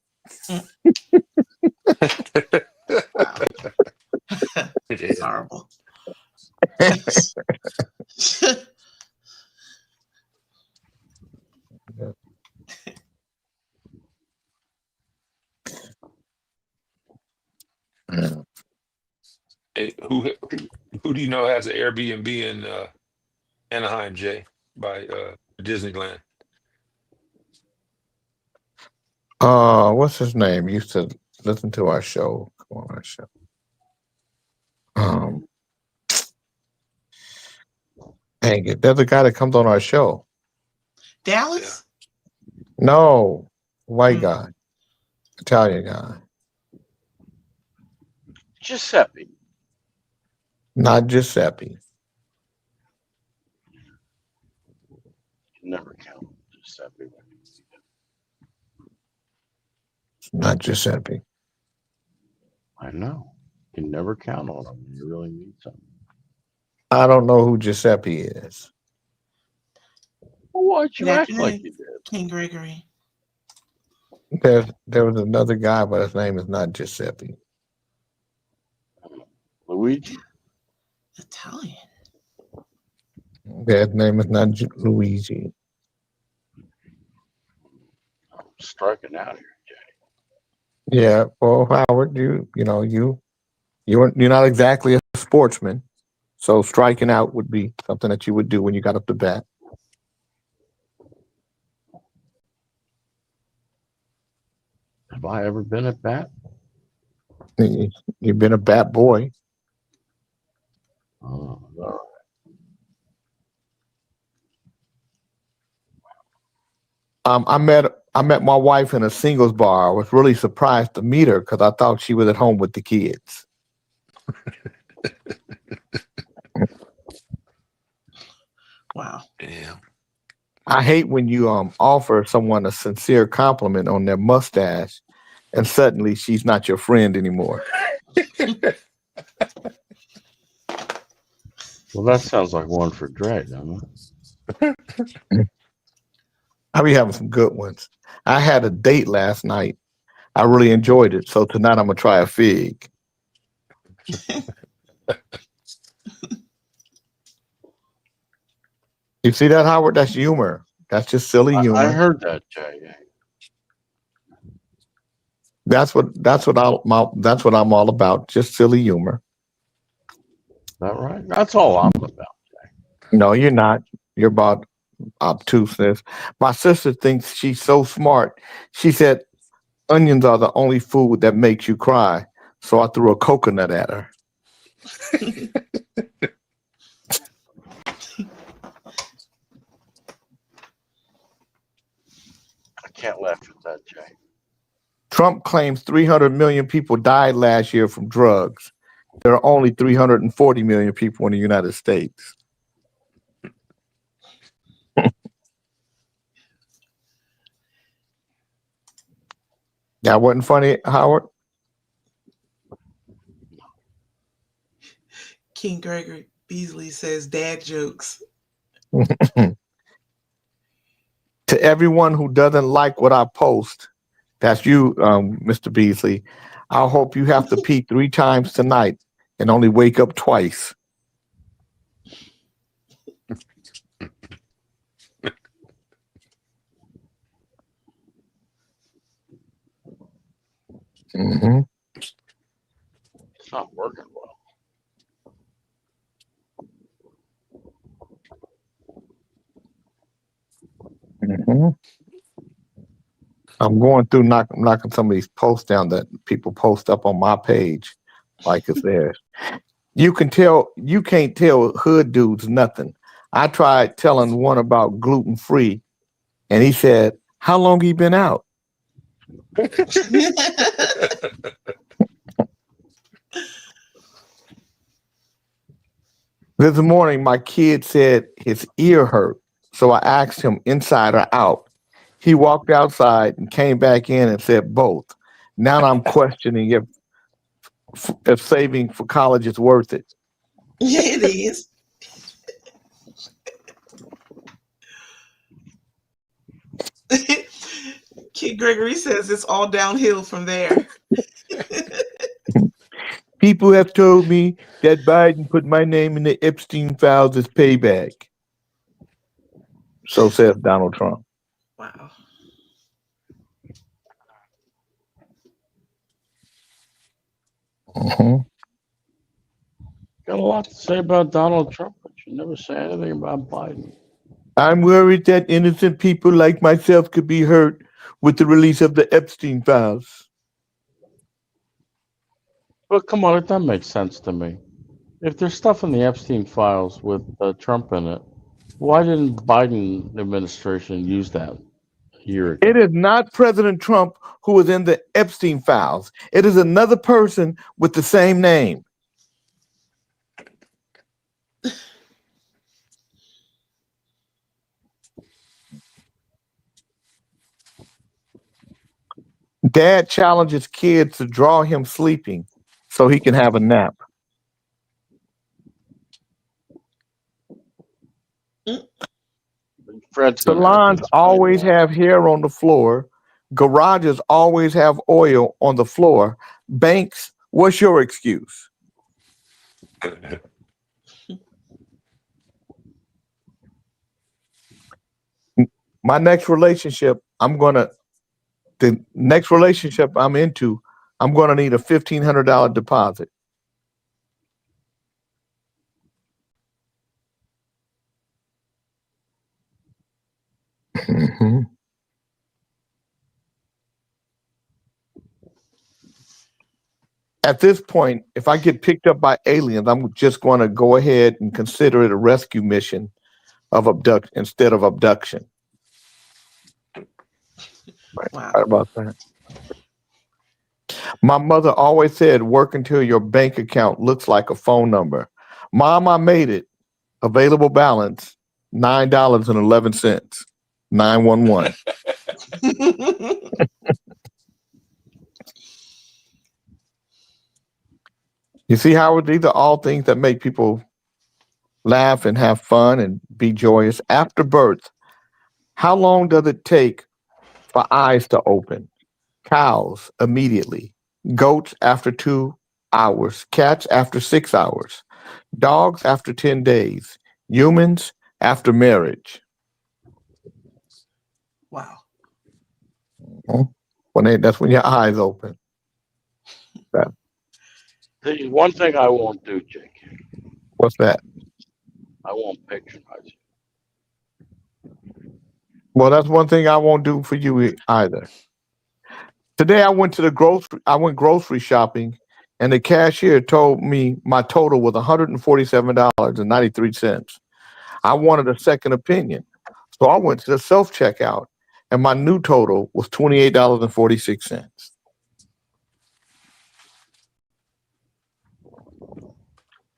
It's horrible. Hey, who do you know has an Airbnb in Anaheim, Jay, by Disneyland? What's his name? He used to listen to our show. Come on our show. Dang it. There's a guy that comes on our show. Dallas? No, white guy. Italian guy. Giuseppe. Not Giuseppe. You never count Giuseppe. Not Giuseppe. I know. You can never count on him. You really need something. I don't know who Giuseppe is. Well, why'd Good you act like afternoon, you did? King Gregory. There was another guy, but his name is not Giuseppe. Luigi? Italian. His name is not Luigi. I'm striking out here. Yeah, well, Howard, you're not exactly a sportsman, so striking out would be something that you would do when you got up to bat. Have I ever been at bat? You've been a bad boy. Oh, all right. I met my wife in a singles bar. I was really surprised to meet her because I thought she was at home with the kids. Wow. Yeah. I hate when you offer someone a sincere compliment on their mustache, and suddenly she's not your friend anymore. Well, that sounds like one for Dre, doesn't it? I be having some good ones. I had a date last night. I really enjoyed it. So tonight I'm gonna try a fig. You see that, Howard? That's humor. That's just silly I humor. heard that, Jay. That's what I'm all about. Just silly humor. Is that right? That's all I'm about. No, you're not. You're about obtuseness. My sister thinks she's so smart. She said onions are the only food that makes you cry. So I threw a coconut at her. I can't laugh at that, Jay. Trump claims 300 million people died last year from drugs. There are only 340 million people in the United States. That wasn't funny, Howard? King Gregory Beasley says dad jokes. To everyone who doesn't like what I post, that's you, Mr. Beasley. I hope you have to pee 3 times tonight and only wake up twice. Mm-hmm. It's not working well. Mm-hmm. I'm going through knocking some of these posts down that people post up on my page, like it's theirs. You can't tell hood dudes nothing. I tried telling one about gluten free, and he said, "How long he been out?" This morning, my kid said his ear hurt, so I asked him inside or out. He walked outside and came back in and said both. Now I'm questioning if saving for college is worth it. Yeah, it is. King Gregory says it's all downhill from there. People have told me that Biden put my name in the Epstein files as payback. So says Donald Trump. Wow. Mhm. Got a lot to say about Donald Trump, but you never say anything about Biden. I'm worried that innocent people like myself could be hurt with the release of the Epstein files. But come on, that makes sense to me. If there's stuff in the Epstein files with Trump in it, why didn't Biden administration use that a year ago? It is not President Trump who was in the Epstein files. It is another person with the same name. Dad challenges kids to draw him sleeping so he can have a nap. Fred's gonna have Salons this always have hair on the floor. Garages always have oil on the floor. Banks, what's your excuse? My next relationship, the next relationship I'm into, I'm gonna need a $1,500 deposit. Mhm. At this point, if I get picked up by aliens, I'm just going to go ahead and consider it a rescue mission of abduct instead of abduction. Wow. How about that? My mother always said, work until your bank account looks like a phone number. Mom, I made it. Available balance, $9.11. 911. You see, Howard, these are all things that make people laugh and have fun and be joyous. After birth, how long does it take for eyes to open? Cows immediately. Goats after 2 hours. Cats after 6 hours. Dogs after 10 days. Humans after marriage. Wow. That's when your eyes open. That- The one thing I won't do, Jake, What's that? I won't patronize you. Well, that's one thing I won't do for you either. Today I went grocery shopping, and the cashier told me my total was $147.93. I wanted a second opinion, so I went to the self checkout, and my new total was $28.46.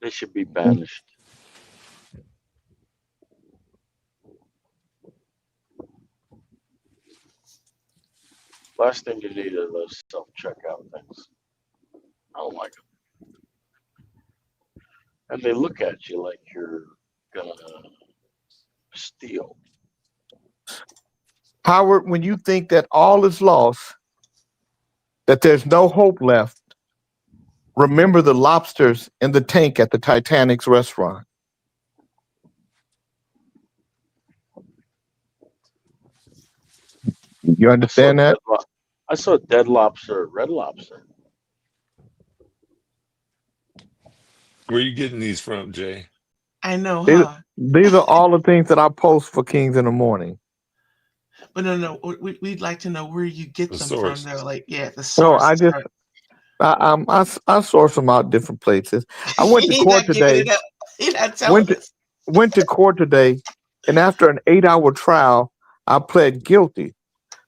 They should be banished. Last thing you need are those self-checkout things. I don't like them. And they look at you like you're gonna steal. Howard, when you think that all is lost, that there's no hope left, remember the lobsters in the tank at the Titanic's restaurant. You understand that? I saw dead lobster, red lobster. Where are you getting these from, Jay? I know, These, huh? these are all the things that I post for Kings in the Morning. But no, we'd like to know where you get The them source. from, though. Like, yeah, the No, source. I source them out different places. I went to He's court not giving today. it up. He's not telling us. Went to court today, and after an 8-hour trial, I pled guilty.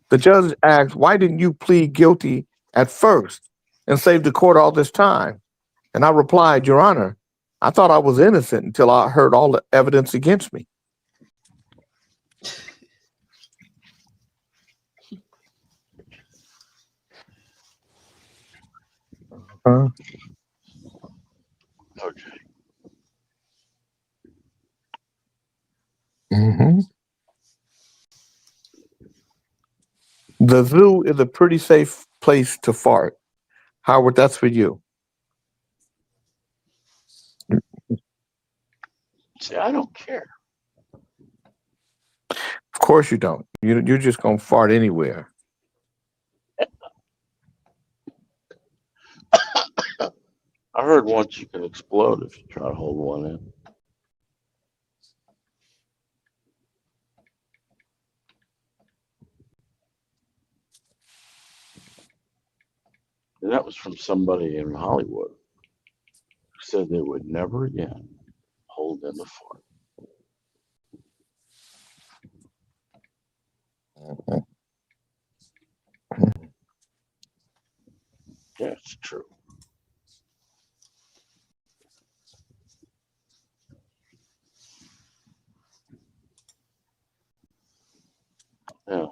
The judge asked, "Why didn't you plead guilty at first and save the court all this time?" And I replied, "Your Honor, I thought I was innocent until I heard all the evidence against me." Huh? Okay. Mm-hmm. The zoo is a pretty safe place to fart. Howard, that's for you. See, I don't care. Of course you don't. You're just gonna fart anywhere. I heard once you can explode if you try to hold one in. And that was from somebody in Hollywood who said they would never again hold in a fart. Yeah, it's true. Yeah.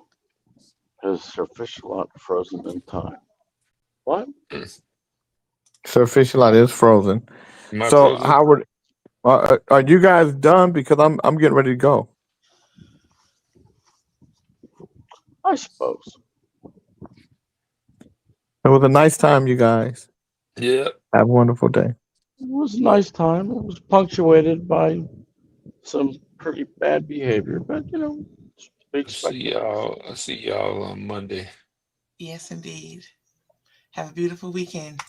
Has Sir Fish-a-Lot frozen in time? What? Sir Fish-a-Lot is frozen. Am I So frozen? Howard, are you guys done? Because I'm getting ready to go. I suppose. It was a nice time, you guys. Yeah. Have a wonderful day. It was a nice time. It was punctuated by some pretty bad behavior, but you know, it's to be expected. I'll see y'all on Monday. Yes, indeed. Have a beautiful weekend.